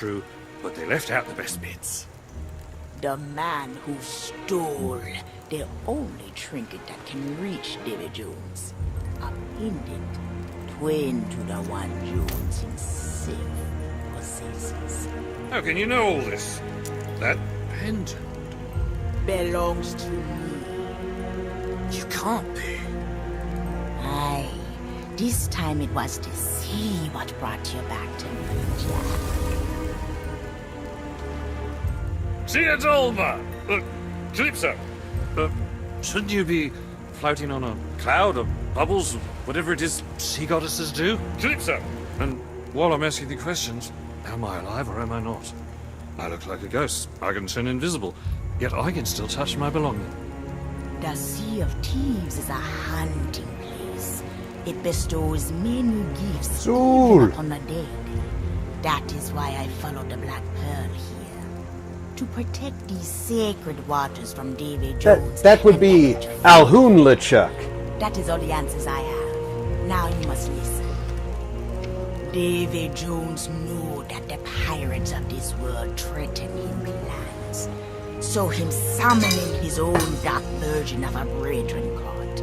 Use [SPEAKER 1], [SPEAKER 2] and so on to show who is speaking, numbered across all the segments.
[SPEAKER 1] true, but they left out the best bits.
[SPEAKER 2] The man who stole the only trinket that can reach Davy Jones. A pendant, twin to the one Jones himself possesses.
[SPEAKER 1] How can you know all this? That pendant
[SPEAKER 2] Belongs to me.
[SPEAKER 1] You can't be.
[SPEAKER 2] Aye. This time it was to see what brought you back to me, Jack.
[SPEAKER 1] See, it's over! Look, Calypso! Shouldn't you be floating on a cloud of bubbles, whatever it is sea goddesses do? Calypso! And while I'm asking the questions, am I alive or am I not? I look like a ghost. I can turn invisible, yet I can still touch my belongings.
[SPEAKER 2] The Sea of Thieves is a hunting place. It bestows many gifts even upon the dead. That is why I followed the Black Pearl here. To protect these sacred waters from Davy Jones.
[SPEAKER 3] That would be Alhoon LeChuck.
[SPEAKER 2] That is all the answers I have. Now you must listen. Davy Jones knew that the pirates of this world threaten him lands. So him summoning his own dark version of a brethren god,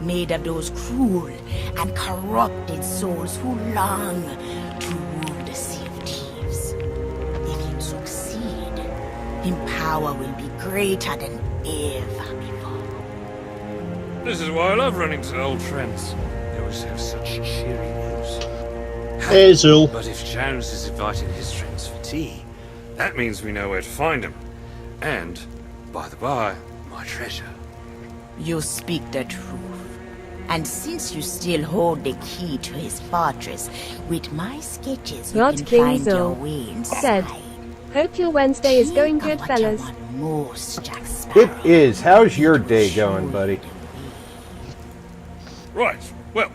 [SPEAKER 2] made of those cruel and corrupted souls who long to rule the Sea of Thieves. If him succeed, him power will be greater than ever before.
[SPEAKER 1] This is why I love running to old friends. They always have such cheery news.
[SPEAKER 4] Hey, Zul.
[SPEAKER 1] But if Jones is inviting his friends for tea, that means we know where to find him. And, by the by, my treasure.
[SPEAKER 2] You speak the truth. And since you still hold the key to his fortress, with my sketches you
[SPEAKER 5] Lord
[SPEAKER 2] can
[SPEAKER 5] King
[SPEAKER 2] find your
[SPEAKER 5] Zul
[SPEAKER 2] way inside.
[SPEAKER 5] said, "Hope your Wednesday is going good,
[SPEAKER 2] Think of what you
[SPEAKER 5] fellas."
[SPEAKER 2] want most, Jack Sparrow.
[SPEAKER 3] It is. How's your day going, buddy?
[SPEAKER 1] Right, well,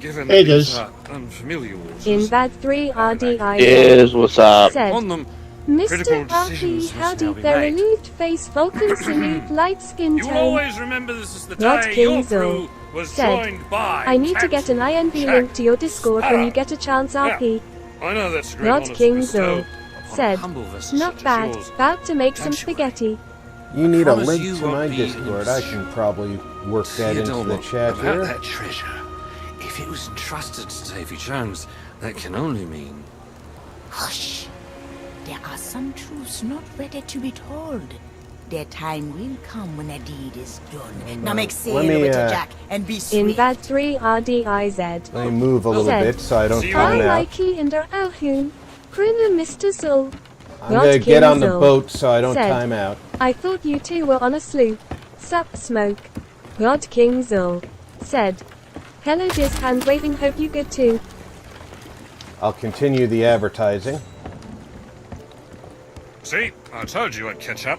[SPEAKER 1] given
[SPEAKER 4] Hey,
[SPEAKER 1] that these
[SPEAKER 4] guys.
[SPEAKER 1] are unfamiliar waters,
[SPEAKER 5] Invad 3 RDI
[SPEAKER 4] Yes, what's up?
[SPEAKER 5] said,
[SPEAKER 1] on them, critical
[SPEAKER 5] Mr.
[SPEAKER 1] decisions
[SPEAKER 5] RP,
[SPEAKER 1] must now
[SPEAKER 5] howdy,
[SPEAKER 1] be
[SPEAKER 5] their
[SPEAKER 1] made.
[SPEAKER 5] relieved face, Vulcan salute, light skin
[SPEAKER 1] You will
[SPEAKER 5] tone.
[SPEAKER 1] always remember this is the
[SPEAKER 5] Lord
[SPEAKER 1] day
[SPEAKER 5] King
[SPEAKER 1] your
[SPEAKER 5] Zul
[SPEAKER 1] crew was
[SPEAKER 5] said,
[SPEAKER 1] joined by
[SPEAKER 5] I need to get an INV
[SPEAKER 1] Captain
[SPEAKER 5] link to your
[SPEAKER 1] Jack
[SPEAKER 5] Discord when you get a chance, RP.
[SPEAKER 1] Yeah, I know that's a great
[SPEAKER 5] Lord
[SPEAKER 1] honor to
[SPEAKER 5] King
[SPEAKER 1] bestow
[SPEAKER 5] Zul
[SPEAKER 1] upon a
[SPEAKER 5] said,
[SPEAKER 1] humble vessel
[SPEAKER 5] not
[SPEAKER 1] such as
[SPEAKER 5] bad,
[SPEAKER 1] yours.
[SPEAKER 5] about to make some
[SPEAKER 1] Don't you worry.
[SPEAKER 5] spaghetti.
[SPEAKER 3] You need a
[SPEAKER 1] promise
[SPEAKER 3] link
[SPEAKER 1] you
[SPEAKER 3] to
[SPEAKER 1] won't
[SPEAKER 3] my
[SPEAKER 1] be
[SPEAKER 3] Discord. I can probably work that into the
[SPEAKER 1] Theodore,
[SPEAKER 3] chat
[SPEAKER 1] about
[SPEAKER 3] here.
[SPEAKER 1] that treasure. If it was entrusted to Davy Jones, that can only mean...
[SPEAKER 2] Hush! There are some truths not ready to be told. Their time will come when a deed is done. Now make sail
[SPEAKER 3] let me,
[SPEAKER 2] over to Jack and be swift.
[SPEAKER 5] Invad 3 RDIZ
[SPEAKER 3] Let me move a little
[SPEAKER 5] said,
[SPEAKER 3] bit so I don't
[SPEAKER 1] See you
[SPEAKER 3] tune
[SPEAKER 5] I
[SPEAKER 3] out.
[SPEAKER 5] like you in der Alhoon. Krilla Mr. Zul.
[SPEAKER 3] I'm
[SPEAKER 5] Lord
[SPEAKER 3] gonna
[SPEAKER 5] King
[SPEAKER 3] get on the
[SPEAKER 5] Zul
[SPEAKER 3] boat so I don't
[SPEAKER 5] said,
[SPEAKER 3] time out.
[SPEAKER 5] I thought you two were on a sloop. Sup, smoke. Lord King Zul said, hello, Diz, hand waving, hope you good too.
[SPEAKER 3] I'll continue the advertising.
[SPEAKER 1] See, I told you I'd catch up.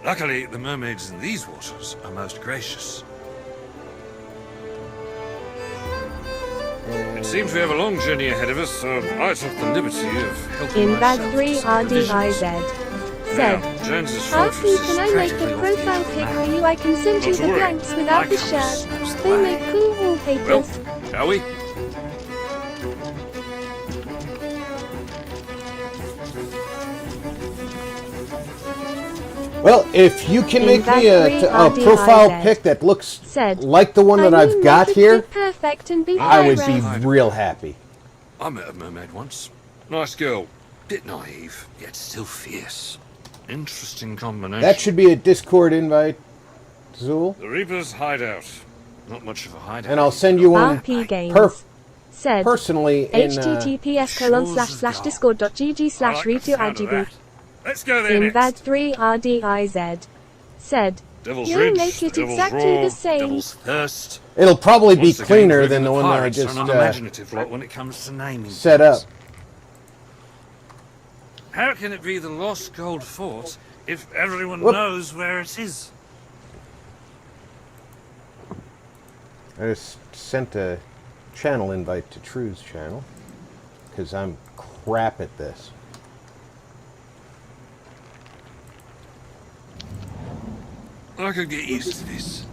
[SPEAKER 1] Luckily, the mermaids in these waters are most gracious. It seems we have a long journey ahead of us, so I took the liberty of helping
[SPEAKER 5] Invad
[SPEAKER 1] myself
[SPEAKER 5] 3
[SPEAKER 1] to some provisions.
[SPEAKER 5] RDIZ said,
[SPEAKER 1] Now, Jones's
[SPEAKER 5] RP,
[SPEAKER 1] fortress
[SPEAKER 5] can I
[SPEAKER 1] is
[SPEAKER 5] make
[SPEAKER 1] practically
[SPEAKER 5] a
[SPEAKER 1] off the
[SPEAKER 5] profile
[SPEAKER 1] edge of the
[SPEAKER 5] pic
[SPEAKER 1] map.
[SPEAKER 5] for you? I can send
[SPEAKER 1] Not
[SPEAKER 5] you
[SPEAKER 1] to
[SPEAKER 5] the
[SPEAKER 1] worry.
[SPEAKER 5] blanks without
[SPEAKER 1] I
[SPEAKER 5] the
[SPEAKER 1] come
[SPEAKER 5] shirt.
[SPEAKER 1] snaps the
[SPEAKER 5] They
[SPEAKER 1] way.
[SPEAKER 5] make cool
[SPEAKER 1] Well,
[SPEAKER 5] wallpapers.
[SPEAKER 1] shall we?
[SPEAKER 3] Well, if you can make me a
[SPEAKER 5] Invad3
[SPEAKER 3] profile
[SPEAKER 5] RDIZ
[SPEAKER 3] pic that looks
[SPEAKER 5] said,
[SPEAKER 3] like the one that
[SPEAKER 5] I
[SPEAKER 3] I've
[SPEAKER 5] mean,
[SPEAKER 3] got
[SPEAKER 5] make it
[SPEAKER 3] here,
[SPEAKER 5] fit perfect and be
[SPEAKER 3] I would be
[SPEAKER 5] eyebrows.
[SPEAKER 3] real happy.
[SPEAKER 1] I met a mermaid once. Nice girl. Bit naive, yet still fierce. Interesting combination.
[SPEAKER 3] That should be a Discord invite, Zool.
[SPEAKER 1] The Reaper's hideout. Not much of a hideout.
[SPEAKER 3] And I'll send you one
[SPEAKER 5] RP Games said,
[SPEAKER 3] personally in...
[SPEAKER 5] https://discord.gg/reto-rgb.
[SPEAKER 1] Let's go there
[SPEAKER 5] Invad
[SPEAKER 1] next.
[SPEAKER 5] 3 RDIZ said,
[SPEAKER 1] Devil's
[SPEAKER 5] you'll
[SPEAKER 1] Ridge,
[SPEAKER 5] make it
[SPEAKER 1] Devil's
[SPEAKER 5] exactly
[SPEAKER 1] Roar,
[SPEAKER 5] the same.
[SPEAKER 1] Devil's Thirst.
[SPEAKER 3] It'll probably be
[SPEAKER 1] Once again,
[SPEAKER 3] cleaner
[SPEAKER 1] proving
[SPEAKER 3] than the one that I
[SPEAKER 1] pirates are
[SPEAKER 3] just
[SPEAKER 1] an unimaginative lot when it comes to naming
[SPEAKER 3] set up.
[SPEAKER 1] things. How can it be the Lost Gold Fort if everyone
[SPEAKER 3] Whoop.
[SPEAKER 1] knows where it is?
[SPEAKER 3] I just sent a channel invite to True's channel, because I'm crap at this.
[SPEAKER 1] I could get used to this.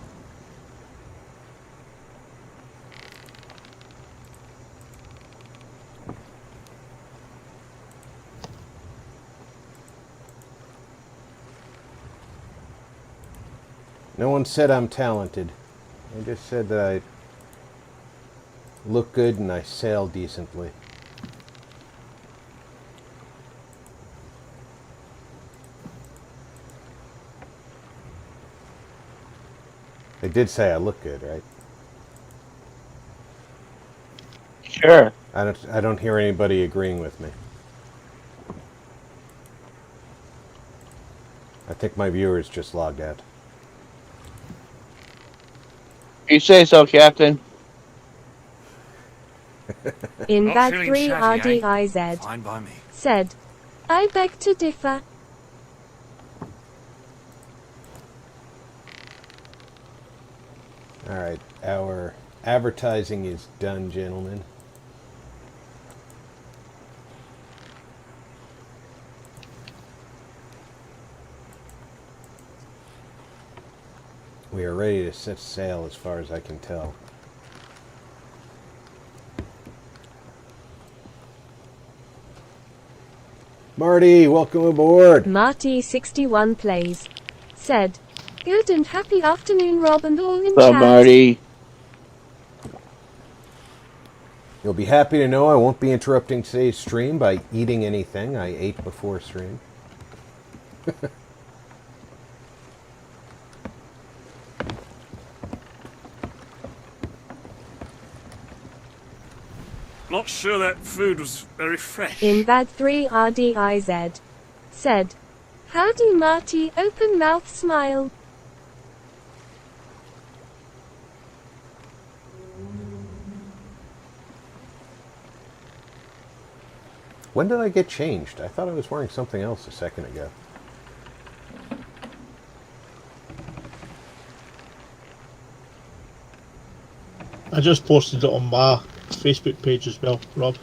[SPEAKER 3] No one said I'm talented. They just said that I look good and I sail decently. They did say I look good, right?
[SPEAKER 4] Sure.
[SPEAKER 3] I don't hear anybody agreeing with me. I think my viewers just logged out.
[SPEAKER 4] You say so, Captain.
[SPEAKER 5] In
[SPEAKER 1] Not
[SPEAKER 5] bag
[SPEAKER 1] feeling
[SPEAKER 5] 3
[SPEAKER 1] shabby, eh?
[SPEAKER 5] RDIZ
[SPEAKER 1] Fine by me.
[SPEAKER 5] said, I beg to differ.
[SPEAKER 3] Alright, our advertising is done, gentlemen. We are ready to set sail as far as I can tell. Marty, welcome aboard!
[SPEAKER 5] Marty61 plays said, good and happy afternoon, Rob and all in
[SPEAKER 4] What's up,
[SPEAKER 5] chat.
[SPEAKER 4] Marty?
[SPEAKER 3] You'll be happy to know I won't be interrupting today's stream by eating anything. I ate before stream.
[SPEAKER 1] Not sure that food was very fresh.
[SPEAKER 5] In bag 3 RDIZ said, howdy Marty, open mouth smile.
[SPEAKER 3] When did I get changed? I thought I was wearing something else a second ago.
[SPEAKER 6] I just posted it on my Facebook page as well, Rob.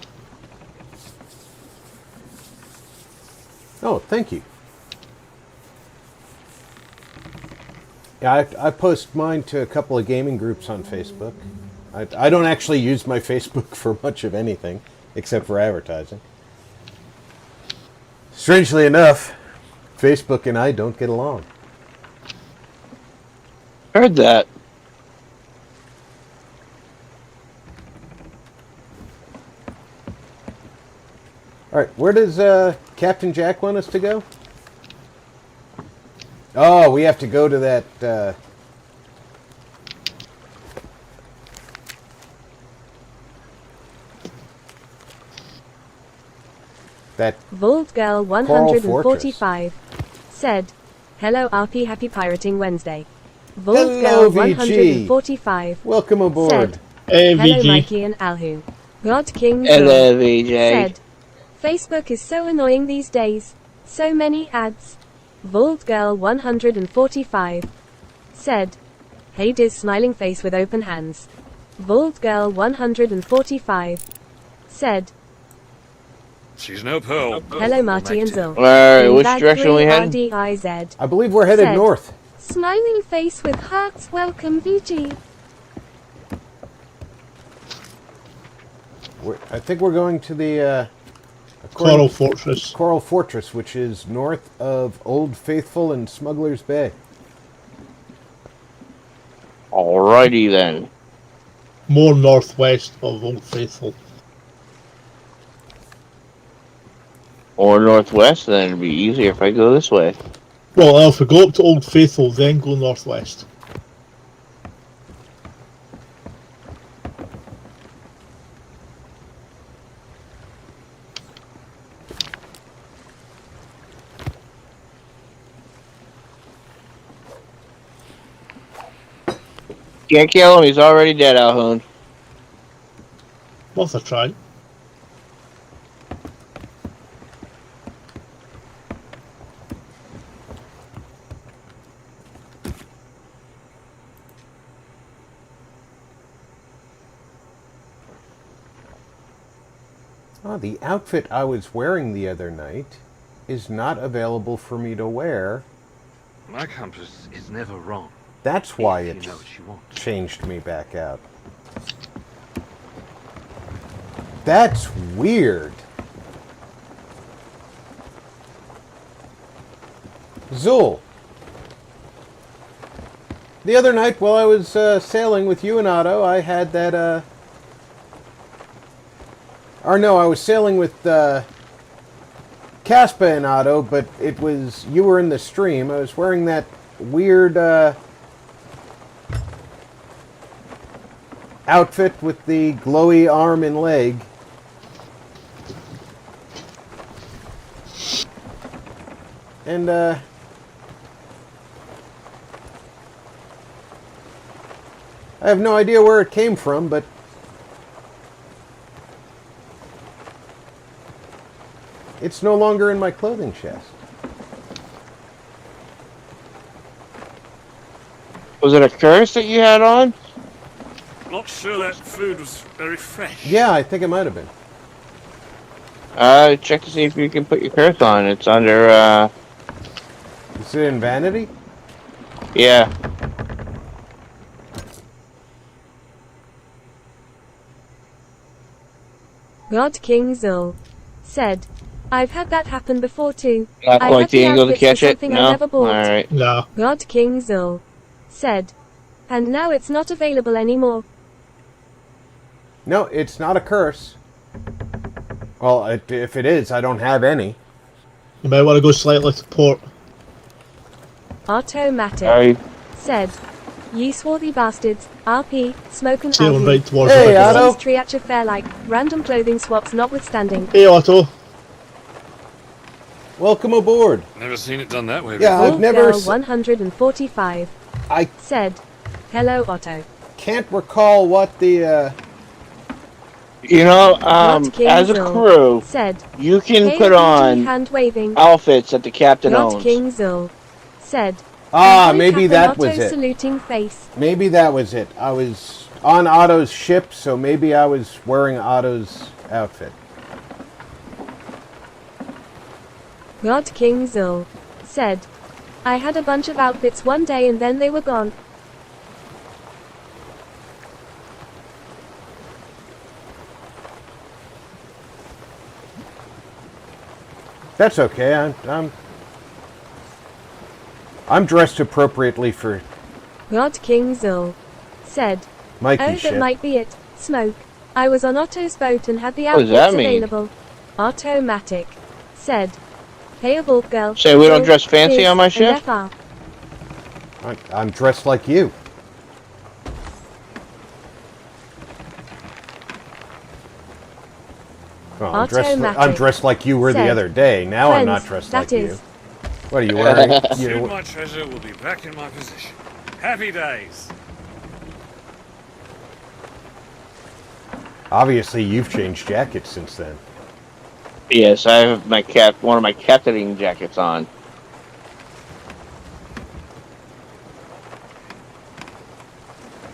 [SPEAKER 3] Oh, thank you. Yeah, I post mine to a couple of gaming groups on Facebook. I don't actually use my Facebook for much of anything, except for advertising. Strangely enough, Facebook and I don't get along.
[SPEAKER 4] Heard that.
[SPEAKER 3] Alright, where does Captain Jack want us to go? Oh, we have to go to that... that
[SPEAKER 5] Voldgirl 145 said, hello RP, happy pirating Wednesday.
[SPEAKER 3] Hello,
[SPEAKER 5] Voldgirl
[SPEAKER 3] VG.
[SPEAKER 5] 145
[SPEAKER 3] welcome aboard.
[SPEAKER 5] said,
[SPEAKER 6] Hey,
[SPEAKER 5] hello
[SPEAKER 6] VG.
[SPEAKER 5] Mikey and Alhu. God King
[SPEAKER 4] Hello, VJ.
[SPEAKER 5] said, Facebook is so annoying these days. So many ads. Voldgirl 145 said, hey Diz smiling face with open hands. Voldgirl 145 said,
[SPEAKER 1] She's no pearl.
[SPEAKER 5] hello Marty and Zil.
[SPEAKER 4] Alright,
[SPEAKER 5] In
[SPEAKER 4] which
[SPEAKER 5] bag
[SPEAKER 4] direction
[SPEAKER 5] 3
[SPEAKER 4] are we heading?
[SPEAKER 5] RDIZ
[SPEAKER 3] I believe we're headed
[SPEAKER 5] said,
[SPEAKER 3] north.
[SPEAKER 5] smiling face with hearts, welcome VG.
[SPEAKER 3] I think we're going to the
[SPEAKER 6] Coral Fortress.
[SPEAKER 3] Coral Fortress, which is north of Old Faithful and Smuggler's Bay.
[SPEAKER 4] Alrighty then.
[SPEAKER 6] More northwest of Old Faithful.
[SPEAKER 4] Or northwest, then it'd be easier if I go this way.
[SPEAKER 6] Well, if we go up to Old Faithful, then go northwest.
[SPEAKER 4] Can't kill him, he's already dead, Alhoon.
[SPEAKER 6] Worth a try.
[SPEAKER 3] Oh, the outfit I was wearing the other night is not available for me to wear.
[SPEAKER 1] My compass is never wrong.
[SPEAKER 3] That's why
[SPEAKER 1] if
[SPEAKER 3] it's
[SPEAKER 1] you know what you want.
[SPEAKER 3] changed me back out. That's weird. Zul. The other night, while I was sailing with you and Otto, I had that. Or no, I was sailing with Caspa and Otto, but it was you were in the stream. I was wearing that weird outfit with the glowy arm and leg. And I have no idea where it came from, but it's no longer in my clothing chest.
[SPEAKER 4] Was it a curse that you had on?
[SPEAKER 1] Not sure that food was very fresh.
[SPEAKER 3] Yeah, I think it might have been.
[SPEAKER 4] Check to see if you can put your curse on. It's under,
[SPEAKER 3] Is it in Vanity?
[SPEAKER 4] yeah.
[SPEAKER 5] God King Zul said, I've had that happen before too.
[SPEAKER 4] Not
[SPEAKER 5] I
[SPEAKER 4] quite
[SPEAKER 5] had
[SPEAKER 4] the
[SPEAKER 5] the
[SPEAKER 4] angle to
[SPEAKER 5] outfits for
[SPEAKER 4] catch it?
[SPEAKER 5] something I
[SPEAKER 4] No?
[SPEAKER 5] never bought.
[SPEAKER 4] Alright.
[SPEAKER 6] Nah.
[SPEAKER 5] God King Zul said, and now it's not available anymore.
[SPEAKER 3] No, it's not a curse. Well, if it is, I don't have any.
[SPEAKER 6] You might want to go slightly to port.
[SPEAKER 5] Automatic
[SPEAKER 4] Alright.
[SPEAKER 5] said, ye swarthy bastards, RP, smoke and
[SPEAKER 6] Sailing
[SPEAKER 5] argue.
[SPEAKER 6] right towards
[SPEAKER 3] Hey,
[SPEAKER 6] the
[SPEAKER 3] Otto.
[SPEAKER 5] Seems triage affair like, random clothing swaps notwithstanding.
[SPEAKER 6] Hey, Otto.
[SPEAKER 3] Welcome aboard.
[SPEAKER 1] Never seen it done that way
[SPEAKER 3] Yeah,
[SPEAKER 1] before.
[SPEAKER 3] I've never.
[SPEAKER 5] Girl 145
[SPEAKER 3] I
[SPEAKER 5] said, hello Otto.
[SPEAKER 3] can't recall what the.
[SPEAKER 4] You know,
[SPEAKER 5] God King
[SPEAKER 4] as a
[SPEAKER 5] Zul
[SPEAKER 4] crew,
[SPEAKER 5] said,
[SPEAKER 4] you can
[SPEAKER 5] hey,
[SPEAKER 4] put
[SPEAKER 5] PG
[SPEAKER 4] on
[SPEAKER 5] hand waving.
[SPEAKER 4] outfits that the captain
[SPEAKER 5] God
[SPEAKER 4] owns.
[SPEAKER 5] King Zul said,
[SPEAKER 3] Ah,
[SPEAKER 5] and
[SPEAKER 3] maybe
[SPEAKER 5] Holy
[SPEAKER 3] that
[SPEAKER 5] Captain
[SPEAKER 3] was
[SPEAKER 5] Otto
[SPEAKER 3] it.
[SPEAKER 5] saluting face.
[SPEAKER 3] Maybe that was it. I was on Otto's ship, so maybe I was wearing Otto's outfit.
[SPEAKER 5] God King Zul said, I had a bunch of outfits one day and then they were gone.
[SPEAKER 3] That's okay. I'm dressed appropriately for
[SPEAKER 5] God King Zul said,
[SPEAKER 3] Mikey
[SPEAKER 5] oh,
[SPEAKER 3] shit.
[SPEAKER 5] that might be it. Smoke. I was on Otto's boat and had the
[SPEAKER 4] What does
[SPEAKER 5] outfits
[SPEAKER 4] that mean?
[SPEAKER 5] available. Automatic said, hey, a Volk girl.
[SPEAKER 4] Say we don't
[SPEAKER 5] Zul,
[SPEAKER 4] dress fancy
[SPEAKER 5] Riz,
[SPEAKER 4] on my
[SPEAKER 5] and
[SPEAKER 4] ship?
[SPEAKER 5] FR.
[SPEAKER 3] I'm dressed like you. Well,
[SPEAKER 5] Automatic
[SPEAKER 3] I'm dressed like you were the
[SPEAKER 5] said,
[SPEAKER 3] other day. Now I'm not
[SPEAKER 5] friends,
[SPEAKER 3] dressed like
[SPEAKER 5] that
[SPEAKER 3] you.
[SPEAKER 5] is.
[SPEAKER 3] What are you wearing?
[SPEAKER 1] Soon my treasure will be back in my possession. Happy days.
[SPEAKER 3] Obviously, you've changed jackets since then.
[SPEAKER 4] Yes, I have my one of my captaining jackets on.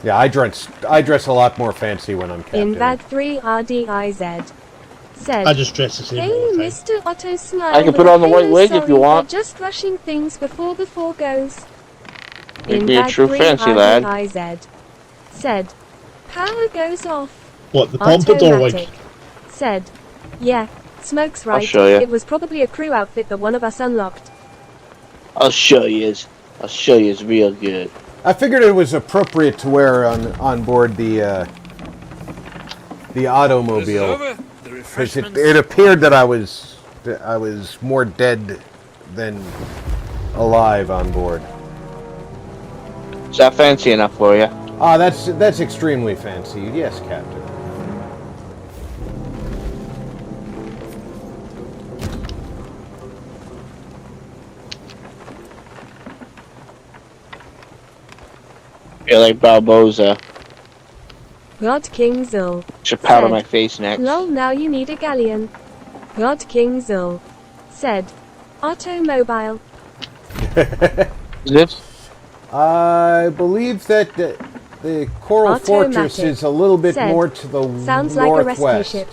[SPEAKER 3] Yeah, I dress a lot more fancy when I'm captain.
[SPEAKER 5] In bag 3 RDIZ said,
[SPEAKER 6] I just dress the same
[SPEAKER 5] hey,
[SPEAKER 6] all the time.
[SPEAKER 5] Mr. Otto Smile.
[SPEAKER 4] I can
[SPEAKER 5] with
[SPEAKER 4] put
[SPEAKER 5] a
[SPEAKER 4] on the white
[SPEAKER 5] halo
[SPEAKER 4] wig if you
[SPEAKER 5] sorry for
[SPEAKER 4] want.
[SPEAKER 5] Just rushing things before the four goes.
[SPEAKER 4] You'd
[SPEAKER 5] In
[SPEAKER 4] be a
[SPEAKER 5] bag
[SPEAKER 4] true
[SPEAKER 5] 3
[SPEAKER 4] fancy lad.
[SPEAKER 5] RDIZ said, power goes off.
[SPEAKER 6] What, the pompadour wig?
[SPEAKER 5] Automatic said, yeah, Smoke's right.
[SPEAKER 4] show ya.
[SPEAKER 5] It was probably a crew outfit that one of us unlocked.
[SPEAKER 4] I'll show you. I'll show you. It's real good.
[SPEAKER 3] I figured it was appropriate to wear on board the
[SPEAKER 1] This is
[SPEAKER 3] automobile
[SPEAKER 1] over. The
[SPEAKER 3] because
[SPEAKER 1] refreshments.
[SPEAKER 3] it appeared that I was more dead than alive on board.
[SPEAKER 4] Is that fancy enough for you?
[SPEAKER 3] Ah, that's extremely fancy. Yes, Captain.
[SPEAKER 4] You're like Barboza.
[SPEAKER 5] God King Zul
[SPEAKER 4] Should powder
[SPEAKER 5] said,
[SPEAKER 4] my face next.
[SPEAKER 5] lol, now you need a galleon. God King Zul said, automobile.
[SPEAKER 4] Is it?
[SPEAKER 3] I believe that the Coral
[SPEAKER 5] Automatic
[SPEAKER 3] Fortress is a little bit
[SPEAKER 5] said,
[SPEAKER 3] more to the
[SPEAKER 5] sounds like a rescue
[SPEAKER 3] northwest.
[SPEAKER 5] ship.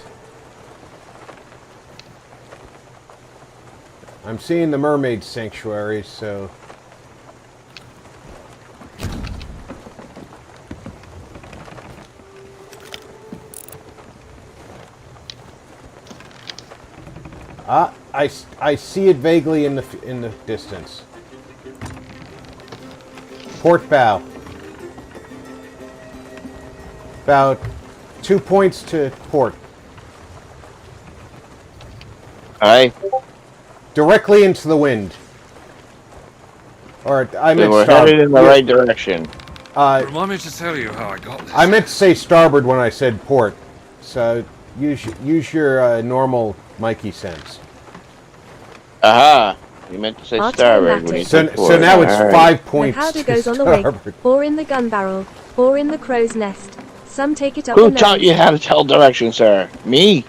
[SPEAKER 3] I'm seeing the Mermaid Sanctuary, so I see it vaguely in the distance. Port bow. About 2 points to port.
[SPEAKER 4] Alright.
[SPEAKER 3] Directly into the wind. Or, I
[SPEAKER 4] So
[SPEAKER 3] meant
[SPEAKER 4] we're
[SPEAKER 3] starboard.
[SPEAKER 4] headed in the right direction.
[SPEAKER 1] Remind me to tell you how I got this.
[SPEAKER 3] I meant to say starboard when I said port. So, use your normal Mikey sense.
[SPEAKER 4] Aha! You meant to say starboard when you said
[SPEAKER 3] So
[SPEAKER 4] port.
[SPEAKER 3] now it's
[SPEAKER 4] Alright.
[SPEAKER 3] 5
[SPEAKER 5] The
[SPEAKER 3] points
[SPEAKER 5] powder
[SPEAKER 3] to
[SPEAKER 5] goes on the wing,
[SPEAKER 3] starboard.
[SPEAKER 5] 4 in the gun barrel, 4 in the crow's nest. Some take it up
[SPEAKER 4] Who
[SPEAKER 5] the
[SPEAKER 4] taught
[SPEAKER 5] nose.
[SPEAKER 4] you how to tell direction, sir? Me?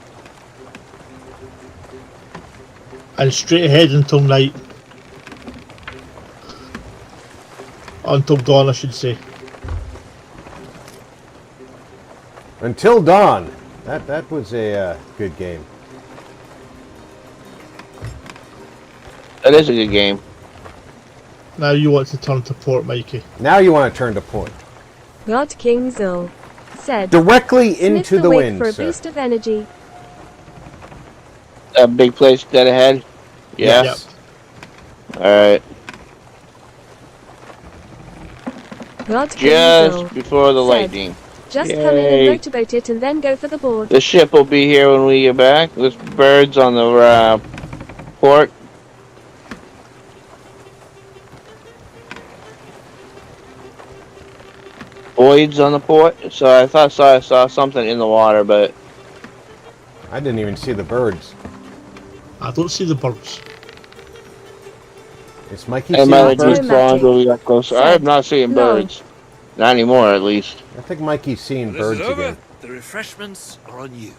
[SPEAKER 6] And straight ahead until night. Until dawn, I should say.
[SPEAKER 3] Until dawn. That was a good game.
[SPEAKER 4] That is a good game.
[SPEAKER 6] Now you want to turn to port, Mikey.
[SPEAKER 3] Now you want to turn to port.
[SPEAKER 5] God King Zul said,
[SPEAKER 3] Directly
[SPEAKER 5] "Sniff
[SPEAKER 3] into the
[SPEAKER 5] wig
[SPEAKER 3] wind,
[SPEAKER 5] for a
[SPEAKER 3] sir.
[SPEAKER 5] boost of energy."
[SPEAKER 4] A big place dead ahead? Yeah?
[SPEAKER 3] Yes.
[SPEAKER 4] Alright.
[SPEAKER 5] God King
[SPEAKER 4] Just
[SPEAKER 5] Zul
[SPEAKER 4] before the
[SPEAKER 5] said,
[SPEAKER 4] lightning.
[SPEAKER 5] "Just come in
[SPEAKER 4] Yay.
[SPEAKER 5] and motorboat it and then go for the board."
[SPEAKER 4] The ship will be here when we get back. There's birds on the port. Voids on the port. So I thought I saw something in the water, but
[SPEAKER 3] I didn't even see the birds.
[SPEAKER 6] I don't see the birds.
[SPEAKER 3] Is Mikey
[SPEAKER 4] I
[SPEAKER 3] seeing
[SPEAKER 4] might
[SPEAKER 3] the
[SPEAKER 4] have
[SPEAKER 3] birds?
[SPEAKER 4] just gone when we got closer. I have not seen
[SPEAKER 5] No.
[SPEAKER 4] birds. Not anymore, at least.
[SPEAKER 3] I think Mikey's seeing
[SPEAKER 1] This
[SPEAKER 3] birds
[SPEAKER 1] is over.
[SPEAKER 3] again.
[SPEAKER 1] The refreshments are on you.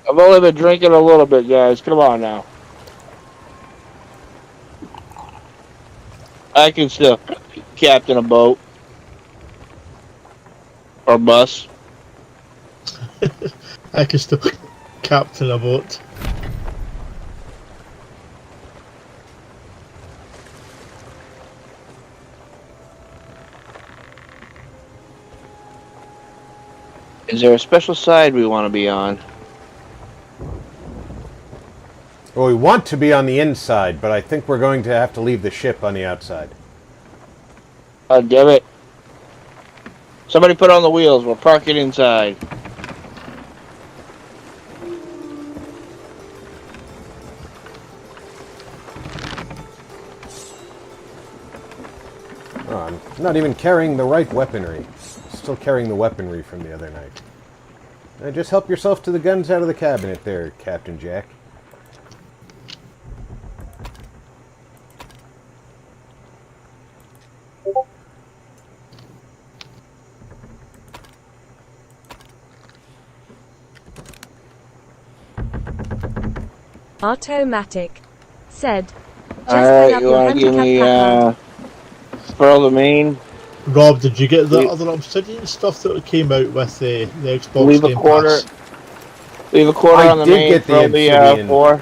[SPEAKER 4] I've only been drinking a little bit, guys. Come on now. I can still captain a boat. Or bus.
[SPEAKER 6] I can still captain a boat.
[SPEAKER 4] Is there a special side we want to be on?
[SPEAKER 3] Well, we want to be on the inside, but I think we're going to have to leave the ship on the outside.
[SPEAKER 4] Oh, damn it. Somebody put on the wheels. We're parking inside.
[SPEAKER 3] Oh, I'm not even carrying the right weaponry. Still carrying the weaponry from the other night. Just help yourself to the guns out of the cabinet there, Captain Jack.
[SPEAKER 5] Automatic said, "Just
[SPEAKER 4] Alright,
[SPEAKER 5] lay up
[SPEAKER 4] you
[SPEAKER 5] your
[SPEAKER 4] want to give
[SPEAKER 5] handicap
[SPEAKER 4] me,
[SPEAKER 5] pack
[SPEAKER 4] Pearl the Main?
[SPEAKER 6] Rob, did you get the
[SPEAKER 4] We-
[SPEAKER 6] other Obsidian stuff that came out with the Xbox
[SPEAKER 4] Leave a
[SPEAKER 6] Game
[SPEAKER 4] quarter.
[SPEAKER 6] Pass?
[SPEAKER 4] Leave a quarter
[SPEAKER 3] I
[SPEAKER 4] on the
[SPEAKER 3] did
[SPEAKER 4] main.
[SPEAKER 3] get the
[SPEAKER 4] Pearl the
[SPEAKER 3] obsidian.
[SPEAKER 4] 4.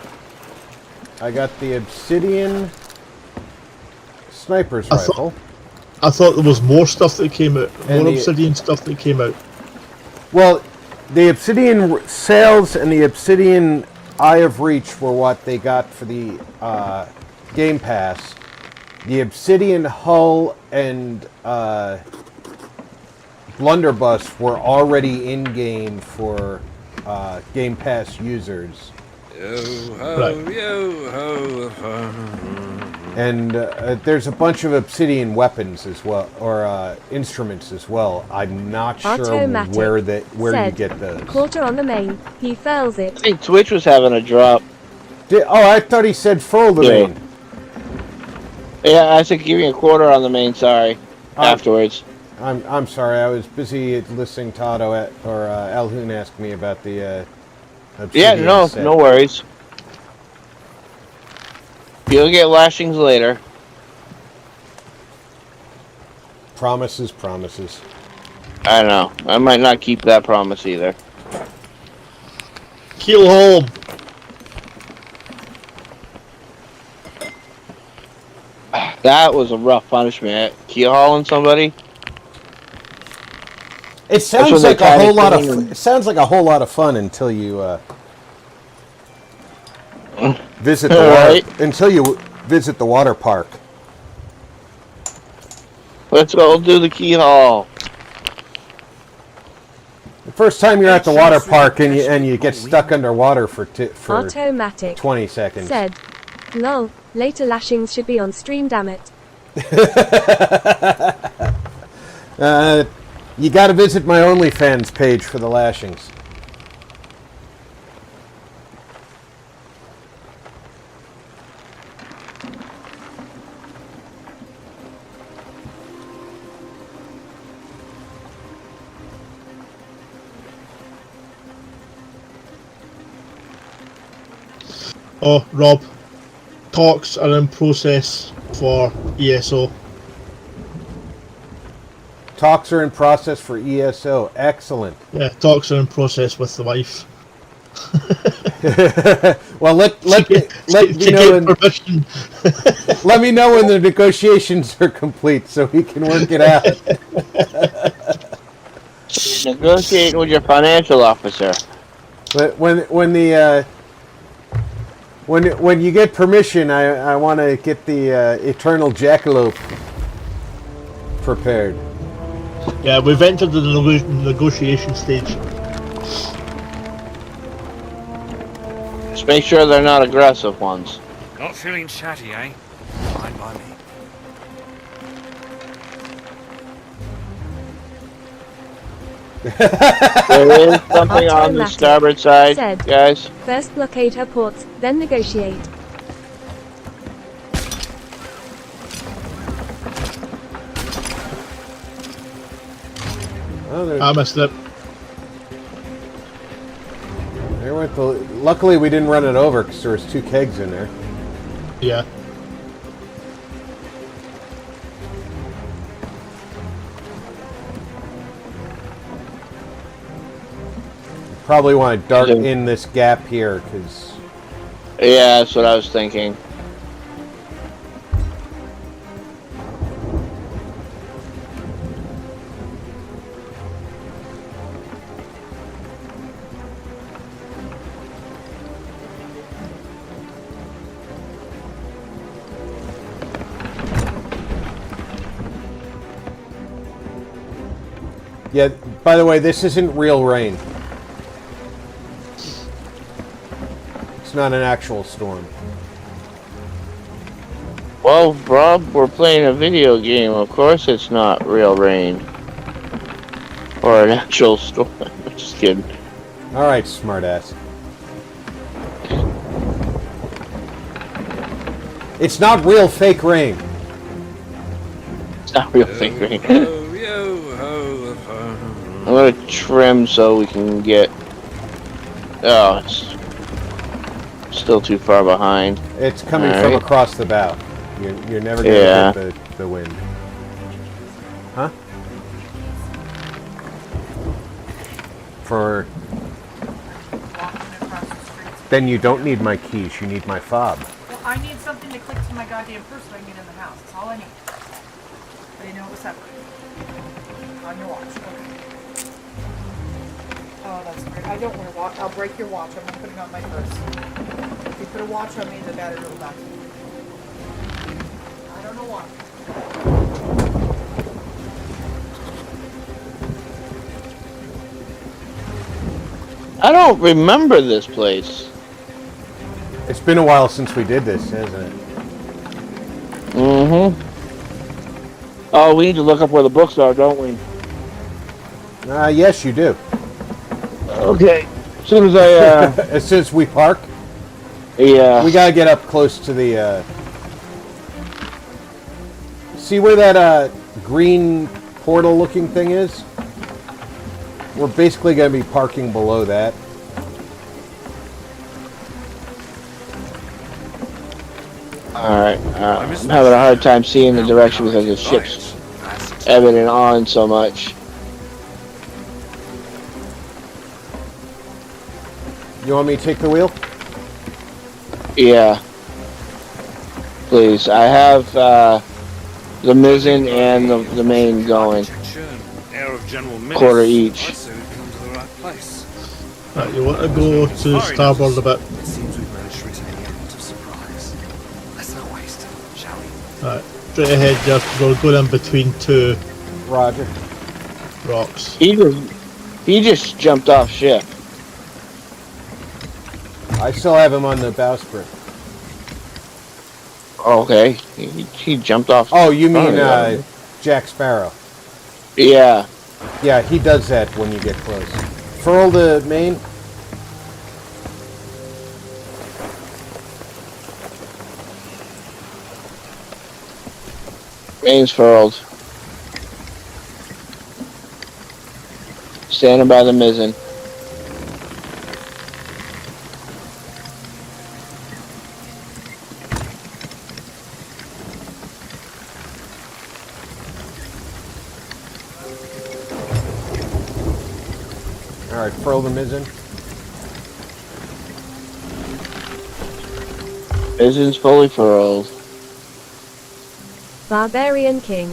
[SPEAKER 3] I got the Obsidian sniper's
[SPEAKER 6] I thought-
[SPEAKER 3] rifle.
[SPEAKER 6] I thought there was more stuff that came out.
[SPEAKER 3] And
[SPEAKER 6] More
[SPEAKER 3] the-
[SPEAKER 6] Obsidian stuff that came out.
[SPEAKER 3] Well, the Obsidian sails and the Obsidian Eye of Reach were what they got for the Game Pass. The Obsidian hull and blunderbuss were already in game for Game Pass users,
[SPEAKER 1] Yo ho,
[SPEAKER 6] Right.
[SPEAKER 1] yo ho, ho.
[SPEAKER 3] and there's a bunch of Obsidian weapons as well, or instruments as well. I'm not sure
[SPEAKER 5] Automatic
[SPEAKER 3] where you
[SPEAKER 5] said,
[SPEAKER 3] get those.
[SPEAKER 5] "Quarter on the main." He furls
[SPEAKER 4] I
[SPEAKER 5] it.
[SPEAKER 4] think Twitch was having a drop.
[SPEAKER 3] I thought he said full the
[SPEAKER 4] Yeah.
[SPEAKER 3] main.
[SPEAKER 4] Yeah, I said give me a quarter on the main, sorry. Afterwards.
[SPEAKER 3] I'm sorry. I was busy listening to Otto or Alhoon ask me about the
[SPEAKER 4] Yeah,
[SPEAKER 3] Obsidian
[SPEAKER 4] no,
[SPEAKER 3] set.
[SPEAKER 4] no worries. You'll get lashings later.
[SPEAKER 3] Promises.
[SPEAKER 4] I know. I might not keep that promise either.
[SPEAKER 6] Keel home.
[SPEAKER 4] That was a rough punishment. Keel hauling somebody?
[SPEAKER 3] It sounds
[SPEAKER 4] when they
[SPEAKER 3] like a whole
[SPEAKER 4] panic
[SPEAKER 3] lot of.
[SPEAKER 4] thing and-
[SPEAKER 3] It sounds like a whole lot of fun until you visit the
[SPEAKER 4] Right.
[SPEAKER 3] water. Until you visit the water park.
[SPEAKER 4] Let's go do the key haul.
[SPEAKER 3] First time you're at the water park and you get stuck underwater for
[SPEAKER 5] Automatic
[SPEAKER 3] 20 seconds.
[SPEAKER 5] said, "Lol, later lashings should be on stream, damn it."
[SPEAKER 3] You gotta visit my OnlyFans page for the lashings.
[SPEAKER 6] Oh, Rob, talks are in process for ESO.
[SPEAKER 3] Talks are in process for ESO. Excellent.
[SPEAKER 6] Yeah, talks are in process with the wife.
[SPEAKER 3] Well, let me know let me know when the negotiations are complete so we can work it out.
[SPEAKER 4] Negotiate with your financial officer.
[SPEAKER 3] But when you get permission, I want to get the eternal jackalope prepared.
[SPEAKER 6] Yeah, we've entered the negotiation stage.
[SPEAKER 4] Just make sure they're not aggressive ones.
[SPEAKER 1] Not feeling chatty, eh? Fine by me.
[SPEAKER 4] There is something on the starboard side,
[SPEAKER 5] said,
[SPEAKER 4] guys.
[SPEAKER 5] "First blockade her ports, then negotiate."
[SPEAKER 3] Oh,
[SPEAKER 6] I missed it.
[SPEAKER 3] there went the. Luckily, we didn't run it over because there was 2 kegs in there.
[SPEAKER 6] Yeah.
[SPEAKER 3] Probably want to dart in this gap here because.
[SPEAKER 4] Yeah, that's what I was thinking.
[SPEAKER 3] Yeah. By the way, this isn't real rain. It's not an actual storm.
[SPEAKER 4] Well, Rob, we're playing a video game. Of course it's not real rain. Or an actual storm. I'm just kidding.
[SPEAKER 3] All right, smartass. It's not real fake rain.
[SPEAKER 4] It's not real fake rain.
[SPEAKER 1] Oh, yo, ho, ho.
[SPEAKER 4] I'm gonna trim so we can get... Oh, it's still too far behind.
[SPEAKER 3] It's coming
[SPEAKER 4] All
[SPEAKER 3] from
[SPEAKER 4] right.
[SPEAKER 3] across the bow. You're never going to get the wind. Huh? For...
[SPEAKER 7] Walking across the streets.
[SPEAKER 3] Then you don't need my keys, you need my fob.
[SPEAKER 7] Well, I need something to click to my goddamn purse so I can get in the house. That's all I need. I didn't know it was separate. On your watch. Okay. Oh, that's great. I don't wear a watch. I'll break your watch. I'm not putting it on my purse. If you put a watch on me, the battery will die. I don't know why.
[SPEAKER 4] I don't remember this place.
[SPEAKER 3] It's been a while since we did this, hasn't it?
[SPEAKER 4] Mm-hmm. Oh, we need to look up where the books are, don't we?
[SPEAKER 3] Yes, you do.
[SPEAKER 4] Okay. As soon as I,
[SPEAKER 3] As soon as we park,
[SPEAKER 4] yeah.
[SPEAKER 3] we gotta get up close to the, See where that, green portal-looking thing is? We're basically gonna be parking below that.
[SPEAKER 4] Alright, I'm having a hard time seeing the direction because the ship's ebbing and on so much.
[SPEAKER 3] You want me to take the wheel?
[SPEAKER 4] Yeah. Please. I have the mizzen and the main going.
[SPEAKER 1] Air of general menace.
[SPEAKER 4] Quarter each.
[SPEAKER 1] I'd say we've come to the right place.
[SPEAKER 6] Right, you want to go to starboard a bit.
[SPEAKER 1] It seems we've managed to retain the element of surprise. Let's not waste it, shall we?
[SPEAKER 6] Right, straight ahead, just we'll go in between 2
[SPEAKER 3] Roger.
[SPEAKER 6] rocks.
[SPEAKER 4] He He just jumped off ship.
[SPEAKER 3] I still have him on the bowsprit.
[SPEAKER 4] Okay, he jumped off.
[SPEAKER 3] Oh, you
[SPEAKER 4] front
[SPEAKER 3] mean
[SPEAKER 4] of it.
[SPEAKER 3] Jack Sparrow?
[SPEAKER 4] Yeah.
[SPEAKER 3] Yeah, he does that when you get close. Furl the main.
[SPEAKER 4] Main's furled. Standing by the mizzen.
[SPEAKER 3] All right, furl the mizzen.
[SPEAKER 4] Mizzen's fully furled.
[SPEAKER 5] Barbarian King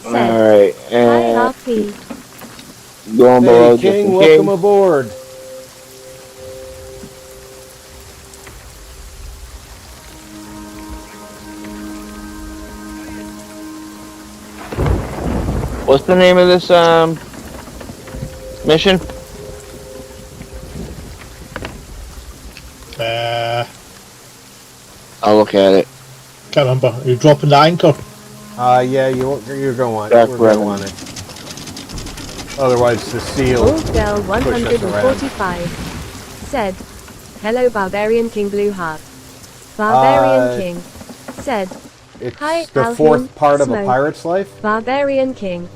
[SPEAKER 5] said,
[SPEAKER 4] Alright,
[SPEAKER 5] Hi
[SPEAKER 4] and
[SPEAKER 5] RP.
[SPEAKER 4] going below
[SPEAKER 3] Hey,
[SPEAKER 4] just
[SPEAKER 3] King,
[SPEAKER 4] in
[SPEAKER 3] welcome
[SPEAKER 4] case.
[SPEAKER 3] aboard.
[SPEAKER 4] What's the name of this mission? I'll look at it.
[SPEAKER 6] Can't remember. Are you dropping the anchor?
[SPEAKER 3] Yeah, you're gonna want.
[SPEAKER 4] Dark
[SPEAKER 3] We're gonna
[SPEAKER 4] Revenant.
[SPEAKER 3] want it. Otherwise, the seal.
[SPEAKER 5] Old Girl
[SPEAKER 3] push us
[SPEAKER 5] 145 said, Hello Barbarian King Blue Heart. Barbarian King said,
[SPEAKER 3] It's
[SPEAKER 5] Hi,
[SPEAKER 3] the
[SPEAKER 5] Alvin,
[SPEAKER 3] fourth part of a
[SPEAKER 5] Smoke.
[SPEAKER 3] pirate's life.
[SPEAKER 5] Barbarian King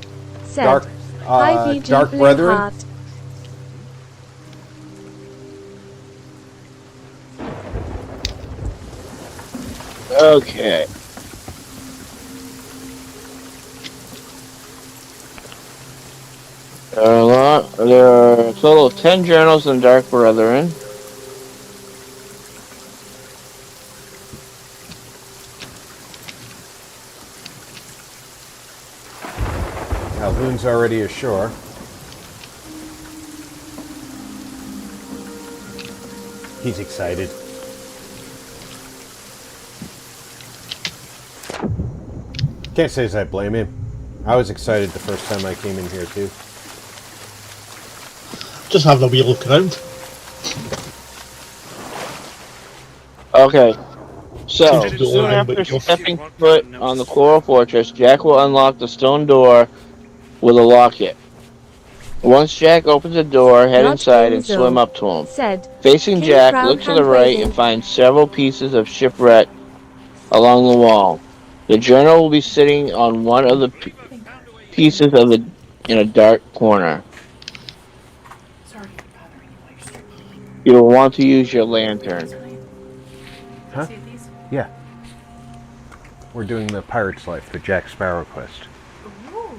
[SPEAKER 5] said,
[SPEAKER 3] Dark,
[SPEAKER 5] Hi PG
[SPEAKER 3] Dark
[SPEAKER 5] Blue
[SPEAKER 3] Brethren.
[SPEAKER 5] Heart.
[SPEAKER 4] Okay. There are a total of 10 journals in Dark Brethren.
[SPEAKER 3] Calhoun's already ashore. He's excited. Can't say as I blame him. I was excited the first time I came in here too.
[SPEAKER 6] Just having a wee look around.
[SPEAKER 4] Okay. So,
[SPEAKER 6] Seems to be
[SPEAKER 4] soon
[SPEAKER 6] all
[SPEAKER 4] after
[SPEAKER 6] but yours.
[SPEAKER 4] stepping foot on the Coral Fortress, Jack will unlock the stone door with a locket. Once Jack opens the door, head
[SPEAKER 5] Not
[SPEAKER 4] inside and
[SPEAKER 5] Angel
[SPEAKER 4] swim up to him.
[SPEAKER 5] said,
[SPEAKER 4] Facing
[SPEAKER 5] King
[SPEAKER 4] Jack,
[SPEAKER 5] Crown
[SPEAKER 4] look to the
[SPEAKER 5] hand
[SPEAKER 4] right
[SPEAKER 5] waving.
[SPEAKER 4] and find several pieces of shipwreck along the wall. The journal will be sitting on one of the pieces of the in a dark corner.
[SPEAKER 7] Sorry for bothering you while you're streaming.
[SPEAKER 4] You will want to use your lantern.
[SPEAKER 3] Huh?
[SPEAKER 7] See these?
[SPEAKER 3] Yeah. We're doing the pirate's life, the Jack Sparrow quest.
[SPEAKER 7] Ooh,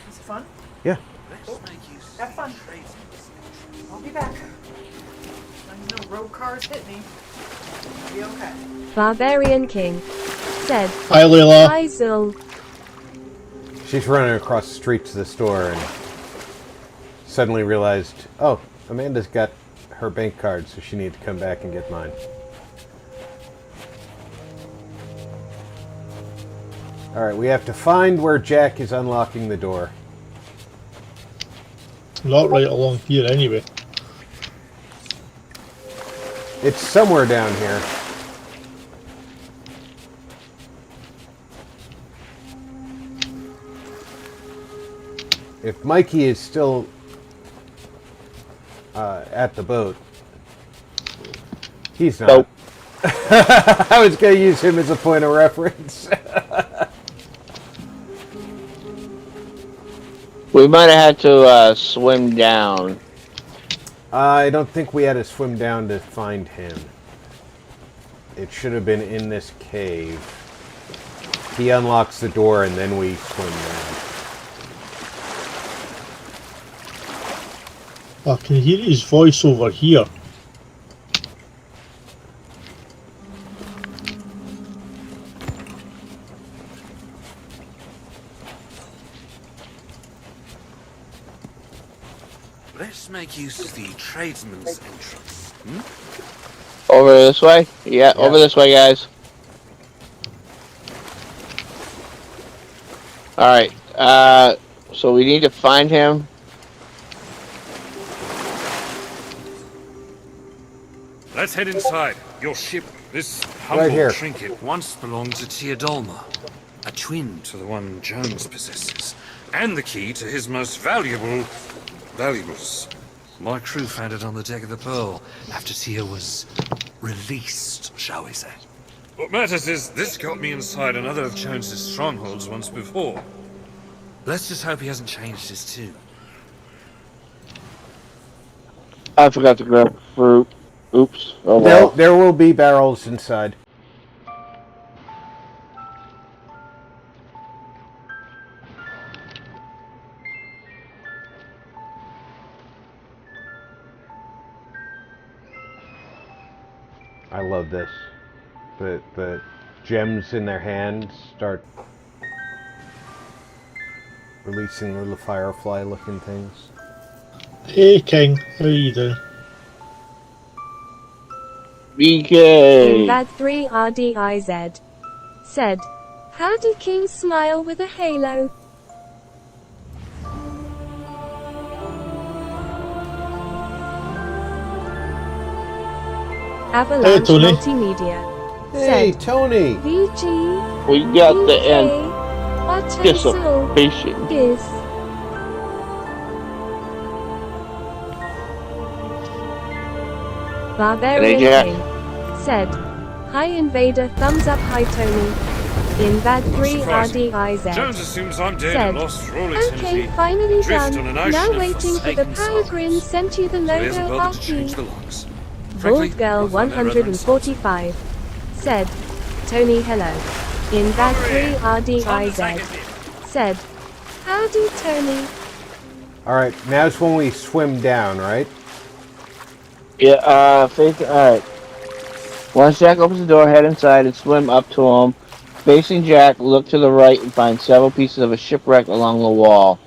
[SPEAKER 7] is it fun?
[SPEAKER 3] Yeah.
[SPEAKER 7] Have fun. I'll be back. Let me know road cars hit me. I'll be okay.
[SPEAKER 5] Barbarian King said,
[SPEAKER 6] Hi, Layla.
[SPEAKER 5] Hi Zul.
[SPEAKER 3] She's running across the street to the store and suddenly realized, oh, Amanda's got her bank card, so she needs to come back and get mine. Alright, we have to find where Jack is unlocking the door.
[SPEAKER 6] Not right along here anyway.
[SPEAKER 3] It's somewhere down here. If Mikey is still at the boat, he's not.
[SPEAKER 4] Nope.
[SPEAKER 3] I was going to use him as a point of reference.
[SPEAKER 4] We might have had to swim down.
[SPEAKER 3] I don't think we had to swim down to find him. It should have been in this cave. He unlocks the door and then we swim down.
[SPEAKER 6] I can hear his voice over here.
[SPEAKER 1] Let's make use of the tradesman's entrance.
[SPEAKER 4] Over this way? Yeah, over this way, guys. Alright, so we need to find him.
[SPEAKER 1] let's head inside. Your ship, this
[SPEAKER 3] Right
[SPEAKER 1] humble
[SPEAKER 3] here.
[SPEAKER 1] trinket, once belonged to Teodolma, a twin to the one Jones possesses, and the key to his most valuables. My crew found it on the deck of the Pearl after Tia was released, shall we say. What matters is this got me inside another of Jones's strongholds once before. Let's just hope he hasn't changed his tune.
[SPEAKER 4] I forgot to grab fruit. Oops. Oh
[SPEAKER 3] There,
[SPEAKER 4] well.
[SPEAKER 3] there will be barrels inside. I love this. The gems in their hands start releasing little firefly-looking things.
[SPEAKER 6] Hey King, how are you doing?
[SPEAKER 4] BK.
[SPEAKER 5] Bad 3 RDIZ said, "How do kings smile with a halo?" Avalanche
[SPEAKER 6] Tony.
[SPEAKER 5] Multimedia
[SPEAKER 3] Hey,
[SPEAKER 5] said,
[SPEAKER 3] Tony!
[SPEAKER 5] "VG
[SPEAKER 4] We got the
[SPEAKER 5] Otto
[SPEAKER 4] anticipation.
[SPEAKER 5] Giz." Barbarian
[SPEAKER 4] Jack.
[SPEAKER 5] King said, "Hi Invader, thumbs up, hi Tony." In Bad 3
[SPEAKER 1] Surprising.
[SPEAKER 5] RDIZ
[SPEAKER 1] Jones assumes I'm dead
[SPEAKER 5] said,
[SPEAKER 1] and lost for all
[SPEAKER 5] "Okay,
[SPEAKER 1] eternity.
[SPEAKER 5] finally
[SPEAKER 1] Drift
[SPEAKER 5] done.
[SPEAKER 1] on an ocean
[SPEAKER 5] Now
[SPEAKER 1] of
[SPEAKER 5] waiting for the
[SPEAKER 1] forsaken souls."
[SPEAKER 5] Peregrine sent you the
[SPEAKER 1] So he hasn't
[SPEAKER 5] logo
[SPEAKER 1] bothered to change the
[SPEAKER 5] RP."
[SPEAKER 1] locks. Frankly,
[SPEAKER 5] Bald Girl
[SPEAKER 1] I find that rather insulting.
[SPEAKER 5] 145 said, "Tony hello." In Bad 3 RDIZ said, "Howdy Tony."
[SPEAKER 3] Alright, now's when we swim down, right?
[SPEAKER 4] Yeah, alright. Once Jack opens the door, head inside and swim up to him. Facing Jack, look to the right and find several pieces of a shipwreck along the wall.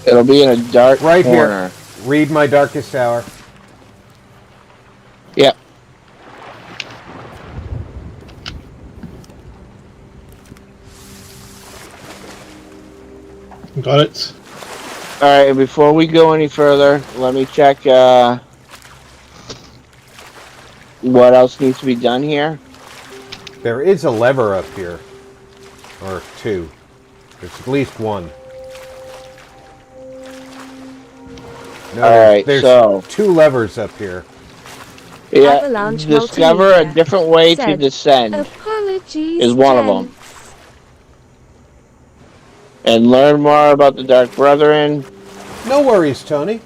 [SPEAKER 4] It'll be in a dark
[SPEAKER 3] Right
[SPEAKER 4] corner.
[SPEAKER 3] here. Read my darkest hour.
[SPEAKER 4] Yep.
[SPEAKER 6] Got it.
[SPEAKER 4] Alright, and before we go any further, let me check what else needs to be done here.
[SPEAKER 3] There is a lever up here. Or two. There's at least one. No,
[SPEAKER 4] Alright,
[SPEAKER 3] there's
[SPEAKER 4] so
[SPEAKER 3] two levers up here.
[SPEAKER 4] yeah,
[SPEAKER 5] Avalanche
[SPEAKER 4] discover a
[SPEAKER 5] Multimedia
[SPEAKER 4] different way to
[SPEAKER 5] said,
[SPEAKER 4] descend
[SPEAKER 5] "Apologies,
[SPEAKER 4] is one of them.
[SPEAKER 5] gents."
[SPEAKER 4] And learn more about the Dark Brethren.
[SPEAKER 3] No worries, Tony.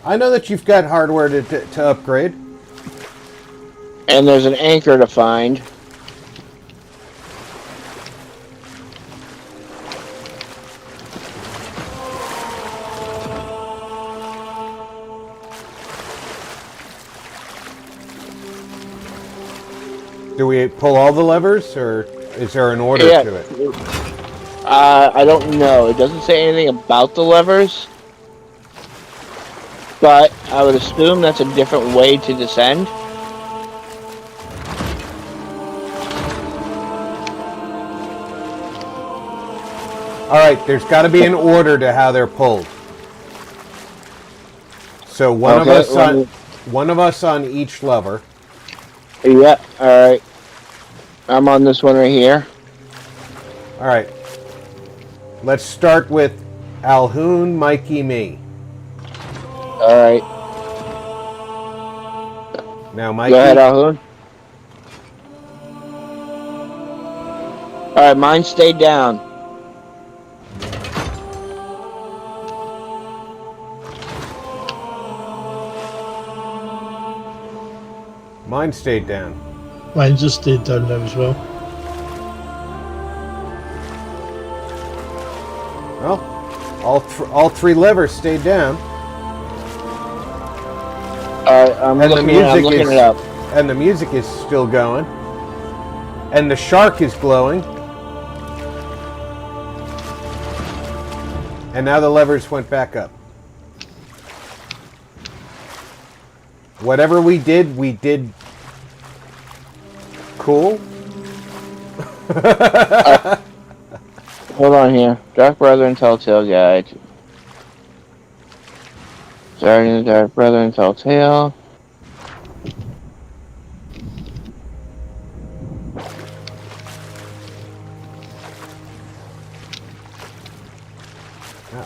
[SPEAKER 3] I know that you've got hardware to upgrade.
[SPEAKER 4] And there's an anchor to find.
[SPEAKER 3] Do we pull all the levers, or is there an order
[SPEAKER 4] Yeah.
[SPEAKER 3] to it?
[SPEAKER 4] I don't know. It doesn't say anything about the levers. But I would assume that's a different way to descend.
[SPEAKER 3] Alright, there's got to be an order to how they're pulled. So one of us on each lever.
[SPEAKER 4] Yeah, alright. I'm on this one right here.
[SPEAKER 3] Alright. Let's start with Alhoon, Mikey, me.
[SPEAKER 4] Alright.
[SPEAKER 3] Now, Mikey.
[SPEAKER 4] Go ahead, Alhoon. Alright, mine stayed down.
[SPEAKER 3] Mine stayed down.
[SPEAKER 6] Mine just stayed down now as well.
[SPEAKER 3] Well, all three levers stayed down.
[SPEAKER 4] Alright, I'm
[SPEAKER 3] And the
[SPEAKER 4] looking it up.
[SPEAKER 3] And the music is still going. And the shark is glowing. And now the levers went back up. Whatever we did cool.
[SPEAKER 4] Hold on here. Dark Brethren Telltale Guide. Guardian, Dark Brother, and Telltale.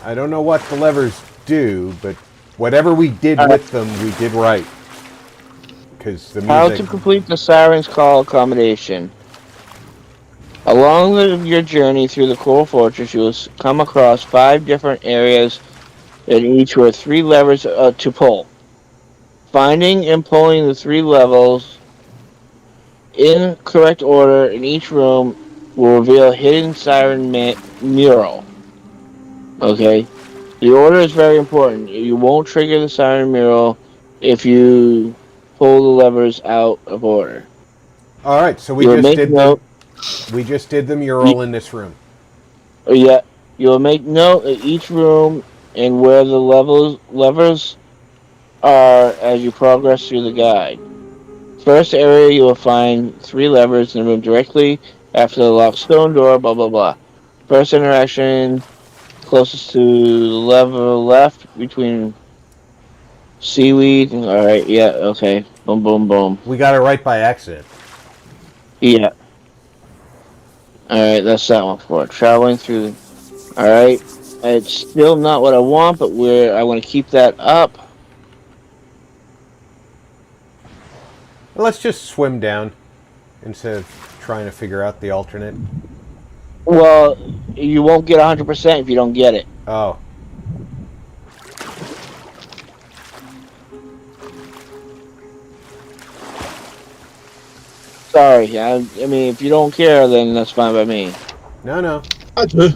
[SPEAKER 3] I don't know what the levers do, but whatever we did with them, we did right. Because the
[SPEAKER 4] How
[SPEAKER 3] music...
[SPEAKER 4] to complete the Siren's Call accommodation. Along your journey through the Coral Fortress, you will come across 5 different areas, and each with 3 levers to pull. Finding and pulling the 3 levels in correct order in each room will reveal a hidden siren mural. Okay? The order is very important. You won't trigger the siren mural if you pull the levers out of order.
[SPEAKER 3] All right, so we
[SPEAKER 4] You'll
[SPEAKER 3] just
[SPEAKER 4] make
[SPEAKER 3] did
[SPEAKER 4] note.
[SPEAKER 3] the mural in this room.
[SPEAKER 4] Yeah, you'll make note of each room and where the levers are as you progress through the guide. First area, you will find 3 levers in the room directly after the locked stone door, blah blah blah. First interaction, closest to the lever left between seaweed. Alright, yeah, okay. Boom, boom, boom.
[SPEAKER 3] We got it right by accident.
[SPEAKER 4] Yeah. Alright, that's that one for it. Traveling through. Alright. It's still not what I want, but I want to keep that up.
[SPEAKER 3] Let's just swim down instead of trying to figure out the alternate.
[SPEAKER 4] Well, you won't get 100% if you don't get it.
[SPEAKER 3] Oh.
[SPEAKER 4] Sorry. I mean, if you don't care, then that's fine by me.
[SPEAKER 3] No, no.
[SPEAKER 6] I do.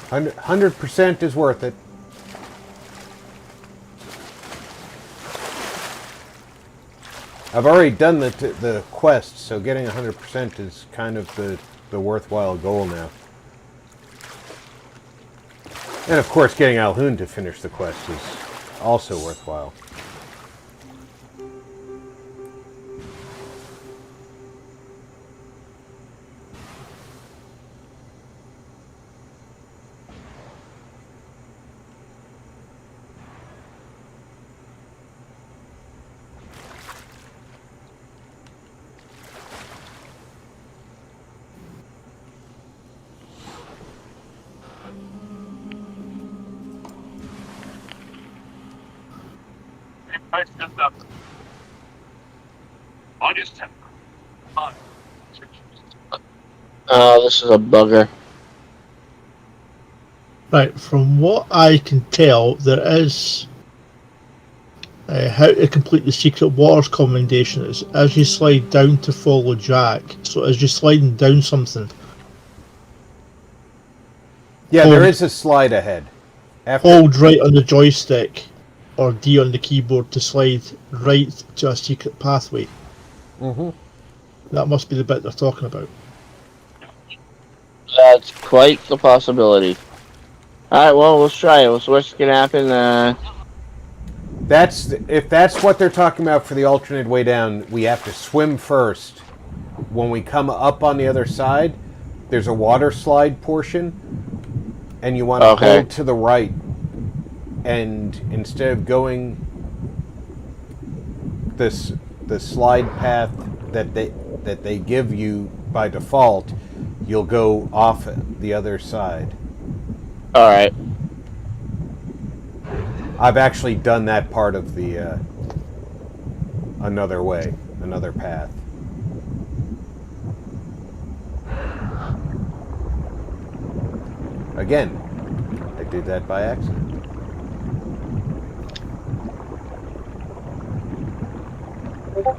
[SPEAKER 3] $100% is worth it. I've already done the quest, so getting 100% is kind of the worthwhile goal now. And of course, getting Alhoun to finish the quest is also worthwhile.
[SPEAKER 4] This is a bugger.
[SPEAKER 6] Right, from what I can tell, there is how to complete the Secret Waters commendation is as you slide down to follow Jack. So as you're sliding down something,
[SPEAKER 3] Yeah, there is a slide ahead.
[SPEAKER 6] hold right on the joystick or D on the keyboard to slide right to a secret pathway.
[SPEAKER 3] Mm-hmm.
[SPEAKER 6] That must be the bit they're talking about.
[SPEAKER 4] That's quite the possibility. Alright, well, let's try it. What's worst can happen?
[SPEAKER 3] If that's what they're talking about for the alternate way down, we have to swim first. When we come up on the other side, there's a water slide portion, and you want to hold to the right. And instead of going the slide path that they give you by default, you'll go off the other side.
[SPEAKER 4] Alright.
[SPEAKER 3] I've actually done that part of the another path. Again, I did that by accident.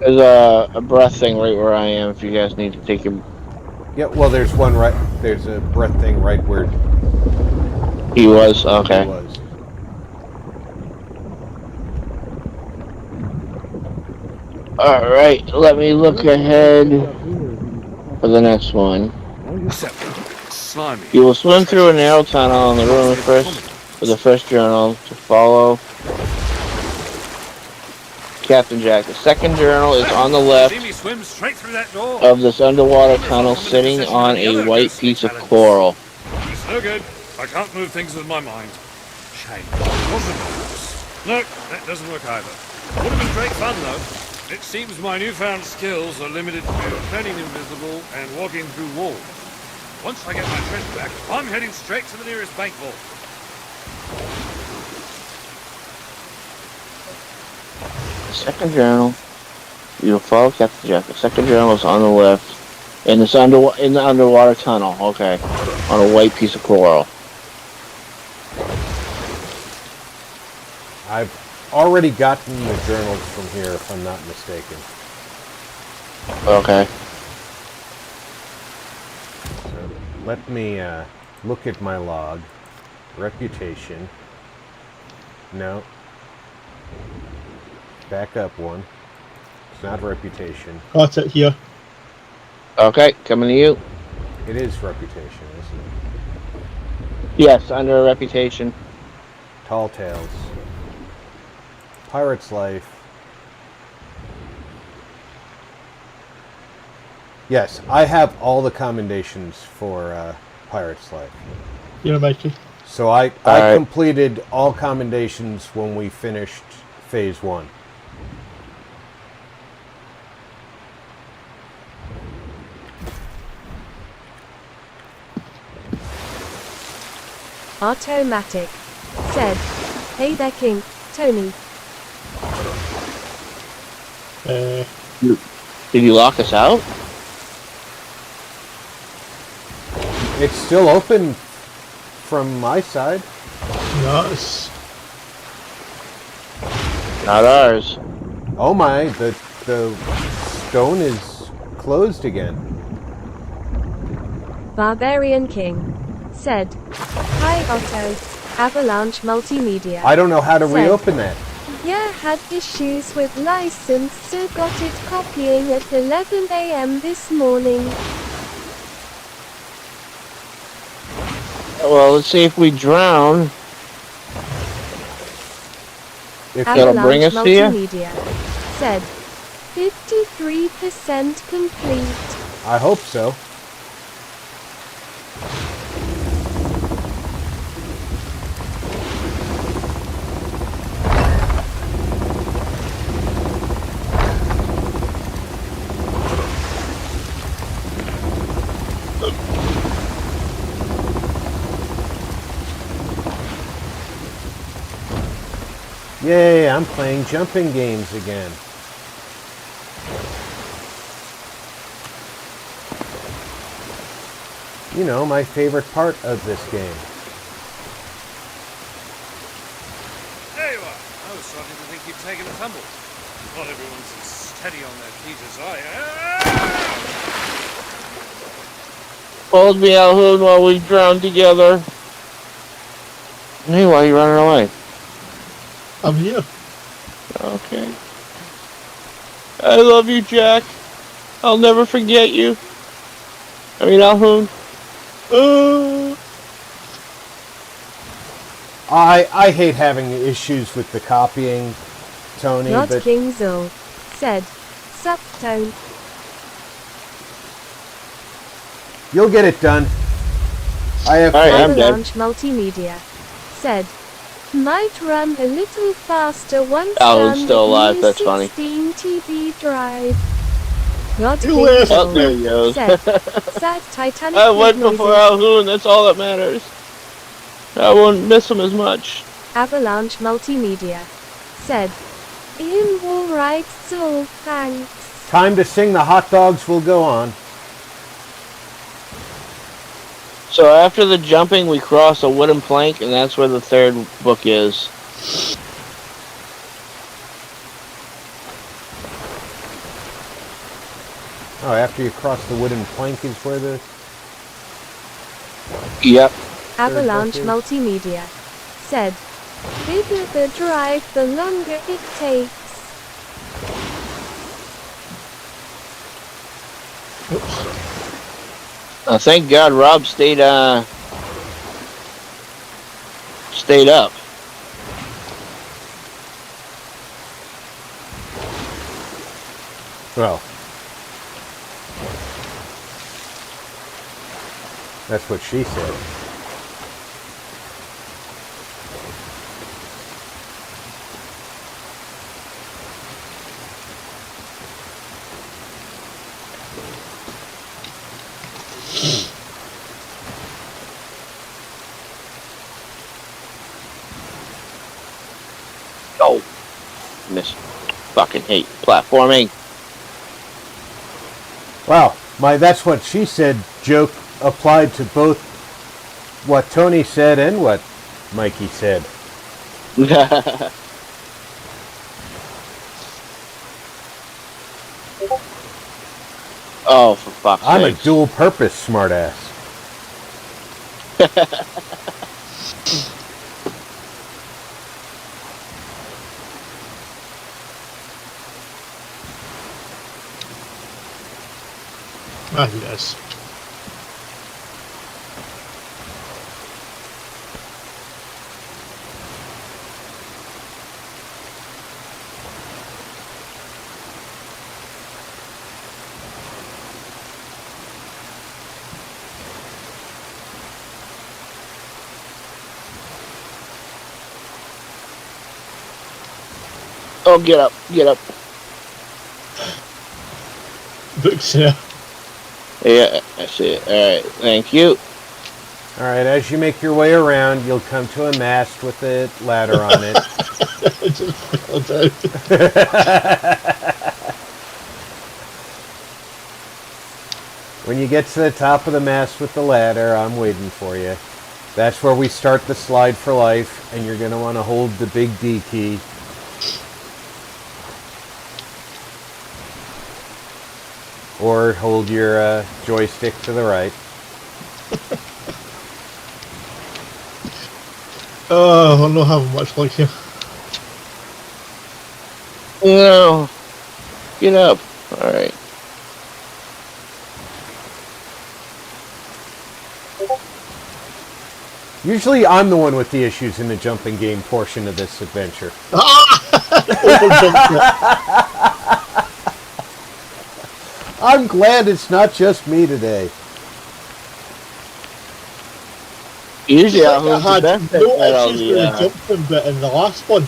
[SPEAKER 4] There's a breath thing right where I am if you guys need to take your...
[SPEAKER 3] Yeah, well, there's a breath thing right where
[SPEAKER 4] He was? Okay.
[SPEAKER 3] he was.
[SPEAKER 4] Alright, let me look ahead for the next one.
[SPEAKER 1] Slimy.
[SPEAKER 4] You will swim through a narrow tunnel in the room first for the first journal to follow. Captain Jack. The second journal is on the
[SPEAKER 1] See
[SPEAKER 4] left
[SPEAKER 1] me swim straight through that door.
[SPEAKER 4] of this underwater tunnel, sitting on a white piece of coral.
[SPEAKER 1] It's no good. I can't move things with my mind. Shame. Wasn't it? No, that doesn't work either. Would have been great fun though. It seems my newfound skills are limited to turning invisible and walking through walls. Once I get my treasure back, I'm heading straight to the nearest bank vault.
[SPEAKER 4] The second journal, you follow Captain Jack. The second journal is on the left, in this in the underwater tunnel. Okay, on a white piece of coral.
[SPEAKER 3] I've already gotten the journals from here, if I'm not mistaken.
[SPEAKER 4] Okay.
[SPEAKER 3] So let me look at my log. Reputation. No. Back up one. It's not reputation.
[SPEAKER 6] Got it here.
[SPEAKER 4] Okay, coming to you.
[SPEAKER 3] It is reputation, isn't it?
[SPEAKER 4] Yes, under a reputation.
[SPEAKER 3] Tall Tales. Pirate's Life. Yes, I have all the commendations for Pirate's Life.
[SPEAKER 6] Here, Mikey.
[SPEAKER 3] So I
[SPEAKER 4] Alright.
[SPEAKER 3] completed all commendations when we finished phase 1.
[SPEAKER 5] Automatic. Said. Hey there, King. Tony.
[SPEAKER 4] Did you lock us out?
[SPEAKER 3] It's still open from my side.
[SPEAKER 6] Nice.
[SPEAKER 4] Not ours.
[SPEAKER 3] Oh my, the stone is closed again.
[SPEAKER 5] Barbarian King. Said. Hi Otto. Avalanche Multimedia.
[SPEAKER 3] I don't know how to
[SPEAKER 5] Said.
[SPEAKER 3] reopen that.
[SPEAKER 5] Yeah, had issues with license, so got it copying at 11 a.m. this morning.
[SPEAKER 4] Well, let's see if we drown.
[SPEAKER 3] If
[SPEAKER 4] That'll bring us to you?
[SPEAKER 5] Multimedia. Said. 53% complete.
[SPEAKER 3] I hope so. Yay, I'm playing jumping games again. You know, my favorite part of this game.
[SPEAKER 1] There you are. I was starting to think you'd taken a tumble. Not everyone's as steady on their feet as I am.
[SPEAKER 4] Hold me out, Hood, while we drown together. Hey, why are you running away?
[SPEAKER 6] I'm here.
[SPEAKER 4] Okay. I love you, Jack. I'll never forget you. I mean, Alhoon.
[SPEAKER 3] I hate having issues with the copying, Tony,
[SPEAKER 5] Not
[SPEAKER 3] but
[SPEAKER 5] King Zul. Said. Sup, Tone.
[SPEAKER 3] you'll get it done. I have
[SPEAKER 4] Alright, I'm dead.
[SPEAKER 5] Avalanche Multimedia. Said. Might run a little faster once
[SPEAKER 4] Alan's
[SPEAKER 5] done
[SPEAKER 4] still
[SPEAKER 5] with
[SPEAKER 4] alive,
[SPEAKER 5] new
[SPEAKER 4] that's funny.
[SPEAKER 5] 16 TB drive. Not
[SPEAKER 6] You
[SPEAKER 5] King
[SPEAKER 6] left.
[SPEAKER 4] Oh, there he
[SPEAKER 5] Zul.
[SPEAKER 4] goes.
[SPEAKER 5] Said. Sad Titanic
[SPEAKER 4] I went
[SPEAKER 5] noises.
[SPEAKER 4] before Alhoon, that's all that matters. I won't miss him as much.
[SPEAKER 5] Avalanche Multimedia. Said. In alright, Zul, thanks.
[SPEAKER 3] time to sing The Hot Dogs Will Go On.
[SPEAKER 4] So after the jumping, we cross a wooden plank, and that's where the third book is.
[SPEAKER 3] Oh, after you cross the wooden plank is where the...
[SPEAKER 4] Yep.
[SPEAKER 5] Avalanche
[SPEAKER 3] book is?
[SPEAKER 5] Multimedia. Said. Bigger the drive, the longer it takes.
[SPEAKER 4] Thank God Rob stayed up.
[SPEAKER 3] Well, that's what she said.
[SPEAKER 4] Oh, miss. Fucking hate platforming.
[SPEAKER 3] Wow, my that's what she said joke applied to both what Tony said and what Mikey said.
[SPEAKER 4] Oh, for fuck's sake.
[SPEAKER 3] I'm a dual purpose smartass.
[SPEAKER 6] Ah, yes.
[SPEAKER 4] Oh, get up, get up.
[SPEAKER 6] Books here.
[SPEAKER 4] Yeah, that's it. Alright, thank you.
[SPEAKER 3] All right, as you make your way around, you'll come to a mast with a ladder on it.
[SPEAKER 6] I just fell down.
[SPEAKER 3] When you get to the top of the mast with the ladder, I'm waiting for you. That's where we start the slide for life, and you're going to want to hold the big D key. Or hold your joystick to the right.
[SPEAKER 6] Oh, I'm not having much luck here.
[SPEAKER 4] No. Get up. Alright.
[SPEAKER 3] Usually I'm the one with the issues in the jumping game portion of this adventure. I'm glad it's not just me today.
[SPEAKER 4] Usually
[SPEAKER 6] I
[SPEAKER 4] I'm
[SPEAKER 6] had
[SPEAKER 4] the best
[SPEAKER 6] no
[SPEAKER 4] at all
[SPEAKER 6] issues
[SPEAKER 4] the,
[SPEAKER 6] with the jumping bit in the last one.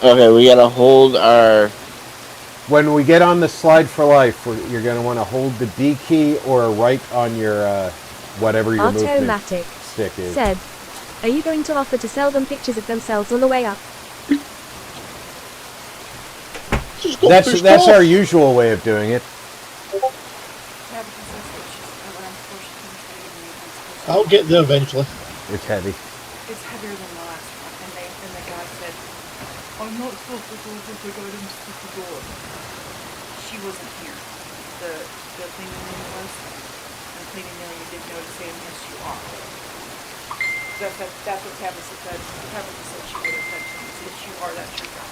[SPEAKER 4] Okay, we gotta hold our...
[SPEAKER 3] When we get on the slide for life, you're going to want to hold the D key or right on your whatever your movement
[SPEAKER 5] Automatic
[SPEAKER 3] stick is.
[SPEAKER 5] said, are you going to offer to sell them pictures of themselves on the way up?
[SPEAKER 6] Just got
[SPEAKER 3] That's
[SPEAKER 6] pushed
[SPEAKER 3] that's
[SPEAKER 6] off.
[SPEAKER 3] our usual way of doing it.
[SPEAKER 7] Yeah, because that's what she's around before she comes to the
[SPEAKER 6] I'll get there eventually.
[SPEAKER 3] It's heavy.
[SPEAKER 7] It's heavier than the last one. And the guy said, I'm not supposed to go with the items to the door. She wasn't here. The cleaning lady was. And the cleaning lady did notice saying, yes, you are. That's what Tabitha said. Tabitha said she would have said to me. Yes, you are. That's your job.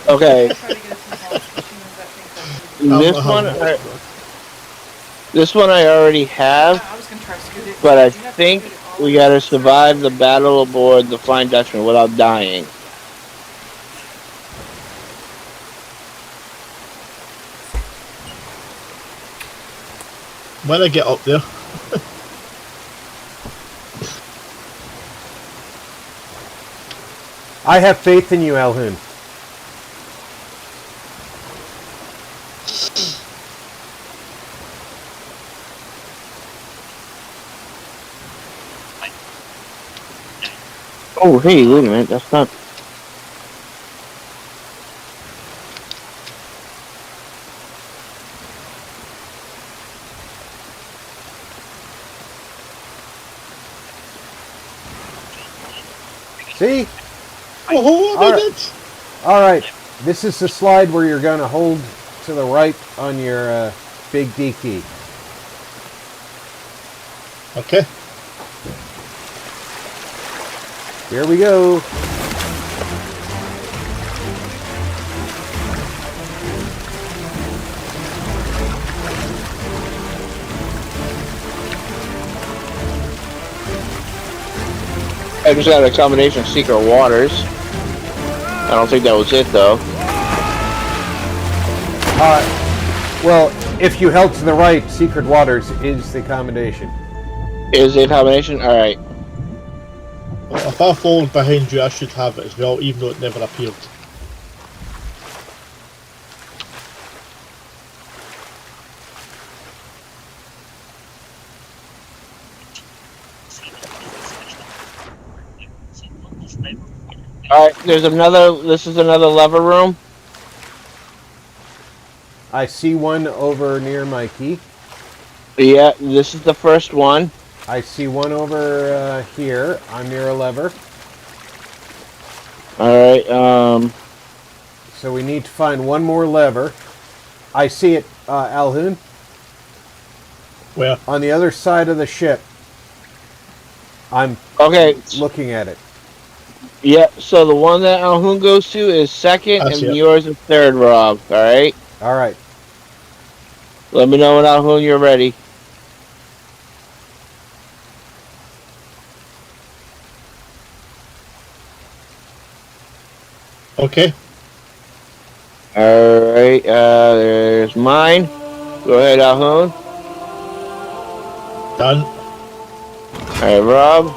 [SPEAKER 4] Okay,
[SPEAKER 7] Try to get us some help, but she knows that thing.
[SPEAKER 4] this one I already have,
[SPEAKER 7] I was gonna try to scoot it.
[SPEAKER 4] but I
[SPEAKER 7] You have to
[SPEAKER 4] think
[SPEAKER 7] scoot it all
[SPEAKER 4] we
[SPEAKER 7] the way
[SPEAKER 4] gotta
[SPEAKER 7] to the
[SPEAKER 4] survive the battle aboard the Flying Dutchman without dying.
[SPEAKER 6] When I get up there.
[SPEAKER 3] I have faith in you, Elhoon.
[SPEAKER 4] Oh, hey, wait a minute, that's not...
[SPEAKER 3] See?
[SPEAKER 6] Oh, I did it!
[SPEAKER 3] All right. This is the slide where you're going to hold to the right on your big D key.
[SPEAKER 6] Okay.
[SPEAKER 3] Here we go.
[SPEAKER 4] I just had a combination of secret waters. I don't think that was it though.
[SPEAKER 3] Well, if you held to the right, Secret Waters is the combination.
[SPEAKER 4] Is it a combination? Alright.
[SPEAKER 6] Well, if I followed behind you, I should have it as well, even though it never appeared.
[SPEAKER 4] Alright, there's another, this is another lever room.
[SPEAKER 3] I see one over near my key.
[SPEAKER 4] Yeah, this is the first one.
[SPEAKER 3] I see one over here. I'm near a lever.
[SPEAKER 4] Alright,
[SPEAKER 3] So we need to find one more lever. I see it, Alhoon.
[SPEAKER 6] Where?
[SPEAKER 3] On the other side of the ship. I'm
[SPEAKER 4] okay.
[SPEAKER 3] looking at it.
[SPEAKER 4] Yeah, so the one that Alhoon goes to is second,
[SPEAKER 6] I
[SPEAKER 4] and
[SPEAKER 6] see it.
[SPEAKER 4] yours is third, Rob. Alright?
[SPEAKER 3] All right.
[SPEAKER 4] Let me know when Alhoon you're ready.
[SPEAKER 6] Okay.
[SPEAKER 4] Alright, there's mine. Go ahead, Alhoon.
[SPEAKER 6] Done.
[SPEAKER 4] Alright, Rob.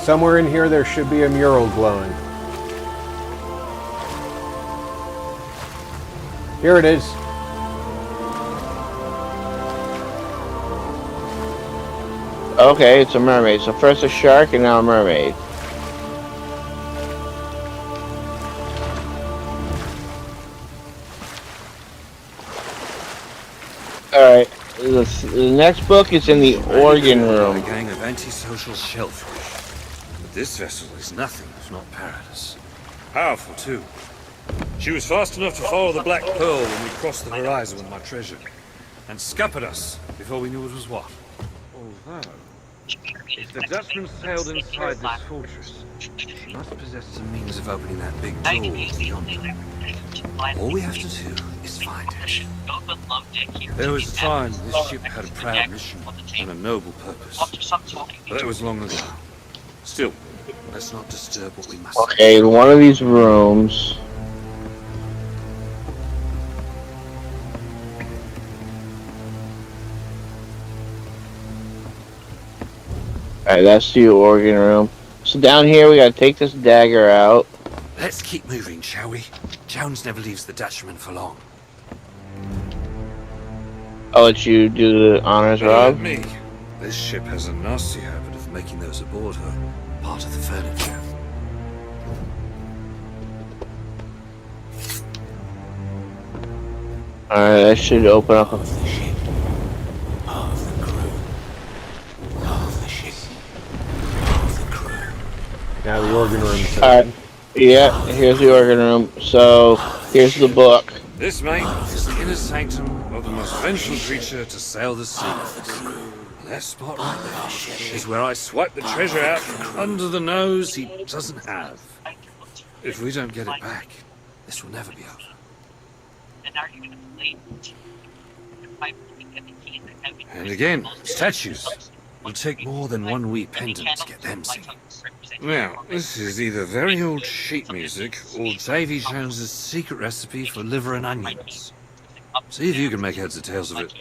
[SPEAKER 3] Somewhere in here there should be a mural glowing. Here it is.
[SPEAKER 4] Okay, it's a mermaid. So first a shark and now a mermaid. Alright, the next book is in the organ room.
[SPEAKER 1] A gang of antisocial shellfish. But this vessel is nothing if not perilous. Powerful, too. She was fast enough to follow the Black Pearl when we crossed the horizon with my treasure, and scuppered us before we knew it was what. Although, if the Dutchman sailed inside this fortress, she must possess some means of opening that big door beyond her. All we have to do is find it. There was a time this ship had a proud mission and a noble purpose, but that was long ago. Still, let's not disturb what we must.
[SPEAKER 4] Okay, in one of these rooms. Alright, that's the organ room. So down here we gotta take this dagger out.
[SPEAKER 1] Let's keep moving, shall we? Jones never leaves the Dutchman for long.
[SPEAKER 4] I'll let you do the honors, Rob.
[SPEAKER 1] Me. This ship has a nasty habit of making those aboard her part of the furniture.
[SPEAKER 4] Alright, that should open up.
[SPEAKER 3] Now the organ room's
[SPEAKER 4] Alright, yeah, here's the organ room. So, here's the book.
[SPEAKER 1] This, mate, is the inner sanctum of the most vengeful creature to sail the seas. That spot right there is where I swipe the treasure out from under the nose he doesn't have. If we don't get it back, this will never be over. And again, statues. It'll take more than one wee pendant to get them singing. Now, this is either very old sheet music or Davy Jones's secret recipe for liver and onions. See if you can make heads or tails of it.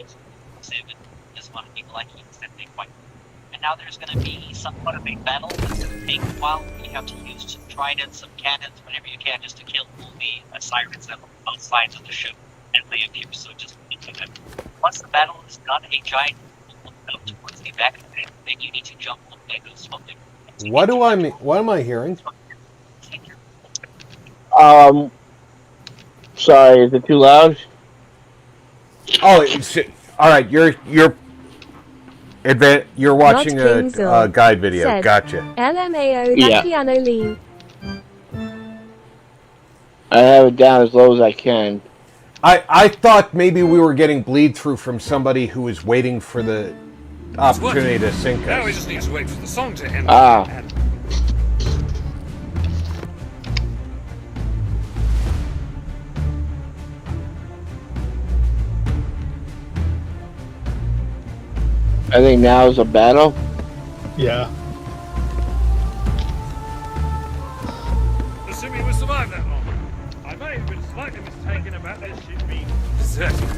[SPEAKER 8] And now there's going to be somewhat of a battle. It's going to take a while. You have to use some tridents, some cannons, whatever you can, just to kill all the sirens that are on both sides of the ship and they appear. So just once the battle is done, a giant will look up towards the back of it, then you need to jump on the smoking.
[SPEAKER 3] What am I hearing?
[SPEAKER 4] Sorry, is it too loud?
[SPEAKER 3] Oh, all right. You're watching a guide video.
[SPEAKER 5] Said,
[SPEAKER 3] Gotcha.
[SPEAKER 5] LMAO
[SPEAKER 4] Yeah.
[SPEAKER 5] piano lean.
[SPEAKER 4] I have it down as low as I can.
[SPEAKER 3] I thought maybe we were getting bleed through from somebody who was waiting for the opportunity to sink
[SPEAKER 1] Now we
[SPEAKER 3] us.
[SPEAKER 1] just need to wait for the song to end.
[SPEAKER 4] Ah. I think now is a battle.
[SPEAKER 6] Yeah.
[SPEAKER 1] Assuming we survived that long, I may have been slightly mistaken about this ship being deserted.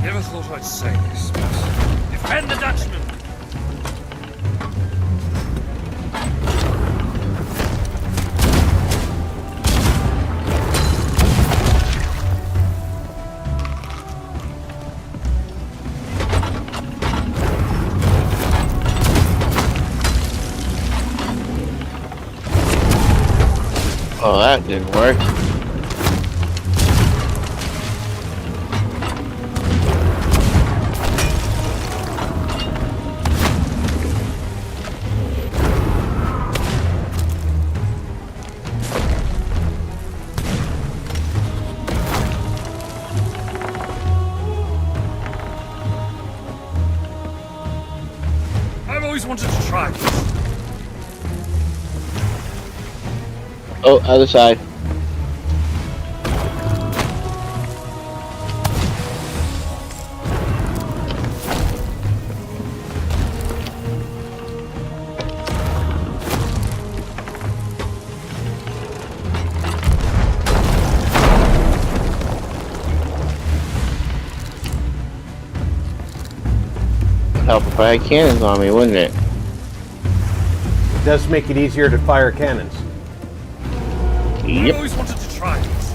[SPEAKER 1] Never thought I'd say this, but defend the Dutchman!
[SPEAKER 4] Oh, that didn't work.
[SPEAKER 1] I've always wanted to try this.
[SPEAKER 4] Oh, other side. Help if I had cannons on me, wouldn't it?
[SPEAKER 3] It does make it easier to fire cannons.
[SPEAKER 1] I've
[SPEAKER 4] Yep.
[SPEAKER 1] always wanted to try this.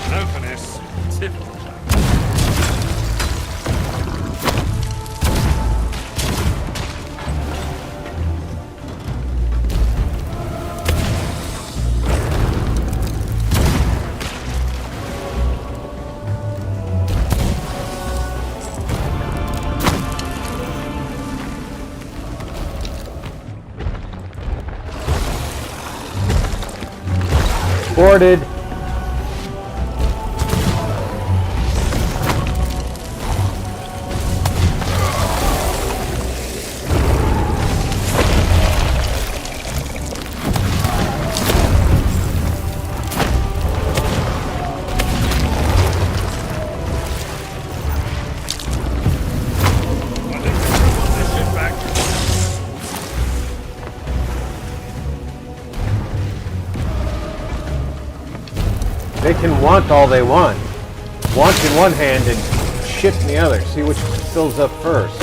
[SPEAKER 1] No finesse. Typical.
[SPEAKER 3] Boarded.
[SPEAKER 1] This ship back.
[SPEAKER 3] They can want all they want. Want in one hand and shit in the other. See which fills up first.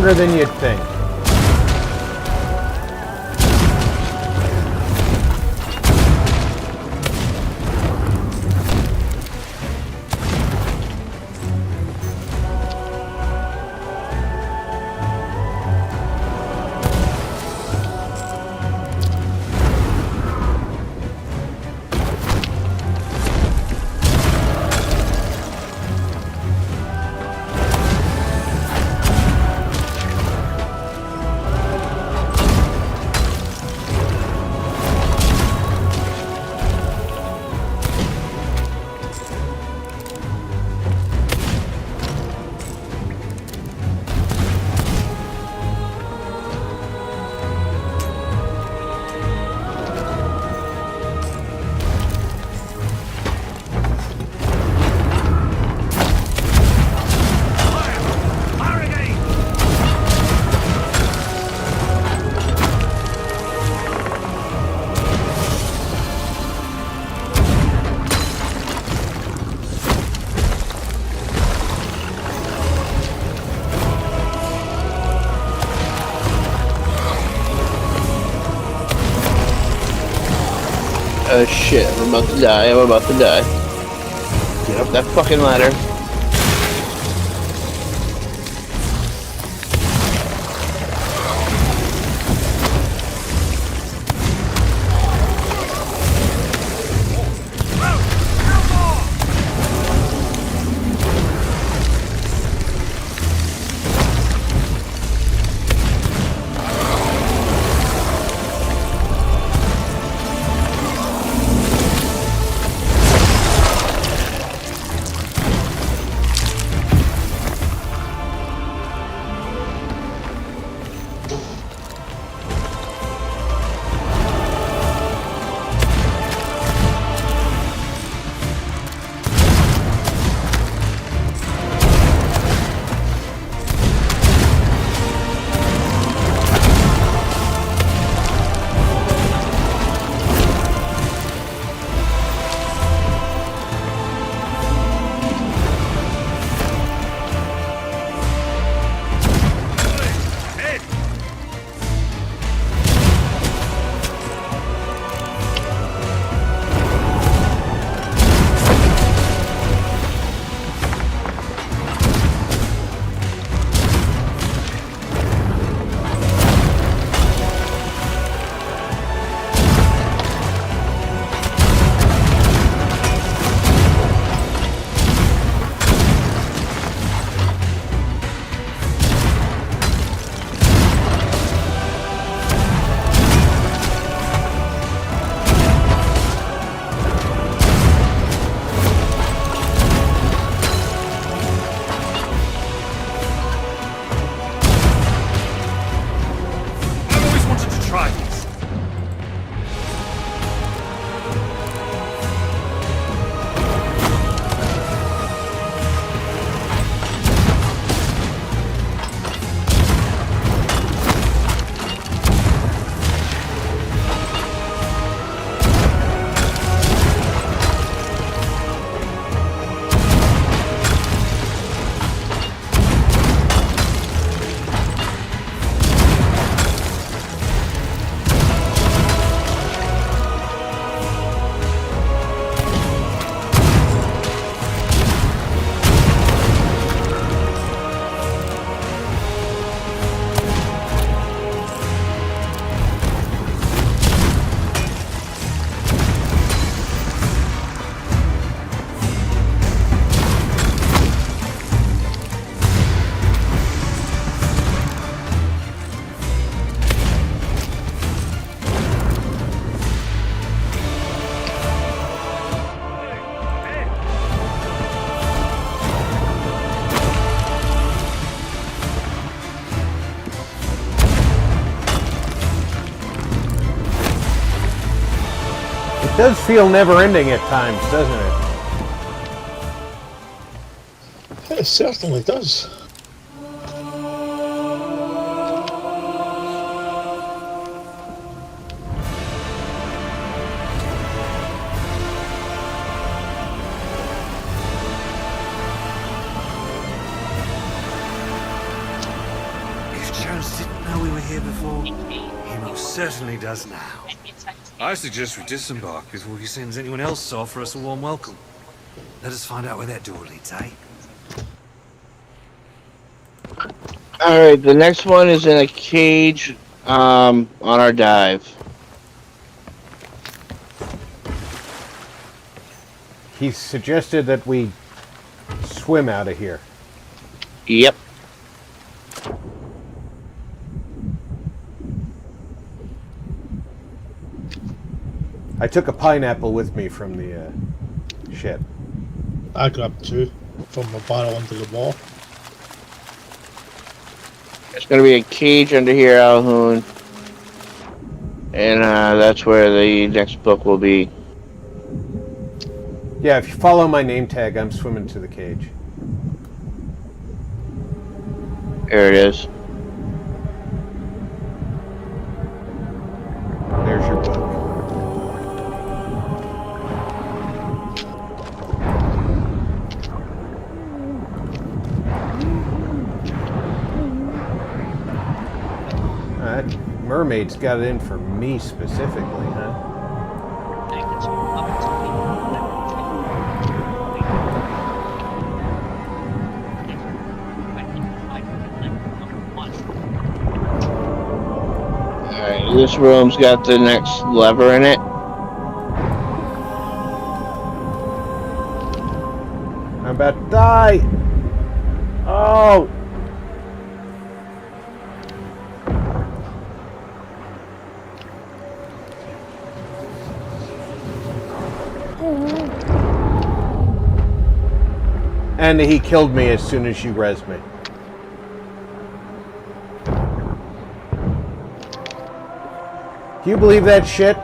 [SPEAKER 3] harder than you'd think.
[SPEAKER 4] Oh shit, I'm about to die, I'm about to die. Get up that fucking ladder.
[SPEAKER 3] It does feel never-ending at times, doesn't it?
[SPEAKER 6] It certainly does.
[SPEAKER 1] know we were here before? He most certainly does now. I suggest we disembark before he sends anyone else to offer us a warm welcome. Let us find out where that door leads, eh?
[SPEAKER 4] Alright, the next one is in a cage on our dive.
[SPEAKER 3] He suggested that we swim out of here.
[SPEAKER 4] Yep.
[SPEAKER 3] I took a pineapple with me from the ship.
[SPEAKER 6] I grabbed 2 from a barrel under the wall.
[SPEAKER 4] There's going to be a cage under here, Alhoon. And that's where the next book will be.
[SPEAKER 3] Yeah, if you follow my name tag, I'm swimming to the cage.
[SPEAKER 4] There it is.
[SPEAKER 3] There's your book. That mermaid's got it in for me specifically, huh?
[SPEAKER 4] Alright, this room's got the next lever in it.
[SPEAKER 3] I'm about to die! Oh! And he killed me as soon as you res me. Do you believe that shit?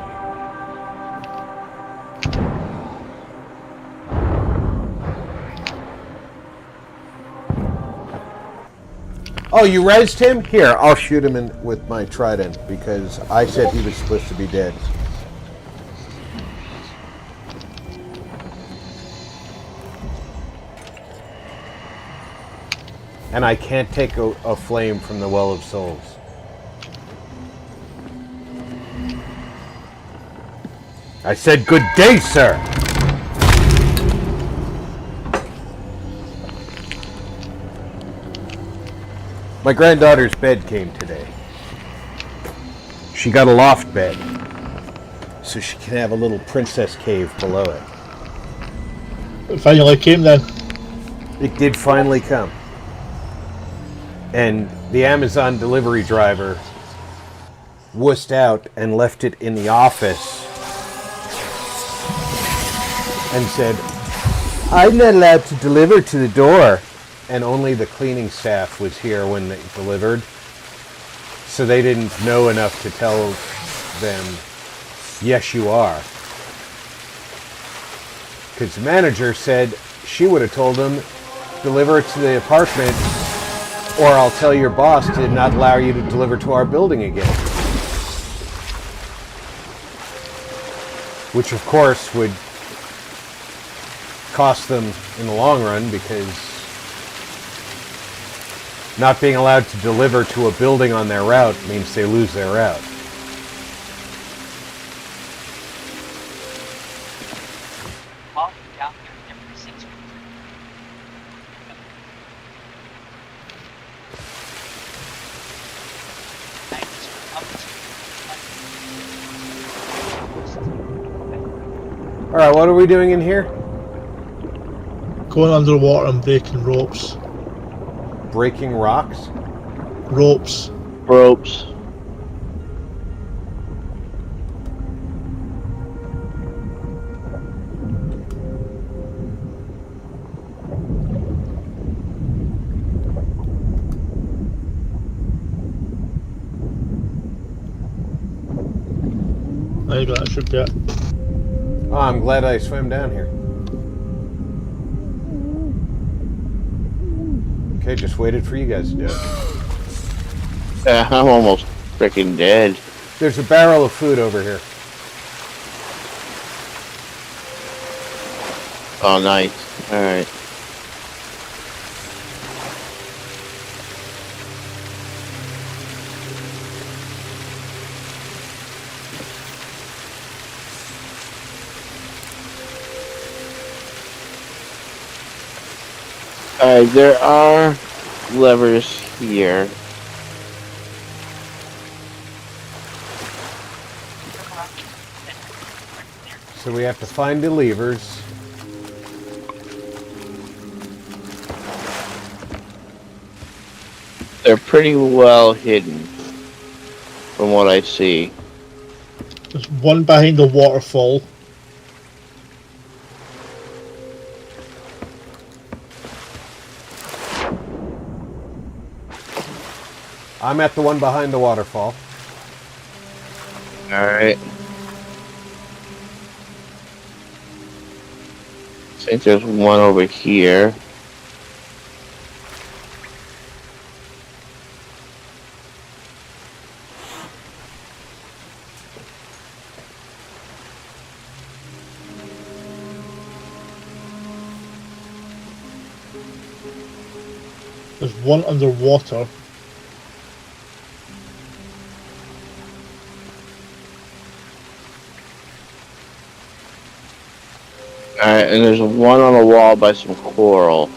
[SPEAKER 3] Oh, you resed him? Here, I'll shoot him with my trident because I said he was supposed to be dead. And I can't take a flame from the Well of Souls. I said good day, sir! My granddaughter's bed came today. She got a loft bed, so she can have a little princess cave below it.
[SPEAKER 6] It finally came then.
[SPEAKER 3] It did finally come. And the Amazon delivery driver wussed out and left it in the office and said, I'm not allowed to deliver to the door. And only the cleaning staff was here when they delivered. So they didn't know enough to tell them, yes, you are. Because the manager said she would have told them, deliver it to the apartment, or I'll tell your boss to not allow you to deliver to our building again. Which, of course, would cost them in the long run because not being allowed to deliver to a building on their route means they lose their route. Alright, what are we doing in here?
[SPEAKER 6] Going underwater and breaking ropes.
[SPEAKER 3] Breaking rocks?
[SPEAKER 6] Ropes.
[SPEAKER 4] Ropes.
[SPEAKER 6] There you go, that should be it.
[SPEAKER 3] Oh, I'm glad I swam down here. Okay, just waited for you guys to do it.
[SPEAKER 4] Yeah, I'm almost freaking dead.
[SPEAKER 3] There's a barrel of food over here.
[SPEAKER 4] Oh, nice. Alright. Alright, there are levers here.
[SPEAKER 3] So we have to find the levers.
[SPEAKER 4] They're pretty well hidden, from what I see.
[SPEAKER 6] There's one behind the waterfall.
[SPEAKER 3] I'm at the one behind the waterfall.
[SPEAKER 4] Alright. I think there's one over here.
[SPEAKER 6] There's one underwater.
[SPEAKER 4] Alright, and there's one on the wall by some coral.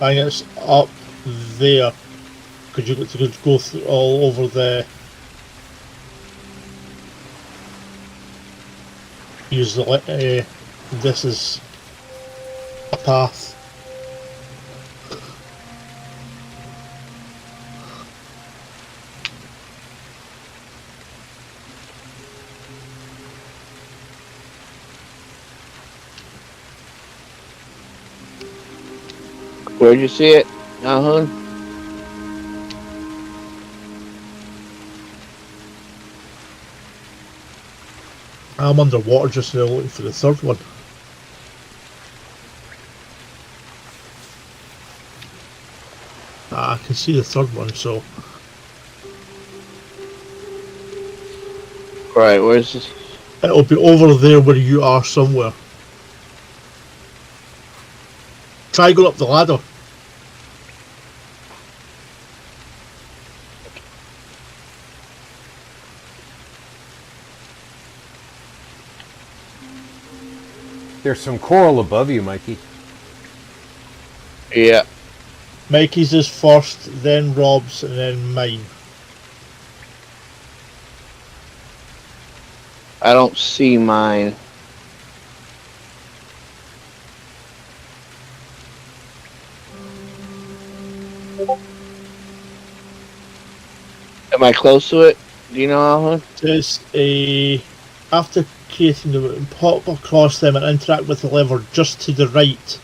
[SPEAKER 6] I think it's up there. Could you go through all over the... Use the... this is a path.
[SPEAKER 4] Where'd you see it, Nahun?
[SPEAKER 6] I'm underwater just now looking for the third one. I can see the third one, so...
[SPEAKER 4] Right, where's this?
[SPEAKER 6] It'll be over there where you are somewhere. Try going up the ladder.
[SPEAKER 3] There's some coral above you, Mikey.
[SPEAKER 4] Yeah.
[SPEAKER 6] Mikey's is first, then Rob's, and then mine.
[SPEAKER 4] I don't see mine. Am I close to it? Do you know, Alan?
[SPEAKER 6] There's a... After creating them, pop across them and interact with the lever just to the right.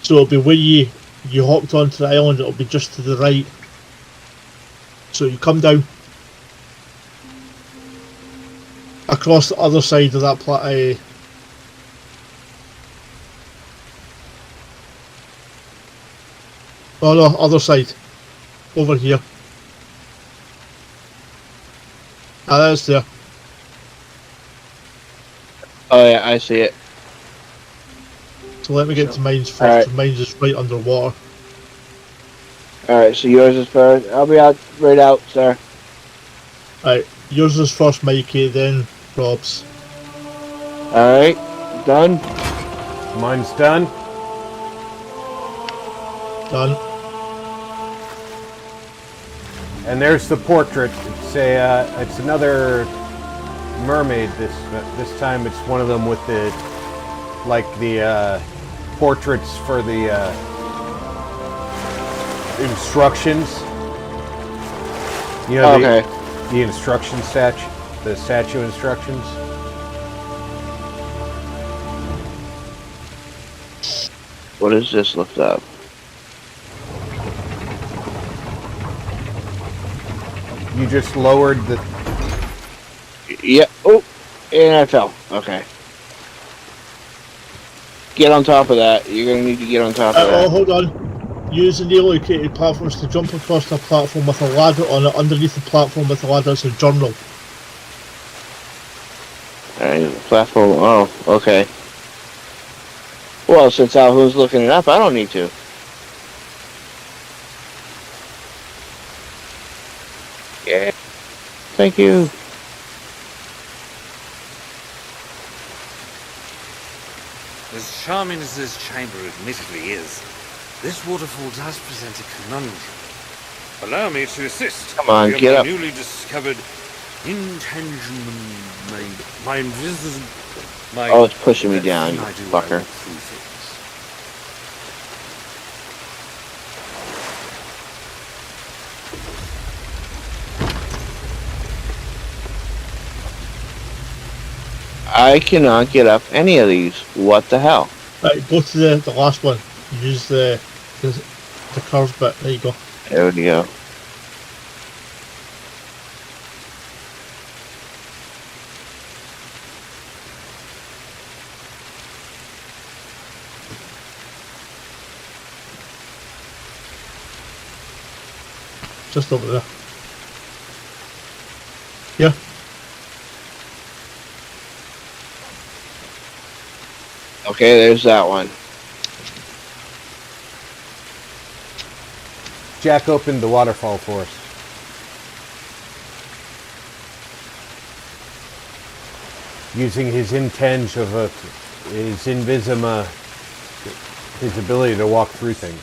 [SPEAKER 6] So it'll be where you hopped onto the island, it'll be just to the right. So you come down across the other side of that oh no, other side. Over here. Ah, that's there.
[SPEAKER 4] Oh yeah, I see it.
[SPEAKER 6] So let me get to mine's first.
[SPEAKER 4] Alright.
[SPEAKER 6] Mine's is right underwater.
[SPEAKER 4] Alright, so yours is first. I'll be out right out, sir.
[SPEAKER 6] Right, yours is first, Mikey, then Rob's.
[SPEAKER 4] Alright, done.
[SPEAKER 3] Mine's done.
[SPEAKER 6] Done.
[SPEAKER 3] And there's the portrait. It's another mermaid. This time it's one of them with the portraits for the instructions. You know,
[SPEAKER 4] Okay.
[SPEAKER 3] the instruction statue, the statue instructions.
[SPEAKER 4] What is this lift up?
[SPEAKER 3] You just lowered the.
[SPEAKER 4] Yeah. Oh, and I fell. Okay. Get on top of that. You're gonna need to get on top of
[SPEAKER 6] Oh,
[SPEAKER 4] that.
[SPEAKER 6] hold on. Use the newly created platforms to jump across the platform with a ladder on it. Underneath the platform with the ladder is a journal.
[SPEAKER 4] Alright, platform. Oh, okay. Well, since Alhoon's looking it up, I don't need to. Yeah. Thank you.
[SPEAKER 1] This charming as this chamber admittedly is, this waterfall does present a conundrum. Allow me to assist.
[SPEAKER 4] Come on,
[SPEAKER 1] via
[SPEAKER 4] get
[SPEAKER 1] my
[SPEAKER 4] up.
[SPEAKER 1] newly discovered intangible, my invisible, my.
[SPEAKER 4] Oh, it's pushing me
[SPEAKER 1] that
[SPEAKER 4] down,
[SPEAKER 1] thing
[SPEAKER 4] you
[SPEAKER 1] I do
[SPEAKER 4] fucker.
[SPEAKER 1] when I look through things.
[SPEAKER 4] I cannot get up any of these. What the hell?
[SPEAKER 6] Right, go to the last one. Use the curve bit. There you go.
[SPEAKER 4] There we go.
[SPEAKER 6] Just over there. Yeah.
[SPEAKER 4] Okay, there's that one.
[SPEAKER 3] Jack opened the waterfall for us. Using his intange of his invisima, his ability to walk through things.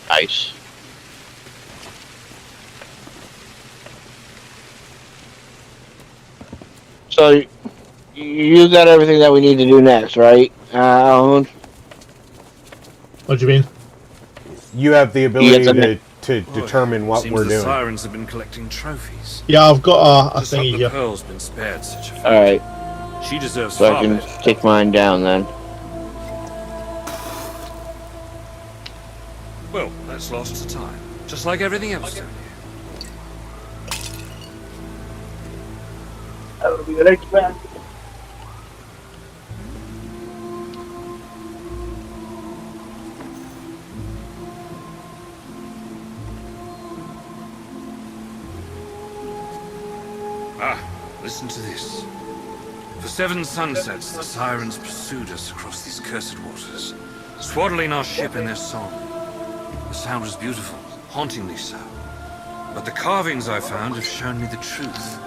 [SPEAKER 4] Nice. So, you got everything that we need to do next, right?
[SPEAKER 6] What do you mean?
[SPEAKER 3] You have the
[SPEAKER 4] He
[SPEAKER 3] ability
[SPEAKER 4] has a-
[SPEAKER 3] to
[SPEAKER 1] Boy,
[SPEAKER 3] determine what
[SPEAKER 1] seems
[SPEAKER 3] we're
[SPEAKER 1] the
[SPEAKER 3] doing.
[SPEAKER 1] Sirens have been collecting trophies.
[SPEAKER 6] Yeah, I've got a
[SPEAKER 1] Just hope
[SPEAKER 6] thingy
[SPEAKER 1] the
[SPEAKER 6] here.
[SPEAKER 1] Pearl's been spared such a fate.
[SPEAKER 4] Alright,
[SPEAKER 1] She deserves
[SPEAKER 4] so I
[SPEAKER 1] far
[SPEAKER 4] can
[SPEAKER 1] better.
[SPEAKER 4] take mine down then.
[SPEAKER 1] Well, that's lost to time. Just like everything else down here. Ah, listen to this. For 7 sunsets, the Sirens pursued us across these cursed waters, swaddling our ship in their song. The sound was beautiful, hauntingly so. But the carvings I found have shown me the truth.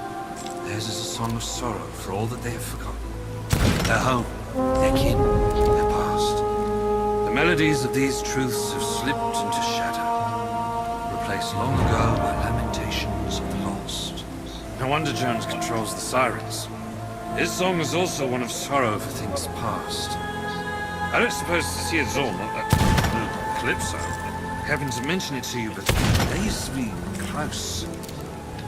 [SPEAKER 1] Theirs is a song of sorrow for all that they have forgotten. Their home, their kin, their past. The melodies of these truths have slipped into shadow, replaced long ago by lamentations of the lost. No wonder Jones controls the Sirens. His song is also one of sorrow for things past. I don't suppose Sio's all not that Calypso happened to mention it to you, but they used to be close.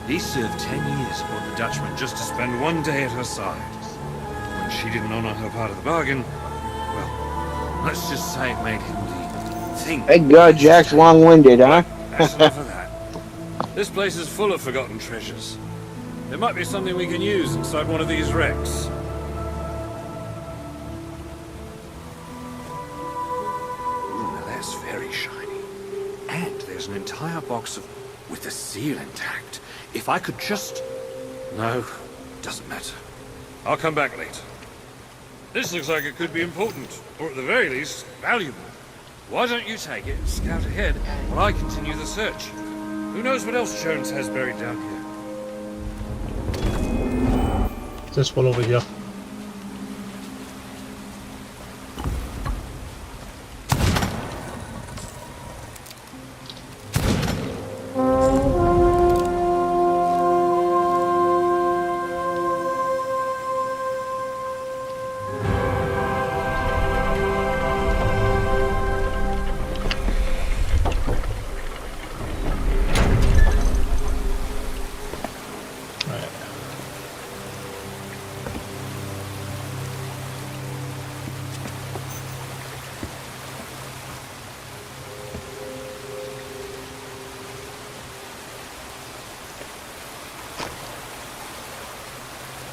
[SPEAKER 1] He served 10 years aboard the Dutchman just to spend one day at her side. When she didn't honor her part of the bargain, well, let's just say it made him the thing.
[SPEAKER 4] Thank God Jack's long-winded, huh?
[SPEAKER 1] That's enough of that. This place is full of forgotten treasures. There might be something we can use inside one of these wrecks. Ooh, now that's very shiny. And there's an entire box of... with the seal intact. If I could just... No, doesn't matter. I'll come back later. This looks like it could be important, or at the very least, valuable. Why don't you take it and scout ahead while I continue the search? Who knows what else Jones has buried down here?
[SPEAKER 6] This one over here.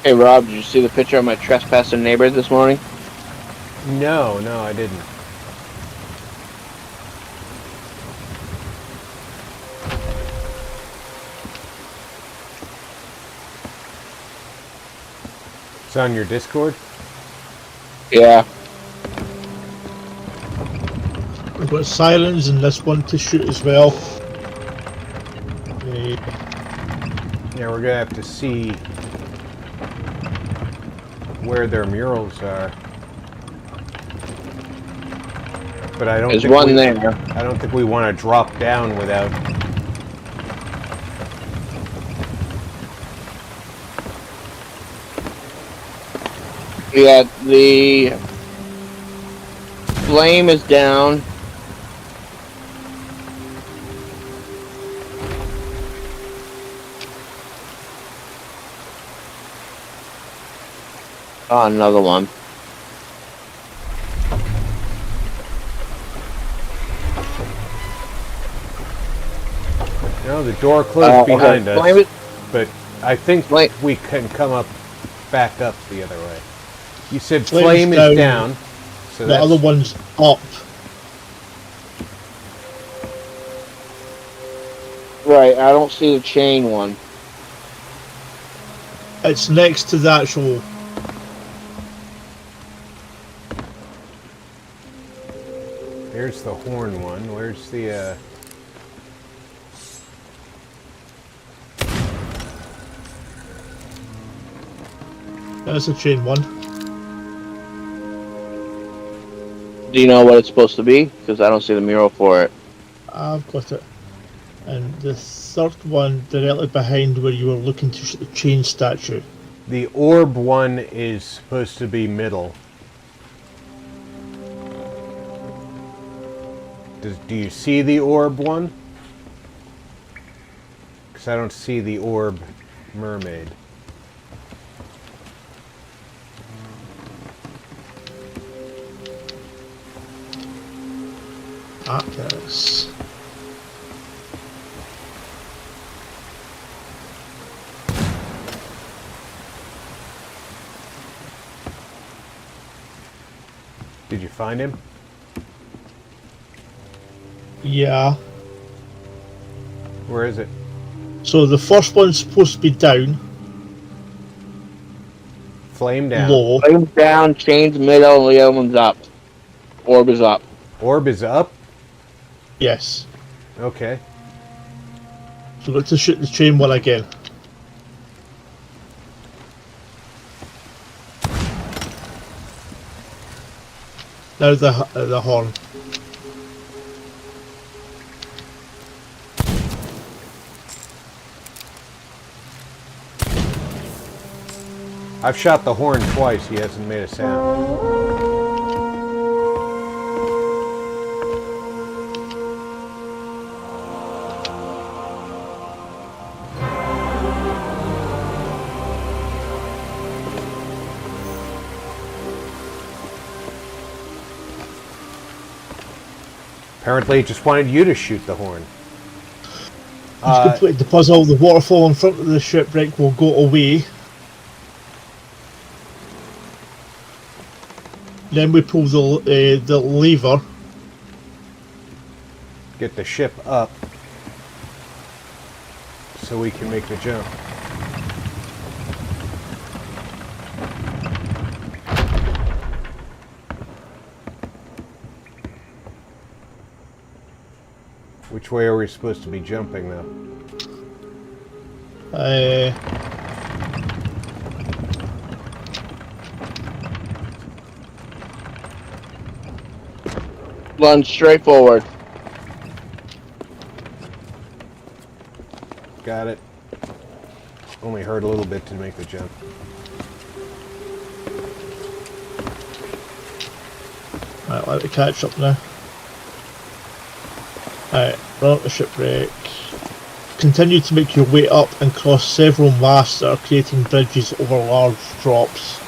[SPEAKER 4] Hey Rob, did you see the picture of my trespassing neighbor this morning?
[SPEAKER 3] No, I didn't. It's on your Discord?
[SPEAKER 4] Yeah.
[SPEAKER 6] We've got Sirens and this one to shoot as well.
[SPEAKER 3] Yeah, we're gonna have to see where their murals are. But I don't
[SPEAKER 4] There's
[SPEAKER 3] think
[SPEAKER 4] one there.
[SPEAKER 3] I don't think we want to drop down without.
[SPEAKER 4] Yeah, the flame is down. Oh, another one.
[SPEAKER 3] No, the door closed behind
[SPEAKER 4] okay. Flame
[SPEAKER 3] us.
[SPEAKER 4] is,
[SPEAKER 3] But I think
[SPEAKER 4] Flame-
[SPEAKER 3] we can come up, back up the other way. You said
[SPEAKER 6] Flame
[SPEAKER 3] flame
[SPEAKER 6] is
[SPEAKER 3] is
[SPEAKER 6] down.
[SPEAKER 3] down. So
[SPEAKER 6] The
[SPEAKER 3] that's,
[SPEAKER 6] other one's up.
[SPEAKER 4] right, I don't see the chain one.
[SPEAKER 6] It's next to the actual.
[SPEAKER 3] There's the horn one. Where's the?
[SPEAKER 6] There's the chain one.
[SPEAKER 4] Do you know what it's supposed to be? Because I don't see the mural for it.
[SPEAKER 6] I've got it. And the third one directly behind where you were looking to shoot the chain statue.
[SPEAKER 3] The orb one is supposed to be middle. Do you see the orb one? Because I don't see the orb mermaid.
[SPEAKER 6] Yes.
[SPEAKER 3] Did you find him?
[SPEAKER 6] Yeah.
[SPEAKER 3] Where is it?
[SPEAKER 6] So the first one's supposed to be down,
[SPEAKER 3] Flame down.
[SPEAKER 6] low.
[SPEAKER 4] Flame's down, chain's middle, and the other one's up. Orb is up.
[SPEAKER 3] Orb is up?
[SPEAKER 6] Yes.
[SPEAKER 3] Okay.
[SPEAKER 6] So we've got to shoot the chain one again. Now the horn.
[SPEAKER 3] I've shot the horn twice. He hasn't made a sound. Apparently, it just wanted you to shoot the horn.
[SPEAKER 6] You've completed the puzzle. The waterfall in front of the shipwreck will go away. Then we pull the lever.
[SPEAKER 3] Get the ship up so we can make the jump. Which way are we supposed to be jumping, though?
[SPEAKER 4] Run straight forward.
[SPEAKER 3] Got it. Only heard a little bit to make the jump.
[SPEAKER 6] Right, let me catch up now. Right, run up the shipwreck. Continue to make your way up and cross several masts that are creating bridges over large drops.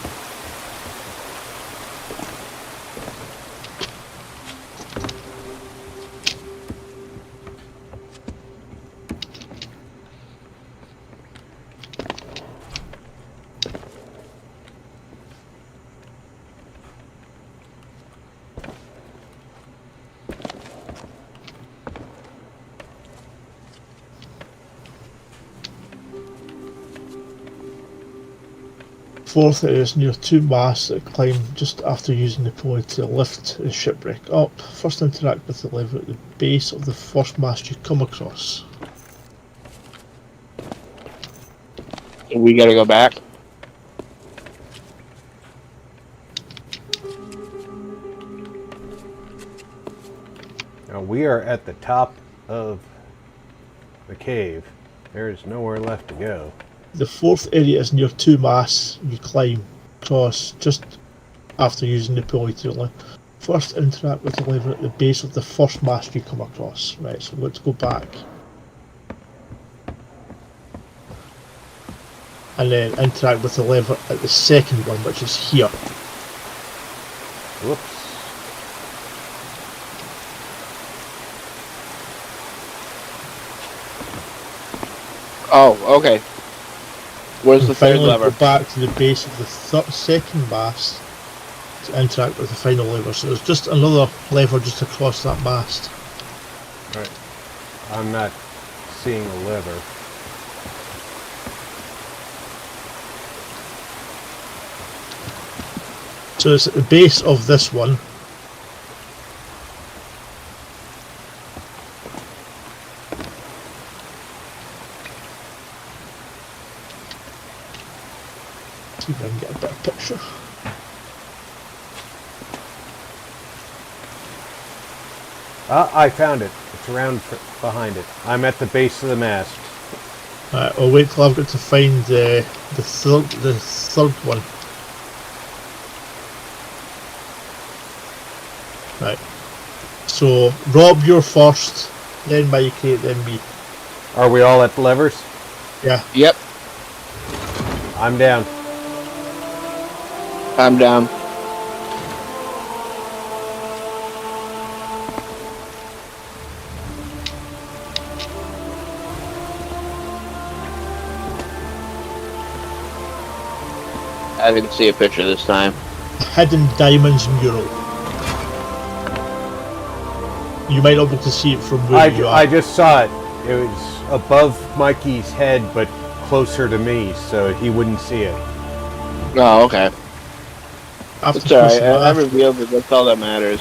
[SPEAKER 6] Fourth is near two masts that climb just after using the pulley to lift the shipwreck up. First interact with the lever at the base of the first mast you come across.
[SPEAKER 4] We gotta go back.
[SPEAKER 3] Now we are at the top of the cave. There is nowhere left to go.
[SPEAKER 6] The fourth area is near two masts. You climb across just after using the pulley tool. First, interact with the lever at the base of the first mast you come across. Right, so let's go back. And then interact with the lever at the second one, which is here.
[SPEAKER 3] Whoops.
[SPEAKER 4] Oh, okay. Where's
[SPEAKER 6] And
[SPEAKER 4] the third
[SPEAKER 6] finally
[SPEAKER 4] lever?
[SPEAKER 6] go back to the base of the second mast to interact with the final lever. So there's just another lever just across that mast.
[SPEAKER 3] Right. I'm not seeing a lever.
[SPEAKER 6] So it's at the base of this one. See if I can get a better picture.
[SPEAKER 3] I found it. It's around behind it. I'm at the base of the mast.
[SPEAKER 6] I'll wait till I've got to find the third one. Right. So Rob, you're first, then Mikey, then me.
[SPEAKER 3] Are we all at the levers?
[SPEAKER 6] Yeah.
[SPEAKER 4] Yep,
[SPEAKER 3] I'm down.
[SPEAKER 4] I'm down. I didn't see a picture this time.
[SPEAKER 6] Hidden Diamonds mural. You might not be able to see it from where you are.
[SPEAKER 3] I just saw it. It was above Mikey's head, but closer to me, so he wouldn't see it.
[SPEAKER 4] Oh, okay.
[SPEAKER 6] After
[SPEAKER 4] It's alright.
[SPEAKER 6] pushing it
[SPEAKER 4] I
[SPEAKER 6] after-
[SPEAKER 4] revealed it. That's all that matters.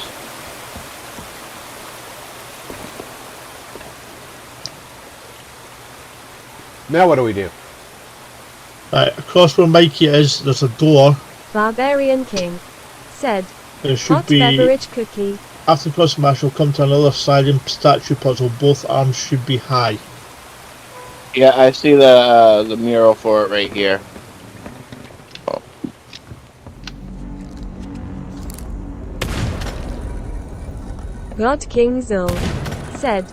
[SPEAKER 3] Now what do we do?
[SPEAKER 6] Right, across where Mikey is, there's a door.
[SPEAKER 5] Barbarian King said,
[SPEAKER 6] There should
[SPEAKER 5] hot
[SPEAKER 6] be,
[SPEAKER 5] beverage cookie.
[SPEAKER 6] after crossing mash, you'll come to another sliding statue puzzle. Both arms should be high.
[SPEAKER 4] Yeah, I see the mural for it right here.
[SPEAKER 5] God King Zul said,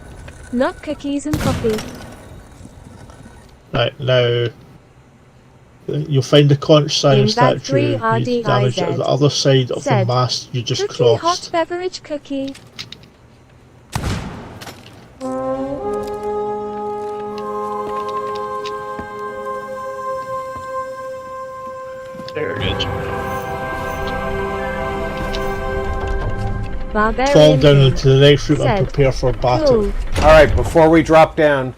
[SPEAKER 5] not cookies and coffee.
[SPEAKER 6] Right, now you'll find the conch sign
[SPEAKER 5] In that
[SPEAKER 6] statue
[SPEAKER 5] 3
[SPEAKER 6] you damaged at the other side of the
[SPEAKER 5] said,
[SPEAKER 6] mast you just
[SPEAKER 5] Cookie hot
[SPEAKER 6] crossed.
[SPEAKER 5] beverage cookie.
[SPEAKER 4] There it is.
[SPEAKER 5] Barbarian
[SPEAKER 6] Fall down
[SPEAKER 5] King
[SPEAKER 6] into the next room and
[SPEAKER 5] said,
[SPEAKER 6] prepare for battle.
[SPEAKER 5] cool.
[SPEAKER 3] Alright, before we drop down,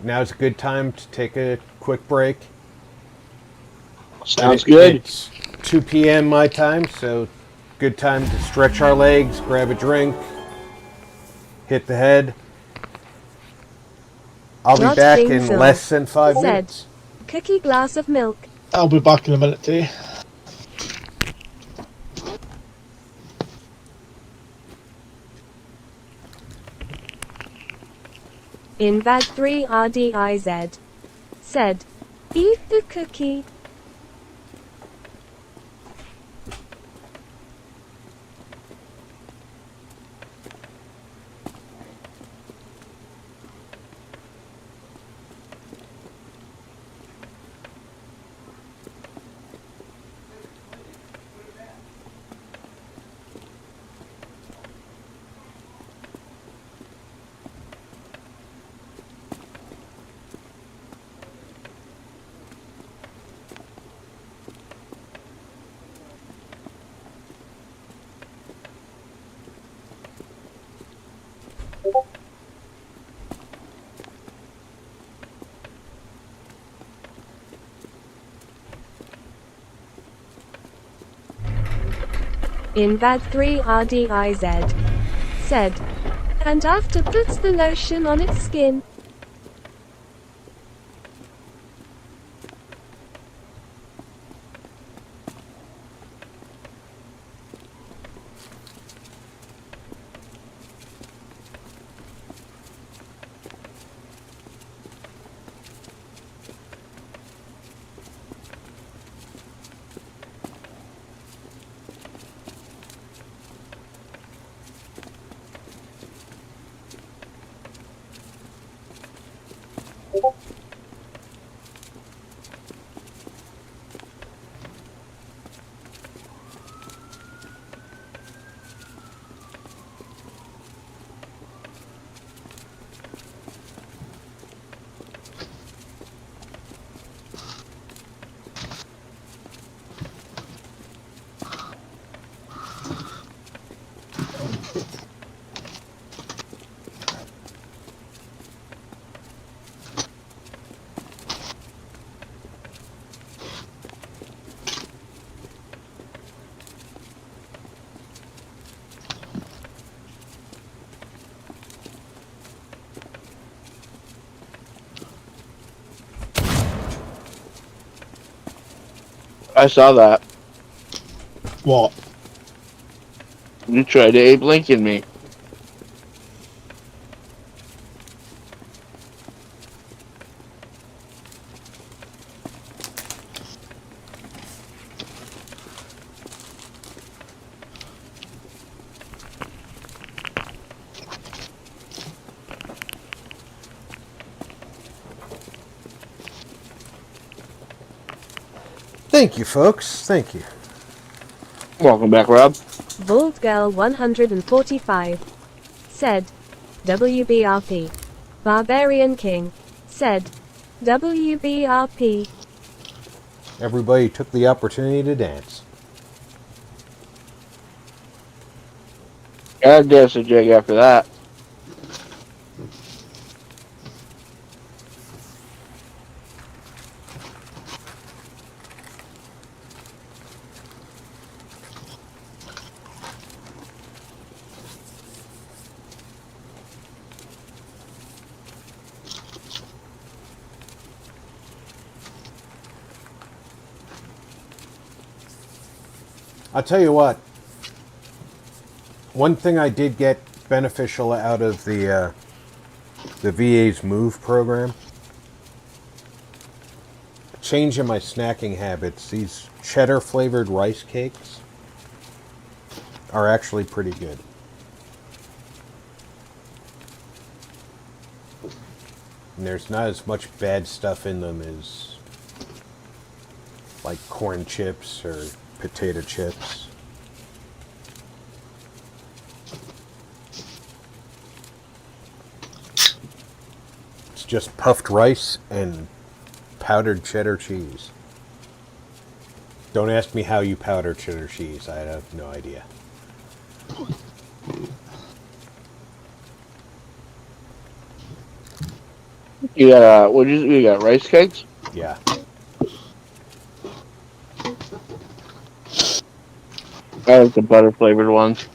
[SPEAKER 3] now's a good time to take a quick break.
[SPEAKER 4] Sounds good.
[SPEAKER 3] It's 2 p.m. my time, so good time to stretch our legs, grab a drink, hit the head. I'll be
[SPEAKER 5] God
[SPEAKER 3] back
[SPEAKER 5] King
[SPEAKER 3] in
[SPEAKER 5] Zul
[SPEAKER 3] less than 5
[SPEAKER 5] said,
[SPEAKER 3] minutes.
[SPEAKER 5] Cookie glass of milk.
[SPEAKER 6] I'll be back in a minute too.
[SPEAKER 5] Invad 3 RDIZ said, eat the cookie. Invad 3 RDIZ said, and after puts the lotion on its skin.
[SPEAKER 4] I saw that.
[SPEAKER 6] What?
[SPEAKER 4] You tried to Abe Lincoln me.
[SPEAKER 3] Thank you, folks. Thank you.
[SPEAKER 4] Welcome back, Rob.
[SPEAKER 5] Bald Girl 145 said, WBRP. Barbarian King said, WBRP.
[SPEAKER 3] Everybody took the opportunity to dance.
[SPEAKER 4] God dance a jig after that.
[SPEAKER 3] I'll tell you what. One thing I did get beneficial out of the VA's Move program, change in my snacking habits. These cheddar flavored rice cakes are actually pretty good. And there's not as much bad stuff in them as like corn chips or potato chips. It's just puffed rice and powdered cheddar cheese. Don't ask me how you powder cheddar cheese. I have no idea.
[SPEAKER 4] You got you got rice cakes?
[SPEAKER 3] Yeah.
[SPEAKER 4] I like the butter flavored ones.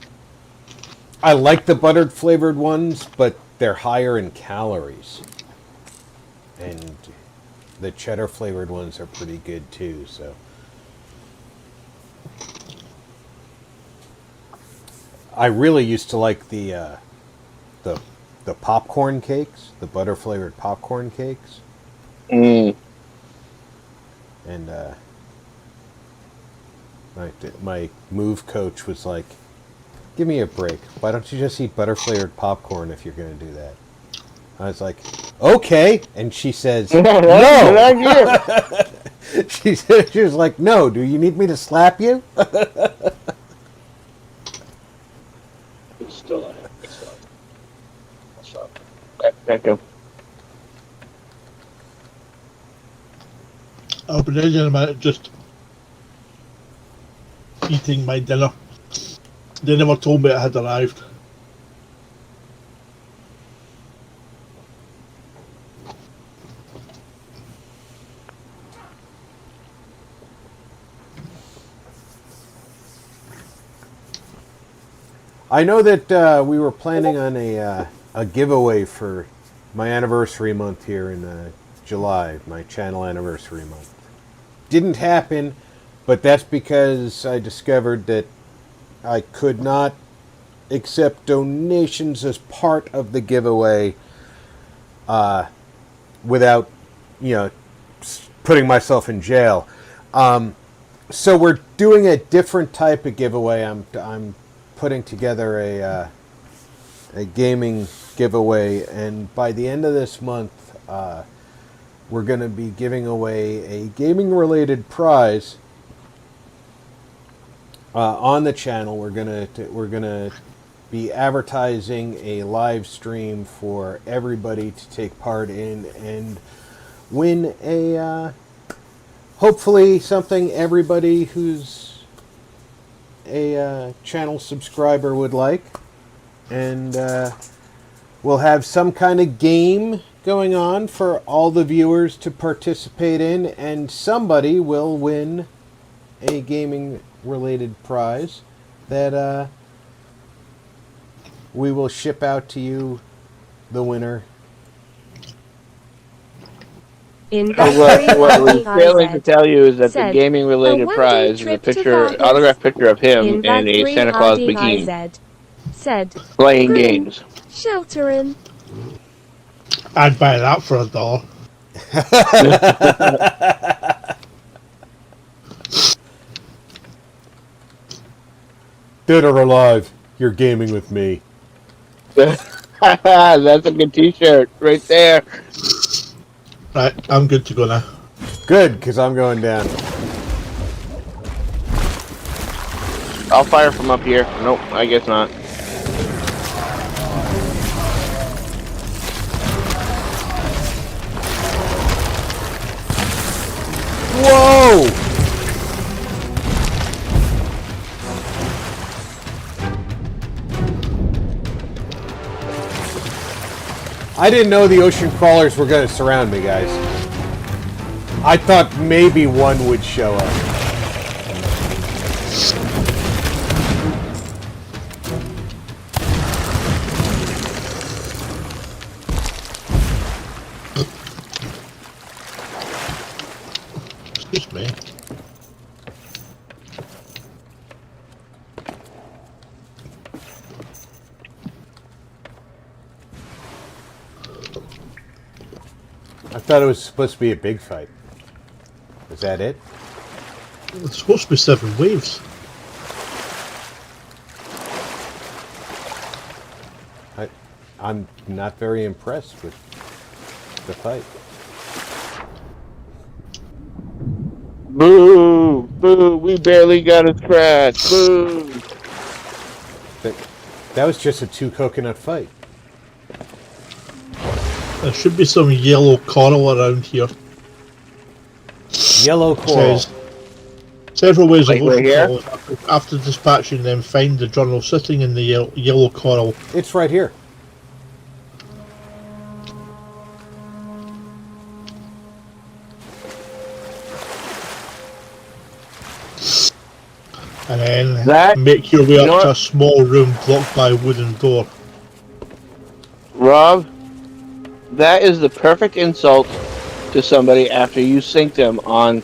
[SPEAKER 3] I like the buttered flavored ones, but they're higher in calories. And the cheddar flavored ones are pretty good too, so. I really used to like the popcorn cakes, the butter flavored popcorn cakes.
[SPEAKER 4] Mm.
[SPEAKER 3] And my move coach was like, "Give me a break. Why don't you just eat butter flavored popcorn if you're going to do that?" I was like, "Okay," and she says, "No." She was like, "No. Do you need me to slap you?"
[SPEAKER 4] It's still on it. What's up? Thank you.
[SPEAKER 6] I'll be ready in a minute, just eating my dinner. They never told me it had arrived.
[SPEAKER 3] I know that we were planning on a giveaway for my anniversary month here in July, my channel anniversary month. Didn't happen, but that's because I discovered that I could not accept donations as part of the giveaway without, putting myself in jail. So we're doing a different type of giveaway. I'm putting together a gaming giveaway, and by the end of this month, we're going to be giving away a gaming-related prize on the channel. We're gonna be advertising a live stream for everybody to take part in and win a hopefully something everybody who's a channel subscriber would like. and we'll have some kind of game going on for all the viewers to participate in, and somebody will win a gaming-related prize that we will ship out to you, the winner.
[SPEAKER 5] In
[SPEAKER 4] What we're failing to
[SPEAKER 5] RDIZ
[SPEAKER 4] tell you is that the
[SPEAKER 5] said,
[SPEAKER 4] gaming-related
[SPEAKER 5] "A 1D
[SPEAKER 4] prize is a
[SPEAKER 5] trip to
[SPEAKER 4] picture,
[SPEAKER 5] Vargas."
[SPEAKER 4] autographed picture of him
[SPEAKER 5] In
[SPEAKER 4] in a
[SPEAKER 5] Vad3
[SPEAKER 4] Santa Claus bikini
[SPEAKER 5] RDIZ said,
[SPEAKER 4] playing
[SPEAKER 5] "Grim,
[SPEAKER 4] games.
[SPEAKER 5] sheltering."
[SPEAKER 6] I'd buy that for $1.
[SPEAKER 3] Dead or alive, you're gaming with me.
[SPEAKER 4] That's a good T-shirt right there.
[SPEAKER 6] Right, I'm good to go now.
[SPEAKER 3] Good, because I'm going down.
[SPEAKER 4] I'll fire from up here. Nope, I guess not.
[SPEAKER 3] Whoa! I didn't know the ocean crawlers were going to surround me, guys. I thought maybe one would show up.
[SPEAKER 6] Excuse me.
[SPEAKER 3] I thought it was supposed to be a big fight. Is that it?
[SPEAKER 6] It's supposed to be 7 waves.
[SPEAKER 3] I'm not very impressed with the fight.
[SPEAKER 4] Boo! Boo! We barely got a scratch. Boo!
[SPEAKER 3] That was just a 2 coconut fight.
[SPEAKER 6] There should be some yellow coral around here.
[SPEAKER 3] Yellow coral.
[SPEAKER 6] Says several ways
[SPEAKER 4] Like
[SPEAKER 6] of
[SPEAKER 4] right
[SPEAKER 6] ocean
[SPEAKER 4] here?
[SPEAKER 6] corals. After dispatching them, find the journal sitting in the yellow coral.
[SPEAKER 3] It's right here.
[SPEAKER 6] And then
[SPEAKER 4] That-
[SPEAKER 6] make your way
[SPEAKER 4] you know
[SPEAKER 6] up to
[SPEAKER 4] what?
[SPEAKER 6] a small room blocked by a wooden door.
[SPEAKER 4] Rob, that is the perfect insult to somebody after you sink them on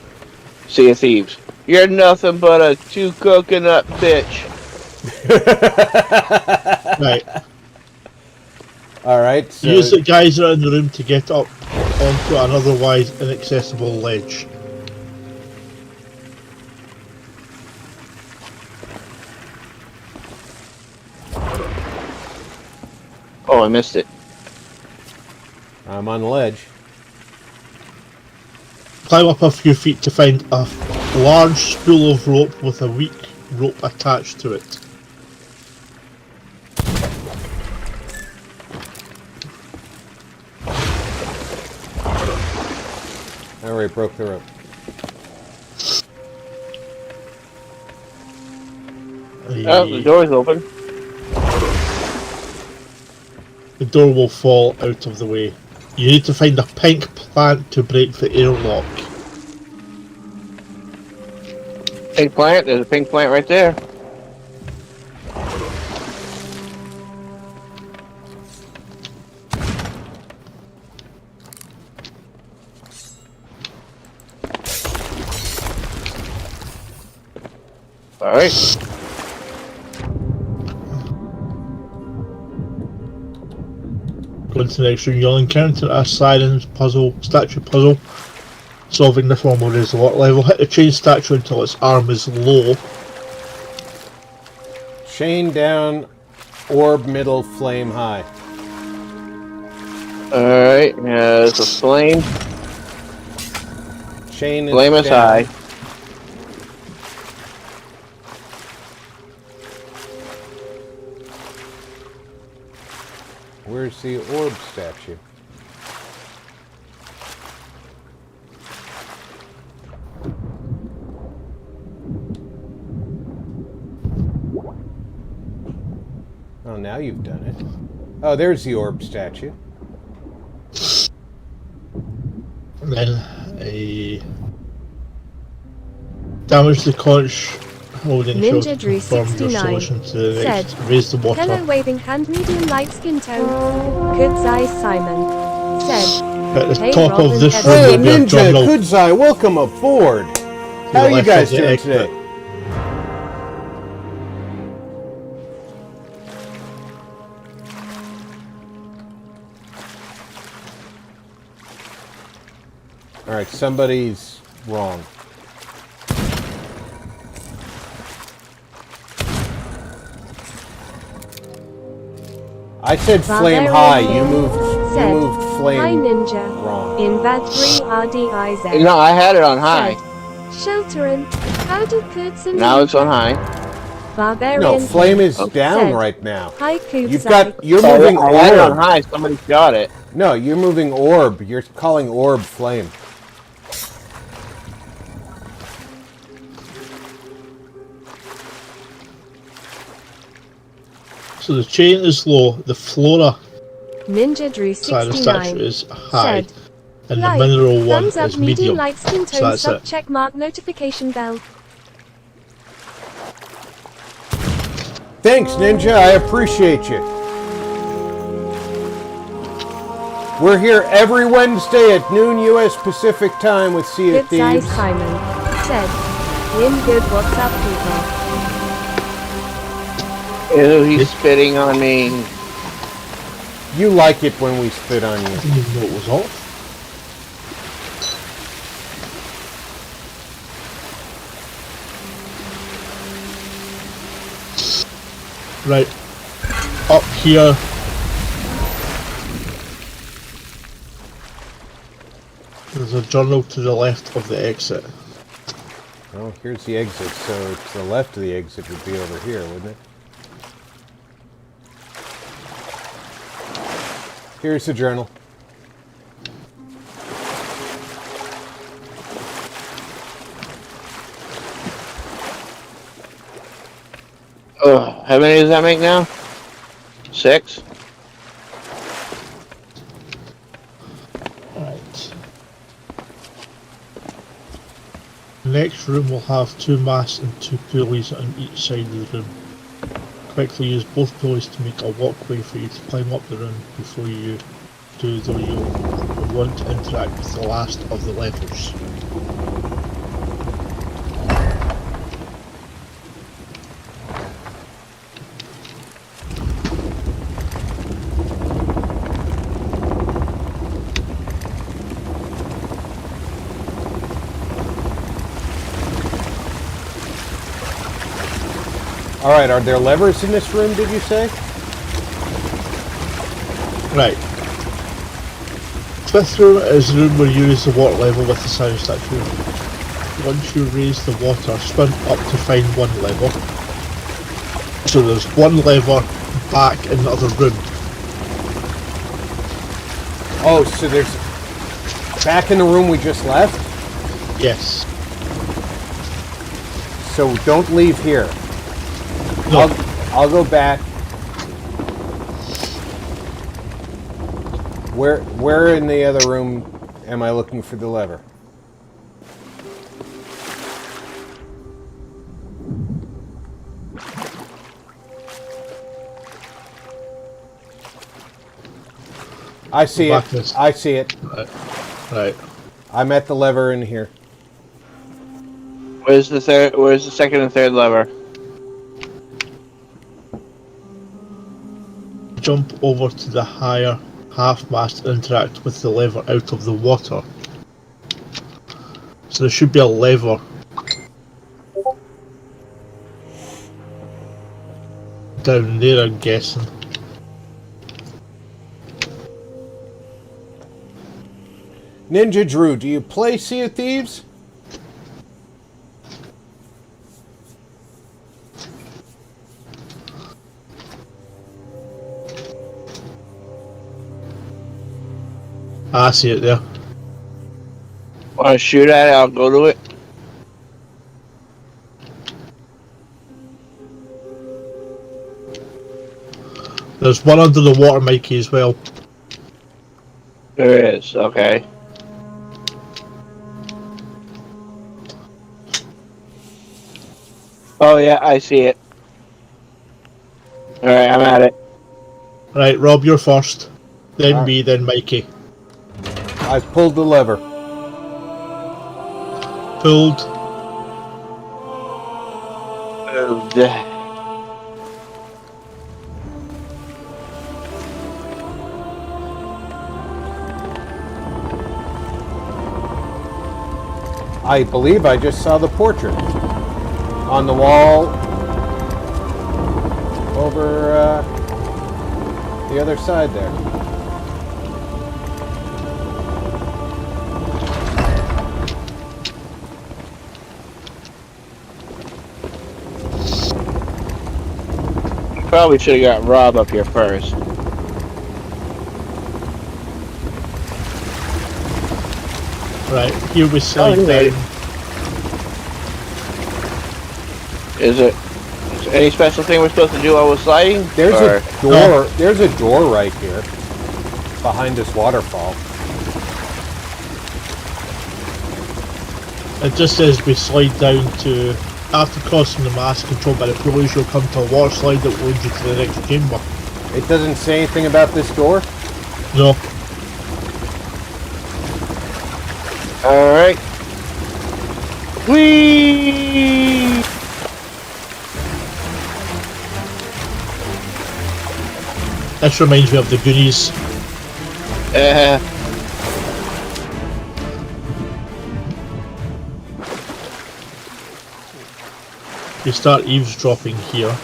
[SPEAKER 4] Sea of Thieves. You're nothing but a 2 coconut bitch.
[SPEAKER 6] Right.
[SPEAKER 3] Alright, so
[SPEAKER 6] Use the guys around the room to get up onto an otherwise inaccessible ledge.
[SPEAKER 4] Oh, I missed it.
[SPEAKER 3] I'm on the ledge.
[SPEAKER 6] Climb up a few feet to find a large spool of rope with a weak rope attached to it.
[SPEAKER 3] Alright, broke the rope.
[SPEAKER 4] Oh, the door's open.
[SPEAKER 6] The door will fall out of the way. You need to find a pink plant to break the airlock.
[SPEAKER 4] Pink plant. There's a pink plant right there. All right.
[SPEAKER 6] Go into the next room, you'll encounter a siren's puzzle, statue puzzle. Solving this one will raise the lock level. Hit the chain statue until its arm is low.
[SPEAKER 3] Chain down, orb middle, flame high.
[SPEAKER 4] All right. There's a flame.
[SPEAKER 3] Chain is
[SPEAKER 4] Flame is
[SPEAKER 3] down.
[SPEAKER 4] high.
[SPEAKER 3] Where's the orb statue? Oh, now you've done it. Oh, there's the orb statue.
[SPEAKER 6] And then a damage the conch holding
[SPEAKER 5] Ninja
[SPEAKER 6] shell to
[SPEAKER 5] Drew
[SPEAKER 6] confirm your
[SPEAKER 5] 69
[SPEAKER 6] solution to the
[SPEAKER 5] said,
[SPEAKER 6] next. Raise the water.
[SPEAKER 5] Hello waving hand medium light skin tone. Kudzai Simon said,
[SPEAKER 6] At the
[SPEAKER 5] Hey,
[SPEAKER 6] top
[SPEAKER 5] Robin
[SPEAKER 6] of this
[SPEAKER 5] Evan.
[SPEAKER 6] room
[SPEAKER 3] Hey,
[SPEAKER 6] will be a
[SPEAKER 3] Ninja
[SPEAKER 6] journal to
[SPEAKER 3] Kudzai, welcome aboard. How
[SPEAKER 6] the
[SPEAKER 3] are you
[SPEAKER 6] left
[SPEAKER 3] guys
[SPEAKER 6] of the
[SPEAKER 3] doing
[SPEAKER 6] exit.
[SPEAKER 3] today? All right, somebody's wrong. I said flame
[SPEAKER 5] Barbarian
[SPEAKER 3] high.
[SPEAKER 5] King
[SPEAKER 3] You moved
[SPEAKER 5] said,
[SPEAKER 3] flame
[SPEAKER 5] Hi Ninja.
[SPEAKER 3] wrong.
[SPEAKER 5] Invad 3 RDIZ.
[SPEAKER 4] No, I had it on high.
[SPEAKER 5] Said, Shelterin, how do Kurtz and
[SPEAKER 4] Now it's on high.
[SPEAKER 5] Barbarian
[SPEAKER 3] No, flame
[SPEAKER 5] King
[SPEAKER 3] is down
[SPEAKER 5] said,
[SPEAKER 3] right now.
[SPEAKER 5] Hi
[SPEAKER 3] You've
[SPEAKER 5] Kudzai.
[SPEAKER 3] you're
[SPEAKER 4] Oh,
[SPEAKER 3] moving
[SPEAKER 4] yeah, I had it on
[SPEAKER 3] orb.
[SPEAKER 4] high. Somebody shot it.
[SPEAKER 3] No, you're moving orb. You're calling orb flame.
[SPEAKER 6] So the chain is low, the flora
[SPEAKER 5] Ninja Drew
[SPEAKER 6] side of the statue
[SPEAKER 5] 69
[SPEAKER 6] is high,
[SPEAKER 5] said,
[SPEAKER 6] and the
[SPEAKER 5] Like,
[SPEAKER 6] mineral one
[SPEAKER 5] thumbs up
[SPEAKER 6] is
[SPEAKER 5] medium
[SPEAKER 6] medium.
[SPEAKER 5] light skin
[SPEAKER 6] So
[SPEAKER 5] tone
[SPEAKER 6] that's
[SPEAKER 5] sub
[SPEAKER 6] it.
[SPEAKER 5] check mark notification bell.
[SPEAKER 3] Thanks, Ninja. I appreciate you. We're here every Wednesday at noon U.S. Pacific time with Sea of
[SPEAKER 5] Kudzai
[SPEAKER 3] Thieves.
[SPEAKER 5] Simon said, In good what's up people.
[SPEAKER 4] Ew, he's spitting on me.
[SPEAKER 3] You like it when we spit on you.
[SPEAKER 6] I didn't even know it was off. Right. Up here. There's a journal to the left of the exit.
[SPEAKER 3] Oh, here's the exit. So to the left of the exit would be over here, wouldn't it? Here's the journal.
[SPEAKER 4] How many does that make now? 6?
[SPEAKER 6] Right. The next room will have 2 masts and 2 pulleys on each side of the room. Quickly use both pulleys to make a walkway for you to climb up the room before you do, though you'll want to interact with the last of the levels.
[SPEAKER 3] Alright, are there levers in this room, did you say?
[SPEAKER 6] Right. Fifth room is the room where you use the water level with the sound statue. Once you raise the water, spin up to find one lever. So there's one lever back in the other room.
[SPEAKER 3] Oh, so there's... Back in the room we just left?
[SPEAKER 6] Yes.
[SPEAKER 3] So don't leave here.
[SPEAKER 6] No.
[SPEAKER 3] I'll go back. Where in the other room am I looking for the lever? I see it.
[SPEAKER 6] Backwards.
[SPEAKER 3] I see it.
[SPEAKER 6] Right.
[SPEAKER 3] I'm at the lever in here.
[SPEAKER 4] Where's the second and third lever?
[SPEAKER 6] Jump over to the higher half mast and interact with the lever out of the water. So there should be a lever down there, I'm guessing.
[SPEAKER 3] Ninja Drew, do you play Sea of Thieves?
[SPEAKER 6] I see it there.
[SPEAKER 4] Want to shoot at it? I'll go to it.
[SPEAKER 6] There's one under the water, Mikey, as well.
[SPEAKER 4] There is, okay. Oh yeah, I see it. Alright, I'm at it.
[SPEAKER 6] Right, Rob, you're first. Then
[SPEAKER 3] Alright.
[SPEAKER 6] me, then Mikey.
[SPEAKER 3] I've pulled the lever.
[SPEAKER 6] Pulled.
[SPEAKER 4] Moved.
[SPEAKER 3] I believe I just saw the portrait on the wall over the other side there.
[SPEAKER 4] Probably should have got Rob up here first.
[SPEAKER 6] Right, here we slide
[SPEAKER 4] you made
[SPEAKER 6] down.
[SPEAKER 4] Is it any special thing we're supposed to do while we're sliding?
[SPEAKER 3] There's
[SPEAKER 4] Or-
[SPEAKER 3] a door. There's a door right here behind this waterfall.
[SPEAKER 6] It just says we slide down to, after crossing the mass controlled by the pillars, you'll come to a water slide that will lead you to the next chamber.
[SPEAKER 3] It doesn't say anything about this door.
[SPEAKER 6] No.
[SPEAKER 4] Alright. Whee!
[SPEAKER 6] This reminds me of the Goonies. You start eavesdropping here.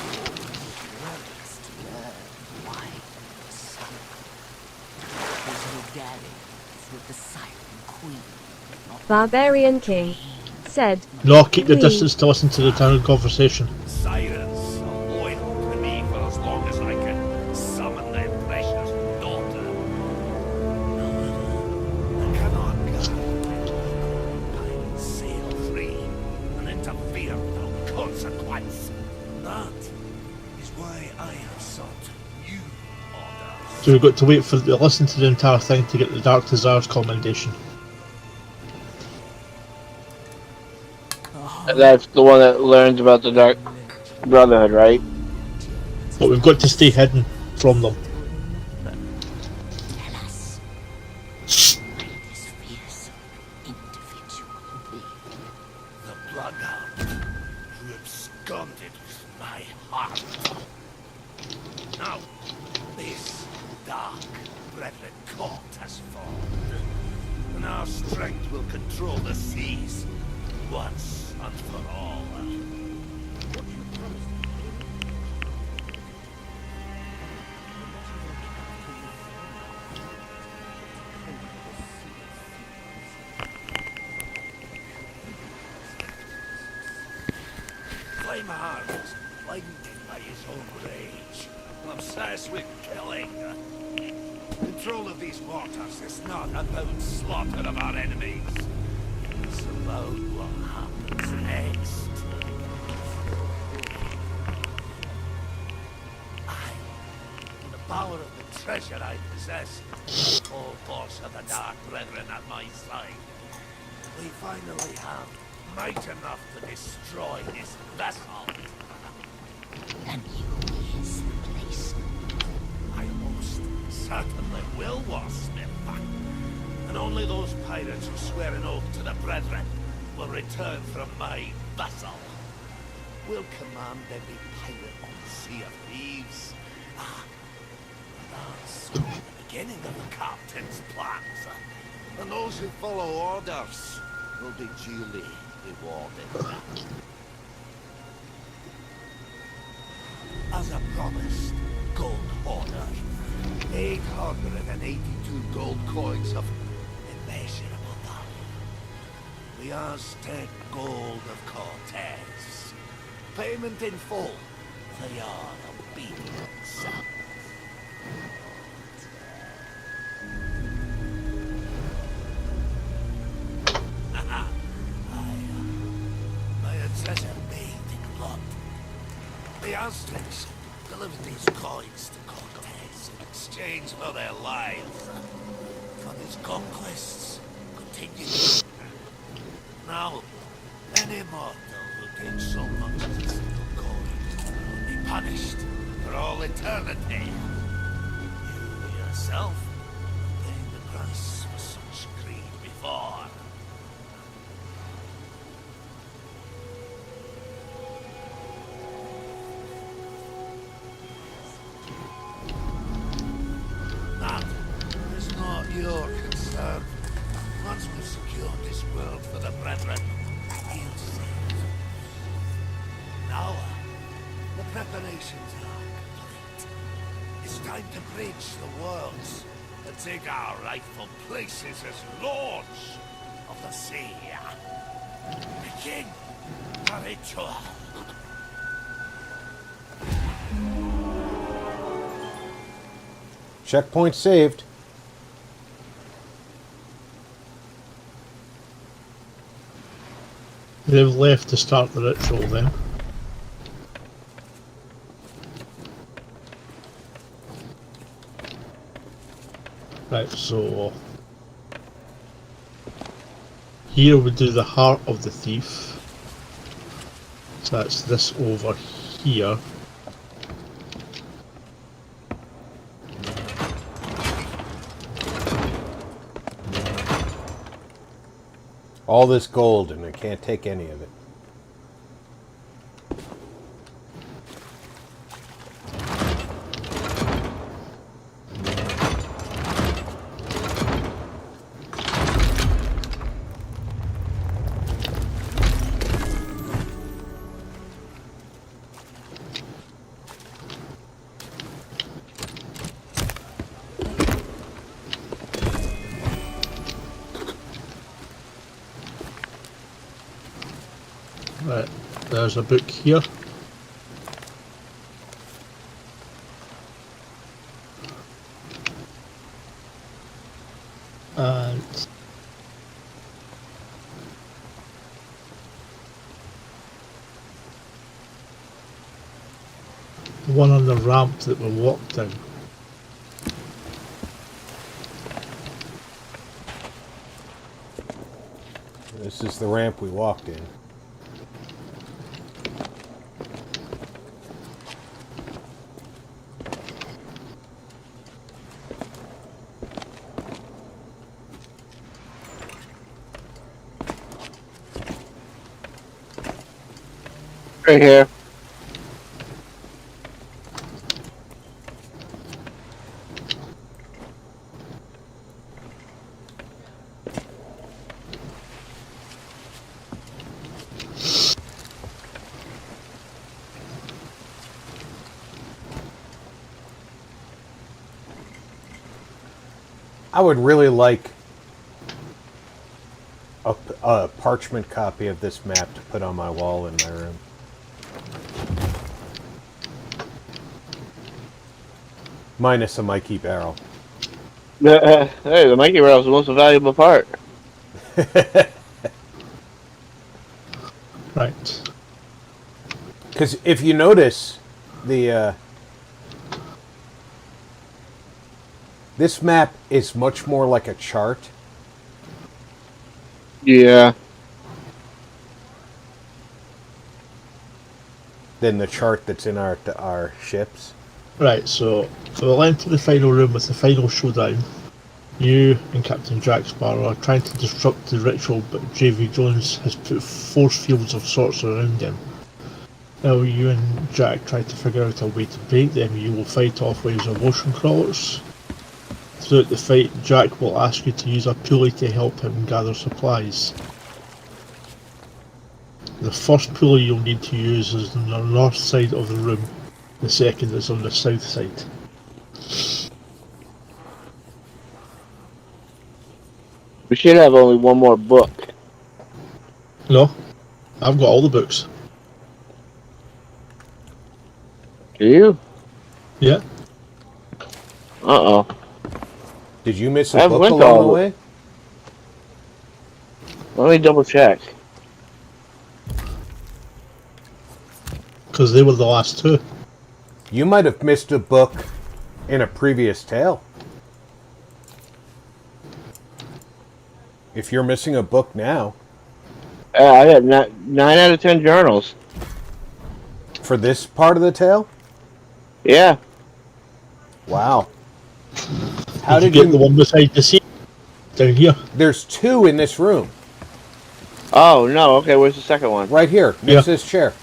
[SPEAKER 5] Barbarian King said,
[SPEAKER 6] No, keep your
[SPEAKER 5] "We."
[SPEAKER 6] distance to listen to the town conversation.
[SPEAKER 1] Sirens are loyal to me for as long as I can summon their precious daughter. I cannot I sail free and interfere without consequence. That is why I have sought new orders.
[SPEAKER 6] So we've got to wait for listen to the entire thing to get the Dark Desires commendation.
[SPEAKER 4] That's the one that learns about the Dark Brotherhood, right?
[SPEAKER 6] But we've got to stay hidden from them.
[SPEAKER 2] Tell us why this fearsome individual be.
[SPEAKER 1] The bloodhound who absconded with my heart. Now, this dark brethren court has formed, and our strength will control the seas once and for all. Flameheart is blinded by his own rage, obsessed with killing. Control of these waters is not about slaughter of our enemies. It's about what happens next. In the power of the treasure I possess, all force of the Dark Brethren at my side, we finally have might enough to destroy this vessel.
[SPEAKER 2] And you is the place.
[SPEAKER 1] I most certainly will, Warsmith. And only those pirates who swear an oath to the Brethren will return from my vessel. We'll command every pirate on the Sea of Thieves. That's the beginning of the captain's plans. And those who follow orders will be duly rewarded. As I promised, gold hoarder, 882 gold coins of immeasurable value. The Aztec gold of Cortez. Payment in full for your obedience. My treasure made in blood. The Aztecs delivered these coins to Cortez.
[SPEAKER 9] fights for their lives. For his conquests continue. Now, any mortal who takes so much as a single coin will be punished for all eternity. You yourself have paid the price for such greed before. That is not your concern. Once we've secured this world for the Brethren, he'll save. Now, the preparations are complete. It's time to bridge the worlds and take our rightful places as lords of the sea. Begin the ritual.
[SPEAKER 3] Checkpoint saved.
[SPEAKER 6] They've left to start the ritual then. Right, so here we do the heart of the thief. So that's this over here.
[SPEAKER 3] All this gold, and I can't take any of it.
[SPEAKER 6] Right, there's a book here. And the one on the ramp that we walked down.
[SPEAKER 3] This is the ramp we walked in.
[SPEAKER 4] Right here.
[SPEAKER 3] I would really like a parchment copy of this map to put on my wall in my room. Minus a Mikey barrel.
[SPEAKER 4] Hey, the Mikey barrel is the most valuable part.
[SPEAKER 6] Right.
[SPEAKER 3] Because if you notice, the this map is much more like a chart.
[SPEAKER 4] Yeah.
[SPEAKER 3] Than the chart that's in our ships.
[SPEAKER 6] Right, so we'll enter the final room with the final showdown. You and Captain Jack Sparrow are trying to disrupt the ritual, but J.V. Jones has put force fields of sorts around him. Now you and Jack try to figure out a way to break them. You will fight off waves of ocean crawlers. Throughout the fight, Jack will ask you to use a pulley to help him gather supplies. The first pulley you'll need to use is on the north side of the room. The second is on the south side.
[SPEAKER 4] We should have only one more book.
[SPEAKER 6] No, I've got all the books.
[SPEAKER 4] Do you?
[SPEAKER 6] Yeah.
[SPEAKER 4] Uh-oh.
[SPEAKER 3] Did you miss a
[SPEAKER 4] I
[SPEAKER 3] book
[SPEAKER 4] went
[SPEAKER 3] along the
[SPEAKER 4] all-
[SPEAKER 3] way?
[SPEAKER 4] Let me double check.
[SPEAKER 6] Because they were the last two.
[SPEAKER 3] You might have missed a book in a previous tale. If you're missing a book now.
[SPEAKER 4] I got 9 out of 10 journals.
[SPEAKER 3] For this part of the tale?
[SPEAKER 4] Yeah.
[SPEAKER 3] Wow. How
[SPEAKER 6] did you get the one beside the seat? Down here.
[SPEAKER 3] There's 2 in this room.
[SPEAKER 4] Oh, no. Okay, where's the second one?
[SPEAKER 3] Right here, next to this chair.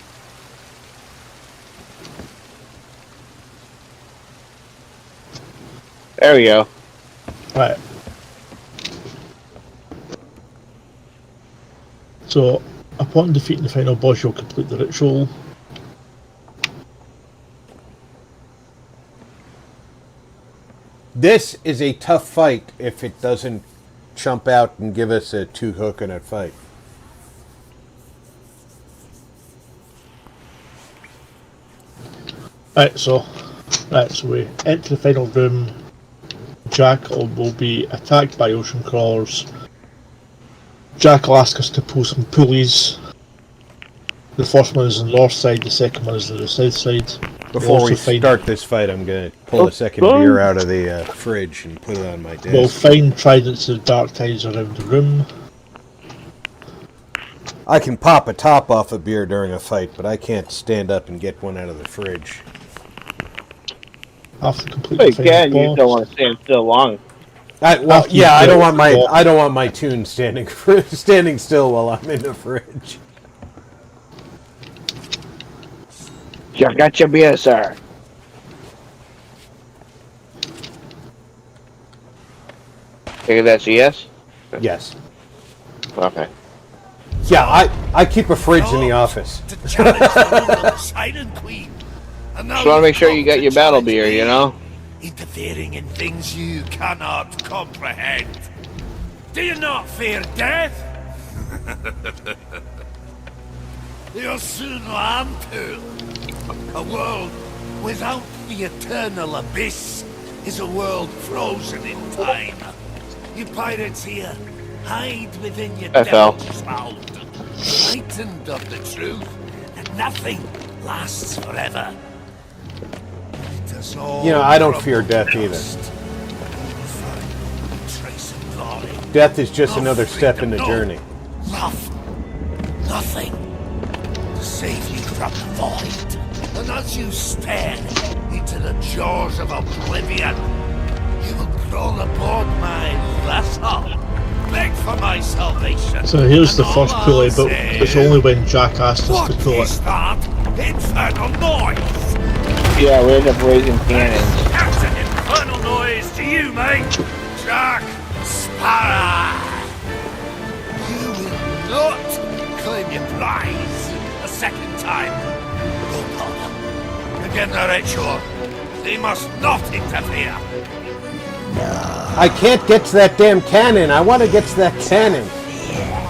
[SPEAKER 4] There we go.
[SPEAKER 6] Right. So, upon defeating the final boss, you'll complete the ritual.
[SPEAKER 3] This is a tough fight if it doesn't jump out and give us a 2 coconut fight.
[SPEAKER 6] Right, so we enter the final room. Jack will be attacked by ocean crawlers. Jack will ask us to pull some pulleys. The first one is on the north side, the second one is on the south side.
[SPEAKER 3] Before we start this fight, I'm going to pull a second beer out of the fridge and put it on my desk.
[SPEAKER 6] We'll find tridents of dark tides around the room.
[SPEAKER 3] I can pop a top off a beer during a fight, but I can't stand up and get one out of the fridge.
[SPEAKER 6] After completing
[SPEAKER 4] Wait,
[SPEAKER 6] the final
[SPEAKER 4] again, you
[SPEAKER 6] boss,
[SPEAKER 4] don't want to stand still long.
[SPEAKER 3] I don't want my tune standing still while I'm in the fridge.
[SPEAKER 4] You got your beer, sir. Think that's a yes?
[SPEAKER 3] Yes.
[SPEAKER 4] Okay.
[SPEAKER 3] Yeah, I keep a fridge in the office.
[SPEAKER 9] To challenge the little Silent Queen. And now
[SPEAKER 4] Just want to make sure you got
[SPEAKER 9] come
[SPEAKER 4] your
[SPEAKER 9] to
[SPEAKER 4] battle
[SPEAKER 9] challenge
[SPEAKER 4] beer,
[SPEAKER 9] me,
[SPEAKER 4] you know?
[SPEAKER 9] interfering in things you cannot comprehend. Do you not fear death? You'll soon learn to. A world without the eternal abyss is a world frozen in time. You pirates here, hide within your
[SPEAKER 4] FL.
[SPEAKER 9] devil's shroud, frightened of the truth that nothing lasts forever. It is all
[SPEAKER 3] You know, I don't
[SPEAKER 9] from
[SPEAKER 3] fear death either.
[SPEAKER 9] dust. Find a trace of glory.
[SPEAKER 3] Death is just
[SPEAKER 9] No
[SPEAKER 3] another step in the
[SPEAKER 9] freedom, no
[SPEAKER 3] journey.
[SPEAKER 9] Love. Nothing. To save you from the void. And as you stare into the jaws of oblivion, you will crawl aboard my vessel. Beg for my salvation.
[SPEAKER 6] so here's the
[SPEAKER 9] And
[SPEAKER 6] first
[SPEAKER 9] all
[SPEAKER 6] pulley,
[SPEAKER 9] I'll
[SPEAKER 6] but
[SPEAKER 9] say
[SPEAKER 6] it's
[SPEAKER 9] is,
[SPEAKER 6] only when Jack asked us
[SPEAKER 9] what
[SPEAKER 6] to pull
[SPEAKER 9] is
[SPEAKER 6] it.
[SPEAKER 9] that infernal noise?
[SPEAKER 4] Yeah, we end up raising cannons.
[SPEAKER 9] That's an infernal noise to you, mate. Jack Sparrow. You will not claim your prize a second time. Go on. Begin the ritual. They must not interfere.
[SPEAKER 3] I can't get to that damn cannon. I want to get to that cannon.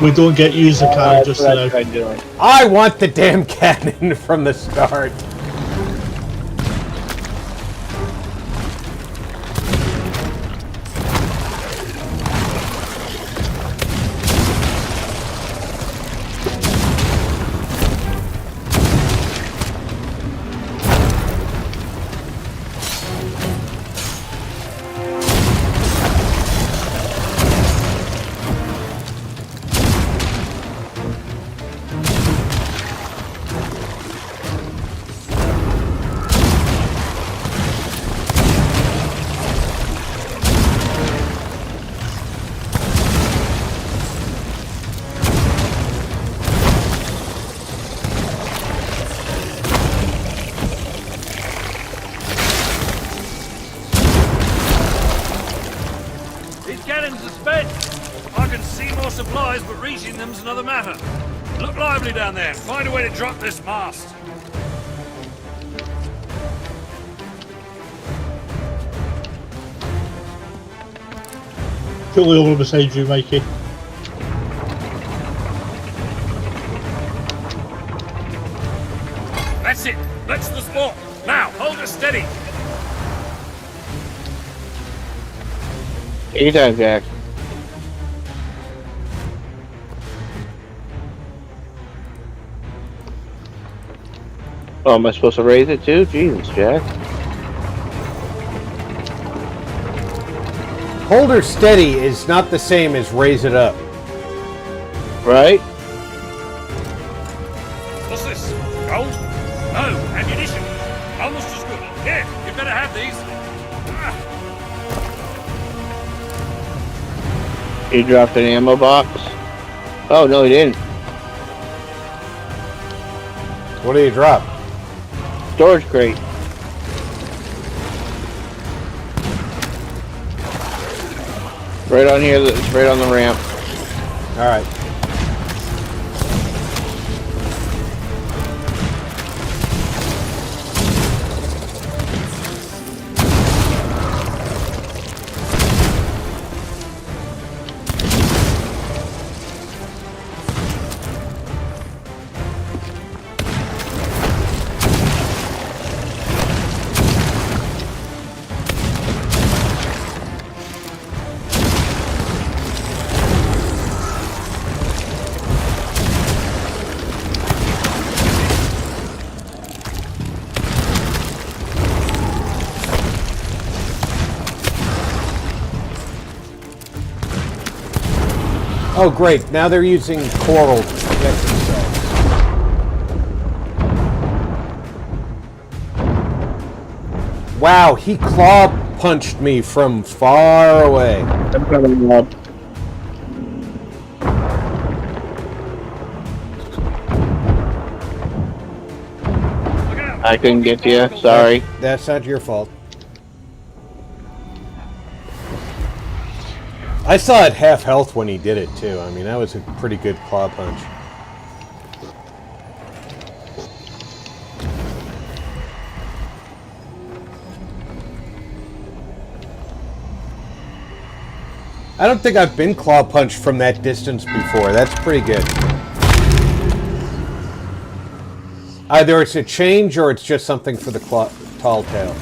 [SPEAKER 6] We don't get used the cannon
[SPEAKER 4] That's
[SPEAKER 6] just
[SPEAKER 4] what I
[SPEAKER 6] now.
[SPEAKER 4] tried doing.
[SPEAKER 3] I want the damn cannon from the start.
[SPEAKER 1] These cannons are spent. I can see more supplies, but reaching them's another matter. Look lively down there. Find a way to drop this mast.
[SPEAKER 6] Pulley over beside you, Mikey.
[SPEAKER 1] That's it. That's the spot. Now, hold it steady.
[SPEAKER 4] Anytime, Jack. Oh, am I supposed to raise it too? Jesus, Jack.
[SPEAKER 3] Hold her steady is not the same as raise it up.
[SPEAKER 4] Right?
[SPEAKER 1] What's this? Gold? No, ammunition. Almost as good. Here, you better have these.
[SPEAKER 4] He dropped an ammo box. Oh, no, he didn't.
[SPEAKER 3] What did you drop?
[SPEAKER 4] Storage crate. Right on here, it's right on the ramp.
[SPEAKER 3] All right. Oh, great. Now they're using coral to protect themselves. Wow, he claw punched me from far away.
[SPEAKER 4] I'm coming up. I couldn't get to you. Sorry.
[SPEAKER 3] That's not your fault. I saw it half health when he did it, too. I mean, that was a pretty good claw punch. I don't think I've been claw punched from that distance before. That's pretty good. Either it's a change or it's just something for the tall tale.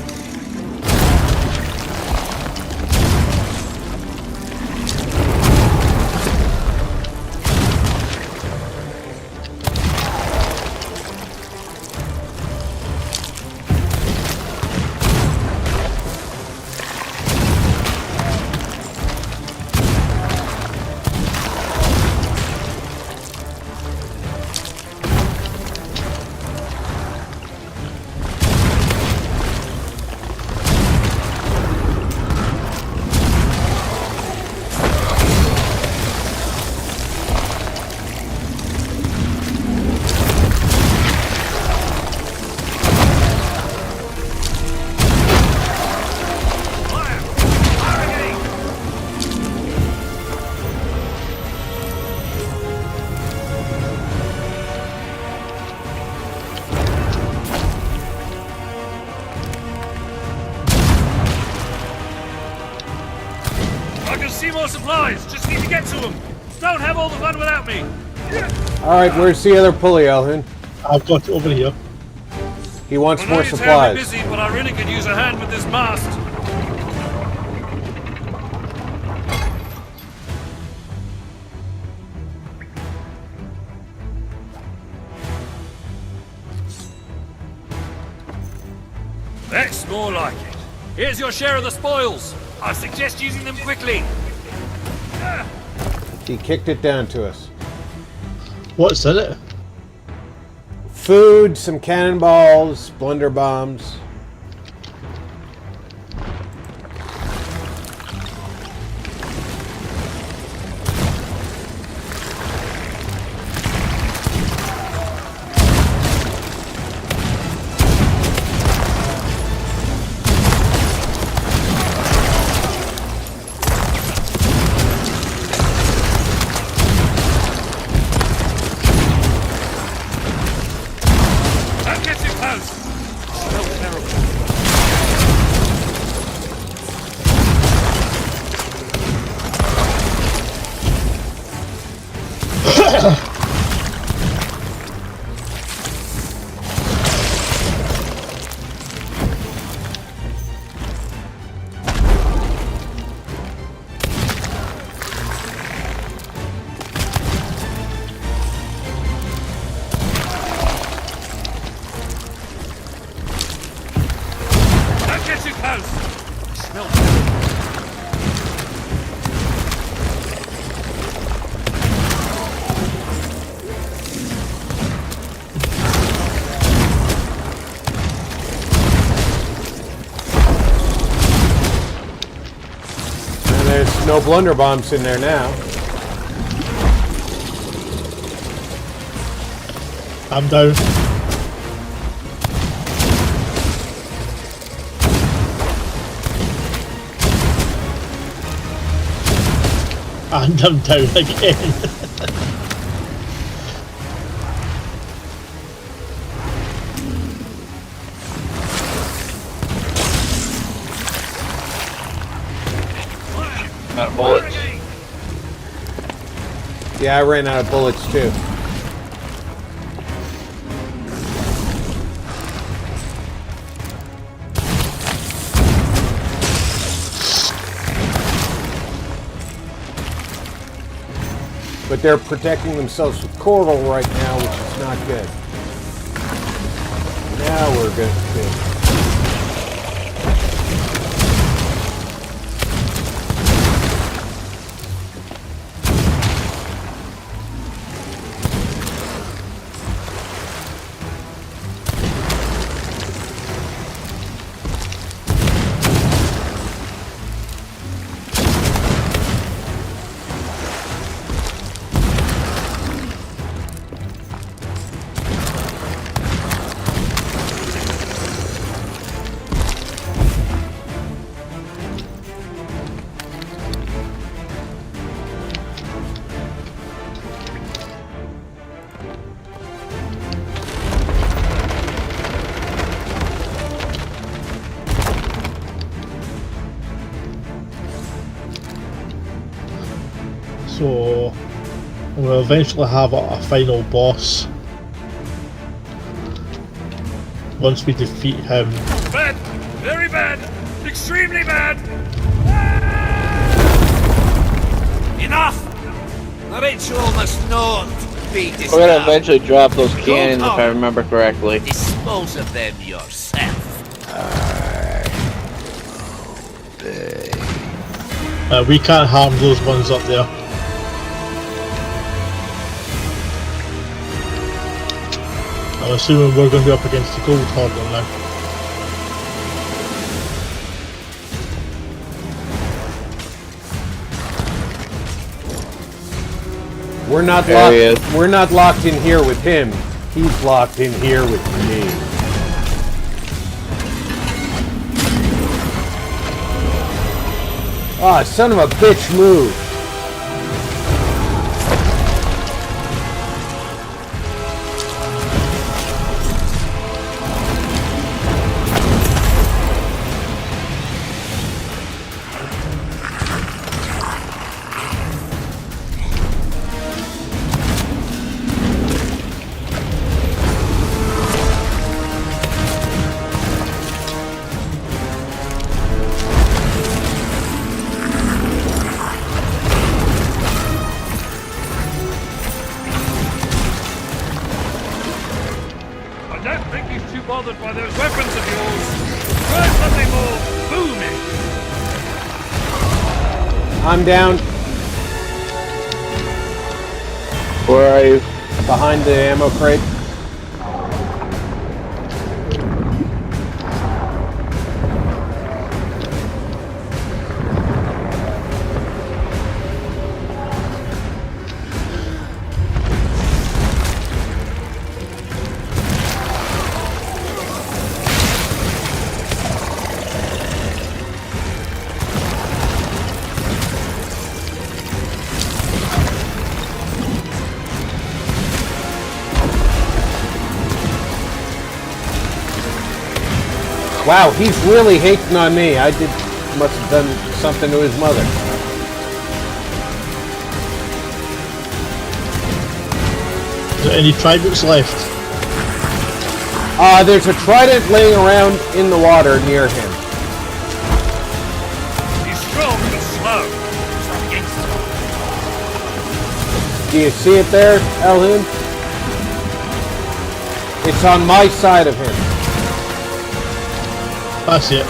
[SPEAKER 1] See more supplies. Just need to get to them. Don't have all the fun without me.
[SPEAKER 3] Alright, where's the other pulley, Elhin?
[SPEAKER 6] I've got it over here.
[SPEAKER 3] He wants
[SPEAKER 1] I know
[SPEAKER 3] more
[SPEAKER 1] you're
[SPEAKER 3] supplies.
[SPEAKER 1] terribly busy, but I really could use a hand with this mast. That's more like it. Here's your share of the spoils. I suggest using them quickly.
[SPEAKER 3] He kicked it down to us.
[SPEAKER 6] What's in it?
[SPEAKER 3] Food, some cannonballs, blunder bombs.
[SPEAKER 1] Don't get too close. Smell terrible. Don't get too close. Smell terrible.
[SPEAKER 3] there's no blunderbombs in there now.
[SPEAKER 6] I'm down. And I'm down again.
[SPEAKER 4] Out of bullets.
[SPEAKER 3] Yeah, I ran out of bullets too. But they're protecting themselves with coral right now, which is not good. Now we're good.
[SPEAKER 6] So we'll eventually have a final boss once we defeat him.
[SPEAKER 1] Bad! Very bad! Extremely bad!
[SPEAKER 9] Enough! The ritual must not be disturbed.
[SPEAKER 4] We're gonna eventually drop those cannons if I remember correctly.
[SPEAKER 9] Dispose of them yourself.
[SPEAKER 6] We can't harm those ones up there. I'm assuming we're going to be up against the gold hoarder now.
[SPEAKER 3] We're not
[SPEAKER 4] There he
[SPEAKER 3] locked.
[SPEAKER 4] is.
[SPEAKER 3] We're not locked in here with him. He's locked in here with me. Ah, son of a bitch, move!
[SPEAKER 1] I don't think he's too bothered by those weapons of yours. Try something more booming.
[SPEAKER 3] I'm down
[SPEAKER 4] Where are you?
[SPEAKER 3] behind the ammo crate. Wow, he's really hating on me. Must have done something to his mother.
[SPEAKER 6] Is there any tridents left?
[SPEAKER 3] There's a trident laying around in the water near him.
[SPEAKER 1] He's strong but slow.
[SPEAKER 3] Do you see it there, Elhin? It's on my side of him.
[SPEAKER 6] That's it.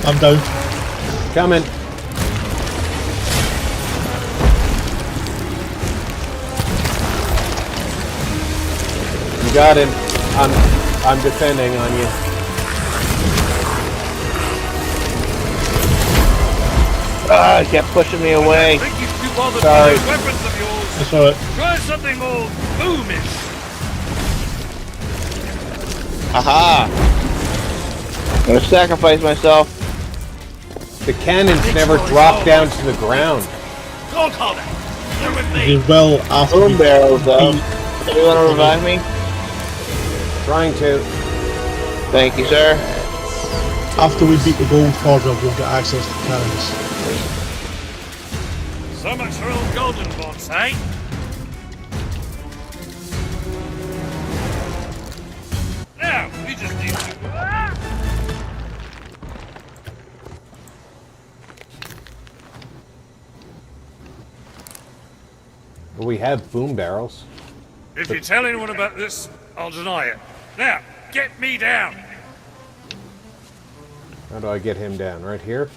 [SPEAKER 6] I'm down.
[SPEAKER 3] Coming. You got him. I'm defending on you.
[SPEAKER 4] It kept pushing me away.
[SPEAKER 1] I think you too bothered
[SPEAKER 3] Sorry.
[SPEAKER 1] with those weapons of yours.
[SPEAKER 6] That's alright.
[SPEAKER 1] Try something more boomish.
[SPEAKER 4] Aha! I'm gonna sacrifice myself.
[SPEAKER 3] The cannons never drop down to the ground.
[SPEAKER 9] Go, Calder. You're with
[SPEAKER 6] They
[SPEAKER 9] me.
[SPEAKER 6] will after
[SPEAKER 4] Boom
[SPEAKER 6] we
[SPEAKER 4] barrels, though.
[SPEAKER 6] beat-
[SPEAKER 4] You wanna revive me?
[SPEAKER 3] Trying to.
[SPEAKER 4] Thank you, sir.
[SPEAKER 6] after we beat the gold hoarder, we'll get access to cannons.
[SPEAKER 1] So much for old golden box, eh? Now, we just need to...
[SPEAKER 3] Well, we have boom barrels.
[SPEAKER 1] If you tell anyone about this, I'll deny it. Now, get me down!
[SPEAKER 3] How do I get him down? Right here?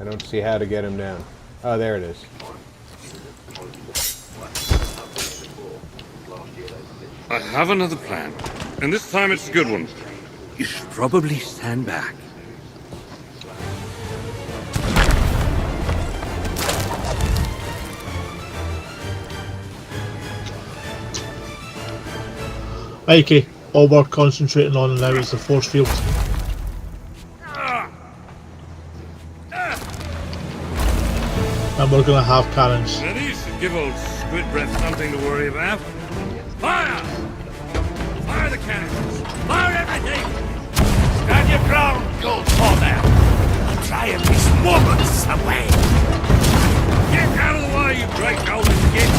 [SPEAKER 3] I don't see how to get him down. Oh, there it is.
[SPEAKER 1] I have another plan, and this time it's a good one. You should probably stand back.
[SPEAKER 6] Mikey, all we're concentrating on now is the force field. And we're gonna have cannons.
[SPEAKER 1] Now these should give old Squid Breath something to worry about. Fire! Fire the cannons! Fire everything!
[SPEAKER 9] Stand your ground, Gold Calder. I'm trying these moments away.
[SPEAKER 1] Get out of the way, you great golden git!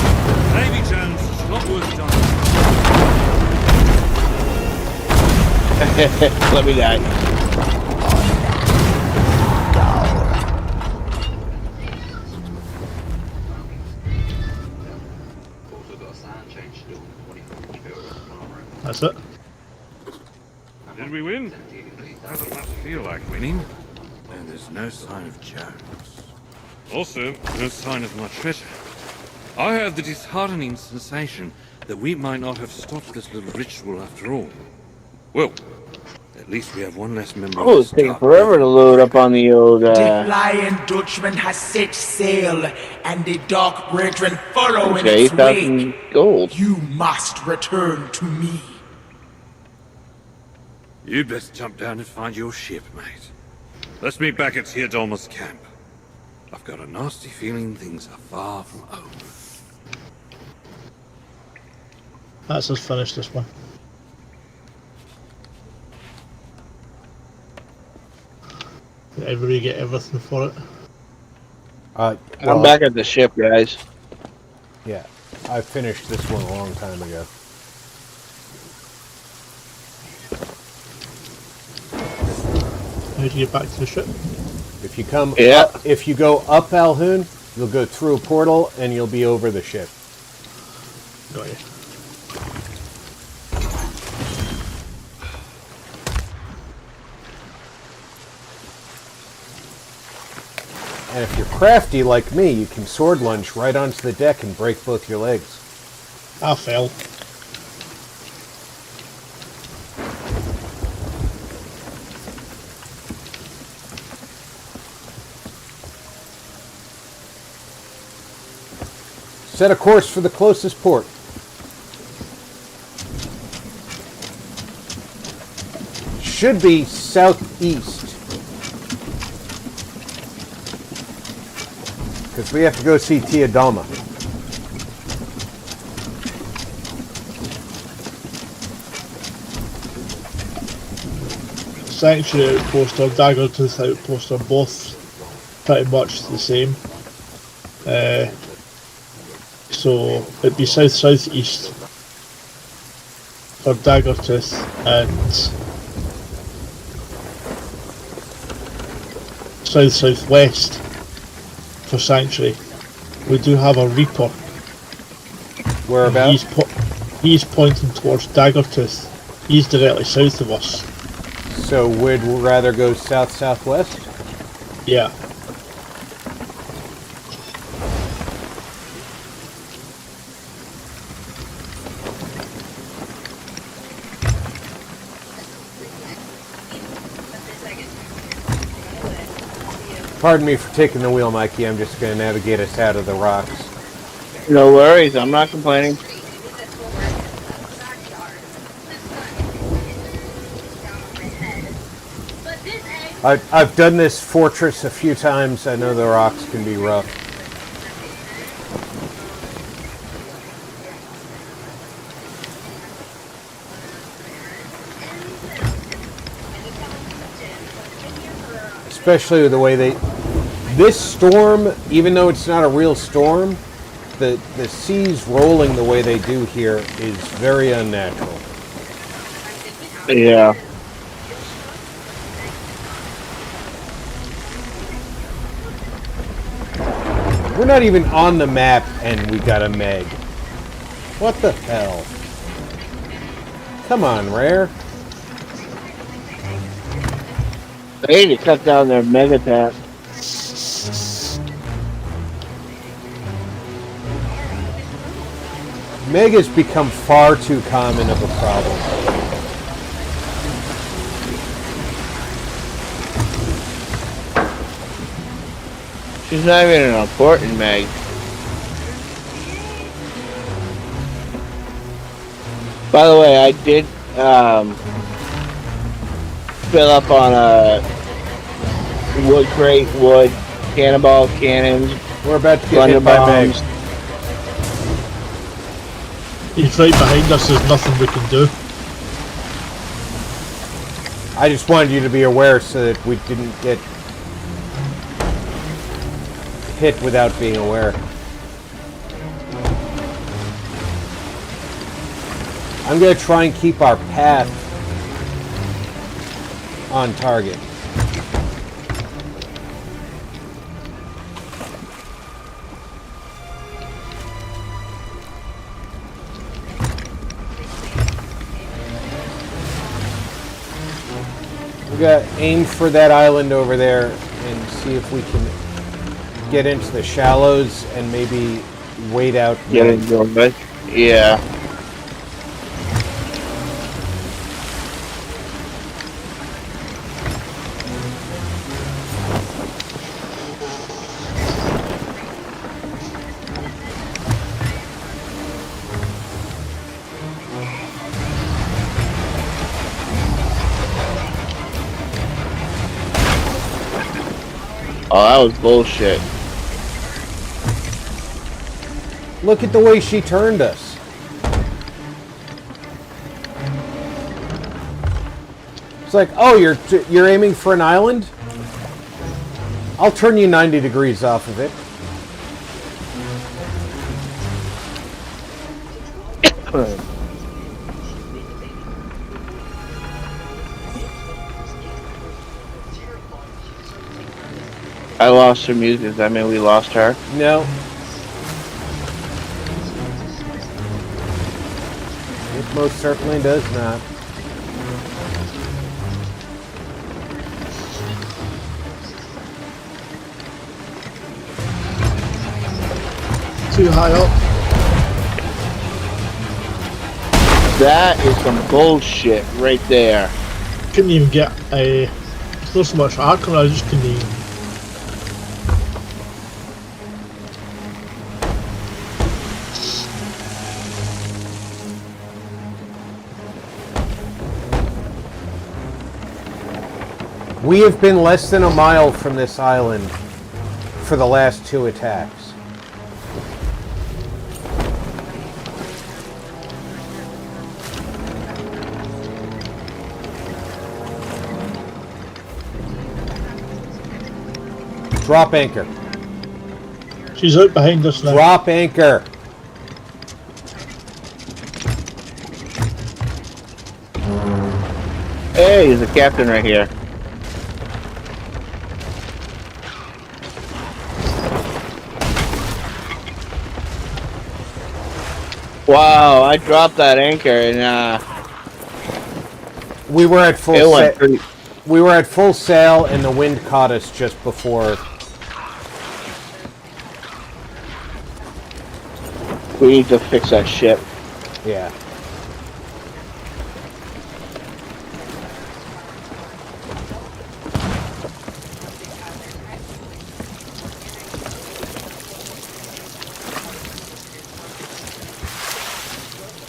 [SPEAKER 1] Maybe chance, it's not worth dying.
[SPEAKER 4] Let me die.
[SPEAKER 6] That's it.
[SPEAKER 1] Did we win? It doesn't much feel like winning. And there's no sign of Jones. Also, no sign of my treasure. I have the disheartening sensation that we might not have stopped this little ritual after all. Well, at least we have one less member
[SPEAKER 4] Oh,
[SPEAKER 1] of
[SPEAKER 4] it's
[SPEAKER 1] the
[SPEAKER 4] taking
[SPEAKER 1] staff.
[SPEAKER 4] forever to load up on the old,
[SPEAKER 2] The Flying Dutchman has set sail, and the Dark Brethren follow in
[SPEAKER 4] okay,
[SPEAKER 2] its wake.
[SPEAKER 4] 8,000 gold.
[SPEAKER 2] You must return to me.
[SPEAKER 1] You'd best jump down and find your ship, mate. Let's meet back at Theodolma's camp. I've got a nasty feeling things are far from over.
[SPEAKER 6] Let's just finish this one. Did everybody get everything for it?
[SPEAKER 4] I'm back at the ship, guys.
[SPEAKER 3] Yeah, I finished this one a long time ago.
[SPEAKER 6] How do you get back to the ship?
[SPEAKER 3] If you come,
[SPEAKER 4] Yeah.
[SPEAKER 3] if you go up Alhoon, you'll go through a portal and you'll be over the ship.
[SPEAKER 6] Got you.
[SPEAKER 3] And if you're crafty like me, you can sword lunge right onto the deck and break both your legs.
[SPEAKER 6] I fell.
[SPEAKER 3] Set a course for the closest port. Should be southeast. Because we have to go see Teodama.
[SPEAKER 6] Sanctuary outpost or Daggertooth outpost are both pretty much the same. So it'd be south-southeast for Daggertooth and south-southwest for Sanctuary. We do have a Reaper.
[SPEAKER 3] Whereabouts?
[SPEAKER 6] He's pointing towards Daggertooth. He's directly south of us.
[SPEAKER 3] So we'd rather go south-southwest?
[SPEAKER 6] Yeah.
[SPEAKER 3] Pardon me for taking the wheel, Mikey. I'm just going to navigate us out of the rocks.
[SPEAKER 4] No worries, I'm not complaining.
[SPEAKER 3] I've done this fortress a few times. I know the rocks can be rough. Especially with the way they... This storm, even though it's not a real storm, the seas rolling the way they do here is very unnatural.
[SPEAKER 4] Yeah.
[SPEAKER 3] We're not even on the map and we got a Meg. What the hell? Come on, Rare.
[SPEAKER 4] They need to cut down their mega tap.
[SPEAKER 3] Meg has become far too common of a problem.
[SPEAKER 4] She's not even an important Meg. By the way, I did fill up on a wood crate, wood, cannonball, cannons,
[SPEAKER 3] We're about to get
[SPEAKER 4] thunder
[SPEAKER 3] hit by Meg.
[SPEAKER 4] bombs.
[SPEAKER 6] He's right behind us, there's nothing we can do.
[SPEAKER 3] I just wanted you to be aware so that we didn't get hit without being aware. I'm going to try and keep our path on target. We got to aim for that island over there and see if we can get into the shallows and maybe wait out.
[SPEAKER 4] Get it going, but yeah. Oh, that was bullshit.
[SPEAKER 3] Look at the way she turned us. It's like, oh, you're aiming for an island? I'll turn you 90 degrees off of it.
[SPEAKER 4] I lost her music. Does that mean we lost her?
[SPEAKER 3] No. It most certainly does not.
[SPEAKER 6] Too high up.
[SPEAKER 4] That is some bullshit right there.
[SPEAKER 6] Couldn't even get a... There's not so much arc on it, I just couldn't even...
[SPEAKER 3] We have been less than a mile from this island for the last 2 attacks. Drop anchor.
[SPEAKER 6] She's out behind us now.
[SPEAKER 3] Drop anchor.
[SPEAKER 4] Hey, there's a captain right here. Wow, I dropped that anchor and
[SPEAKER 3] We were at full
[SPEAKER 4] It went
[SPEAKER 3] sail.
[SPEAKER 4] pretty.
[SPEAKER 3] We were at full sail, and the wind caught us just before.
[SPEAKER 4] We need to fix that ship.
[SPEAKER 3] Yeah.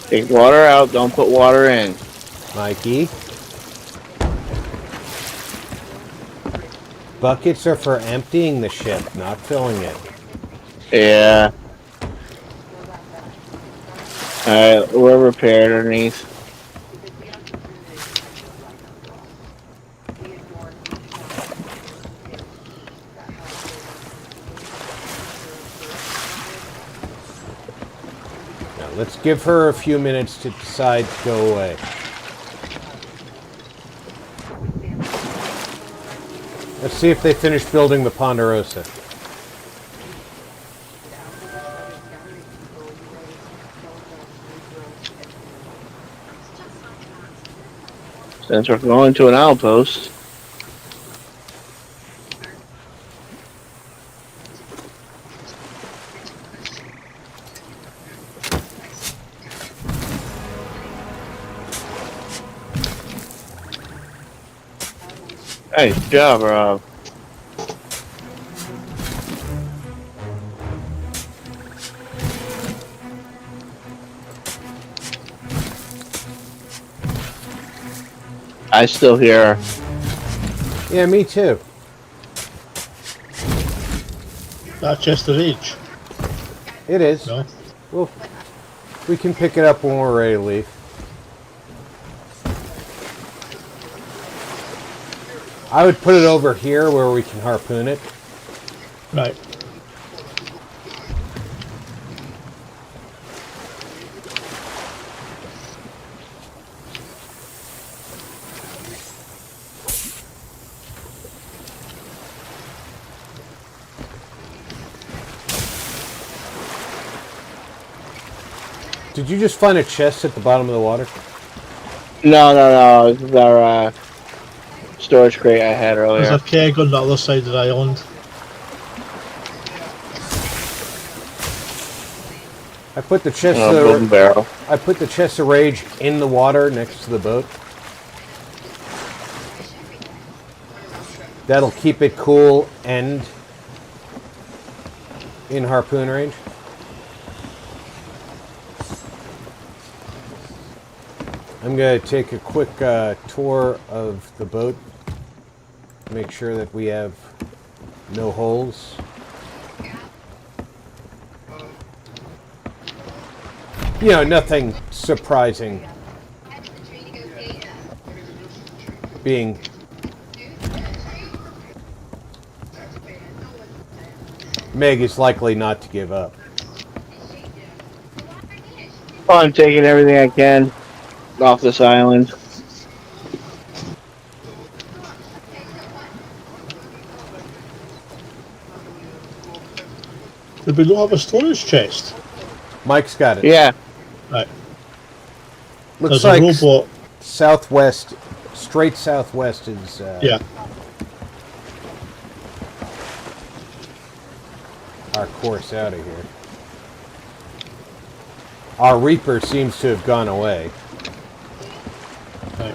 [SPEAKER 4] Take water out. Don't put water in.
[SPEAKER 3] Mikey. Buckets are for emptying the ship, not filling it.
[SPEAKER 4] Yeah. Alright, we're repaired underneath.
[SPEAKER 3] Now, let's give her a few minutes to decide to go away. Let's see if they finish building the Ponderosa.
[SPEAKER 4] Since we're going to an outpost. Nice job, Rob. I still hear her.
[SPEAKER 3] Yeah, me too.
[SPEAKER 6] That's just the rage.
[SPEAKER 3] It is.
[SPEAKER 6] No.
[SPEAKER 3] Well, we can pick it up when we're ready to leave. I would put it over here where we can harpoon it.
[SPEAKER 6] Right.
[SPEAKER 3] Did you just find a chest at the bottom of the water?
[SPEAKER 4] No. This is our storage crate I had
[SPEAKER 6] There's
[SPEAKER 4] earlier.
[SPEAKER 6] a keg on the other side of the island.
[SPEAKER 3] I put the chest
[SPEAKER 4] Golden barrel.
[SPEAKER 3] I put the chest of rage in the water next to the boat. That'll keep it cool and in harpoon range. I'm going to take a quick tour of the boat. Make sure that we have no holes. You know, nothing surprising. Being Meg is likely not to give up.
[SPEAKER 4] Oh, I'm taking everything I can off this island.
[SPEAKER 6] Did we not have a storage chest?
[SPEAKER 3] Mike's got it.
[SPEAKER 4] Yeah.
[SPEAKER 6] Right.
[SPEAKER 3] Looks
[SPEAKER 6] There's
[SPEAKER 3] like
[SPEAKER 6] a robot.
[SPEAKER 3] southwest, straight southwest is
[SPEAKER 6] Yeah.
[SPEAKER 3] our course out of here. Our Reaper seems to have gone away.
[SPEAKER 6] Right.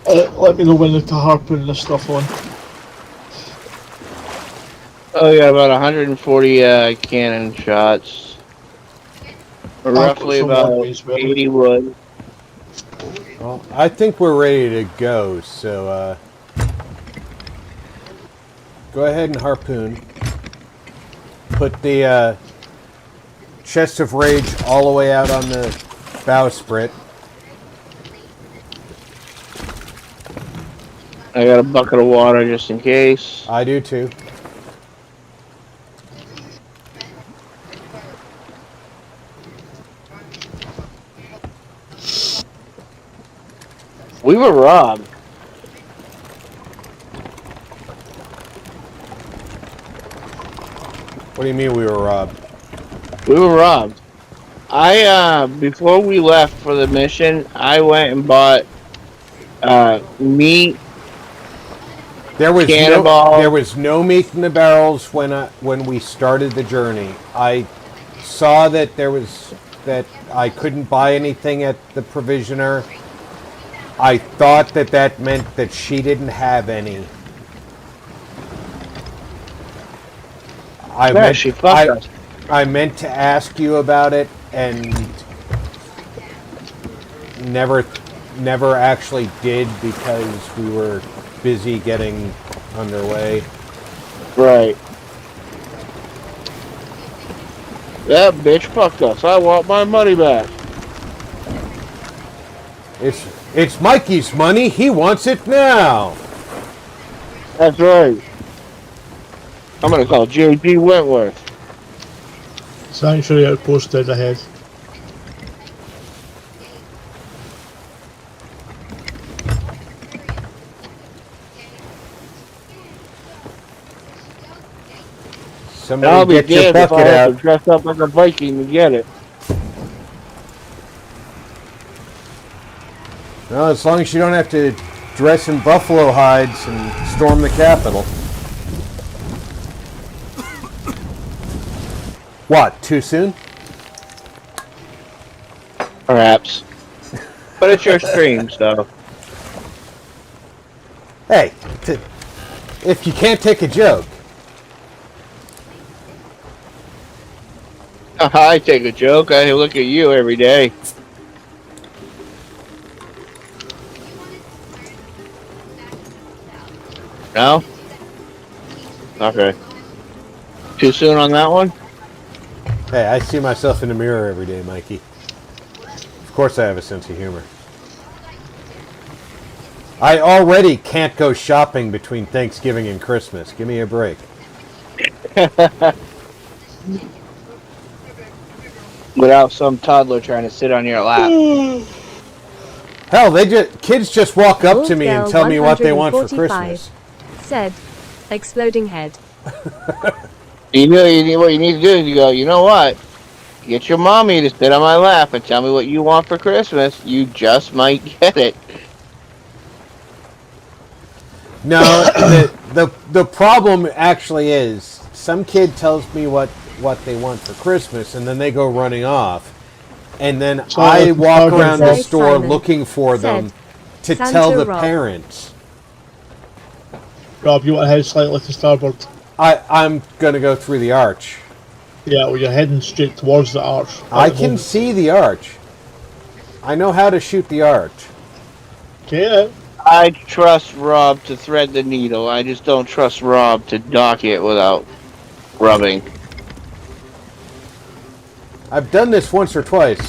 [SPEAKER 6] Let me know when to harpoon this stuff on.
[SPEAKER 4] Oh, yeah, about 140 cannon shots.
[SPEAKER 6] I've got
[SPEAKER 4] Roughly
[SPEAKER 6] some on
[SPEAKER 4] about
[SPEAKER 6] me as well.
[SPEAKER 4] 80 wood.
[SPEAKER 3] Well, I think we're ready to go, so go ahead and harpoon. Put the chest of rage all the way out on the bowsprit.
[SPEAKER 4] I got a bucket of water just in case.
[SPEAKER 3] I do too.
[SPEAKER 4] We were robbed.
[SPEAKER 3] What do you mean we were robbed?
[SPEAKER 4] We were robbed. Before we left for the mission, I went and bought meat,
[SPEAKER 3] There
[SPEAKER 4] cannonball.
[SPEAKER 3] was no meat in the barrels when we started the journey. I saw that that I couldn't buy anything at the provisioner. I thought that meant that she didn't have any.
[SPEAKER 4] She fucked us.
[SPEAKER 3] I meant to ask you about it and never actually did because we were busy getting underway.
[SPEAKER 4] Right. That bitch fucked us. I want my money back.
[SPEAKER 3] It's Mikey's money. He wants it now.
[SPEAKER 4] That's right. I'm gonna call J.G. Wentworth.
[SPEAKER 6] Sanctuary outpost dead ahead.
[SPEAKER 3] Somebody
[SPEAKER 4] I'll be
[SPEAKER 3] get your
[SPEAKER 4] damned if I
[SPEAKER 3] bucket
[SPEAKER 4] have to
[SPEAKER 3] out.
[SPEAKER 4] dress up like a Viking to get it.
[SPEAKER 3] Well, as long as you don't have to dress in buffalo hides and storm the Capitol. What, too soon?
[SPEAKER 4] Perhaps. But it's your stream, so.
[SPEAKER 3] Hey, if you can't take a joke.
[SPEAKER 4] I take a joke. I look at you every day. No? Okay. Too soon on that one?
[SPEAKER 3] Hey, I see myself in the mirror every day, Mikey. Of course I have a sense of humor. I already can't go shopping between Thanksgiving and Christmas. Give me a break.
[SPEAKER 4] Without some toddler trying to sit on your lap.
[SPEAKER 3] Hell, kids just walk up to
[SPEAKER 5] Old
[SPEAKER 3] me and
[SPEAKER 5] girl
[SPEAKER 3] tell me what they want for
[SPEAKER 5] 145
[SPEAKER 3] Christmas.
[SPEAKER 5] Said, exploding head.
[SPEAKER 4] You know what you need to do is you go, you know what? Get your mommy to sit on my lap and tell me what you want for Christmas. You just might get it.
[SPEAKER 3] No, the problem actually is some kid tells me what they want for Christmas and then they go running off. And then
[SPEAKER 6] So
[SPEAKER 3] I walk
[SPEAKER 6] Sergeant
[SPEAKER 3] around the
[SPEAKER 6] Rob
[SPEAKER 3] store
[SPEAKER 5] Simon
[SPEAKER 3] looking for them to
[SPEAKER 5] Santo
[SPEAKER 3] tell the
[SPEAKER 5] Rob.
[SPEAKER 3] parents.
[SPEAKER 6] Rob, you want to head slightly to starboard?
[SPEAKER 3] I'm gonna go through the arch.
[SPEAKER 6] Yeah, well, you're heading straight towards the arch.
[SPEAKER 3] I can see the arch. I know how to shoot the arch.
[SPEAKER 6] Okay,
[SPEAKER 4] I trust Rob to thread the needle. I just don't trust Rob to dock it without rubbing.
[SPEAKER 3] I've done this once or twice.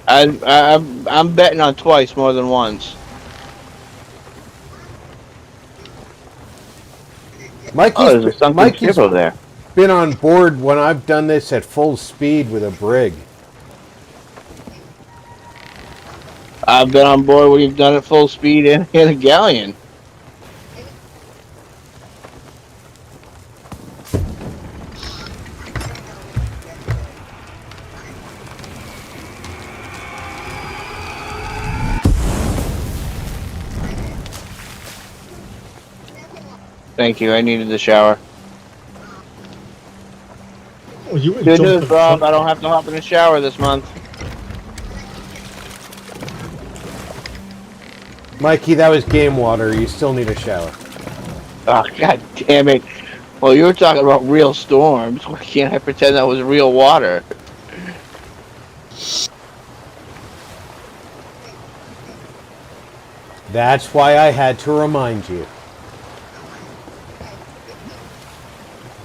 [SPEAKER 4] I'm betting on twice more than once. There's a sunken
[SPEAKER 3] Mikey's
[SPEAKER 4] ship over there.
[SPEAKER 3] been on board when I've done this at full speed with a brig.
[SPEAKER 4] I've been on board when you've done it full speed in a galleon. Thank you, I needed the shower.
[SPEAKER 6] well, you would
[SPEAKER 4] Good
[SPEAKER 6] jump
[SPEAKER 4] news,
[SPEAKER 6] in
[SPEAKER 4] Rob,
[SPEAKER 6] front.
[SPEAKER 4] I don't have to hop in the shower this month.
[SPEAKER 3] Mikey, that was game water. You still need a shower.
[SPEAKER 4] Oh, god damn it. Well, you were talking about real storms. Why can't I pretend that was real water?
[SPEAKER 3] That's why I had to remind you.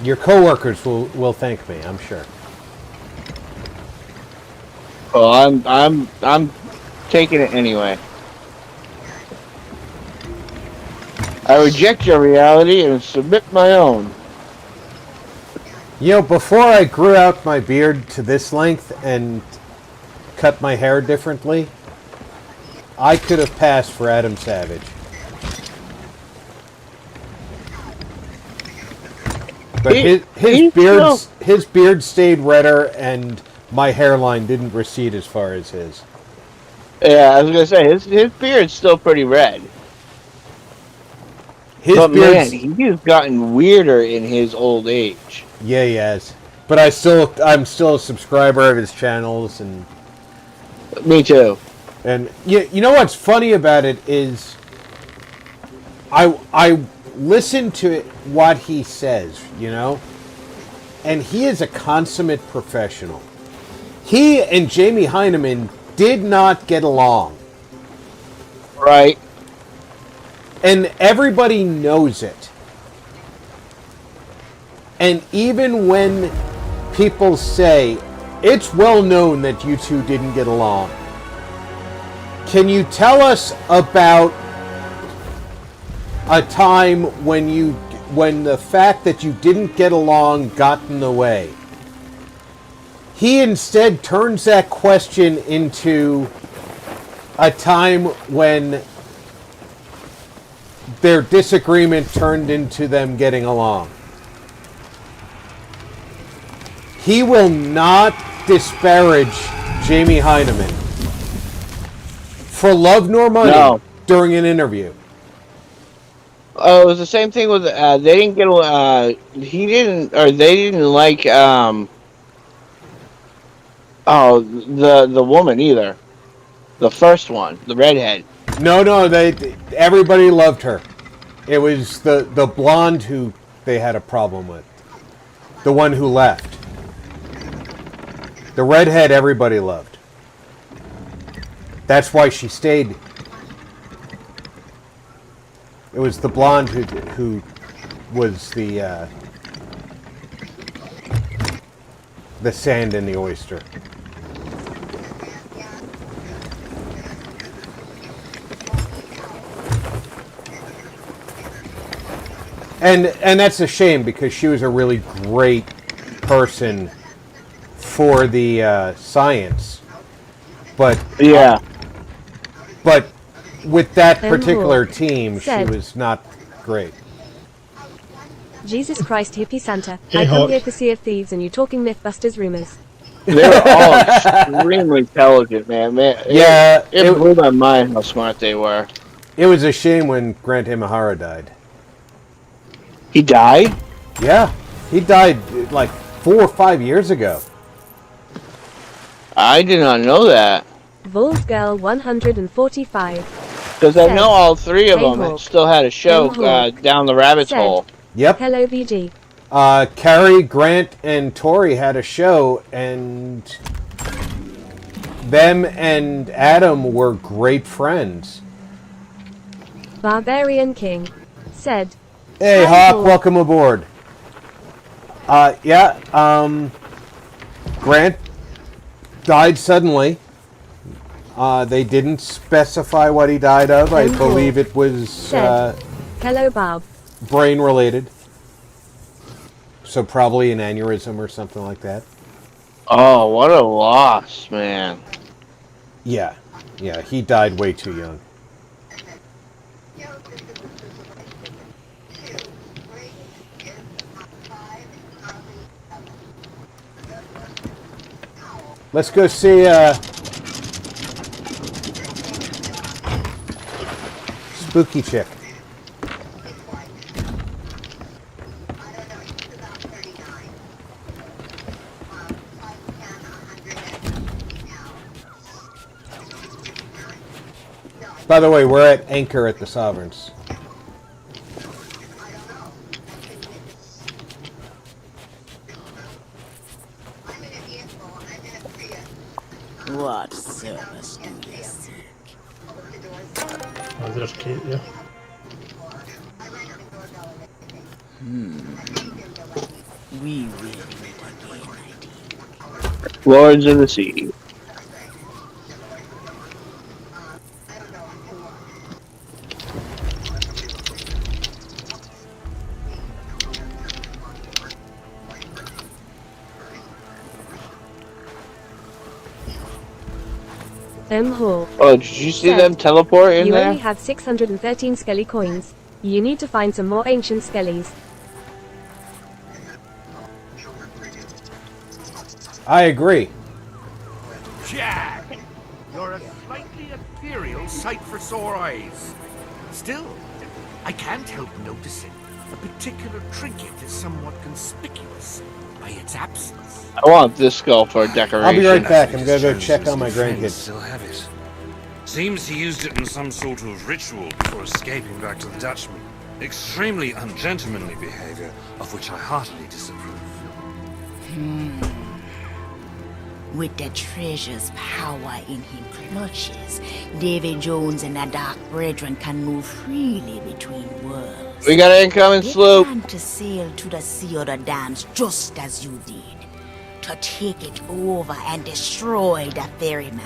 [SPEAKER 3] Your coworkers will thank me, I'm sure.
[SPEAKER 4] Well, I'm taking it anyway. I reject your reality and submit my own.
[SPEAKER 3] You know, before I grew out my beard to this length and cut my hair differently, I could have passed for Adam Savage. But his beard stayed redder, and my hairline didn't recede as far as his.
[SPEAKER 4] Yeah, I was gonna say his beard's still pretty red.
[SPEAKER 3] His
[SPEAKER 4] Man, he's gotten weirder in his old age.
[SPEAKER 3] Yeah, he has. But I'm still a subscriber of his channels, and
[SPEAKER 4] me too.
[SPEAKER 3] And you know what's funny about it is, I listen to what he says, you know, and he is a consummate professional. He and Jamie Heineman did not get along.
[SPEAKER 4] Right.
[SPEAKER 3] And everybody knows it. And even when people say, it's well known that you two didn't get along, can you tell us about a time when the fact that you didn't get along got in the way? He instead turns that question into a time when their disagreement turned into them getting along. He will not disparage Jamie Heineman for love nor money during an interview.
[SPEAKER 4] It was the same thing with they didn't get they didn't like the woman either. The first one, the redhead.
[SPEAKER 3] No, everybody loved her. It was the blonde who they had a problem with. The one who left. The redhead everybody loved. That's why she stayed. It was the blonde who was the sand in the oyster. And that's a shame, because she was a really great person for the science. But
[SPEAKER 4] yeah.
[SPEAKER 3] But with that particular team, she was not great.
[SPEAKER 5] Jesus Christ, hippie Santa.
[SPEAKER 6] Hey,
[SPEAKER 5] I come
[SPEAKER 6] Hawk.
[SPEAKER 5] here for Sea of Thieves and you talking Mythbusters rumors.
[SPEAKER 4] They were all extremely intelligent, man.
[SPEAKER 3] Yeah,
[SPEAKER 4] it blew my mind how smart they were.
[SPEAKER 3] It was a shame when Grant Imahara died.
[SPEAKER 4] He died?
[SPEAKER 3] Yeah, he died like 4 or 5 years ago.
[SPEAKER 4] I did not know that.
[SPEAKER 5] Vault Girl 145.
[SPEAKER 4] Because I know all three of them still had a show down the rabbit's hole.
[SPEAKER 3] Yep.
[SPEAKER 5] Hello, VG.
[SPEAKER 3] Carrie, Grant, and Tori had a show, and them and Adam were great friends.
[SPEAKER 5] Barbarian King said,
[SPEAKER 3] Hey, Hawk, welcome aboard. Grant died suddenly. They didn't specify what he died of. I believe it was
[SPEAKER 5] hello, Bob.
[SPEAKER 3] Brain related. So probably an aneurysm or something like that.
[SPEAKER 4] Oh, what a loss, man.
[SPEAKER 3] Yeah, he died way too young. Let's go see Spooky Chick. By the way, we're at anchor at the Sovereigns.
[SPEAKER 2] What service do you seek?
[SPEAKER 6] Oh, there's Kate, yeah.
[SPEAKER 2] We will meet again, my dear.
[SPEAKER 4] Lords of the Sea.
[SPEAKER 5] Hall.
[SPEAKER 4] Oh, did you see
[SPEAKER 5] Said,
[SPEAKER 4] them teleport in
[SPEAKER 5] You
[SPEAKER 4] there?
[SPEAKER 5] only have 613 skelly coins. You need to find some more ancient skellies.
[SPEAKER 3] I agree.
[SPEAKER 9] Jack! You're a slightly ethereal sight for sore eyes. Still, I can't help noticing a particular trinket is somewhat conspicuous by its absence.
[SPEAKER 4] I want this skull for a decoration.
[SPEAKER 3] I'll be right back. I'm gonna go
[SPEAKER 1] Jones's
[SPEAKER 3] check on my
[SPEAKER 1] friends
[SPEAKER 3] grandkids.
[SPEAKER 1] Still have it. Seems he used it in some sort of ritual before escaping back to the Dutchman. Extremely ungentlemanly behavior, of which I heartily disapprove.
[SPEAKER 2] With the treasure's power in his clutches, Davy Jones and the Dark Brethren can move freely between worlds.
[SPEAKER 4] We got an incoming
[SPEAKER 2] They
[SPEAKER 4] sloop.
[SPEAKER 2] plan to sail to the Sea of the Dams just as you did, to take it over and destroy the ferryman.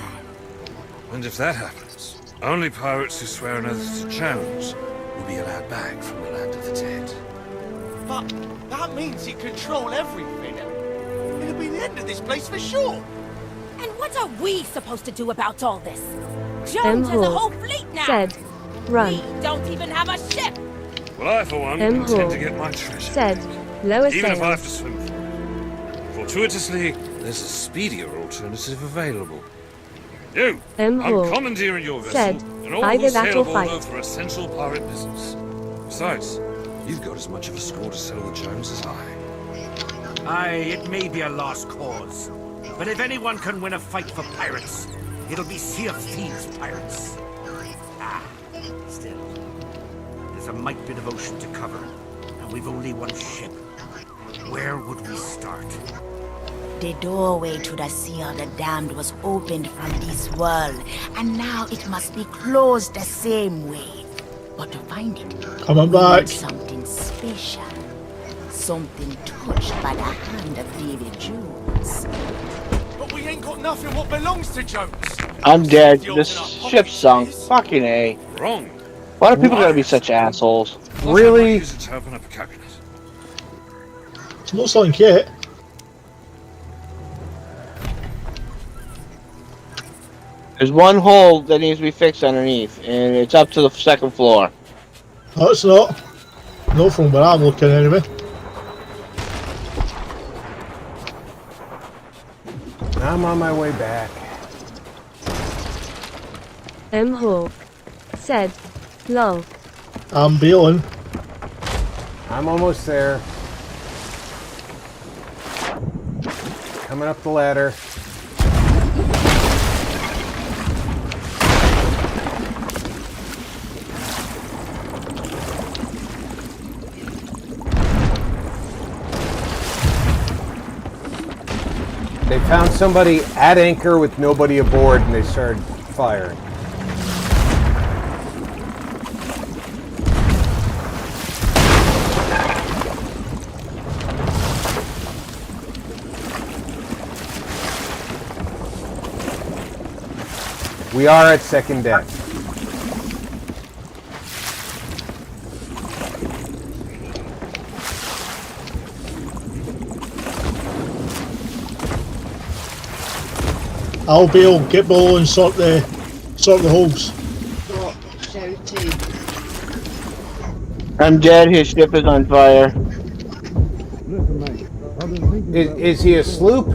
[SPEAKER 1] And if that happens, only pirates who swear an oath to Jones will be allowed back from the land of the dead.
[SPEAKER 10] But that means you control everything. It'll be the end of this place for sure.
[SPEAKER 11] And what are we supposed to do about all this? Jones has a
[SPEAKER 5] Hall.
[SPEAKER 11] whole fleet now.
[SPEAKER 5] Said, Run.
[SPEAKER 11] We don't even have a ship.
[SPEAKER 1] Well, I, for one,
[SPEAKER 5] Hall.
[SPEAKER 1] intend to get my treasure.
[SPEAKER 5] Said, Lower
[SPEAKER 1] Even if I have to
[SPEAKER 5] sails.
[SPEAKER 1] swim for it. Fortuitously, there's a speedier alternative available. You! I'm
[SPEAKER 5] Hall.
[SPEAKER 1] commandeering your vessel,
[SPEAKER 5] Said,
[SPEAKER 1] and all
[SPEAKER 5] either
[SPEAKER 1] will
[SPEAKER 5] that
[SPEAKER 1] sail
[SPEAKER 5] or
[SPEAKER 1] aboard
[SPEAKER 5] fight.
[SPEAKER 1] for essential pirate business. Besides, you've got as much of a score to settle with Jones as I.
[SPEAKER 10] Aye, it may be a lost cause. But if anyone can win a fight for pirates, it'll be Sea of Thieves pirates. Ah, still, there's a mite bit of ocean to cover, and we've only one ship. Where would we start?
[SPEAKER 2] The doorway to the Sea of the Damned was opened from this world, and now it must be closed the same way. But to find it,
[SPEAKER 6] Coming
[SPEAKER 2] we
[SPEAKER 6] back.
[SPEAKER 2] need something special. Something touched by the hand of Davy Jones.
[SPEAKER 10] But we ain't got nothing what belongs to Jones.
[SPEAKER 4] I'm dead. This ship sunk. Fucking A.
[SPEAKER 1] Wrong.
[SPEAKER 4] Why do people gotta be such assholes?
[SPEAKER 3] Really?
[SPEAKER 1] Use it to open up a cabinet.
[SPEAKER 6] It's not something yet.
[SPEAKER 4] There's one hole that needs to be fixed underneath, and it's up to the second floor.
[SPEAKER 6] No, it's not. Not from where I'm looking anyway.
[SPEAKER 3] I'm on my way back.
[SPEAKER 5] Hall. Said, Lol.
[SPEAKER 6] I'm bailing.
[SPEAKER 3] I'm almost there. Coming up the ladder. They found somebody at anchor with nobody aboard and they started firing. We are at second deck.
[SPEAKER 6] I'll bail, get below and sort the holes.
[SPEAKER 12] Got shouty.
[SPEAKER 4] I'm dead. His ship is on fire.
[SPEAKER 3] Is he a sloop?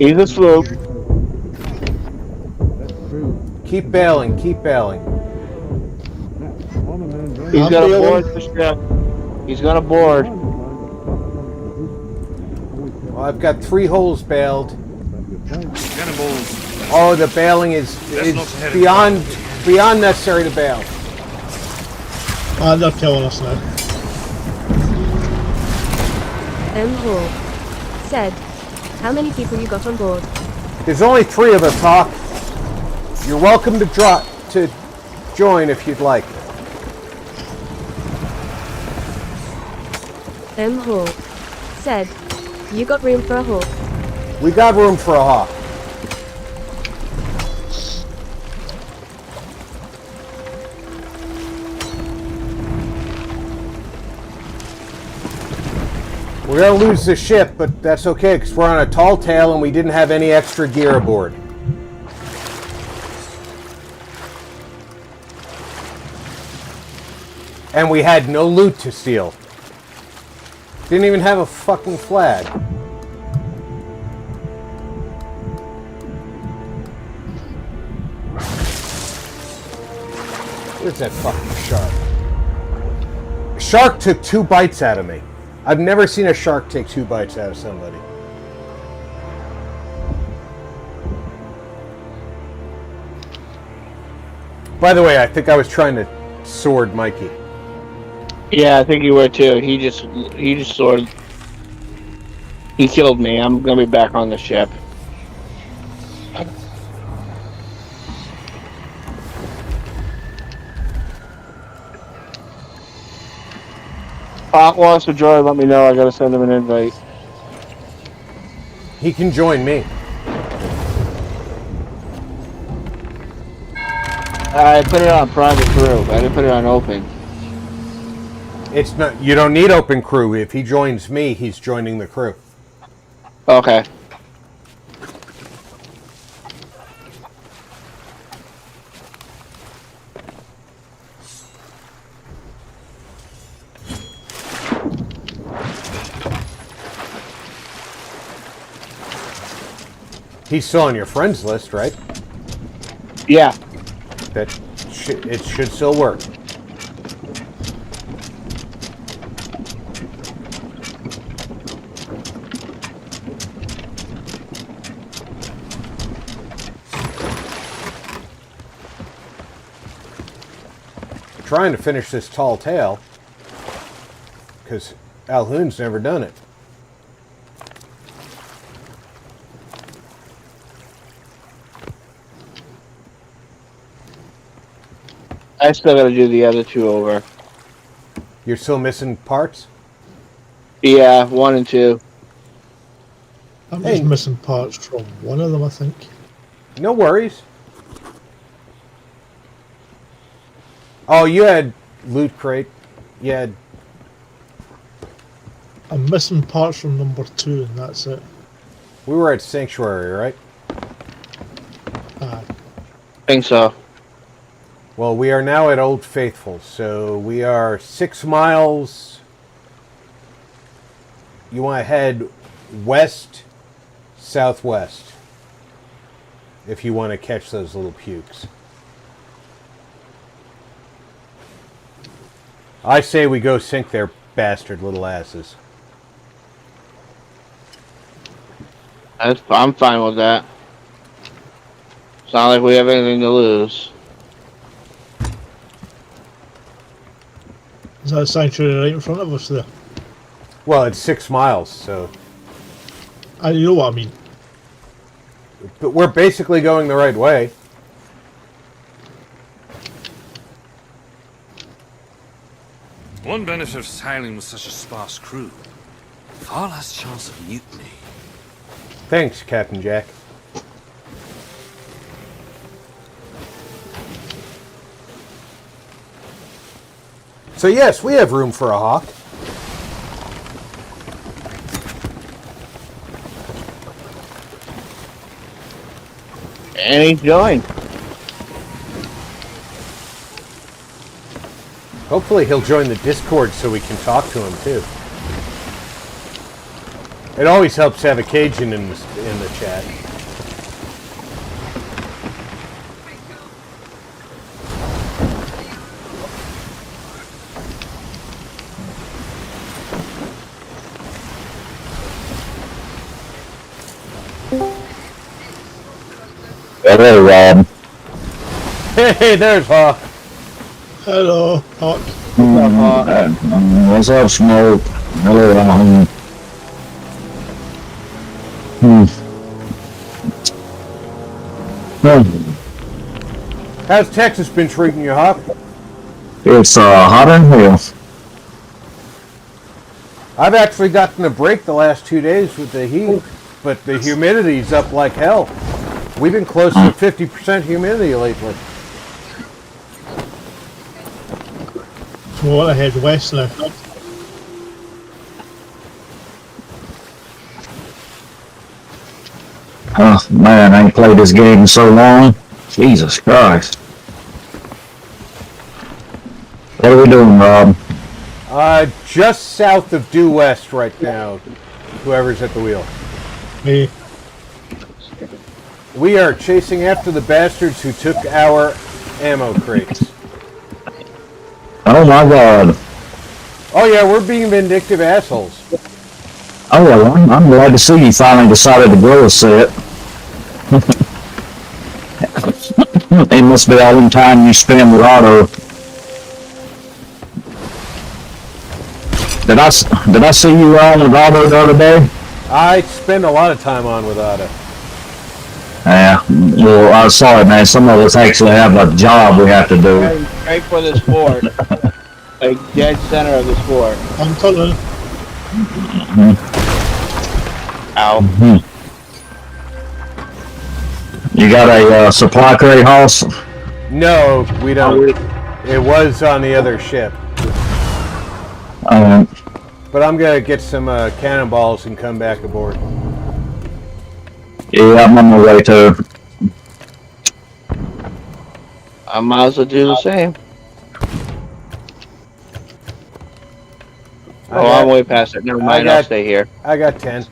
[SPEAKER 4] He's a sloop.
[SPEAKER 3] Keep bailing, keep bailing.
[SPEAKER 4] He's
[SPEAKER 6] I'm
[SPEAKER 4] gonna
[SPEAKER 6] bailing.
[SPEAKER 4] board the ship. He's gonna board.
[SPEAKER 3] Well, I've got 3 holes bailed.
[SPEAKER 1] Cannonballs.
[SPEAKER 3] Oh, the bailing is
[SPEAKER 1] That's not the head of
[SPEAKER 3] beyond
[SPEAKER 1] the
[SPEAKER 3] beyond necessary to bail.
[SPEAKER 6] They're killing us now.
[SPEAKER 5] Hall said, how many people you got on board?
[SPEAKER 3] There's only 3 of us, Hawk. You're welcome to join if you'd like.
[SPEAKER 5] Hall said, you got room for a hawk?
[SPEAKER 3] We got room for a Hawk. We're gonna lose the ship, but that's okay because we're on a tall tale and we didn't have any extra gear aboard. And we had no loot to steal. Didn't even have a fucking flag. Where's that fucking shark? A shark took 2 bites out of me. I've never seen a shark take 2 bites out of somebody. By the way, I think I was trying to sword Mikey.
[SPEAKER 4] Yeah, I think you were too. He just sort of... He killed me. I'm gonna be back on the ship. Hawk wants to join, let me know. I gotta send him an invite.
[SPEAKER 3] He can join me.
[SPEAKER 4] I put it on private crew. I didn't put it on open.
[SPEAKER 3] It's not. You don't need open crew. If he joins me, he's joining the crew.
[SPEAKER 4] Okay.
[SPEAKER 3] He's still on your friends list, right?
[SPEAKER 4] Yeah.
[SPEAKER 3] It should still work. Trying to finish this tall tale because Alhoon's never done it.
[SPEAKER 4] I still gotta do the other 2 over.
[SPEAKER 3] You're still missing parts?
[SPEAKER 4] Yeah, 1 and 2.
[SPEAKER 6] I'm just missing parts from one of them, I think.
[SPEAKER 3] No worries. Oh, you had loot crate. You had...
[SPEAKER 6] I'm missing parts from number 2, and that's it.
[SPEAKER 3] We were at Sanctuary, right?
[SPEAKER 4] Think so.
[SPEAKER 3] Well, we are now at Old Faithful, so we are 6 miles. You want to head west, southwest, if you want to catch those little pukes. I say we go sink their bastard little asses.
[SPEAKER 4] I'm fine with that. It's not like we have anything to lose.
[SPEAKER 6] Is that a sanctuary right in front of us there?
[SPEAKER 3] Well, it's 6 miles, so...
[SPEAKER 6] You know what I mean.
[SPEAKER 3] But we're basically going the right way.
[SPEAKER 1] One benefit of sailing with such a sparse crew. Far less chance of mutiny.
[SPEAKER 3] Thanks, Captain Jack. So yes, we have room for a hawk.
[SPEAKER 4] And he's joined.
[SPEAKER 3] Hopefully he'll join the Discord so we can talk to him too. It always helps to have a Cajun in the chat.
[SPEAKER 13] Hello, Rob.
[SPEAKER 3] Hey, there's Hawk.
[SPEAKER 6] Hello, Hawk.
[SPEAKER 13] What's up, Smoke? Hello, Alan.
[SPEAKER 3] How's Texas been treating you, Hawk?
[SPEAKER 13] It's hot in here.
[SPEAKER 3] I've actually gotten a break the last 2 days with the heat, but the humidity's up like hell. We've been close to 50% humidity lately.
[SPEAKER 6] So we want to head west now.
[SPEAKER 13] Oh, man, I ain't played this game in so long. Jesus Christ. What are we doing, Rob?
[SPEAKER 3] Just south of due west right now, whoever's at the wheel.
[SPEAKER 6] Me.
[SPEAKER 3] We are chasing after the bastards who took our ammo crates.
[SPEAKER 13] Oh my God.
[SPEAKER 3] Oh yeah, we're being vindictive assholes.
[SPEAKER 13] Oh, well, I'm glad to see you finally decided to grow a set. It must be all the time you spend with Otto. Did I see you on with Otto the other day?
[SPEAKER 3] I spend a lot of time on with Ada.
[SPEAKER 13] Yeah, well, I saw it, man. Some of us actually have a job we have to do.
[SPEAKER 4] Right for this fort. Like dead center of this fort.
[SPEAKER 6] I'm tunnel.
[SPEAKER 4] Ow.
[SPEAKER 13] You got a supply crate, Hoss?
[SPEAKER 3] No, we don't. It was on the other ship. But I'm gonna get some cannonballs and come back aboard.
[SPEAKER 13] Yeah, I'm on my way to.
[SPEAKER 4] I might as well do the same. Oh, I'm way past it. Never mind, I'll stay here.
[SPEAKER 3] I got 10.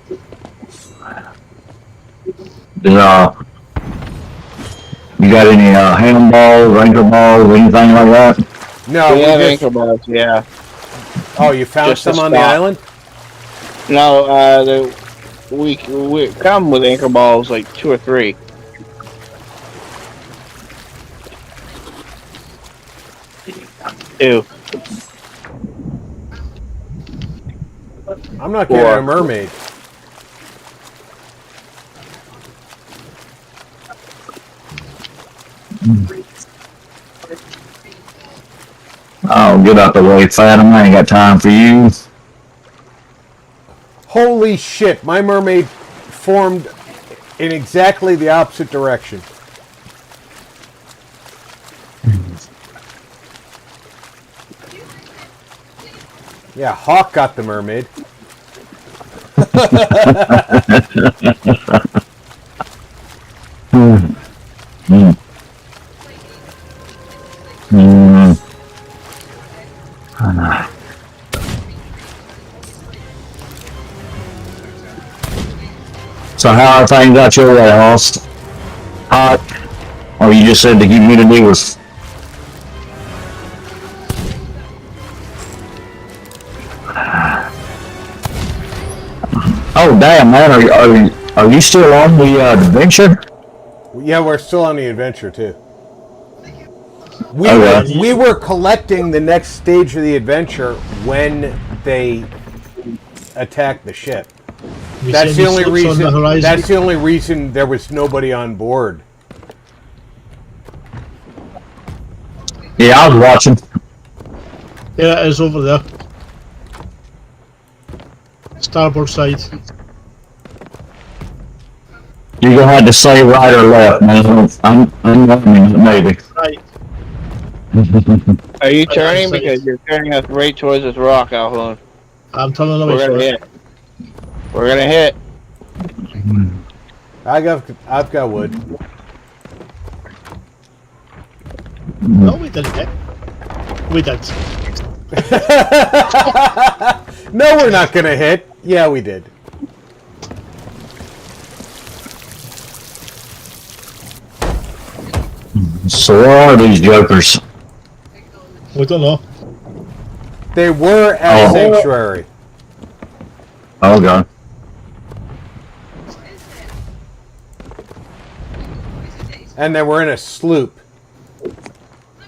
[SPEAKER 13] You got any handballs, anchor balls, anything like that?
[SPEAKER 3] No,
[SPEAKER 4] we have
[SPEAKER 3] just...
[SPEAKER 4] anchor balls, yeah.
[SPEAKER 3] Oh, you found
[SPEAKER 4] Just
[SPEAKER 3] some
[SPEAKER 4] a
[SPEAKER 3] on the
[SPEAKER 4] spot.
[SPEAKER 3] island?
[SPEAKER 4] No, we come with anchor balls, like 2 or 3. Two.
[SPEAKER 3] I'm not getting a mermaid.
[SPEAKER 13] Oh, get out the way, Fathom. I ain't got time for you.
[SPEAKER 3] Holy shit, my mermaid formed in exactly the opposite direction. Yeah, Hawk got the mermaid.
[SPEAKER 13] So how are things out your way, Hoss? Hot? Or you just said the humidity was... Oh damn, man! Are you still on the adventure?
[SPEAKER 3] Yeah, we're still on the adventure too.
[SPEAKER 13] Okay.
[SPEAKER 3] We were collecting the next stage of the adventure when they attacked the ship. That's the only reason. That's the only reason there was nobody on board.
[SPEAKER 13] Yeah, I was watching.
[SPEAKER 6] Yeah, it is over there. Starboard side.
[SPEAKER 13] You're gonna have to say right or left, man. I'm learning, maybe.
[SPEAKER 6] Right.
[SPEAKER 4] Are you turning? Because you're turning us right towards this rock, Alhoon.
[SPEAKER 6] I'm turning away.
[SPEAKER 4] We're gonna hit. We're gonna hit.
[SPEAKER 3] I've got wood.
[SPEAKER 6] No, we didn't hit. We did.
[SPEAKER 3] No, we're not gonna hit. Yeah, we did.
[SPEAKER 13] So where are these jokers?
[SPEAKER 6] We don't know.
[SPEAKER 3] They were at Sanctuary.
[SPEAKER 13] Oh god.
[SPEAKER 3] And they were in a sloop.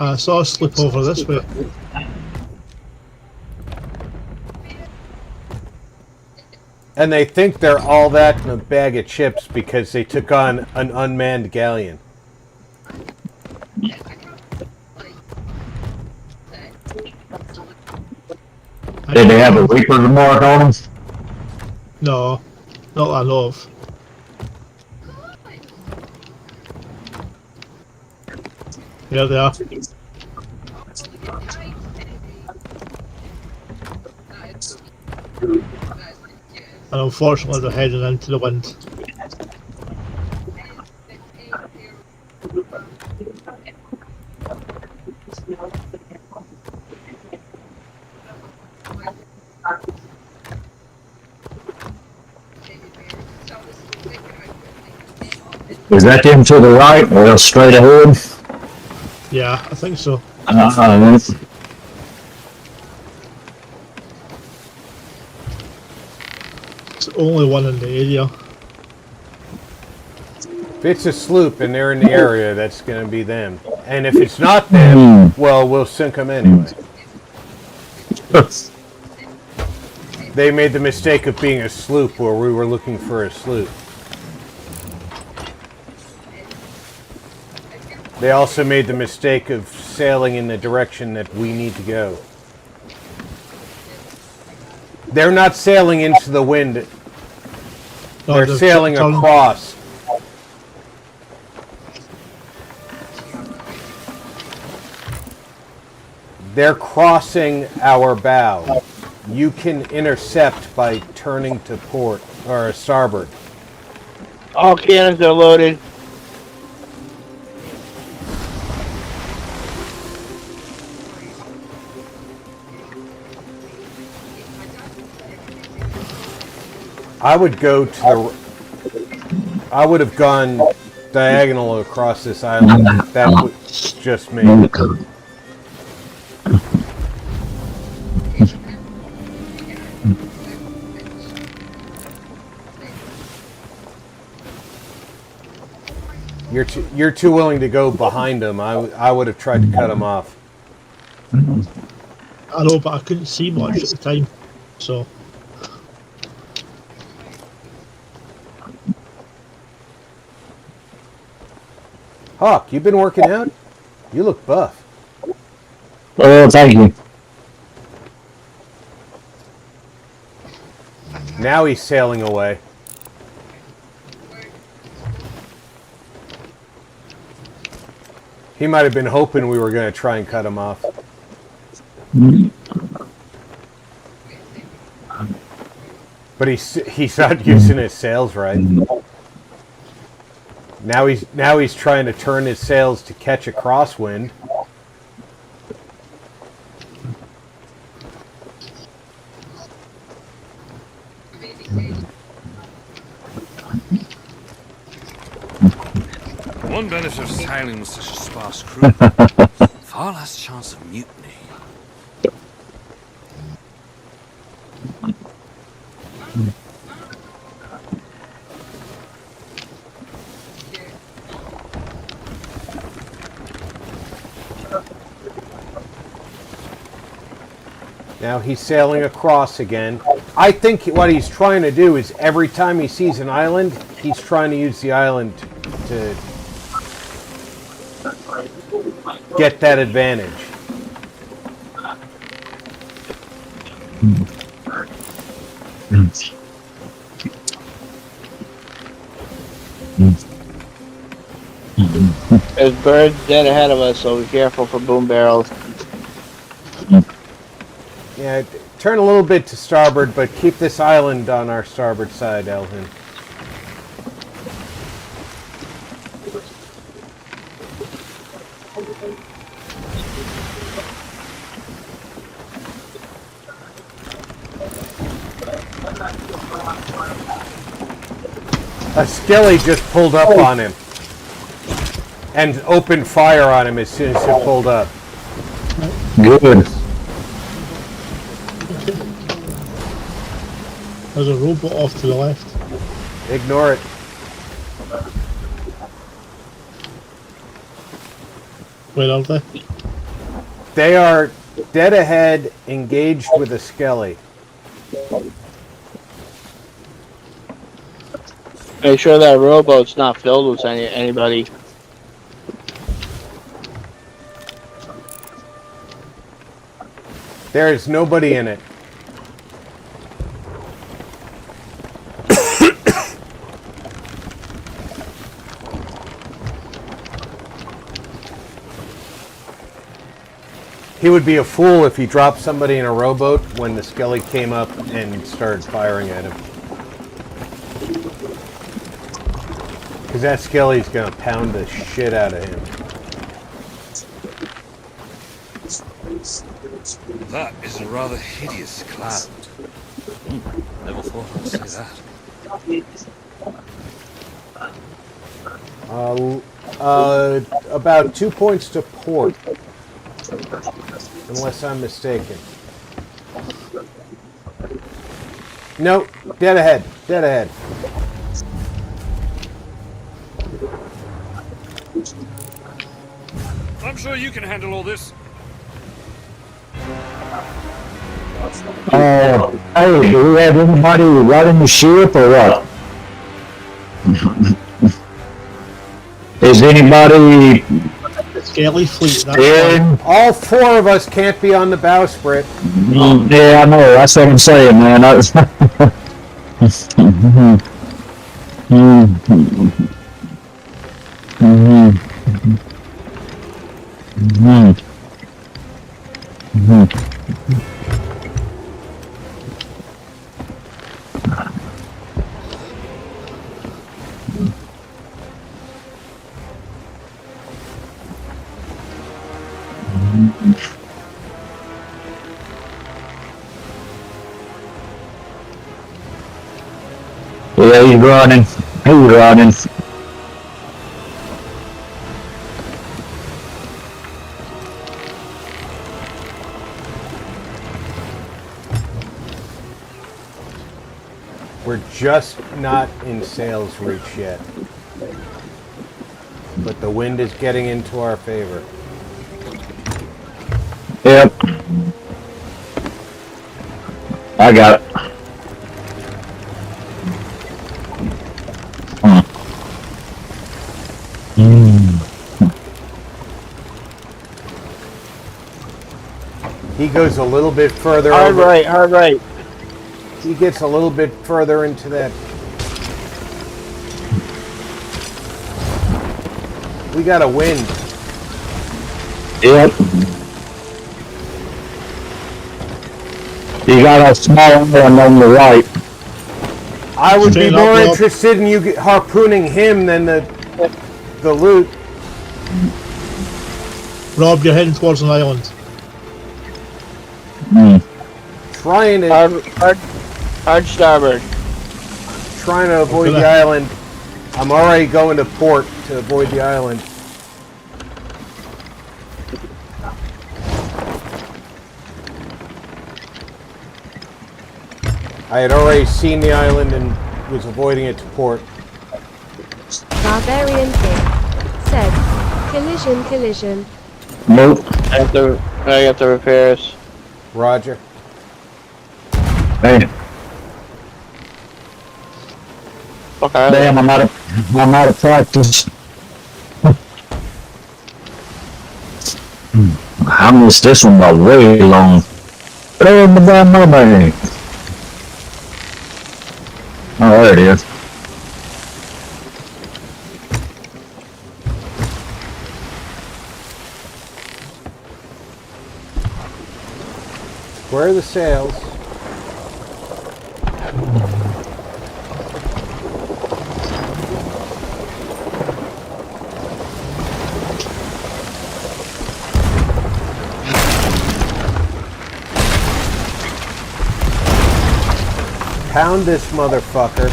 [SPEAKER 6] I saw a slip over this way.
[SPEAKER 3] And they think they're all that in a bag of chips because they took on an unmanned galleon.
[SPEAKER 13] Did they have a Reaper's mark on them?
[SPEAKER 6] No, not that I know of. Here they are. And unfortunately they're heading into the wind.
[SPEAKER 13] Is that them to the right or straight ahead?
[SPEAKER 6] Yeah, I think so. It's the only one in the area.
[SPEAKER 3] If it's a sloop and they're in the area, that's going to be them. And if it's not them, well, we'll sink them anyway. They made the mistake of being a sloop where we were looking for a sloop. They also made the mistake of sailing in the direction that we need to go. They're not sailing into the wind. They're sailing across. They're crossing our bow. You can intercept by turning to port or starboard.
[SPEAKER 4] All cannons are loaded.
[SPEAKER 3] I would go to the. I would have gone diagonal across this island. That was just me. You're too willing to go behind them. I would have tried to cut them off.
[SPEAKER 6] I know, but I couldn't see much at the time, so.
[SPEAKER 3] Hawk, you been working out? You look buff.
[SPEAKER 13] Oh, thank you.
[SPEAKER 3] Now he's sailing away. He might have been hoping we were going to try and cut him off. But he's not using his sails right. Now he's trying to turn his sails to catch a crosswind.
[SPEAKER 1] One benefit of sailing with such a sparse crew. Far less chance of mutiny.
[SPEAKER 3] Now he's sailing across again. I think what he's trying to do is every time he sees an island, he's trying to use the island to get that advantage.
[SPEAKER 4] There's birds dead ahead of us, so be careful for boom barrels.
[SPEAKER 3] Yeah, turn a little bit to starboard, but keep this island on our starboard side, Elvin. A skilly just pulled up on him and opened fire on him as soon as it pulled up.
[SPEAKER 13] Good.
[SPEAKER 6] There's a rowboat off to the left.
[SPEAKER 3] Ignore it.
[SPEAKER 6] Where are they?
[SPEAKER 3] They are dead ahead, engaged with a skelly.
[SPEAKER 4] Make sure that rowboat's not filled with anybody.
[SPEAKER 3] There is nobody in it. He would be a fool if he dropped somebody in a rowboat when the skelly came up and started firing at him. Because that skelly's going to pound the shit out of him.
[SPEAKER 1] That is a rather hideous cloud. Never thought I'd say that.
[SPEAKER 3] About 2 points to port. Unless I'm mistaken. No, dead ahead. Dead ahead.
[SPEAKER 1] I'm sure you can handle all this.
[SPEAKER 13] Hey, do we have anybody riding the ship or what? Is anybody
[SPEAKER 6] Skelly fleet. That's
[SPEAKER 13] steering?
[SPEAKER 3] All four of us can't be on the bowsprit.
[SPEAKER 13] Yeah, I know. That's what I'm saying, man. Yeah, he's running. He's running.
[SPEAKER 3] We're just not in sails reach yet. But the wind is getting into our favor.
[SPEAKER 13] Yep. I got it.
[SPEAKER 3] He goes a little bit further
[SPEAKER 4] Hard
[SPEAKER 3] over.
[SPEAKER 4] right, hard right.
[SPEAKER 3] He gets a little bit further into that. We got a wind.
[SPEAKER 13] Yep. You got a small one on the right.
[SPEAKER 3] I would be
[SPEAKER 6] Straight
[SPEAKER 3] more
[SPEAKER 6] up,
[SPEAKER 3] interested in you harpooning him than the loot.
[SPEAKER 6] Rob, you're heading towards an island.
[SPEAKER 3] Trying to
[SPEAKER 4] Hard starboard.
[SPEAKER 3] avoid the island. I'm already going to port to avoid the island. I had already seen the island and was avoiding it to port.
[SPEAKER 5] Barbarian King said, collision.
[SPEAKER 13] Nope.
[SPEAKER 4] I got the repairs.
[SPEAKER 3] Roger.
[SPEAKER 13] Hey,
[SPEAKER 4] Okay.
[SPEAKER 13] damn, I'm out of practice. I missed this one by way long. Oh, my mermaid. Oh, there it is.
[SPEAKER 3] Where are the sails? Pound this motherfucker.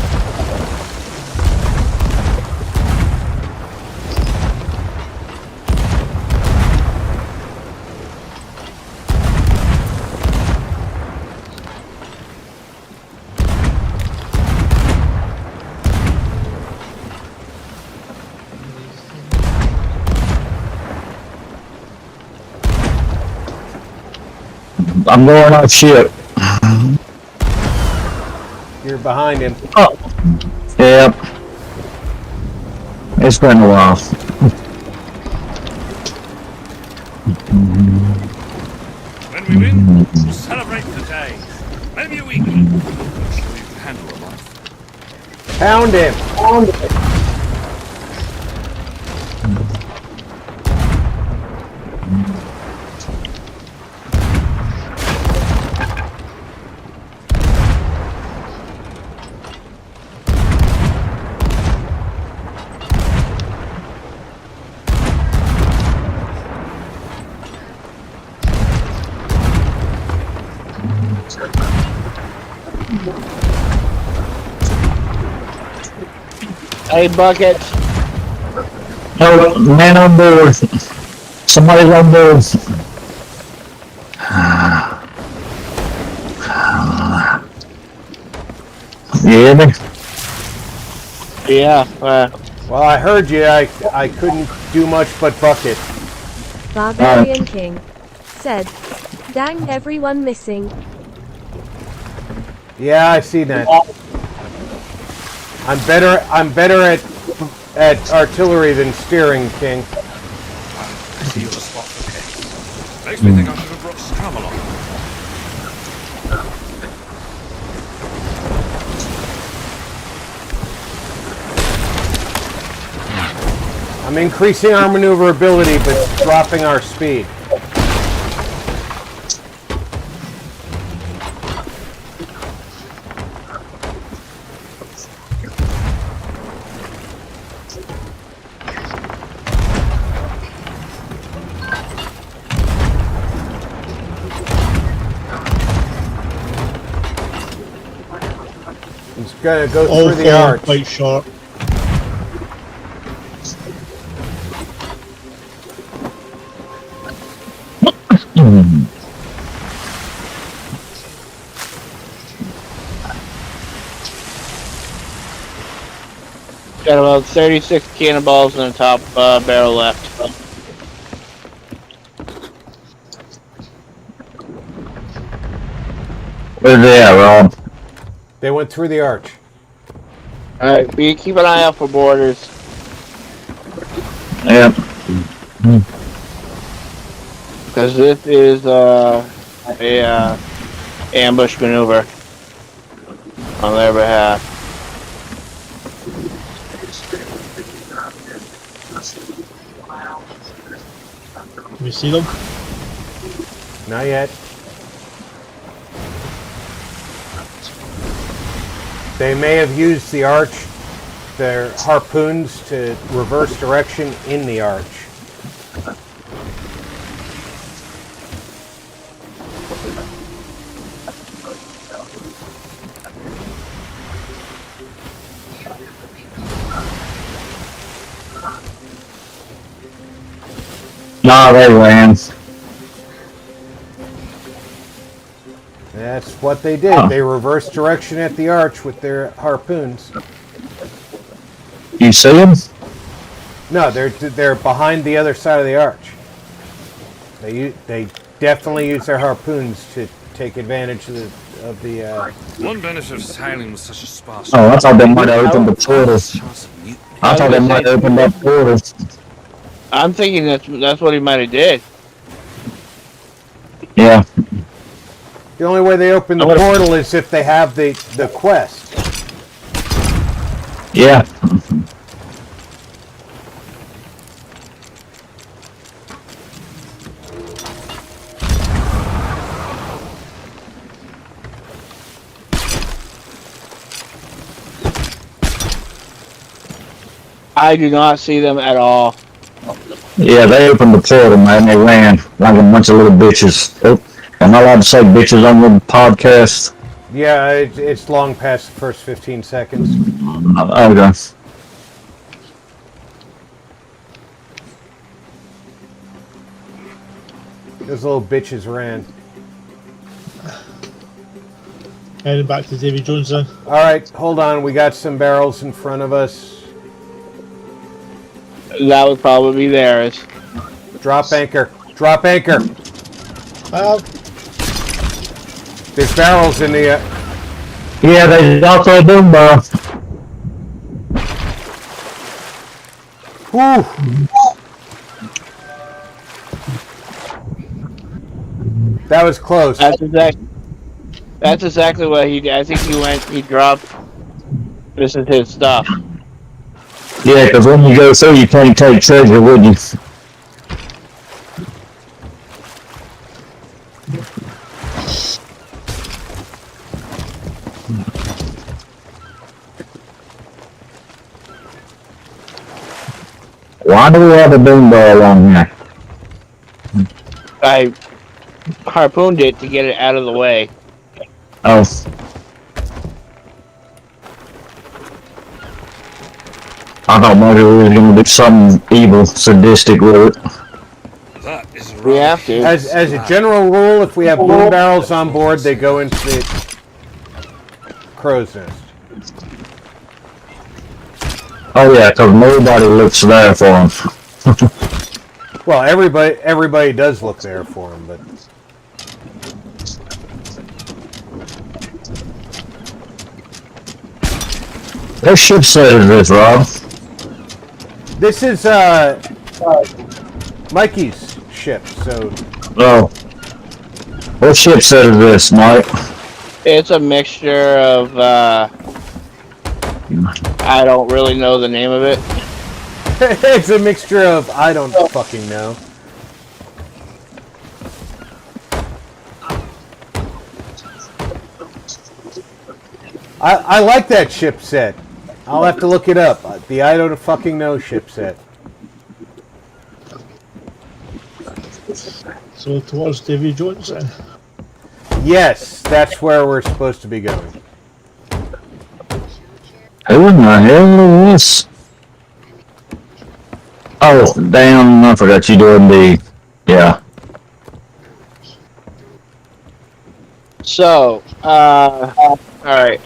[SPEAKER 13] I'm going off ship.
[SPEAKER 3] You're behind him.
[SPEAKER 13] Oh. Yep. It's been a while.
[SPEAKER 1] When we win, we'll celebrate the day. Maybe a week. I'm sure you can handle a life.
[SPEAKER 3] Pound him.
[SPEAKER 4] Hey, Bucket.
[SPEAKER 13] Oh, man on board. Somebody's on board. You hear me?
[SPEAKER 4] Yeah.
[SPEAKER 3] Well, I heard you. I couldn't do much but bucket.
[SPEAKER 5] Barbarian King said, "Dang, everyone missing."
[SPEAKER 3] Yeah, I see that. I'm better at artillery than steering, King.
[SPEAKER 1] I see you have a spot for Kate. Makes me think I should have brought Scrum along.
[SPEAKER 3] I'm increasing our maneuverability, but dropping our speed. It's gonna go through the arch.
[SPEAKER 6] Quite sharp.
[SPEAKER 4] Got about 36 cannonballs in the top barrel left.
[SPEAKER 13] Where's they at, Rob?
[SPEAKER 3] They went through the arch.
[SPEAKER 4] Alright, keep an eye out for borders.
[SPEAKER 13] Yep.
[SPEAKER 4] Because this is a ambush maneuver on their behalf.
[SPEAKER 6] Can you see them?
[SPEAKER 3] Not yet. They may have used the arch, their harpoons, to reverse direction in the arch.
[SPEAKER 13] Nah, they ran.
[SPEAKER 3] That's what they did. They reversed direction at the arch with their harpoons.
[SPEAKER 13] You see them?
[SPEAKER 3] No, they're behind the other side of the arch. They definitely use their harpoons to take advantage of the.
[SPEAKER 1] One benefit of sailing with such a sparse.
[SPEAKER 13] Oh, I thought they might have opened the portals. I thought they might have opened up portals.
[SPEAKER 4] I'm thinking that's what he might have did.
[SPEAKER 13] Yeah.
[SPEAKER 3] The only way they open the portal is if they have the quest.
[SPEAKER 13] Yeah.
[SPEAKER 4] I do not see them at all.
[SPEAKER 13] Yeah, they opened the portal, man. They ran like a bunch of little bitches. Oh, am I allowed to say bitches on the podcast?
[SPEAKER 3] Yeah, it's long past the first 15 seconds.
[SPEAKER 13] Okay.
[SPEAKER 3] Those little bitches ran.
[SPEAKER 6] Heading back to Davy Jones then.
[SPEAKER 3] Alright, hold on. We got some barrels in front of us.
[SPEAKER 4] That would probably be theirs.
[SPEAKER 3] Drop anchor. Drop anchor. There's barrels in the.
[SPEAKER 13] Yeah, there's also a boom barrel.
[SPEAKER 3] Whew. That was close.
[SPEAKER 4] That's exactly what he did. I think he dropped. This is his stuff.
[SPEAKER 13] Yeah, because when you go through, you can't take treasure with you. Why do we have a boom barrel on here?
[SPEAKER 4] I harpooned it to get it out of the way.
[SPEAKER 13] Oh. I thought maybe we were going to do something evil, sadistic with it.
[SPEAKER 1] That is
[SPEAKER 4] We have to.
[SPEAKER 3] As a general rule, if we have boom barrels on board, they go into the crow's nest.
[SPEAKER 13] Oh yeah, because nobody looks there for them.
[SPEAKER 3] Well, everybody does look there for them, but
[SPEAKER 13] What ship set is this, Rob?
[SPEAKER 3] this is Mikey's ship. So
[SPEAKER 13] Oh. What ship set is this, Mike?
[SPEAKER 4] It's a mixture of. I don't really know the name of it.
[SPEAKER 3] it's a mixture of I don't fucking know. I like that ship set. I'll have to look it up. The I don't fucking know ship set.
[SPEAKER 6] So towards Davy Jones then.
[SPEAKER 3] Yes, that's where we're supposed to be going.
[SPEAKER 13] Who in the hell is this? Oh, damn, I forgot you doing the... Yeah.
[SPEAKER 4] So, alright.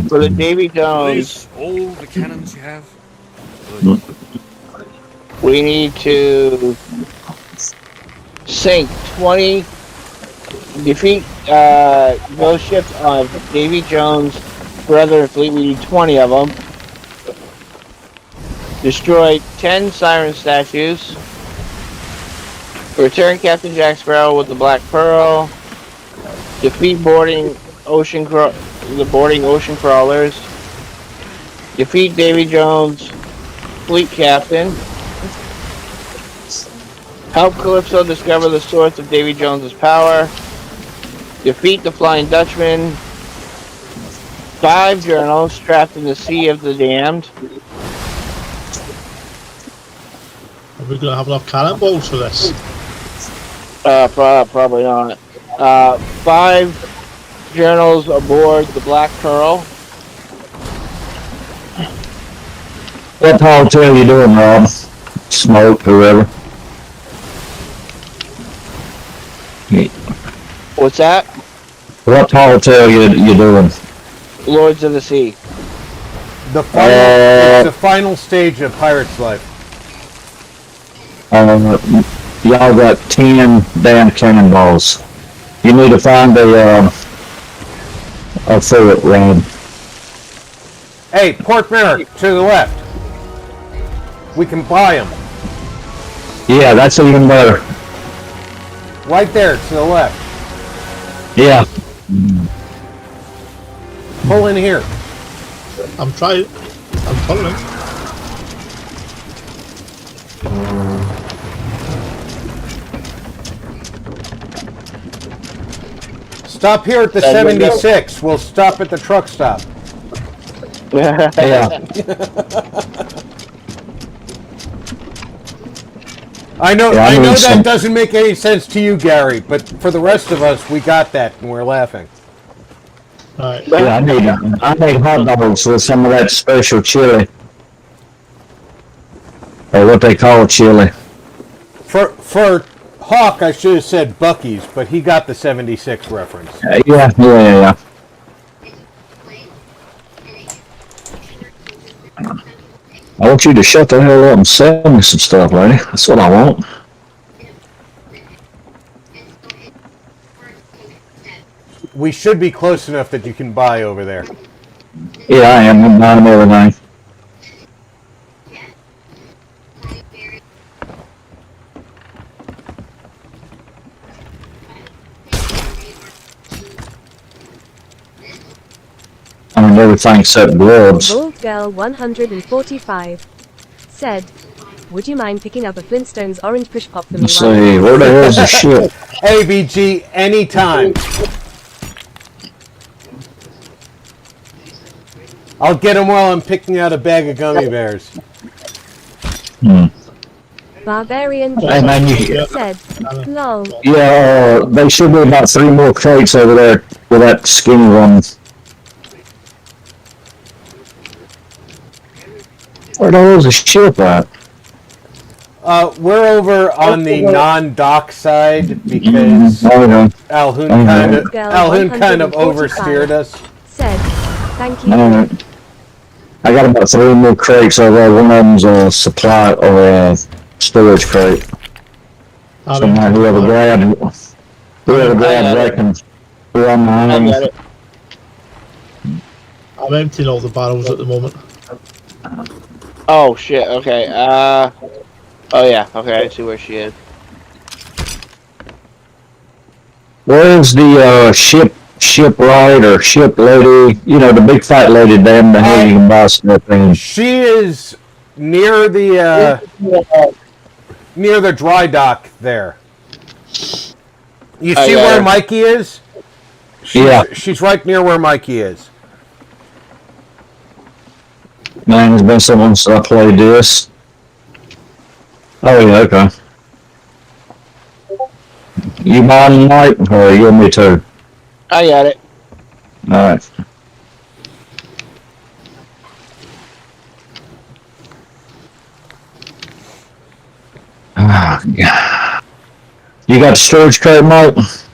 [SPEAKER 4] For the Davy Jones,
[SPEAKER 1] all the cannons you have?
[SPEAKER 4] we need to sink 20, defeat those ships on Davy Jones' Brethren fleet. We need 20 of them. Destroy 10 siren statues. Return Captain Jack Sparrow with the Black Pearl. Defeat the boarding ocean crawlers. Defeat Davy Jones' fleet captain. Help Calypso discover the source of Davy Jones's power. Defeat the Flying Dutchman. 5 journals trapped in the Sea of the Damned.
[SPEAKER 6] Are we going to have enough cannonballs for this?
[SPEAKER 4] Probably not. 5 journals aboard the Black Pearl.
[SPEAKER 13] What hotel you doing, Rob? Smoke, whoever.
[SPEAKER 4] What's that?
[SPEAKER 13] What hotel you doing?
[SPEAKER 4] Lords of the Sea.
[SPEAKER 3] The final, it's the final stage of Pirate's life.
[SPEAKER 13] Y'all got 10 damn cannonballs. You need to find a ferret rod.
[SPEAKER 3] Hey, Port Merrick, to the left. We can buy them.
[SPEAKER 13] Yeah, that's even better.
[SPEAKER 3] Right there, to the left.
[SPEAKER 13] Yeah.
[SPEAKER 3] Pull in here.
[SPEAKER 6] I'm trying. I'm following.
[SPEAKER 3] Stop here at the 76. We'll stop at the truck stop.
[SPEAKER 13] Yeah.
[SPEAKER 3] I know
[SPEAKER 13] Yeah,
[SPEAKER 3] I know that
[SPEAKER 13] some...
[SPEAKER 3] doesn't make any sense to you, Gary, but for the rest of us, we got that and we're laughing.
[SPEAKER 6] Right.
[SPEAKER 13] Yeah, I need hot dogs with some of that special chili. Or what they call chili.
[SPEAKER 3] For Hawk, I should have said Bucky's, but he got the 76 reference.
[SPEAKER 13] Yeah. I want you to shut the hell up and sell me some stuff, lady. That's what I want.
[SPEAKER 3] We should be close enough that you can buy over there.
[SPEAKER 13] Yeah, I am. I'm buying everything. I mean, everything except gloves.
[SPEAKER 5] Bald Girl 145 said, "Would you mind picking up a Flintstones orange push pop for me?"
[SPEAKER 13] Let's see, where the hell's the ship?
[SPEAKER 3] ABG, anytime. I'll get them while I'm picking out a bag of gummy bears.
[SPEAKER 5] Barbarian
[SPEAKER 13] Hey, man,
[SPEAKER 5] said, "Lol."
[SPEAKER 13] Yeah, they should be about 3 more crates over there with that skinny one. Where the hell's the ship at?
[SPEAKER 3] We're over on the non-dock side because Alhoun kind of oversteered us.
[SPEAKER 5] Said, "Thank you."
[SPEAKER 13] Alright. I got about 3 more crates over there. One of them's a supply or a storage crate. So now whoever grabs that can run
[SPEAKER 4] I
[SPEAKER 13] behind.
[SPEAKER 4] got it.
[SPEAKER 6] I'm emptying all the barrels at the moment.
[SPEAKER 4] Oh shit. Okay. Oh yeah. Okay, I see where she is.
[SPEAKER 13] Where's the shipwright or ship lady? You know, the big fat lady down the hill you can buy stuff in.
[SPEAKER 3] She is near the dry dock there. You see where Mikey is? She's right near where Mikey is.
[SPEAKER 13] Man, it's been so long since I played this. Oh yeah, okay. You buying Mike or you and me too?
[SPEAKER 4] I got it.
[SPEAKER 13] Alright. Ah, God. You got the storage crate, Mike?
[SPEAKER 1] It's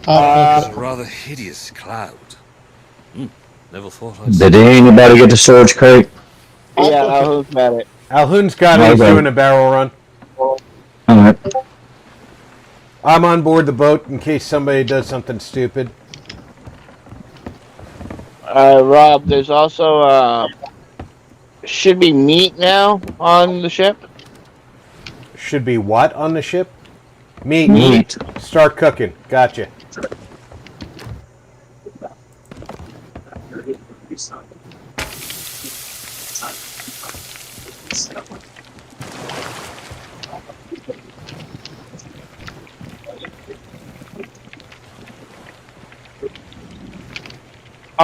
[SPEAKER 1] a rather hideous cloud. Never thought I'd
[SPEAKER 13] Did anybody get the storage crate?
[SPEAKER 4] Yeah, Alhoun's got it.
[SPEAKER 3] Alhoun's got it. He's doing a barrel run.
[SPEAKER 13] Alright.
[SPEAKER 3] I'm on board the boat in case somebody does something stupid.
[SPEAKER 4] Rob, there's also should be meat now on the ship.
[SPEAKER 3] Should be what on the ship? Meat.
[SPEAKER 13] Meat.
[SPEAKER 3] Start cooking. Gotcha.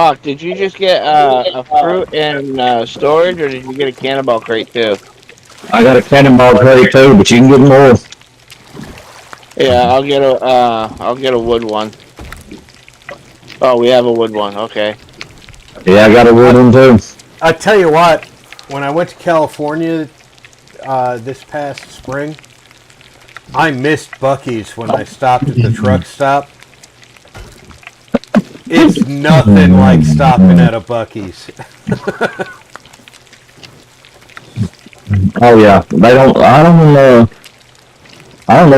[SPEAKER 4] Oh, did you just get a fruit in storage, or did you get a cannonball crate too?
[SPEAKER 13] I got a cannonball crate too, but you can get more.
[SPEAKER 4] Yeah, I'll get a wood one. Oh, we have a wood one. Okay.
[SPEAKER 13] Yeah, I got a wood one too.
[SPEAKER 3] I tell you what, when I went to California this past spring, I missed Buc-ee's when I stopped at the truck stop. It's nothing like stopping at a Buc-ee's.
[SPEAKER 13] Oh yeah, they don't. I don't know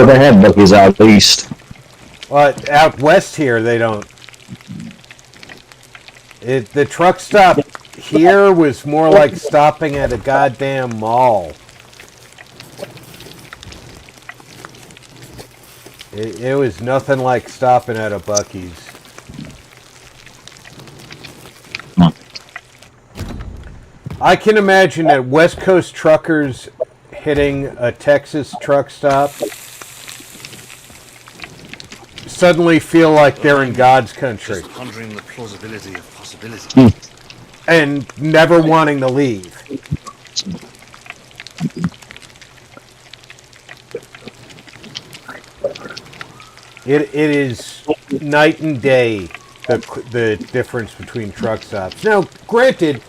[SPEAKER 13] if they have Buc-ee's out east.
[SPEAKER 3] Out west here, they don't. The truck stop here was more like stopping at a goddamn mall. It was nothing like stopping at a Buc-ee's. I can imagine that West Coast truckers hitting a Texas truck stop suddenly feel like they're in God's country.
[SPEAKER 1] Just pondering the plausibility of possibility.
[SPEAKER 3] And never wanting to leave. It is night and day, the difference between truck stops. Now, granted,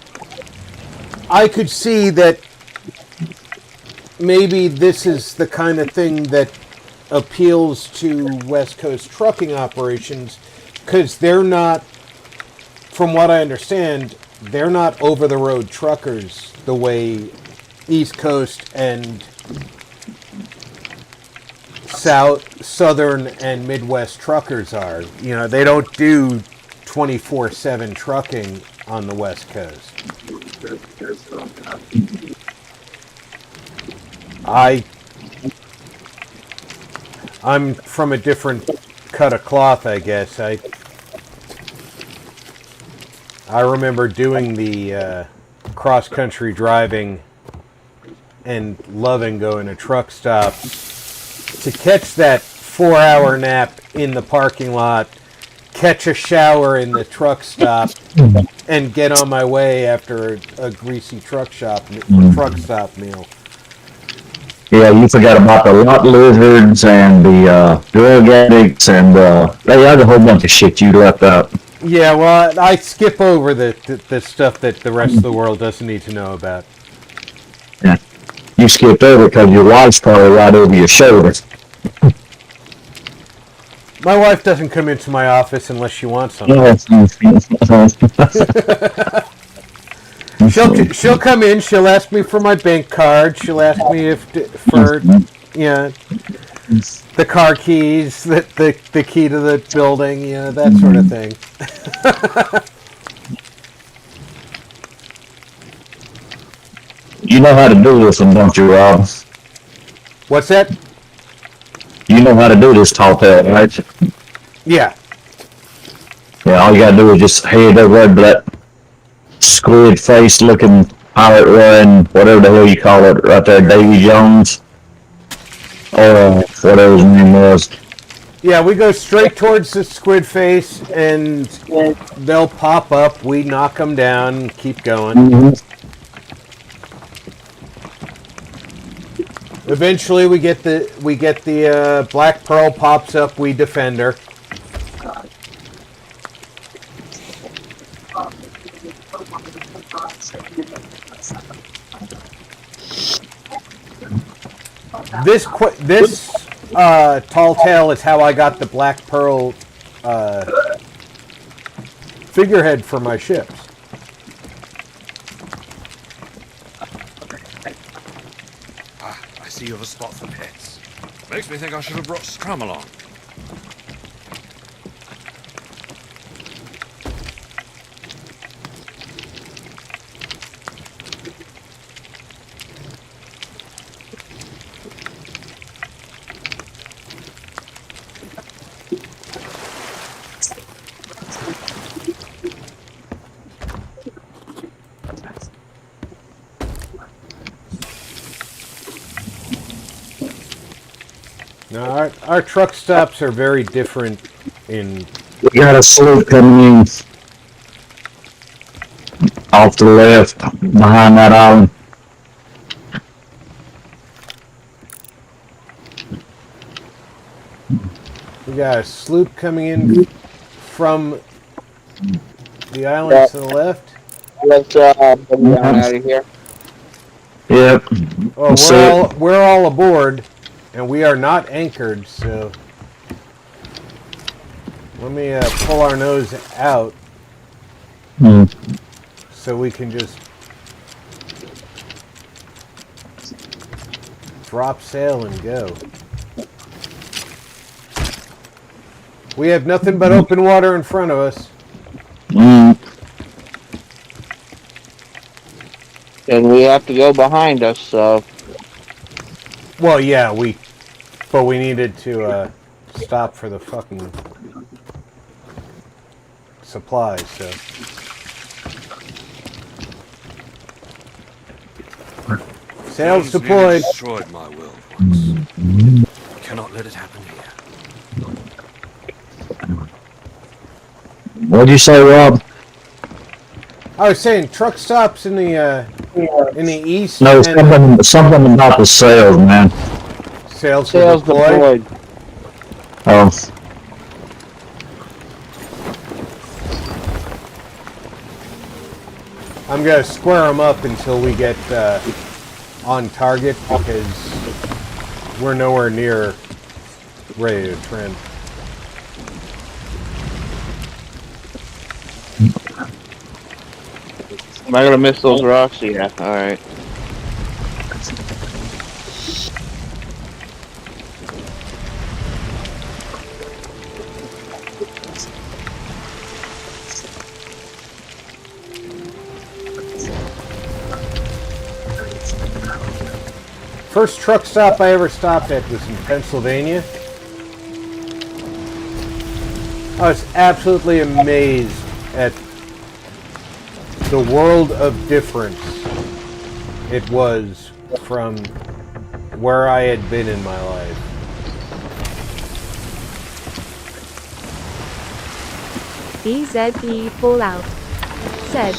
[SPEAKER 3] I could see that maybe this is the kind of thing that appeals to West Coast trucking operations, because they're not, from what I understand, they're not over-the-road truckers the way East Coast and Southern and Midwest truckers are. You know, they don't do 24/7 trucking on the West Coast. I'm from a different cut of cloth, I guess. I remember doing the cross-country driving and loving going to truck stops to catch that 4-hour nap in the parking lot, catch a shower in the truck stop, and get on my way after a greasy truck stop meal.
[SPEAKER 13] Yeah, you forgot about the lot lizards and the drug addicts and they had a whole bunch of shit you left out.
[SPEAKER 3] Yeah, well, I skip over the stuff that the rest of the world doesn't need to know about.
[SPEAKER 13] Yeah. You skipped over because your wife's probably right over your shoulder.
[SPEAKER 3] My wife doesn't come into my office unless she wants something. She'll come in. She'll ask me for my bank card. She'll ask me for the car keys, the key to the building, that sort of thing.
[SPEAKER 13] You know how to do this one, don't you, Rob?
[SPEAKER 3] What's that?
[SPEAKER 13] You know how to do this tall tale, right?
[SPEAKER 3] Yeah.
[SPEAKER 13] Yeah, all you gotta do is just head over to that squid face looking pilot run, whatever the hell you call it, right there, Davy Jones. Or whatever his name was.
[SPEAKER 3] Yeah, we go straight towards the squid face and they'll pop up, we knock them down, keep going.
[SPEAKER 13] Mm-hmm.
[SPEAKER 3] Eventually we get the Black Pearl pops up, we defend her. This tall tale is how I got the Black Pearl figurehead for my ships.
[SPEAKER 1] I see you have a spot for pets. Makes me think I should have brought Scrum along.
[SPEAKER 3] Now, our truck stops are very different in...
[SPEAKER 13] We got a sloop coming in off the left behind that island.
[SPEAKER 3] We got a sloop coming in from the island to the left.
[SPEAKER 4] Let's get out of here.
[SPEAKER 13] Yep.
[SPEAKER 3] Oh, we're all aboard, and we are not anchored, so let me pull our nose out so we can just drop sail and go. We have nothing but open water in front of us.
[SPEAKER 4] And we have to go behind us, so...
[SPEAKER 3] Well, yeah, but we needed to stop for the fucking supplies, so... Sails deployed.
[SPEAKER 1] Destroyed my world once. Cannot let it happen here.
[SPEAKER 13] What'd you say, Rob?
[SPEAKER 3] I was saying truck stops in the east.
[SPEAKER 13] No, something about the sails, man.
[SPEAKER 3] Sails deployed.
[SPEAKER 13] Oh.
[SPEAKER 3] I'm gonna square them up until we get on target because we're nowhere near ready to trim.
[SPEAKER 4] Am I gonna miss those rocks? Yeah, alright.
[SPEAKER 3] First truck stop I ever stopped at was in Pennsylvania. I was absolutely amazed at the world of difference it was from where I had been in my life.
[SPEAKER 5] EZE Fallout said,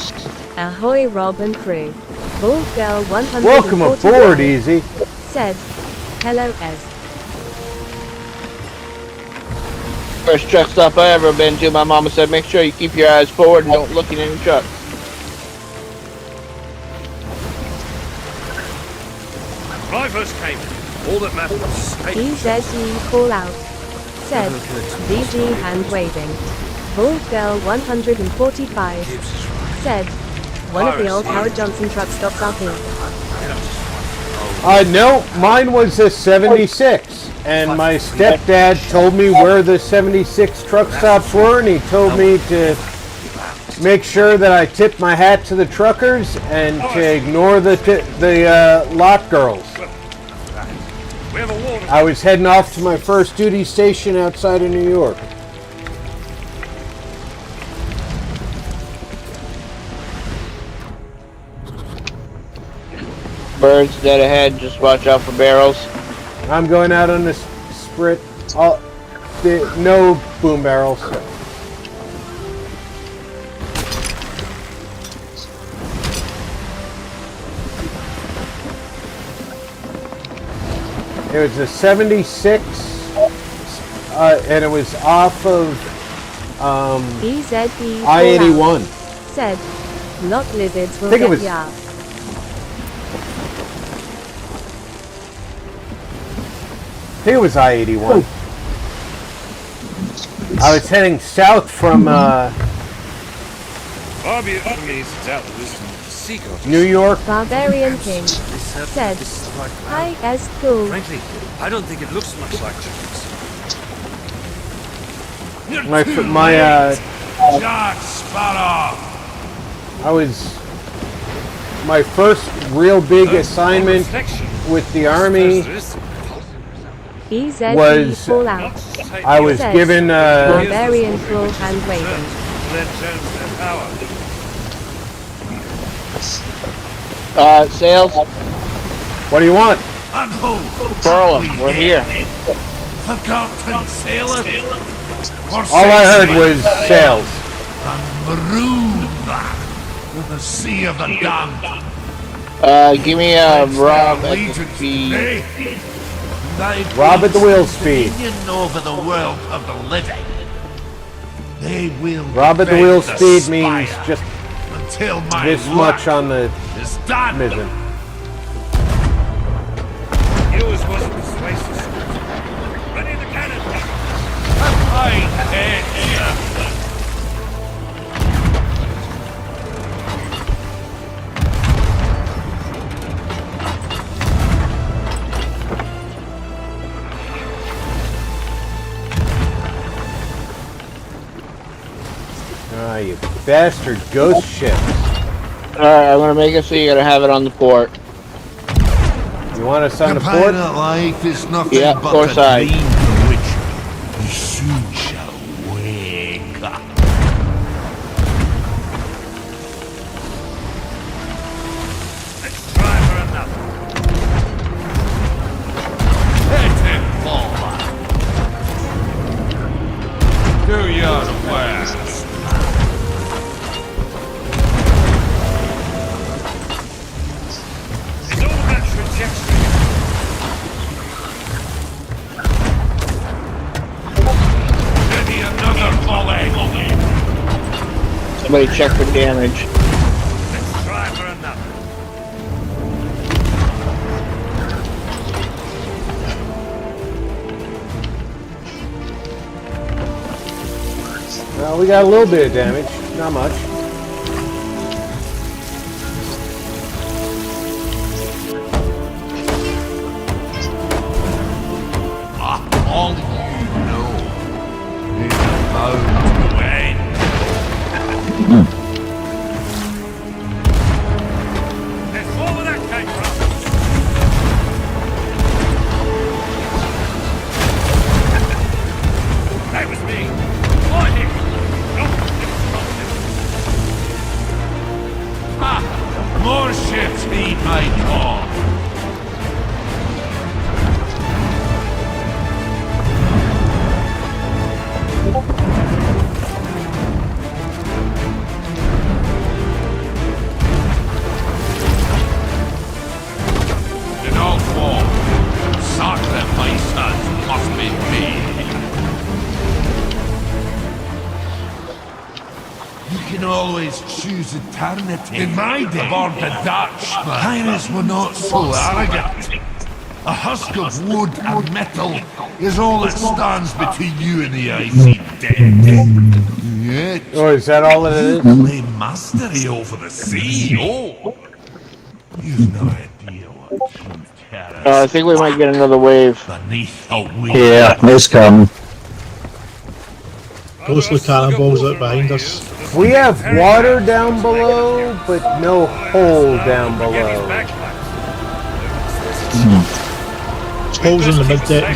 [SPEAKER 5] "Ahoy, Rob and crew." Bald Girl 145
[SPEAKER 3] Welcome aboard, Easy.
[SPEAKER 5] said, "Hello, Ez."
[SPEAKER 4] First truck stop I ever been to, my mama said, make sure you keep your eyes forward and don't look in any truck.
[SPEAKER 1] When I first came, all that mattered was safety.
[SPEAKER 5] EZE Fallout said, "DG hand waving." Bald Girl 145 said, "One of the old Howard Johnson truck stops up here."
[SPEAKER 3] No, mine was a 76, and my stepdad told me where the 76 truck stops were, and he told me to make sure that I tipped my hat to the truckers and to ignore the lot girls.
[SPEAKER 1] We have a water.
[SPEAKER 3] I was heading off to my first duty station outside of New York.
[SPEAKER 4] Birds dead ahead, just watch out for barrels.
[SPEAKER 3] I'm going out on this sprit. No boom barrels. It was a 76, and it was off of
[SPEAKER 5] EZE
[SPEAKER 3] I-81.
[SPEAKER 5] said, "Lot lizards will
[SPEAKER 3] I think it
[SPEAKER 5] get
[SPEAKER 3] was-
[SPEAKER 5] ya."
[SPEAKER 3] I think it was I-81. I was heading south from
[SPEAKER 1] Far be it from me to doubt the wisdom of the sea god.
[SPEAKER 3] New York.
[SPEAKER 5] Barbarian King said, "Hi, Ez cool."
[SPEAKER 1] Frankly, I don't think it looks much like chickens.
[SPEAKER 9] Jack Sparrow!
[SPEAKER 3] My first real big assignment with the Army
[SPEAKER 5] EZE
[SPEAKER 3] was
[SPEAKER 5] Fallout
[SPEAKER 3] I was
[SPEAKER 5] said,
[SPEAKER 3] given
[SPEAKER 5] "Barbarian cool hand waving."
[SPEAKER 1] Let Jones their power.
[SPEAKER 4] Sales,
[SPEAKER 3] what do you want?
[SPEAKER 9] And who?
[SPEAKER 4] Burla, we're here.
[SPEAKER 9] Forgotten sailor?
[SPEAKER 3] All I heard was sales.
[SPEAKER 9] And maroon that with the sea of the damned.
[SPEAKER 4] Give me a Rob at the
[SPEAKER 9] Allegiance to
[SPEAKER 4] speed.
[SPEAKER 9] me. They
[SPEAKER 3] Rob at the wheel
[SPEAKER 9] place
[SPEAKER 3] speed.
[SPEAKER 9] dominion over the world of the living. They will
[SPEAKER 3] Rob at the
[SPEAKER 9] defend
[SPEAKER 3] wheel
[SPEAKER 9] the
[SPEAKER 3] speed
[SPEAKER 9] spire
[SPEAKER 3] means just
[SPEAKER 9] until my
[SPEAKER 3] this much
[SPEAKER 9] work
[SPEAKER 3] on the
[SPEAKER 9] is done.
[SPEAKER 3] mizzen.
[SPEAKER 1] He always was a persuasive. Ready the cannon.
[SPEAKER 9] Fine head, sir.
[SPEAKER 3] Ah, you bastard ghost ships.
[SPEAKER 4] Alright, I'm gonna make it so you gotta have it on the port.
[SPEAKER 3] You want us on the port?
[SPEAKER 9] Pirate life is nothing
[SPEAKER 4] Yeah,
[SPEAKER 9] but
[SPEAKER 4] port
[SPEAKER 9] a
[SPEAKER 4] side.
[SPEAKER 9] dream from which you soon shall wake up.
[SPEAKER 1] Let's try for another.
[SPEAKER 9] Let it fall. Do your worst.
[SPEAKER 1] It's all about trajectory.
[SPEAKER 9] Ready another volley.
[SPEAKER 4] Somebody check for damage.
[SPEAKER 1] Let's try for another.
[SPEAKER 3] Well, we got a little bit of damage, not much.
[SPEAKER 9] All you know is bound to end.
[SPEAKER 1] Let's fall where that came from.
[SPEAKER 9] didn't always choose eternity. In my day, aboard the Dutch, pirates were not so arrogant. A husk of wood and metal is all that stands between you and the icy dead. Yet,
[SPEAKER 3] Oh, is that all it is?
[SPEAKER 9] claim mastery over the sea. Oh, you've no idea what true terror
[SPEAKER 4] I think we might get another wave.
[SPEAKER 9] beneath a wing.
[SPEAKER 13] Yeah, it's coming.
[SPEAKER 6] Ghostly cannonballs out behind us.
[SPEAKER 3] We have water down below, but no hole down below.
[SPEAKER 6] Holes in the mid-deck.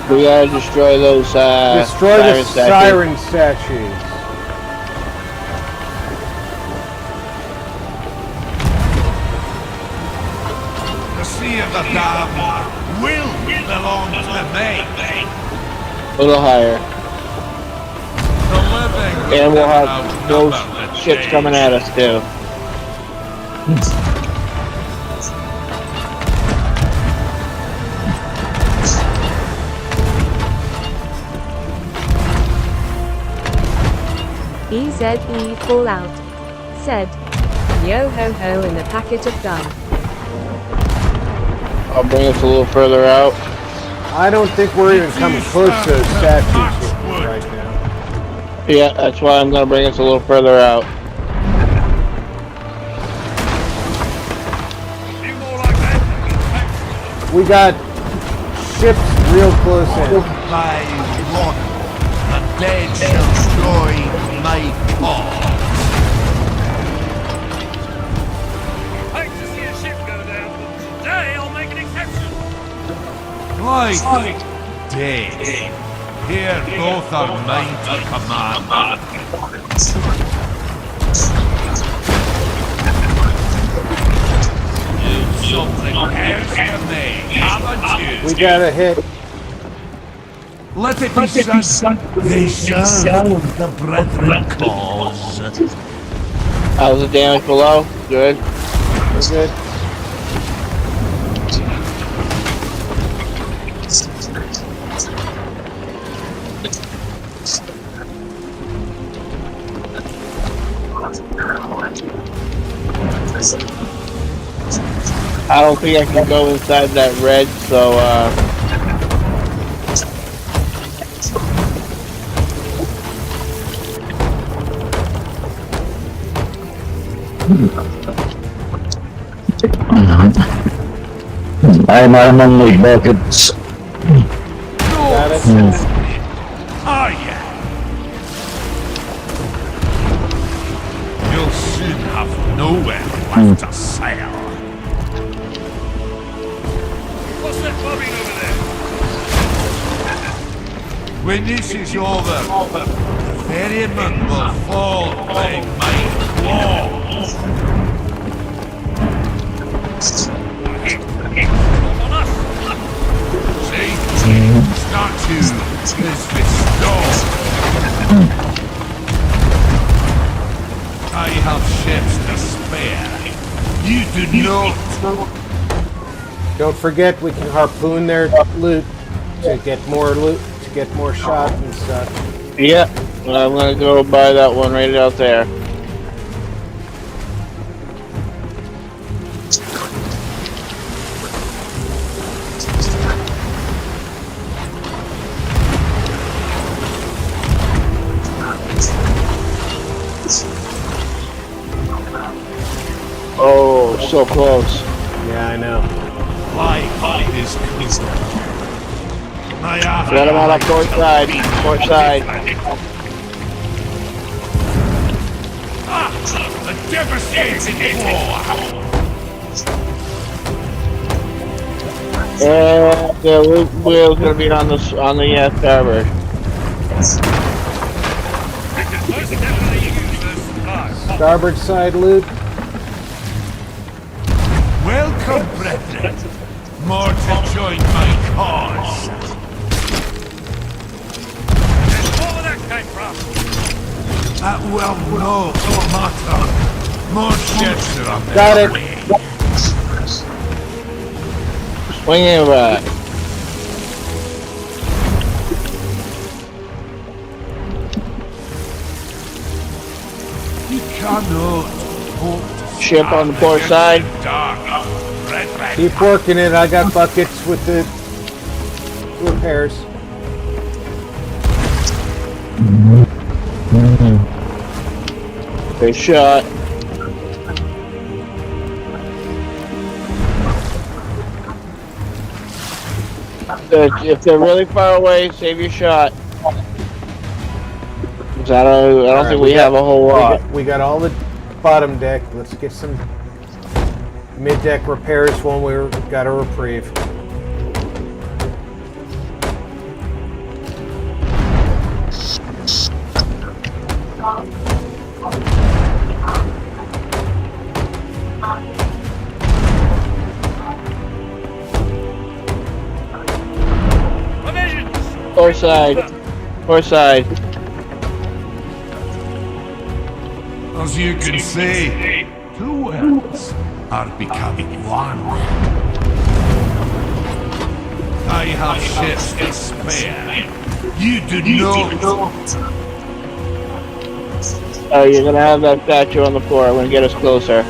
[SPEAKER 4] We gotta destroy those
[SPEAKER 3] Destroy the
[SPEAKER 4] siren statues.
[SPEAKER 3] siren statues.
[SPEAKER 9] The sea of the damned will belong to me.
[SPEAKER 4] A little higher.
[SPEAKER 9] The living
[SPEAKER 4] And we'll have
[SPEAKER 9] outnumber
[SPEAKER 4] those
[SPEAKER 9] the
[SPEAKER 4] ships
[SPEAKER 9] dead.
[SPEAKER 4] coming at us too.
[SPEAKER 5] EZE Fallout said, yo ho ho in a packet of gum.
[SPEAKER 4] I'll bring us a little further out.
[SPEAKER 3] I don't think we're even coming close to those statues right now.
[SPEAKER 4] Yeah, that's why I'm gonna bring us a little further out.
[SPEAKER 3] We got ships real close in.
[SPEAKER 9] By one, the dead shall join my cause.
[SPEAKER 1] I hate to see a ship go down, but today I'll make an exception.
[SPEAKER 9] Like dead. Here both are mine to command. You've something else to me, haven't you?
[SPEAKER 3] We got a hit.
[SPEAKER 9] Let it be sung. They serve the brethren cause.
[SPEAKER 4] How's the damage below? Good.
[SPEAKER 3] We're good.
[SPEAKER 4] I don't think I can go inside that red, so
[SPEAKER 13] I'm on the buckets.
[SPEAKER 3] Got it.
[SPEAKER 9] Are ya? You'll soon have nowhere left to sail.
[SPEAKER 1] What's that bobbing over there?
[SPEAKER 9] When this is over, the ferryman will fall by my claws.
[SPEAKER 1] On us.
[SPEAKER 9] See? Statue is restored. I have ships to spare. You do not.
[SPEAKER 3] Don't forget we can harpoon their loot to get more loot, to get more shots and stuff.
[SPEAKER 4] yeah, I'm gonna go buy that one right out there. Oh, so close.
[SPEAKER 3] Yeah, I know.
[SPEAKER 9] Life is cruel.
[SPEAKER 4] Let him on up port side. Port side.
[SPEAKER 9] A devastating war.
[SPEAKER 4] And the wheel's gonna be on the starboard.
[SPEAKER 1] Most definitely use those supplies.
[SPEAKER 3] Starboard side loot.
[SPEAKER 9] Welcome, brethren. More to join my cause.
[SPEAKER 1] There's more where that came from.
[SPEAKER 9] Well, no matter. More ships are on their
[SPEAKER 3] Got it.
[SPEAKER 9] way.
[SPEAKER 4] Swing it right. Ship on the port side.
[SPEAKER 3] Keep working it. I got buckets with the repairs.
[SPEAKER 4] Good shot. If they're really far away, save your shot. 'Cause I don't think we have a whole lot.
[SPEAKER 3] We got all the bottom deck. Let's get some mid-deck repairs when we've got a reprieve.
[SPEAKER 4] Port side. Port side.
[SPEAKER 9] As you can see, two worlds are becoming one. I have ships to spare. You do not.
[SPEAKER 4] Oh, you're gonna have that statue on the floor when it get us closer.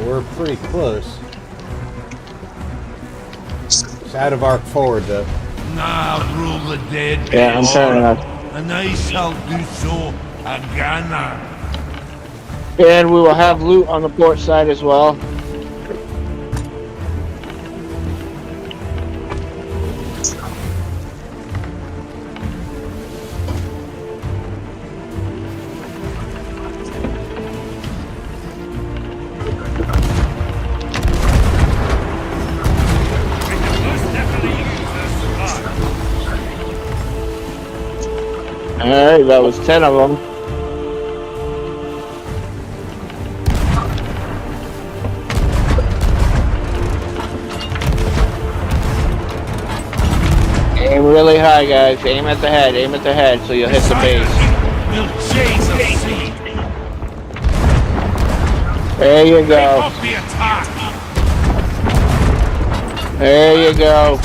[SPEAKER 3] We're pretty close. It's out of arc forward though.
[SPEAKER 9] Now rule the dead.
[SPEAKER 4] Yeah, I'm turning up.
[SPEAKER 9] And I shall do so again.
[SPEAKER 4] And we will have loot on the port side as well. Alright, that was 10 of them. Aim really high, guys. Aim at the head. Aim at the head so you'll hit the base. There you go. There you go.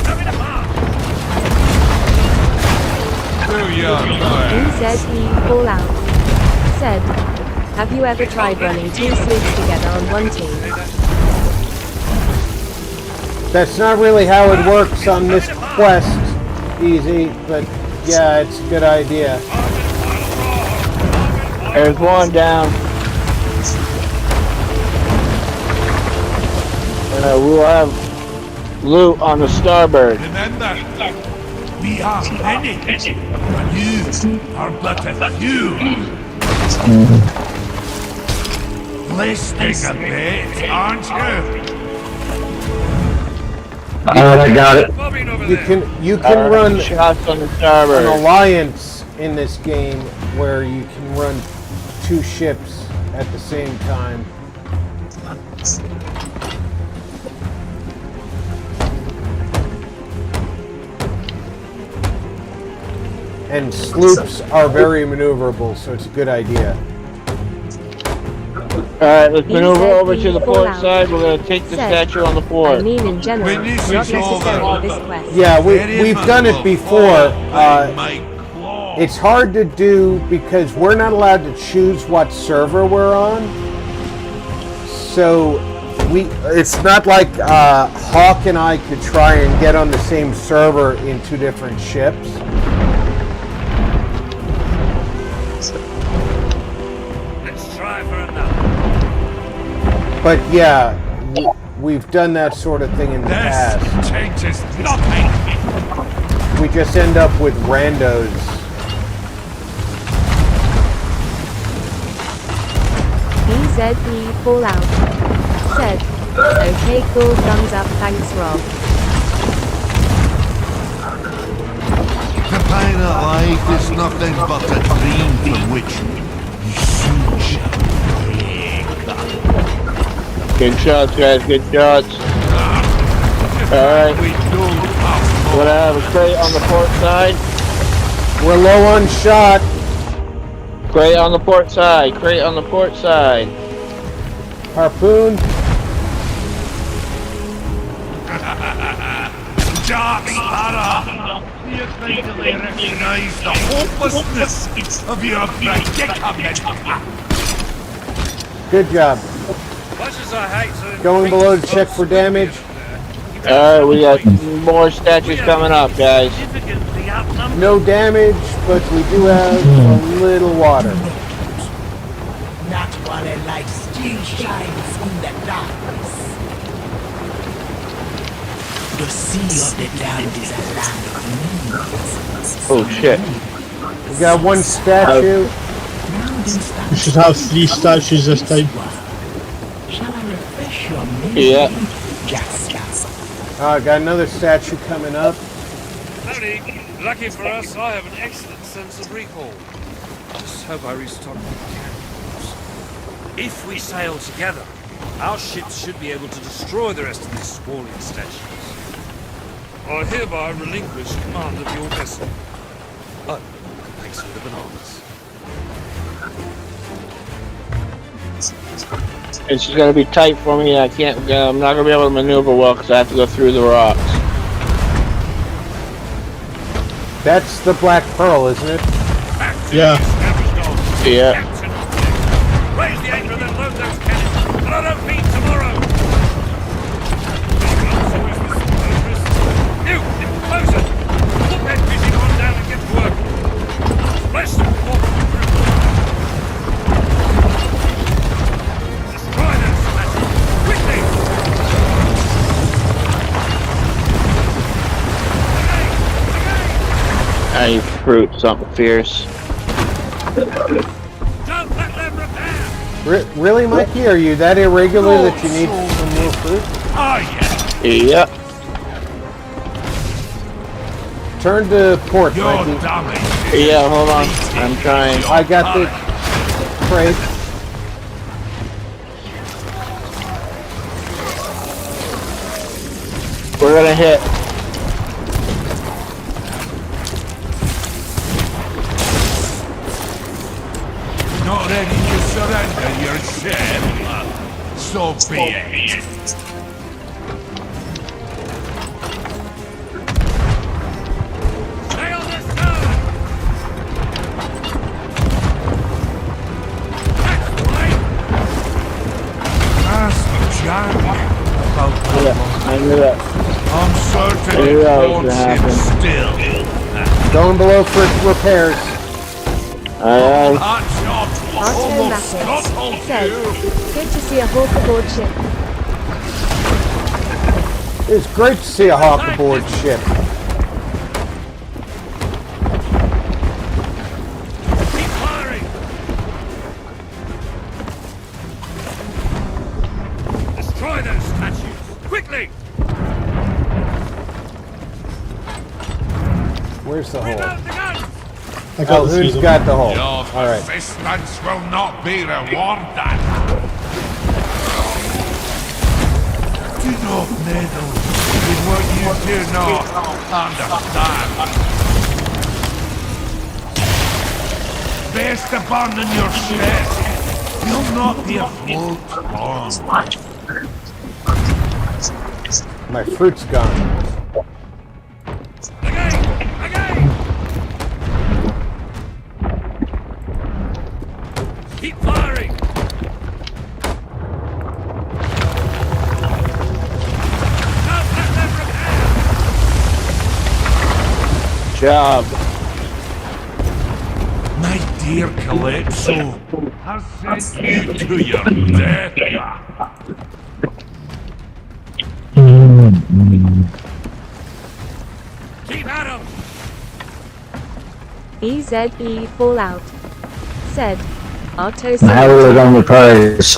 [SPEAKER 5] NZE Fallout said, have you ever tried running two sleuths together on one team?
[SPEAKER 3] That's not really how it works on this quest, Easy, but yeah, it's a good idea.
[SPEAKER 4] There's one down. We'll have loot on the starboard.
[SPEAKER 9] Remember, we are many, and you are but a few. Listening a bit, aren't you?
[SPEAKER 13] I got it.
[SPEAKER 3] You can run
[SPEAKER 4] shots on the starboard.
[SPEAKER 3] an alliance in this game where you can run two ships at the same time. And sloops are very maneuverable, so it's a good idea.
[SPEAKER 4] Alright, let's maneuver over to the port side. We're going to take the statue on the port.
[SPEAKER 5] I mean in general, not necessarily this quest.
[SPEAKER 3] Yeah, we've done it before. It's hard to do because we're not allowed to choose what server we're on. So it's not like Hawk and I could try and get on the same server in two different ships.
[SPEAKER 1] Let's try for another.
[SPEAKER 3] But yeah, we've done that sort of thing in the past.
[SPEAKER 9] This changes nothing.
[SPEAKER 3] We just end up with randos.
[SPEAKER 5] BZE Fallout said, okay cool, thumbs up, thanks Rob.
[SPEAKER 9] The pirate life is nothing but a dream from which you soon shall wake.
[SPEAKER 4] Good shots, guys. Good shots. Alright. We're going to have a crate on the port side.
[SPEAKER 3] We're low on shot.
[SPEAKER 4] Crate on the port side. Crate on the port side.
[SPEAKER 3] Harpoon.
[SPEAKER 9] Dark Sparrow! Do you think they recognize the hopelessness of your predicament?
[SPEAKER 3] Good job.
[SPEAKER 1] Much as I hate to
[SPEAKER 3] Going below to check for damage.
[SPEAKER 4] Alright, we got more statues coming up, guys.
[SPEAKER 1] significantly outnumbered.
[SPEAKER 3] No damage, but we do have a little water.
[SPEAKER 2] Not while a light still shines in the darkness. The sea of the damned is a land of
[SPEAKER 4] Oh shit.
[SPEAKER 3] We got one statue.
[SPEAKER 6] We should have 3 statues this time.
[SPEAKER 2] Shall I refresh your memory?
[SPEAKER 4] Yeah.
[SPEAKER 2] Jasper?
[SPEAKER 3] Got another statue coming up.
[SPEAKER 1] Tony, lucky for us, I have an excellent sense of recall. Just hope I restock my cannons. If we sail together, our ships should be able to destroy the rest of these squalling statues. I hereby relinquish command of your vessel. Oh, thanks for the bananas.
[SPEAKER 4] It's just gonna be tight for me. I'm not gonna be able to maneuver well because I have to go through the rocks.
[SPEAKER 3] That's the Black Pearl, isn't it?
[SPEAKER 6] Yeah.
[SPEAKER 4] Yeah.
[SPEAKER 1] Raise the anchor and then load those cannons. But I don't mean tomorrow. You, closer. Put that fishing on down and get to work. Splash them water through. Destroy those smashes. Quickly.
[SPEAKER 4] I fruit something fierce.
[SPEAKER 1] Don't let them repair.
[SPEAKER 3] Really, Mikey? Are you that irregular that you need some more fruit?
[SPEAKER 1] Oh, yeah.
[SPEAKER 4] Yep.
[SPEAKER 3] Turn to port,
[SPEAKER 9] You're
[SPEAKER 3] Mikey.
[SPEAKER 9] dummy.
[SPEAKER 4] Yeah, hold on. I'm trying.
[SPEAKER 3] I got the crate.
[SPEAKER 4] We're gonna hit.
[SPEAKER 9] Not ready to surrender your ship. So be it.
[SPEAKER 1] Stay on this side. That's right.
[SPEAKER 9] Ask Jack about
[SPEAKER 4] Yeah, I knew that.
[SPEAKER 9] I'm certain
[SPEAKER 4] knew
[SPEAKER 9] it
[SPEAKER 4] that was
[SPEAKER 9] won't
[SPEAKER 4] gonna
[SPEAKER 9] sit
[SPEAKER 4] happen.
[SPEAKER 9] still.
[SPEAKER 3] Going below for repairs.
[SPEAKER 4] Aye.
[SPEAKER 9] That shot almost scuttled
[SPEAKER 5] Said,
[SPEAKER 9] you.
[SPEAKER 5] good to see a hawk aboard ship.
[SPEAKER 3] It's great to see a hawk aboard ship.
[SPEAKER 1] Keep firing. Destroy those statues. Quickly.
[SPEAKER 3] Where's the
[SPEAKER 1] Reload
[SPEAKER 3] hole?
[SPEAKER 1] the guns.
[SPEAKER 6] I got
[SPEAKER 3] Oh,
[SPEAKER 6] the 3
[SPEAKER 3] who's
[SPEAKER 6] of them.
[SPEAKER 3] got the hole?
[SPEAKER 9] Your
[SPEAKER 3] All right.
[SPEAKER 9] persistence will not be rewarded. Do not meddle with what you do not understand. Best abandon your ship. You'll not be afloat long.
[SPEAKER 3] My fruit's gone.
[SPEAKER 1] Again. Keep firing. Don't let them repair.
[SPEAKER 4] Job.
[SPEAKER 9] My dear Calypso has sent you to your death.
[SPEAKER 1] Keep at 'em.
[SPEAKER 5] EZE Fallout. Said, Otto
[SPEAKER 13] How are they on repairs?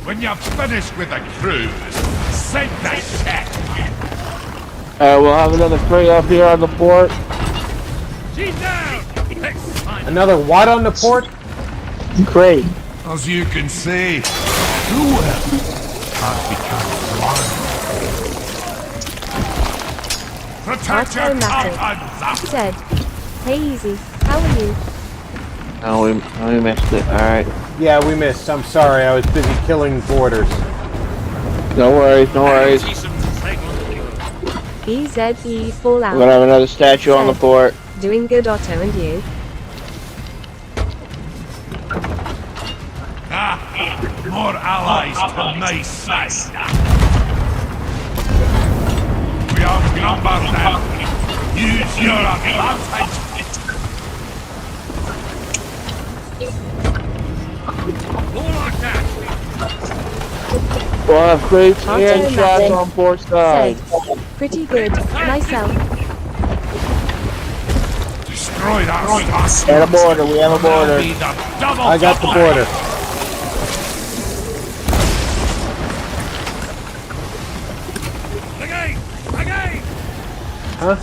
[SPEAKER 9] When you're finished with the cruise, sink the ship.
[SPEAKER 4] We'll have another crate up here on the port.
[SPEAKER 1] She's down. Let's find
[SPEAKER 3] Another what on the port?
[SPEAKER 4] Crate.
[SPEAKER 9] As you can see, two have become one. Protect your
[SPEAKER 5] Automatic.
[SPEAKER 9] coffins!
[SPEAKER 5] Said, hey Easy, how are you?
[SPEAKER 4] Oh, we missed it. Alright.
[SPEAKER 3] Yeah, we missed. I'm sorry. I was busy killing boarders.
[SPEAKER 4] No worries, no worries.
[SPEAKER 5] EZE Fallout.
[SPEAKER 4] We're gonna have another statue on the port.
[SPEAKER 5] Doing good, Otto, and you?
[SPEAKER 9] Ah, more allies to my side. We outnumber them. Use your advantage.
[SPEAKER 4] We'll have crates
[SPEAKER 5] Otto
[SPEAKER 4] and shots
[SPEAKER 5] Matic
[SPEAKER 4] on both
[SPEAKER 5] said,
[SPEAKER 4] sides.
[SPEAKER 5] pretty good, myself.
[SPEAKER 9] Destroy that stuff.
[SPEAKER 4] We have a border, we have a border.
[SPEAKER 3] I got the border.
[SPEAKER 1] Again! Again!
[SPEAKER 3] Huh?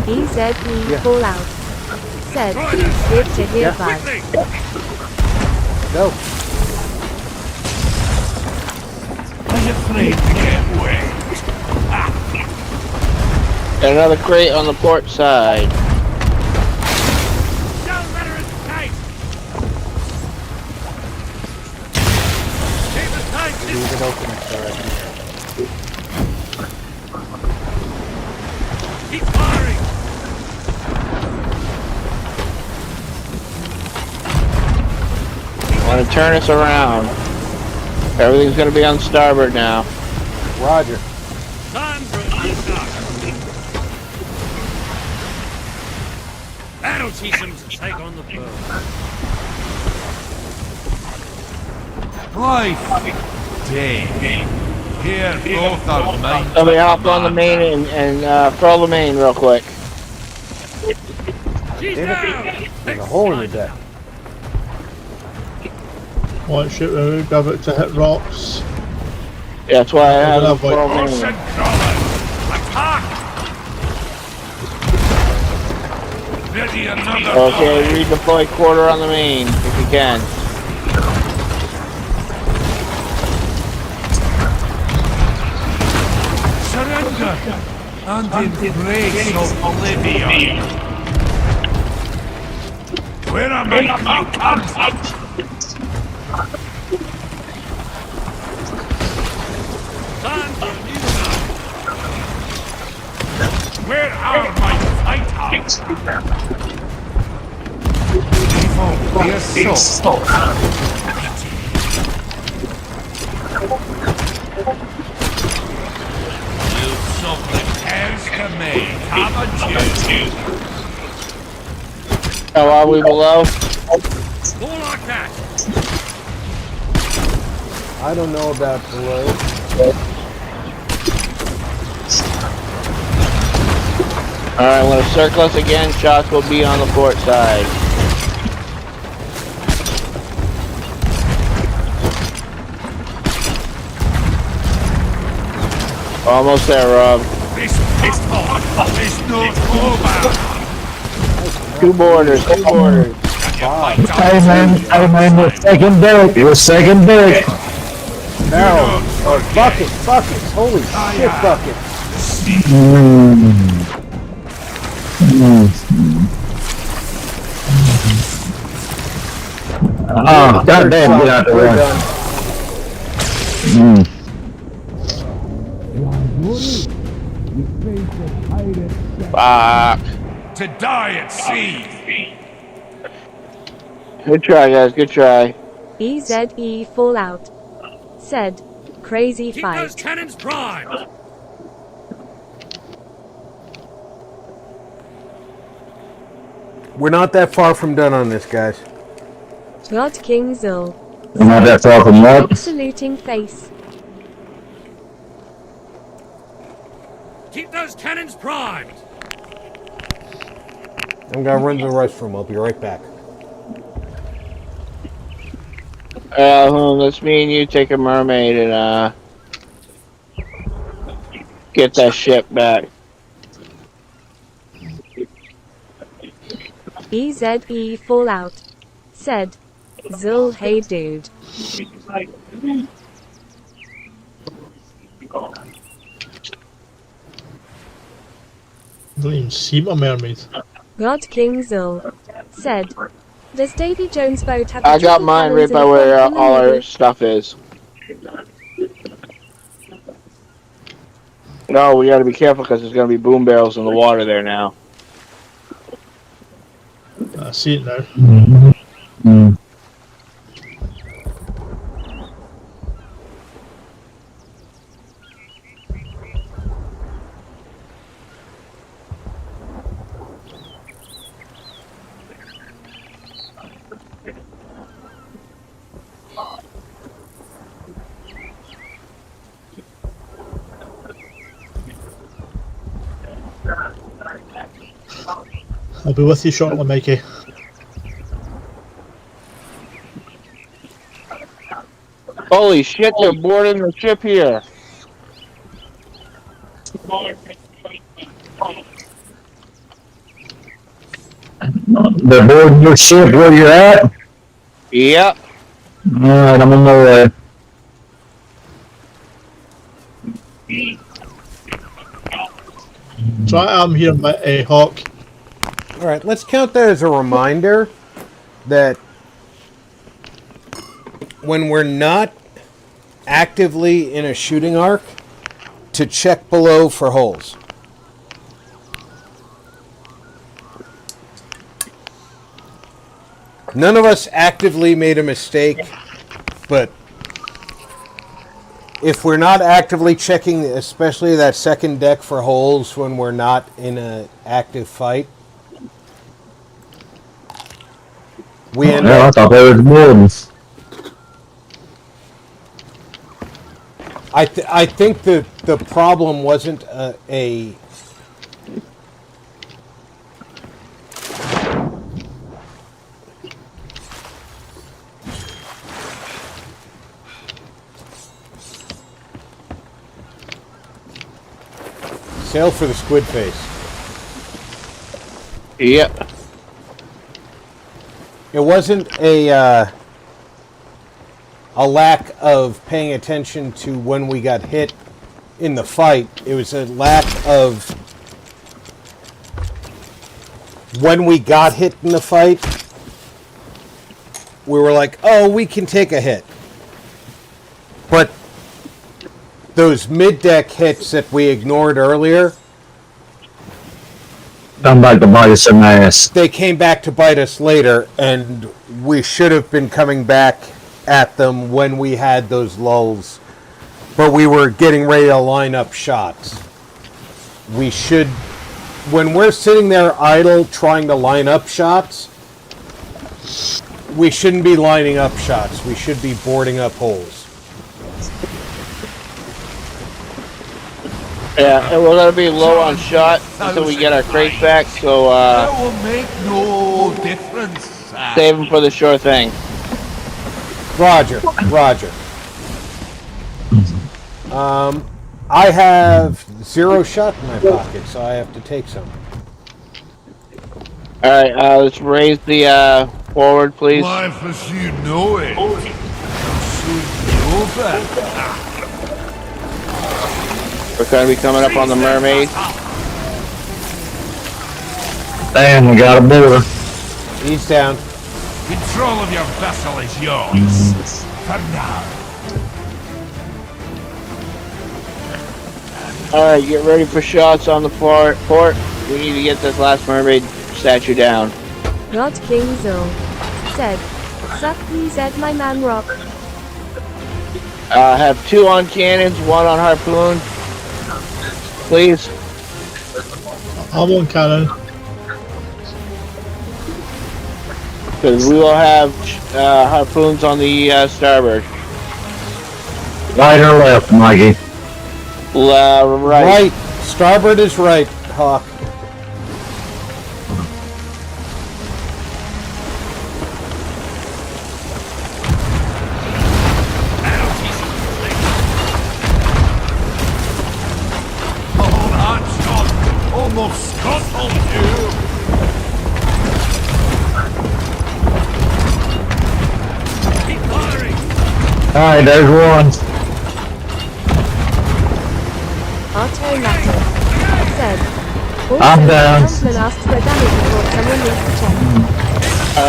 [SPEAKER 5] EZE
[SPEAKER 3] Yeah.
[SPEAKER 5] Fallout. Said, good to hear,
[SPEAKER 3] Yeah.
[SPEAKER 5] bud.
[SPEAKER 1] Quickly!
[SPEAKER 3] Go.
[SPEAKER 9] Are you afraid to get wet?
[SPEAKER 4] Got another crate on the port side.
[SPEAKER 1] Down veterans tight! Keep it tight!
[SPEAKER 3] Leave it open. It's all right.
[SPEAKER 1] Keep firing!
[SPEAKER 4] I want to turn us around. Everything's going to be on starboard now.
[SPEAKER 3] Roger.
[SPEAKER 1] Time for a new start. That'll teach them to take on the bird.
[SPEAKER 9] Life. Day. Here, both are mine.
[SPEAKER 4] Somebody hop on the main and throw the main real quick.
[SPEAKER 1] She's
[SPEAKER 3] Damn
[SPEAKER 1] down!
[SPEAKER 3] it. There's a hole in the deck.
[SPEAKER 6] Watch it, remove, have it to hit rocks.
[SPEAKER 4] Yeah, that's why I have
[SPEAKER 6] Open
[SPEAKER 4] the
[SPEAKER 6] up, like,
[SPEAKER 4] throw
[SPEAKER 9] Ocean
[SPEAKER 4] main.
[SPEAKER 9] crawlers. Attack. Ready another.
[SPEAKER 4] Okay, redeploy quarter on the main if you can.
[SPEAKER 9] Surrender and embrace of oblivion. Where am I contact?
[SPEAKER 1] Time for a new start.
[SPEAKER 9] Where are my fighters? Evil, dear soul. You've solved the cares to me, haven't you?
[SPEAKER 4] How are we below?
[SPEAKER 1] More like that!
[SPEAKER 3] I don't know about below.
[SPEAKER 4] Alright, I'm going to circle us again. Shots will be on the port side. Almost there, Rob.
[SPEAKER 9] This pistol is not over.
[SPEAKER 4] Two borders, two borders.
[SPEAKER 13] Hey man, we're second deck. We're second deck.
[SPEAKER 3] Barrel. Or buckets. Holy shit, buckets.
[SPEAKER 13] Oh, goddamn, get out the
[SPEAKER 3] We're
[SPEAKER 13] way.
[SPEAKER 3] done.
[SPEAKER 4] Fuck.
[SPEAKER 9] To die at sea.
[SPEAKER 4] Good try, guys. Good try.
[SPEAKER 5] EZE Fallout. Said, crazy
[SPEAKER 1] Keep those
[SPEAKER 5] fight.
[SPEAKER 1] cannons primed!
[SPEAKER 3] We're not that far from done on this, guys.
[SPEAKER 5] God King Zul.
[SPEAKER 13] We're not that far from what?
[SPEAKER 5] Saluting face.
[SPEAKER 1] Keep those cannons primed!
[SPEAKER 3] I'm gonna run to the restroom. I'll be right back.
[SPEAKER 4] Let's me and you take a mermaid and get that ship back.
[SPEAKER 5] EZE Fallout. Said, Zul, hey dude.
[SPEAKER 6] Don't even see my mermaid.
[SPEAKER 5] God King Zul. Said, does Davy Jones' boat have the
[SPEAKER 4] I got
[SPEAKER 5] triple
[SPEAKER 4] mine
[SPEAKER 5] cannons
[SPEAKER 4] right
[SPEAKER 5] in
[SPEAKER 4] by
[SPEAKER 5] the
[SPEAKER 4] where
[SPEAKER 5] front in the
[SPEAKER 4] all our
[SPEAKER 5] movie?
[SPEAKER 4] stuff is. No, we gotta be careful because there's gonna be boom barrels in the water there now.
[SPEAKER 6] I see it now. I'll be with you shortly, Mikey.
[SPEAKER 4] Holy shit, they're boarding the ship here.
[SPEAKER 13] They're boarding your ship where you're at?
[SPEAKER 4] Yep.
[SPEAKER 13] Alright, I'm on my way.
[SPEAKER 6] So I am here, Hawk.
[SPEAKER 3] All right, let's count that as a reminder that when we're not actively in a shooting arc, to check below for holes. None of us actively made a mistake, but if we're not actively checking, especially that second deck for holes when we're not in an active fight, we end
[SPEAKER 13] I
[SPEAKER 3] up...
[SPEAKER 13] thought they were boarding.
[SPEAKER 3] I think the problem wasn't a sail for the squid face.
[SPEAKER 4] Yep.
[SPEAKER 3] It wasn't a lack of paying attention to when we got hit in the fight. It was a lack of when we got hit in the fight. We were like, oh, we can take a hit. But those mid-deck hits that we ignored earlier,
[SPEAKER 13] Come back to bite us in the ass.
[SPEAKER 3] they came back to bite us later, and we should have been coming back at them when we had those lulls. But we were getting ready to line up shots. We should, when we're sitting there idle trying to line up shots, we shouldn't be lining up shots. We should be boarding up holes.
[SPEAKER 4] Yeah, and we're gonna be low on shot until we get our crates back, so
[SPEAKER 9] That will make no difference.
[SPEAKER 4] save them for the sure thing.
[SPEAKER 3] Roger, roger. I have 0 shot in my pocket, so I have to take some.
[SPEAKER 4] Alright, let's raise the forward, please.
[SPEAKER 9] Life as you know it. Will soon be over.
[SPEAKER 4] We're gonna be coming up on the mermaid.
[SPEAKER 13] Damn, we got a boarder.
[SPEAKER 3] He's down.
[SPEAKER 9] Control of your vessel is yours. For now.
[SPEAKER 4] Alright, get ready for shots on the port. We need to get this last mermaid statue down.
[SPEAKER 5] God King Zul said, suck please at my man rock.
[SPEAKER 4] Have 2 on cannons, 1 on harpoon. Please.
[SPEAKER 6] I'm on cannon.
[SPEAKER 4] Because we will have harpoons on the starboard.
[SPEAKER 13] Right or left, Mikey?
[SPEAKER 4] Right.
[SPEAKER 3] Right. Starboard is right, Hawk.
[SPEAKER 9] Oh, that shot almost scuttled you. Keep firing.
[SPEAKER 13] Alright, there's one.
[SPEAKER 5] Automatic said, also,
[SPEAKER 13] I'm down.
[SPEAKER 5] Councilman asked for a damage report. Someone needs to check.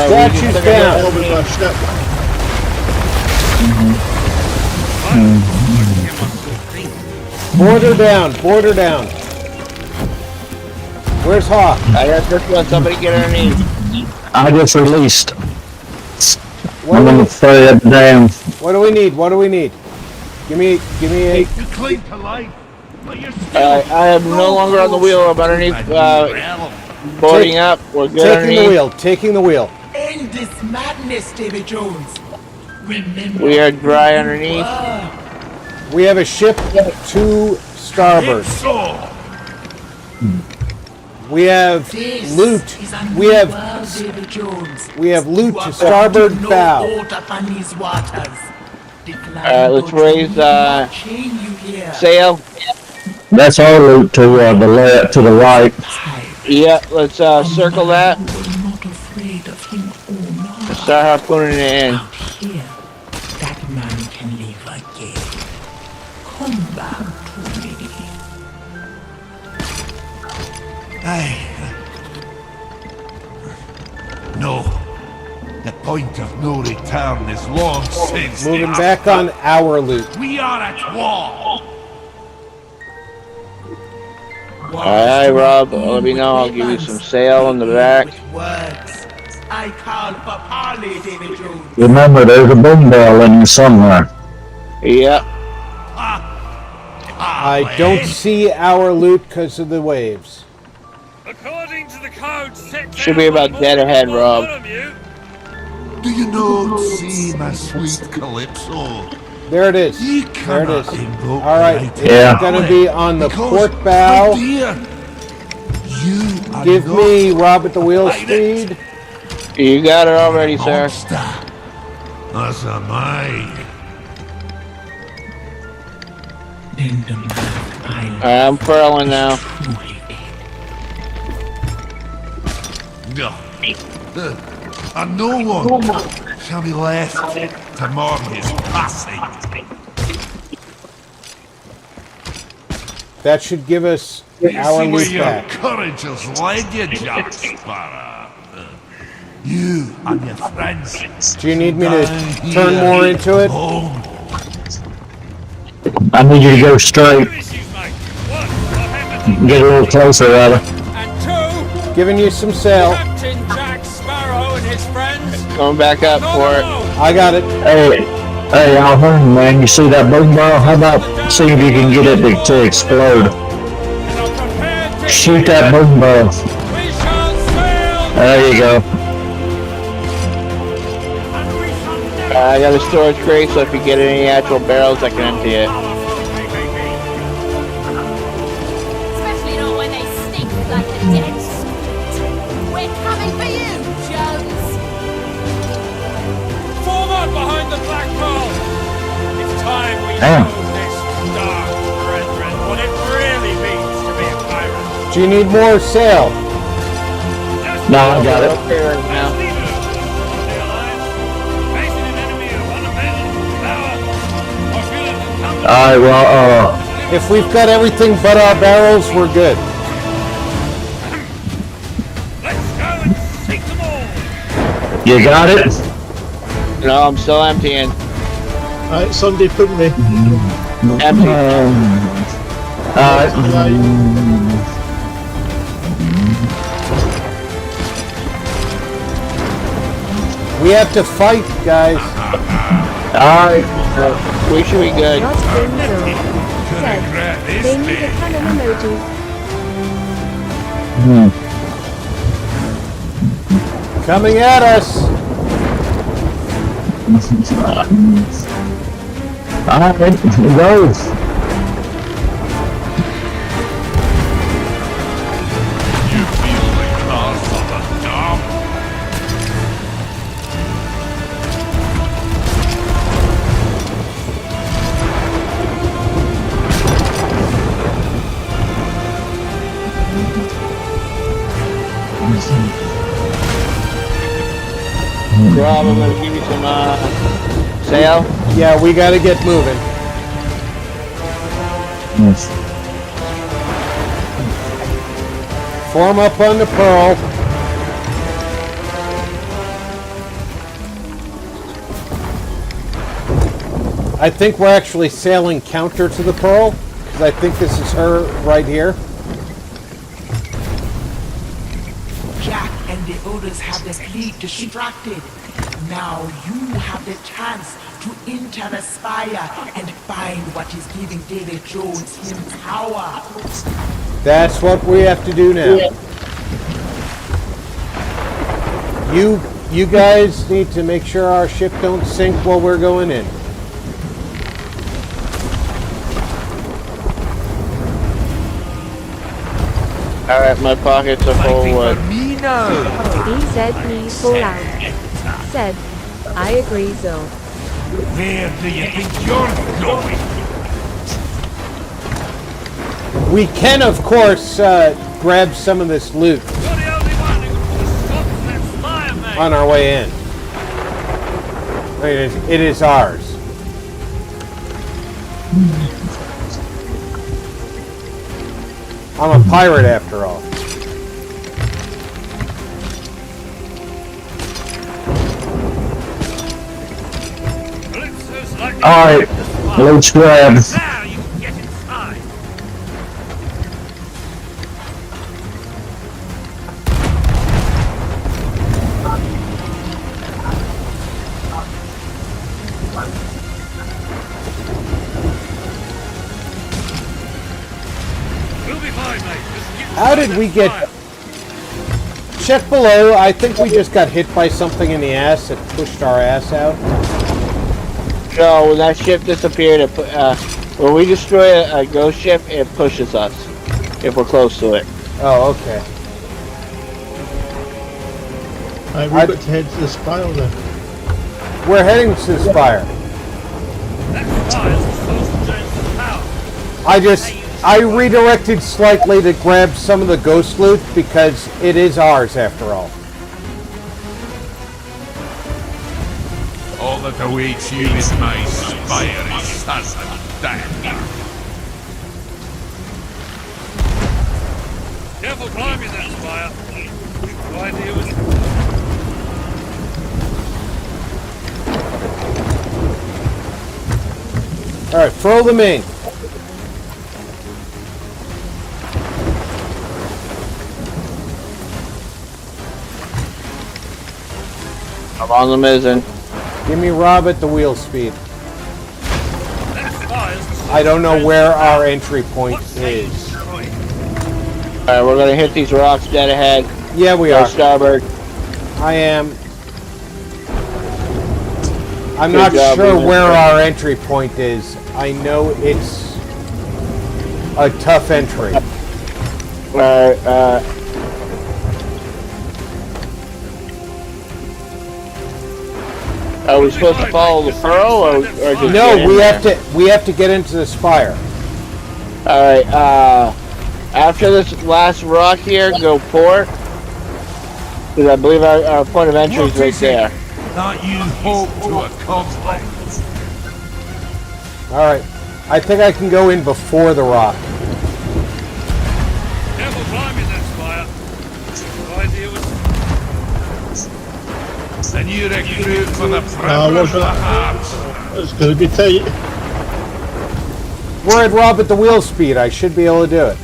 [SPEAKER 3] Statue's down.
[SPEAKER 6] Over my ship.
[SPEAKER 3] Board her down. Board her down. Where's Hawk?
[SPEAKER 4] I got this one. Somebody get underneath.
[SPEAKER 13] I just released.
[SPEAKER 3] What
[SPEAKER 13] I'm
[SPEAKER 3] do,
[SPEAKER 13] gonna
[SPEAKER 3] we,
[SPEAKER 13] throw it down.
[SPEAKER 3] what do we need? What do we need? Give me a...
[SPEAKER 9] You cling to life, but you're still
[SPEAKER 4] I am no longer on the wheel. I'm underneath, boarding up. We're good
[SPEAKER 3] Taking
[SPEAKER 4] underneath.
[SPEAKER 3] the wheel. Taking the wheel.
[SPEAKER 14] End this madness, David Jones. Remember,
[SPEAKER 4] We are dry underneath.
[SPEAKER 3] We have a ship to starboard.
[SPEAKER 9] so.
[SPEAKER 3] We have
[SPEAKER 14] This
[SPEAKER 3] loot.
[SPEAKER 14] is a
[SPEAKER 3] We
[SPEAKER 14] new
[SPEAKER 3] have
[SPEAKER 14] world, David Jones.
[SPEAKER 3] we have loot
[SPEAKER 14] You
[SPEAKER 3] to
[SPEAKER 14] are
[SPEAKER 3] starboard
[SPEAKER 14] going to
[SPEAKER 3] bow.
[SPEAKER 14] know out upon these waters. The
[SPEAKER 4] Let's raise
[SPEAKER 14] chain you here.
[SPEAKER 4] sail.
[SPEAKER 13] That's our loot to the left, to the right.
[SPEAKER 4] Yeah, let's circle that.
[SPEAKER 14] You were not afraid of him or not.
[SPEAKER 4] Let's start harpooning it in.
[SPEAKER 14] Out here, that man can live again. Come back to me.
[SPEAKER 9] No. The point of no return is long since.
[SPEAKER 3] Moving back on our loot.
[SPEAKER 9] We are at war.
[SPEAKER 4] Alright, Rob, let me know. I'll give you some sail in the back.
[SPEAKER 14] Words. I call for parley, David Jones.
[SPEAKER 13] Remember, there's a boom bell in here somewhere.
[SPEAKER 4] Yep.
[SPEAKER 3] I don't see our loot because of the waves.
[SPEAKER 1] According to the code set
[SPEAKER 4] Should be about dead ahead, Rob.
[SPEAKER 9] Do you not see my sweet Calypso?
[SPEAKER 3] There it is.
[SPEAKER 9] You
[SPEAKER 3] There it
[SPEAKER 9] cannot
[SPEAKER 3] is.
[SPEAKER 9] invoke
[SPEAKER 3] All right,
[SPEAKER 9] the
[SPEAKER 3] it's
[SPEAKER 13] Yeah.
[SPEAKER 3] gonna be on the
[SPEAKER 9] because,
[SPEAKER 3] port bow.
[SPEAKER 9] my dear, you are
[SPEAKER 3] Give
[SPEAKER 9] not
[SPEAKER 3] me Rob at the wheel
[SPEAKER 9] pirate.
[SPEAKER 3] speed.
[SPEAKER 4] You got it already, sir.
[SPEAKER 9] Monster. As am I.
[SPEAKER 14] Then the man I'll
[SPEAKER 4] I'm furling now.
[SPEAKER 14] truly dead.
[SPEAKER 9] And no one shall be left to mourn his passing.
[SPEAKER 3] That should give us
[SPEAKER 9] You
[SPEAKER 3] our
[SPEAKER 9] see where
[SPEAKER 3] loot
[SPEAKER 9] your
[SPEAKER 3] back.
[SPEAKER 9] courage has led you, Jack Sparrow. You and your friends.
[SPEAKER 3] Do you need me to
[SPEAKER 9] down
[SPEAKER 3] turn
[SPEAKER 9] here
[SPEAKER 3] more into it?
[SPEAKER 9] alone.
[SPEAKER 13] I need you to go straight. Get a little closer, rather.
[SPEAKER 1] And two,
[SPEAKER 3] Giving you some sail.
[SPEAKER 1] Captain Jack Sparrow and his friends.
[SPEAKER 4] Coming back up for it.
[SPEAKER 3] I got it.
[SPEAKER 13] Hey, Alvin, man, you see that boom bell? How about see if you can get it to explode? Shoot that boom bell.
[SPEAKER 1] We shall sail.
[SPEAKER 13] There you go.
[SPEAKER 4] I got a storage crate, so if you get any actual barrels, I can empty it.
[SPEAKER 11] Especially not when they stink like the dead squid. We're coming for you, Jones.
[SPEAKER 1] Form up behind the black pearl. It's time we
[SPEAKER 13] Damn.
[SPEAKER 1] show this dark brethren what it really means to be a pirate.
[SPEAKER 3] Do you need more sail?
[SPEAKER 13] No, I got it.
[SPEAKER 4] Okay right now.
[SPEAKER 13] Alright, well,
[SPEAKER 3] If we've got everything but our barrels, we're good.
[SPEAKER 1] Let's go and sink them all.
[SPEAKER 13] you got it?
[SPEAKER 4] No, I'm still emptying.
[SPEAKER 6] Alright, Sunday, put me.
[SPEAKER 4] Empty.
[SPEAKER 6] Alright.
[SPEAKER 3] We have to fight, guys.
[SPEAKER 13] Alright.
[SPEAKER 4] We should be good.
[SPEAKER 5] Not being sure. Said, they need a cannon emoji.
[SPEAKER 3] Coming at us.
[SPEAKER 13] Alright, here goes.
[SPEAKER 9] You feel the curse of the damned.
[SPEAKER 4] Rob, I'm gonna give you some sail.
[SPEAKER 3] Yeah, we gotta get moving. Form up on the pearl. I think we're actually sailing counter to the pearl, because I think this is her right here.
[SPEAKER 14] Jack and the others have the fleet distracted. Now you have the chance to enter the spire and find what is giving David Jones his power.
[SPEAKER 3] That's what we have to do now. You guys need to make sure our ship don't sink while we're going in.
[SPEAKER 4] Alright, my pockets are full of wood.
[SPEAKER 5] EZE Fallout. Said, I agree, Zil.
[SPEAKER 9] Where do you think you're going?
[SPEAKER 3] We can, of course, grab some of this loot on our way in. I mean, it is ours. I'm a pirate after all.
[SPEAKER 13] Alright, let's grab.
[SPEAKER 10] Now you can get inside.
[SPEAKER 1] We'll be fine, mate. Just get
[SPEAKER 3] How did we get... Check below. I think we just got hit by something in the ass that pushed our ass out.
[SPEAKER 4] No, when that ship disappeared, when we destroy a ghost ship, it pushes us. If we're close to it.
[SPEAKER 3] Oh, okay.
[SPEAKER 6] We've got to head to the spiral then.
[SPEAKER 3] We're heading to the spire.
[SPEAKER 1] that fire's close to James's house.
[SPEAKER 3] I redirected slightly to grab some of the ghost loot because it is ours after all.
[SPEAKER 9] All that awaits you is my spire is certain death.
[SPEAKER 1] Careful climbing that spire. We've no idea what's...
[SPEAKER 3] Alright, throw them in.
[SPEAKER 4] I'm on the mizzen.
[SPEAKER 3] Give me Rob at the wheel speed. I don't know where our entry point is.
[SPEAKER 4] Alright, we're gonna hit these rocks dead ahead.
[SPEAKER 3] Yeah, we are.
[SPEAKER 4] Starboard.
[SPEAKER 3] I am. I'm
[SPEAKER 4] Good
[SPEAKER 3] not
[SPEAKER 4] job,
[SPEAKER 3] sure
[SPEAKER 4] Ethan.
[SPEAKER 3] where our entry point is. I know it's a tough entry.
[SPEAKER 4] Are we supposed to follow the pearl or just get
[SPEAKER 3] No,
[SPEAKER 4] in there?
[SPEAKER 3] we have to get into the spire.
[SPEAKER 4] Alright, after this last rock here, go port. Because I believe our point of entry is right there.
[SPEAKER 9] That you hope to accomplish.
[SPEAKER 3] Alright. I think I can go in before the rock.
[SPEAKER 1] Careful climbing that spire. No idea what's...
[SPEAKER 9] The new recruit for the Primer of the Hearts.
[SPEAKER 6] It's going to be tight.
[SPEAKER 3] We're at Rob at the wheel speed. I should be able to do it.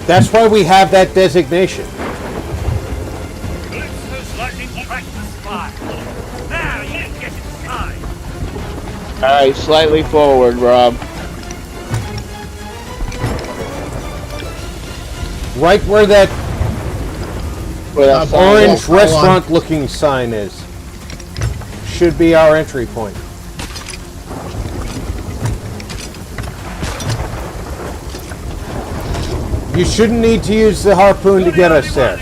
[SPEAKER 3] That's why we have that designation.
[SPEAKER 1] Calypso's lightning cracked the spire. Now you can get inside.
[SPEAKER 4] Alright, slightly forward, Rob.
[SPEAKER 3] Right where that
[SPEAKER 4] Where that sign
[SPEAKER 3] orange
[SPEAKER 4] is.
[SPEAKER 3] restaurant-looking sign is. Should be our entry point. You shouldn't need to use the harpoon to get us there.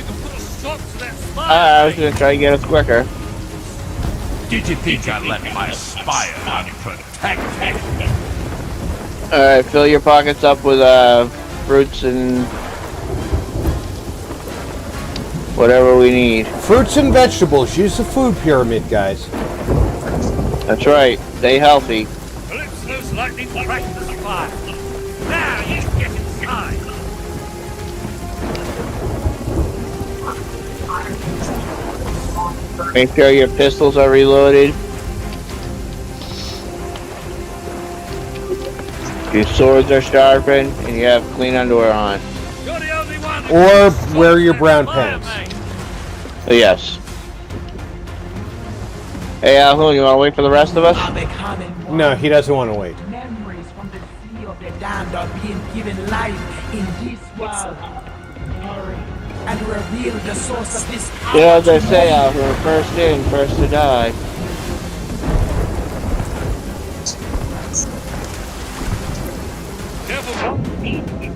[SPEAKER 4] I was gonna try to get us quicker.
[SPEAKER 9] Did you think I'd let my spire unprotected?
[SPEAKER 4] Alright, fill your pockets up with fruits and whatever we need.
[SPEAKER 3] Fruits and vegetables. Use the food pyramid, guys.
[SPEAKER 4] That's right. Stay healthy.
[SPEAKER 1] Calypso's lightning cracked the spire. Now you can get inside.
[SPEAKER 4] Make sure your pistols are reloaded. Your swords are sharpened, and you have clean underwear on.
[SPEAKER 1] You're the only one.
[SPEAKER 3] Or wear your brown pants.
[SPEAKER 4] Yes. Hey, Alhoon, you want to wait for the rest of us?
[SPEAKER 3] No, he doesn't want to wait.
[SPEAKER 14] Memories from the sea of the damned are being given life in this world. Hurry and and reveal the source of this power.
[SPEAKER 4] You know what they say out here, first in, first to die.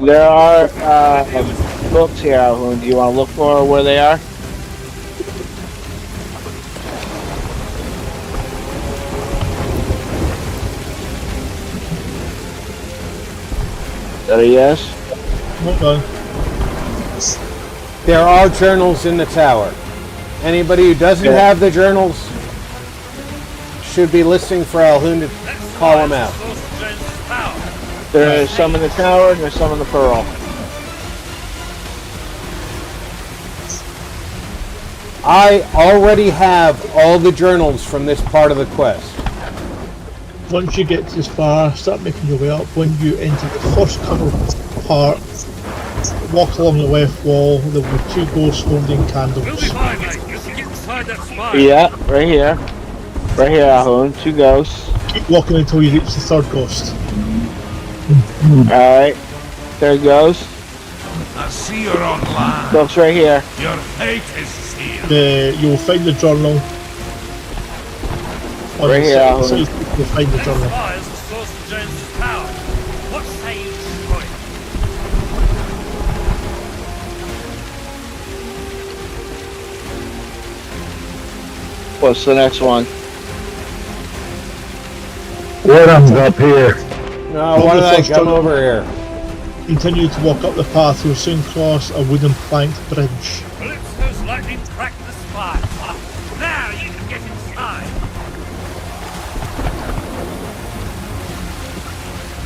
[SPEAKER 4] There are books here, Alhoon. Do you want to look for where they are? Is that a yes?
[SPEAKER 6] Hold on.
[SPEAKER 3] There are journals in the tower. Anybody who doesn't have the journals should be listening for Alhoon to call them out.
[SPEAKER 4] There's some in the tower and there's some in the pearl.
[SPEAKER 3] I already have all the journals from this part of the quest.
[SPEAKER 6] Once you get this far, start making your way up. When you enter the first covered part, walk along the left wall. There will be 2 ghosts holding candles.
[SPEAKER 4] Yeah, right here. Right here, Alhoon. 2 ghosts.
[SPEAKER 6] Keep walking until you reach the 3rd ghost.
[SPEAKER 4] Alright. There it goes.
[SPEAKER 9] I see you're on land.
[SPEAKER 4] Ghost right here.
[SPEAKER 9] Your fate is sealed.
[SPEAKER 6] You will find the journal. On
[SPEAKER 4] Right
[SPEAKER 6] the
[SPEAKER 4] here,
[SPEAKER 6] second
[SPEAKER 4] Alhoon.
[SPEAKER 6] side, you'll find the journal.
[SPEAKER 4] What's the next one?
[SPEAKER 13] One of them's up here.
[SPEAKER 3] No, why did I come over here?
[SPEAKER 6] Continue to walk up the path. You'll soon cross a wooden planked bridge.
[SPEAKER 1] Calypso's lightning cracked the spine. Now you can get inside.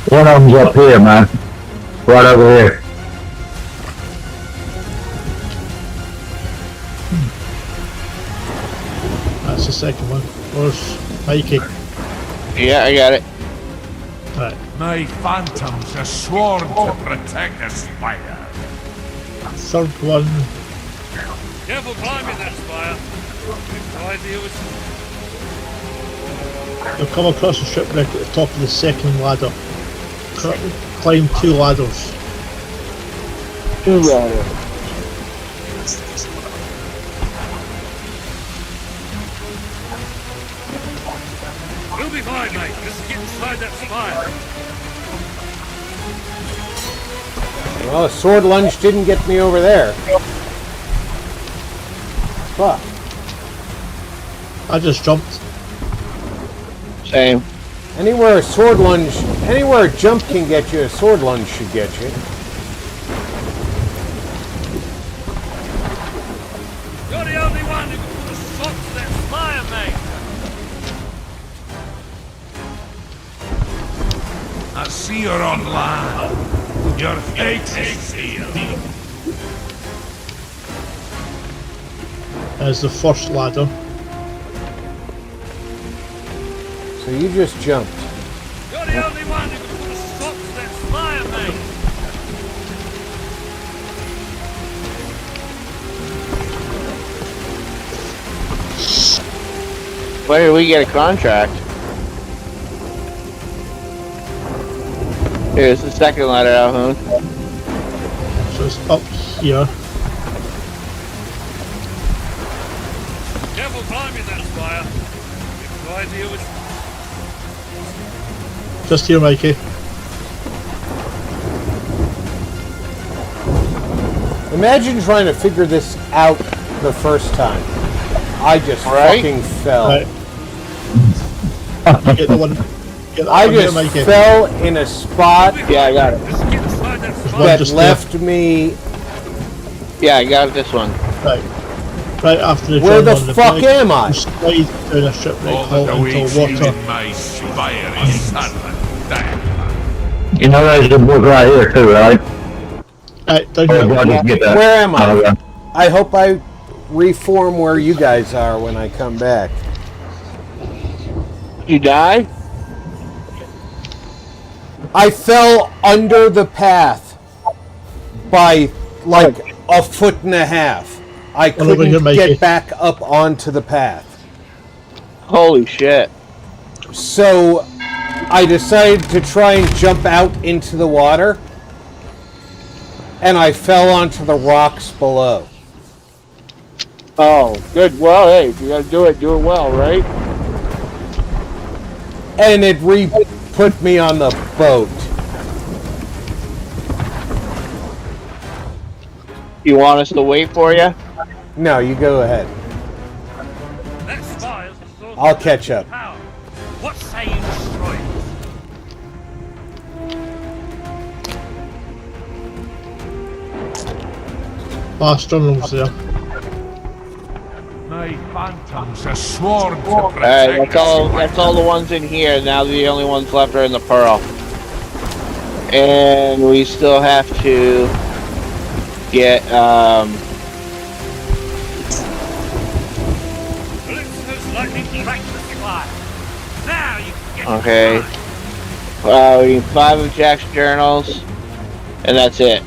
[SPEAKER 13] One of them's up here, man. Right over here.
[SPEAKER 6] That's the second one. Where's Mikey?
[SPEAKER 4] Yeah, I got it.
[SPEAKER 6] Right.
[SPEAKER 9] My phantoms are sworn to protect the spire.
[SPEAKER 6] 3rd one.
[SPEAKER 1] Careful climbing that spire. No idea what's...
[SPEAKER 6] You'll come across a shipwreck at the top of the 2nd ladder. Climb 2 ladders.
[SPEAKER 4] 2 ladders.
[SPEAKER 1] We'll be fine, mate. Just get inside that spire.
[SPEAKER 3] Well, a sword lunge didn't get me over there. Fuck.
[SPEAKER 6] I just jumped.
[SPEAKER 4] Same.
[SPEAKER 3] Anywhere a sword lunge, anywhere a jump can get you, a sword lunge should get you.
[SPEAKER 1] You're the only one who can put a stop to that spire, mate.
[SPEAKER 9] I see you're on land. Your fate is sealed.
[SPEAKER 6] As the 1st ladder.
[SPEAKER 3] So you just jumped.
[SPEAKER 1] You're the only one who can put a stop to that spire, mate.
[SPEAKER 4] Where did we get a contract? Here's the 2nd ladder, Alhoon.
[SPEAKER 6] So it's up here.
[SPEAKER 1] Careful climbing that spire. No idea what's...
[SPEAKER 6] Just here, Mikey.
[SPEAKER 3] Imagine trying to figure this out the first time. I just fucking fell.
[SPEAKER 6] Right. You get the one. Get that
[SPEAKER 3] I
[SPEAKER 6] one here,
[SPEAKER 3] just
[SPEAKER 6] Mikey.
[SPEAKER 3] fell in a spot
[SPEAKER 4] Yeah, I got it.
[SPEAKER 3] that
[SPEAKER 6] just
[SPEAKER 3] left me.
[SPEAKER 4] Yeah, I got this one.
[SPEAKER 6] Right. Right after the
[SPEAKER 3] Where the
[SPEAKER 6] journal on
[SPEAKER 3] fuck
[SPEAKER 6] bridge,
[SPEAKER 3] am I?
[SPEAKER 6] you slide down a shipwreck
[SPEAKER 9] All
[SPEAKER 6] hole
[SPEAKER 9] that
[SPEAKER 6] into
[SPEAKER 9] awaits you
[SPEAKER 6] water.
[SPEAKER 9] in my spire is sudden death.
[SPEAKER 13] You know there's a book right here too, right?
[SPEAKER 6] Down
[SPEAKER 13] Oh,
[SPEAKER 6] here.
[SPEAKER 13] God, just get that.
[SPEAKER 3] Where am I?
[SPEAKER 13] Oh, yeah.
[SPEAKER 3] I hope I reform where you guys are when I come back.
[SPEAKER 4] You die?
[SPEAKER 3] I fell under the path by like a foot and a half. I
[SPEAKER 6] Well, over
[SPEAKER 3] couldn't
[SPEAKER 6] here, Mikey.
[SPEAKER 3] get back up onto the path.
[SPEAKER 4] Holy shit.
[SPEAKER 3] So I decided to try and jump out into the water, and I fell onto the rocks below.
[SPEAKER 4] Oh, good. Well, hey, if you gotta do it well, right?
[SPEAKER 3] And it put me on the boat.
[SPEAKER 4] You want us to wait for you?
[SPEAKER 3] No, you go ahead.
[SPEAKER 1] That spy is the source
[SPEAKER 3] I'll
[SPEAKER 1] of
[SPEAKER 3] catch up.
[SPEAKER 1] power. What say you destroy it?
[SPEAKER 6] Astronomers there.
[SPEAKER 9] My phantoms are sworn to
[SPEAKER 4] Alright,
[SPEAKER 9] protect
[SPEAKER 4] that's all the ones in here. Now the only ones left are in the Pearl. And we still have to get,
[SPEAKER 1] Calypso's lightning strike the sky. Now you can get
[SPEAKER 4] okay. We need 5 of Jack's journals. And that's it.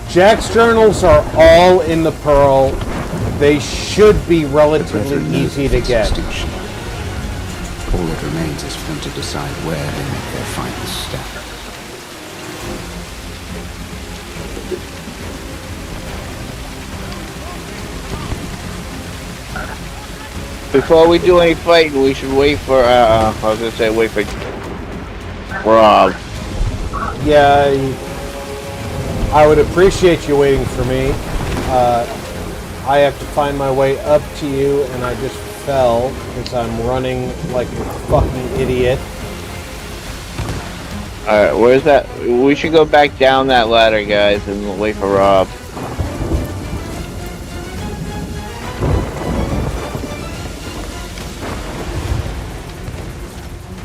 [SPEAKER 3] Jack's journals are all in the Pearl. They should be relatively easy to get.
[SPEAKER 15] All that remains is for them to decide where they make their final step.
[SPEAKER 4] Before we do any fighting, we should wait for, I was gonna say wait for Rob.
[SPEAKER 3] Yeah, I would appreciate you waiting for me. I have to find my way up to you, and I just fell because I'm running like a fucking idiot.
[SPEAKER 4] Alright, where's that? We should go back down that ladder, guys, and wait for Rob.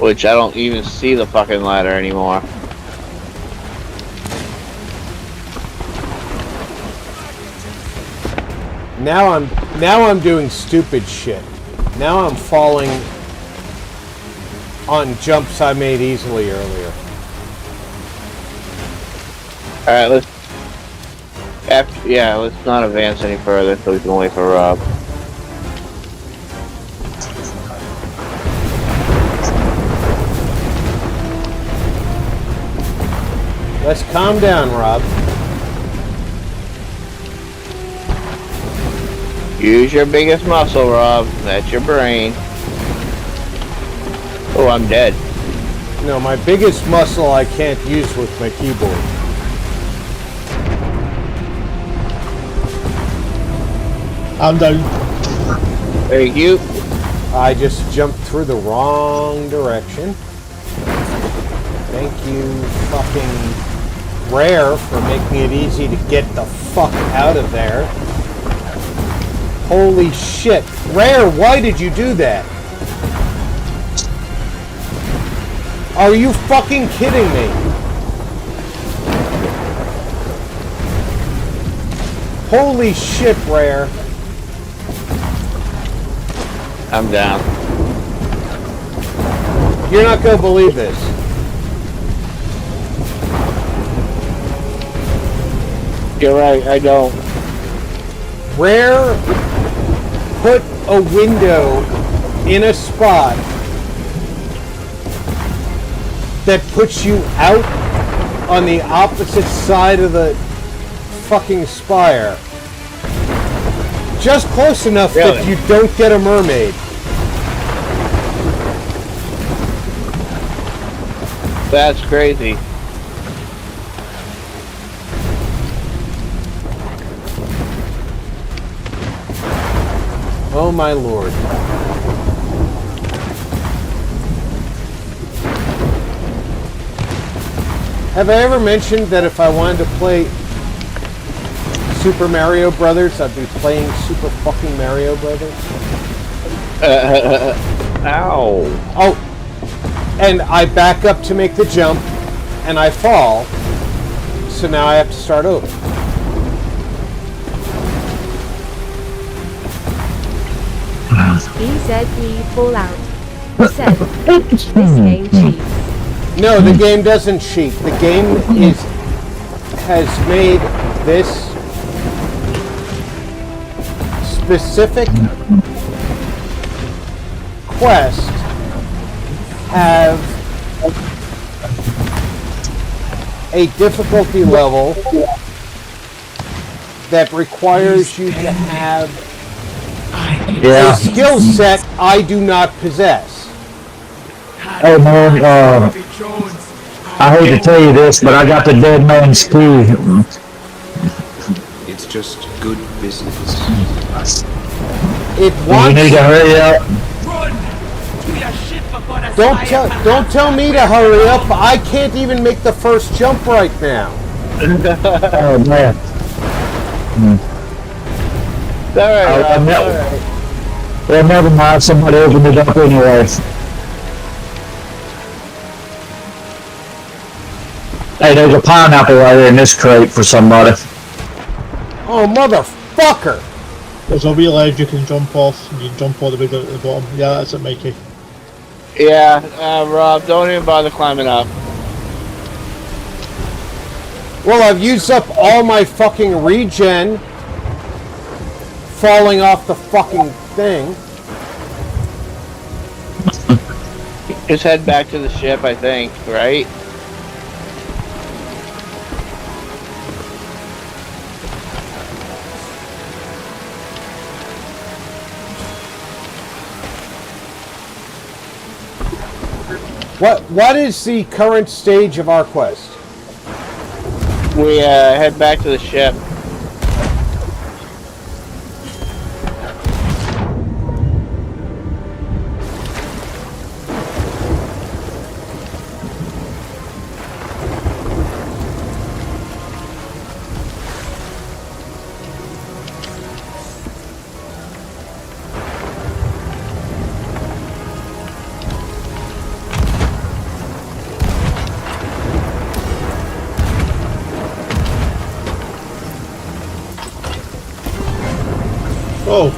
[SPEAKER 4] Which I don't even see the fucking ladder anymore.
[SPEAKER 3] Now I'm doing stupid shit. Now I'm falling on jumps I made easily earlier.
[SPEAKER 4] Alright, let's not advance any further so we can wait for Rob.
[SPEAKER 3] Let's calm down, Rob.
[SPEAKER 4] Use your biggest muscle, Rob. That's your brain. Oh, I'm dead.
[SPEAKER 3] No, my biggest muscle I can't use with my keyboard.
[SPEAKER 6] I'm down.
[SPEAKER 4] Thank you.
[SPEAKER 3] I just jumped through the wrong direction. Thank you, fucking Rare, for making it easy to get the fuck out of there. Holy shit. Rare, why did you do that? Are you fucking kidding me? Holy shit, Rare.
[SPEAKER 4] I'm down.
[SPEAKER 3] You're not gonna believe this.
[SPEAKER 4] You're right, I don't.
[SPEAKER 3] Rare put a window in a spot that puts you out on the opposite side of the fucking spire. Just close enough that you don't get a mermaid.
[SPEAKER 4] That's crazy.
[SPEAKER 3] Oh my lord. Have I ever mentioned that if I wanted to play Super Mario Brothers, I'd be playing Super fucking Mario Brothers?
[SPEAKER 4] Ow.
[SPEAKER 3] Oh, and I back up to make the jump, and I fall, so now I have to start over.
[SPEAKER 5] EZE Fallout said, this game cheats.
[SPEAKER 3] No, the game doesn't cheat. The game has made this specific quest have a difficulty level that requires you to have
[SPEAKER 13] Yeah.
[SPEAKER 3] a skill set I do not possess.
[SPEAKER 13] Hey man, I hate to tell you this, but I got the dead man's key.
[SPEAKER 15] It's just good business.
[SPEAKER 3] It
[SPEAKER 13] You
[SPEAKER 3] wants.
[SPEAKER 13] need to hurry up.
[SPEAKER 3] Don't tell me to hurry up. I can't even make the first jump right now.
[SPEAKER 13] Oh man.
[SPEAKER 4] Alright,
[SPEAKER 13] Well, never mind. Somebody opened it up anyway. Hey, there's a pineapple right here in this crate for somebody.
[SPEAKER 3] Oh, motherfucker!
[SPEAKER 6] There's a wee ledge you can jump off, and you can jump all the way down to the bottom. Yeah, that's it, Mikey.
[SPEAKER 4] Yeah, Rob, don't even bother climbing up.
[SPEAKER 3] Well, I've used up all my fucking regen falling off the fucking thing.
[SPEAKER 4] Just head back to the ship, I think, right?
[SPEAKER 3] What is the current stage of our quest?
[SPEAKER 4] We head back to the ship.
[SPEAKER 6] Oh.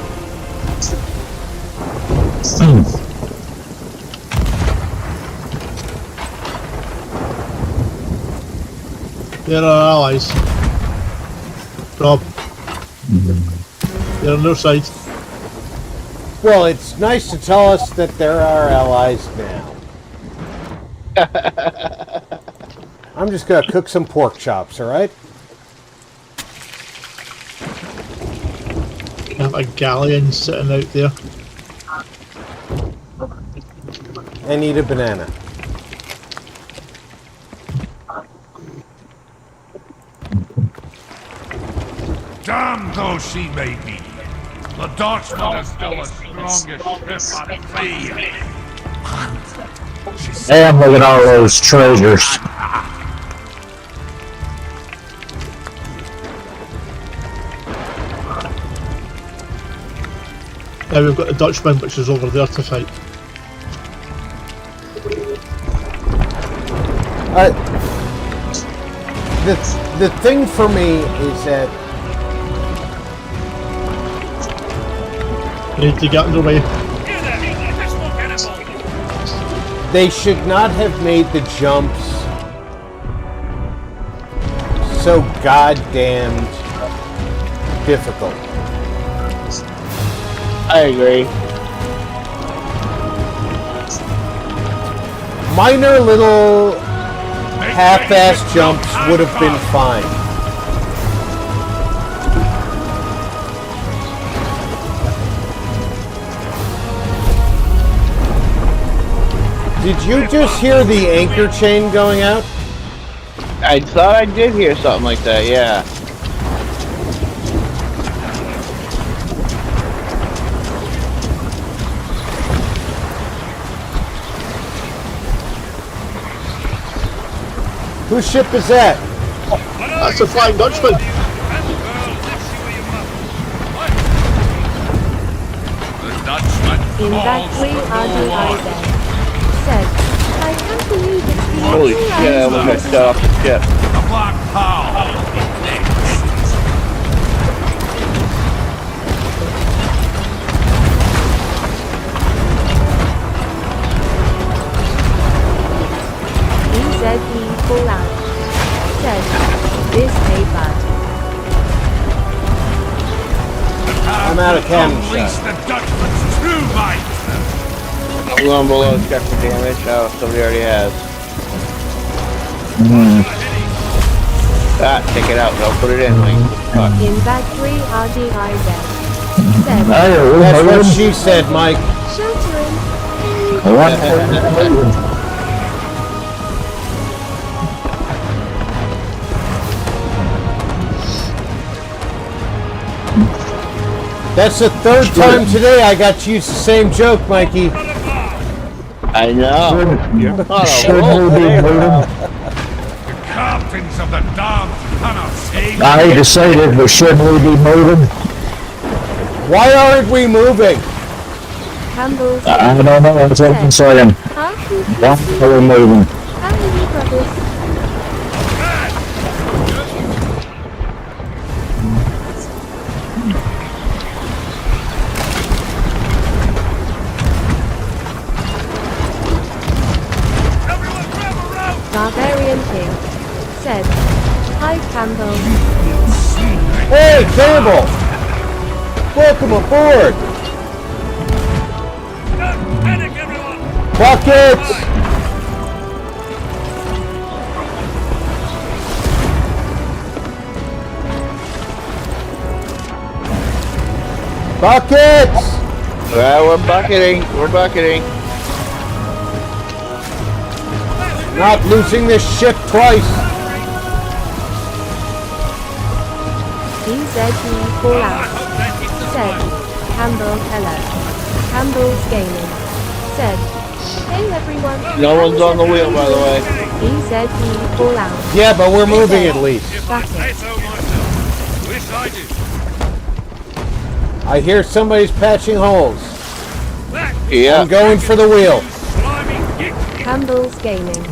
[SPEAKER 6] They're our allies. Rob. They're on their side.
[SPEAKER 3] Well, it's nice to tell us that they're our allies now. I'm just gonna cook some pork chops, alright?
[SPEAKER 6] Have a galleon sitting out there.
[SPEAKER 3] And eat a banana.
[SPEAKER 9] Damn though she may be, the Dutchman is still the strongest ship on the sea.
[SPEAKER 13] Damn, look at all those treasures.
[SPEAKER 6] Now we've got the Dutchman, which is over there to fight.
[SPEAKER 3] The thing for me is that
[SPEAKER 6] You need to get underway.
[SPEAKER 3] they should not have made the jumps so goddamn difficult.
[SPEAKER 4] I agree.
[SPEAKER 3] Minor little half-ass jumps would have been fine. Did you just hear the anchor chain going out?
[SPEAKER 4] I thought I did hear something like that, yeah.
[SPEAKER 3] Whose ship is that?
[SPEAKER 6] That's the Flying Dutchman.
[SPEAKER 5] In that way, RDI then said, I can't believe it's been
[SPEAKER 4] Holy
[SPEAKER 5] 2
[SPEAKER 4] shit, I
[SPEAKER 5] hours
[SPEAKER 4] almost got
[SPEAKER 5] since
[SPEAKER 4] shut off the ship.
[SPEAKER 9] The Black Pearl.
[SPEAKER 5] EZE Fallout said, this hey bud.
[SPEAKER 3] I'm out of cannon
[SPEAKER 9] Unleash
[SPEAKER 3] shot.
[SPEAKER 9] the Dutchman's true might.
[SPEAKER 4] We're going below, check for damage. Oh, somebody already has. Take it out. Don't put it in, Mike.
[SPEAKER 5] In bag 3 RDIZ. Said.
[SPEAKER 3] That's what she said, Mike.
[SPEAKER 5] Sheltering.
[SPEAKER 3] That's the third time today I got to use the same joke, Mikey.
[SPEAKER 4] I know. You're not a
[SPEAKER 9] The captains of the damned cannot save.
[SPEAKER 13] I hate to say this, but shouldn't we be moving?
[SPEAKER 3] Why aren't we moving?
[SPEAKER 5] Campbell's.
[SPEAKER 13] I don't know. That's what I'm saying.
[SPEAKER 5] Huh?
[SPEAKER 13] Why are we moving?
[SPEAKER 5] How are you, brothers? Barbarian King said, "Hi, Campbell."
[SPEAKER 3] Hey, Campbell! Welcome aboard!
[SPEAKER 1] Panic, everyone!
[SPEAKER 3] Buckets! Buckets!
[SPEAKER 4] Well, we're bucketing. We're bucketing.
[SPEAKER 3] Not losing this ship twice.
[SPEAKER 5] EZE Fallout said, Campbell hello. Campbell's Gaming said, hey everyone.
[SPEAKER 4] No one's on the wheel, by the way.
[SPEAKER 5] EZE Fallout.
[SPEAKER 3] Yeah, but we're moving at least.
[SPEAKER 1] Wish I did.
[SPEAKER 3] I hear somebody's patching holes.
[SPEAKER 4] Yeah.
[SPEAKER 3] I'm going for the wheel.
[SPEAKER 5] Campbell's Gaming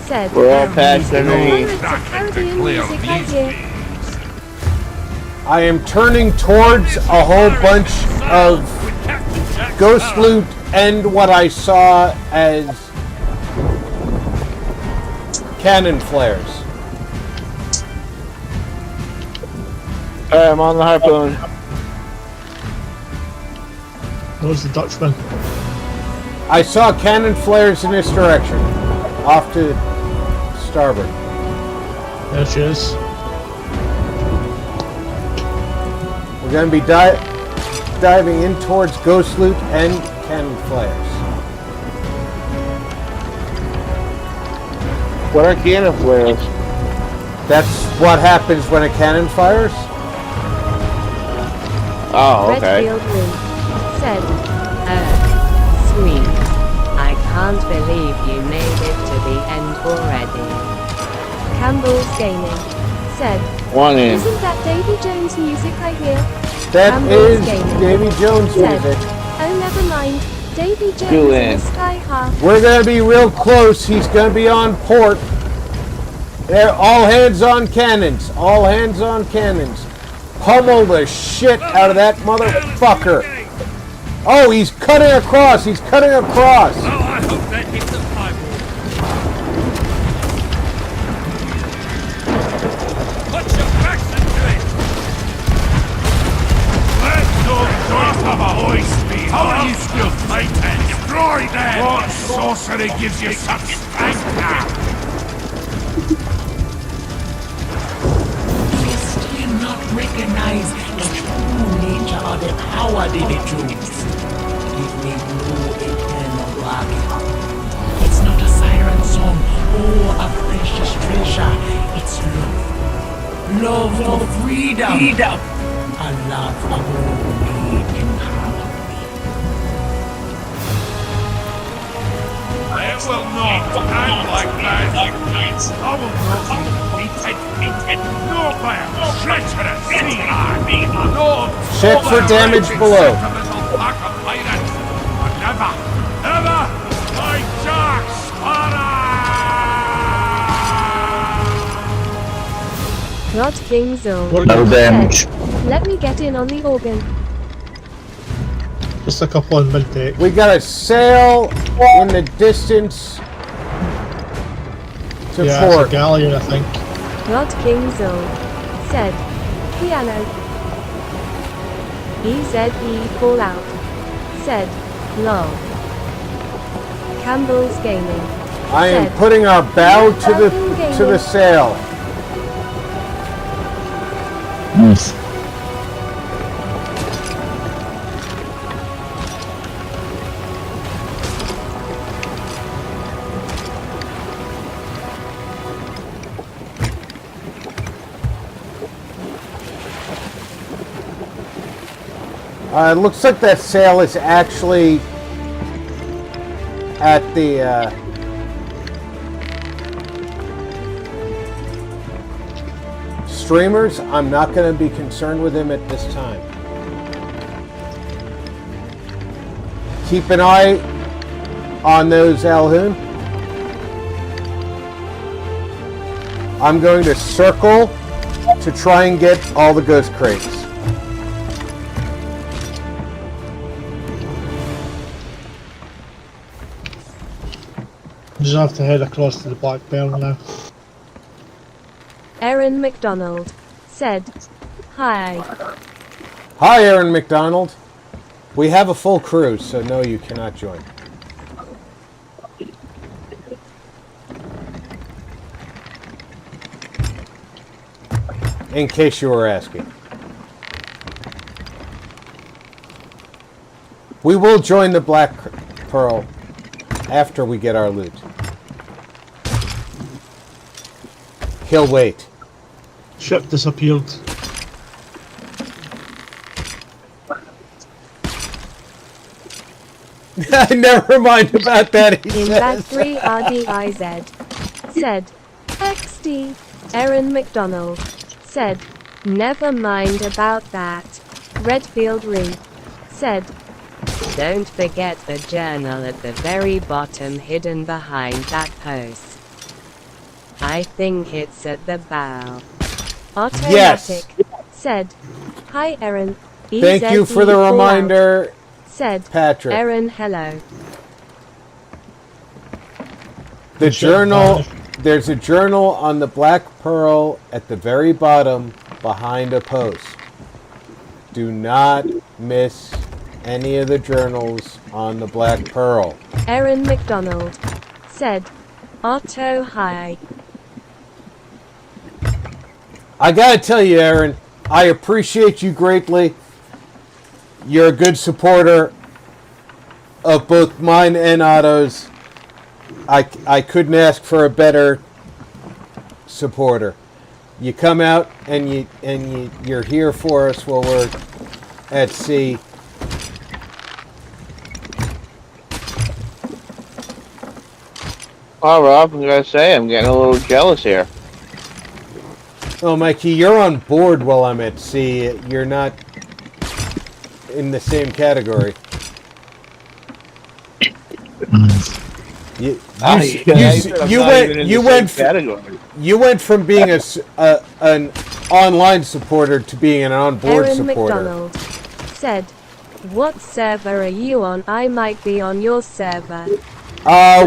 [SPEAKER 5] said,
[SPEAKER 4] We're all patched underneath.
[SPEAKER 5] Pirates of Caribbean music I hear.
[SPEAKER 3] I am turning towards a whole bunch of ghost loot and what I saw as cannon flares.
[SPEAKER 4] Alright, I'm on the harpoon.
[SPEAKER 6] Where's the Dutchman?
[SPEAKER 3] I saw cannon flares in this direction, off to starboard.
[SPEAKER 6] There she is.
[SPEAKER 3] We're going to be diving in towards ghost loot and cannon flares.
[SPEAKER 4] What are cannon flares?
[SPEAKER 3] That's what happens when a cannon fires.
[SPEAKER 4] Oh, okay.
[SPEAKER 5] Redfield Lee said, sweet. I can't believe you made it to the end already. Campbell's Gaming said,
[SPEAKER 4] One in.
[SPEAKER 5] isn't that Davy Jones music I hear?
[SPEAKER 3] That
[SPEAKER 5] Campbell's
[SPEAKER 3] is
[SPEAKER 5] Gaming
[SPEAKER 3] Davy Jones
[SPEAKER 5] said,
[SPEAKER 3] music.
[SPEAKER 5] oh never mind. Davy Jones
[SPEAKER 4] Two
[SPEAKER 5] in
[SPEAKER 4] in.
[SPEAKER 5] the sky half.
[SPEAKER 3] We're going to be real close. He's going to be on port. There, all hands on cannons. All hands on cannons. Pummel the shit out of that motherfucker. Oh, he's cutting across. He's cutting across.
[SPEAKER 1] Oh, I hope that hits the firewall. Put your backs into it.
[SPEAKER 9] Let those joints have a hoist speed. How are you still fighting? Destroy them! What sorcery gives you such strength now?
[SPEAKER 14] You still not recognize the true nature of the power David Jones. It may no eternal bargain. It's not a siren song or a precious treasure. It's love. Love for freedom. A love for all made in harmony.
[SPEAKER 9] I will not act like that. I will not be defeated. No by a treacherous sea. No.
[SPEAKER 3] Check for damage below.
[SPEAKER 9] Sentimental pack of pirates. But never, ever, by Jack Sparrow!
[SPEAKER 5] Not King Zul.
[SPEAKER 13] No damage.
[SPEAKER 5] Let me get in on the organ.
[SPEAKER 6] Just a couple on mid-deck.
[SPEAKER 3] We got a sail in the distance to
[SPEAKER 6] Yeah, it's a
[SPEAKER 3] port.
[SPEAKER 6] galleon, I think.
[SPEAKER 5] Not King Zul said, piano. EZE Fallout said, lol. Campbell's Gaming
[SPEAKER 3] I am
[SPEAKER 5] said,
[SPEAKER 3] putting our bow to the sail. It looks like that sale is actually at the streamers. I'm not going to be concerned with him at this time. Keep an eye on those, Alhoon. I'm going to circle to try and get all the ghost crates.
[SPEAKER 6] Just have to head across to the Black Pearl now.
[SPEAKER 5] Aaron McDonald said, "Hi."
[SPEAKER 3] Hi, Aaron McDonald. We have a full crew, so no, you cannot join. In case you were asking. We will join the Black Pearl after we get our loot. He'll wait.
[SPEAKER 6] Ship disappeared.
[SPEAKER 3] Never mind about that, he
[SPEAKER 5] In
[SPEAKER 3] says.
[SPEAKER 5] Bag 3 RDIZ said, XD. Aaron McDonald said, "Never mind about that." Redfield Reed said, "Don't forget the journal at the very bottom hidden behind that post. I think it's at the bow." Automatic
[SPEAKER 3] Yes.
[SPEAKER 5] said, "Hi Aaron."
[SPEAKER 3] Thank you for the
[SPEAKER 5] EZE
[SPEAKER 3] reminder,
[SPEAKER 5] said,
[SPEAKER 3] Patrick.
[SPEAKER 5] "Aaron, hello."
[SPEAKER 3] The journal, there's a journal on the Black Pearl at the very bottom behind a post. Do not miss any of the journals on the Black Pearl.
[SPEAKER 5] Aaron McDonald said, "Otto, hi."
[SPEAKER 3] I gotta tell you, Aaron, I appreciate you greatly. You're a good supporter of both mine and Otto's. I couldn't ask for a better supporter. You come out and you're here for us while we're at sea.
[SPEAKER 4] Oh, Rob, I'm gonna say I'm getting a little jealous here.
[SPEAKER 3] Oh, Mikey, you're on board while I'm at sea. You're not in the same category. You went from being an online supporter to being an on-board
[SPEAKER 5] Aaron
[SPEAKER 3] supporter.
[SPEAKER 5] McDonald said, "What server are you on? I might be on your server."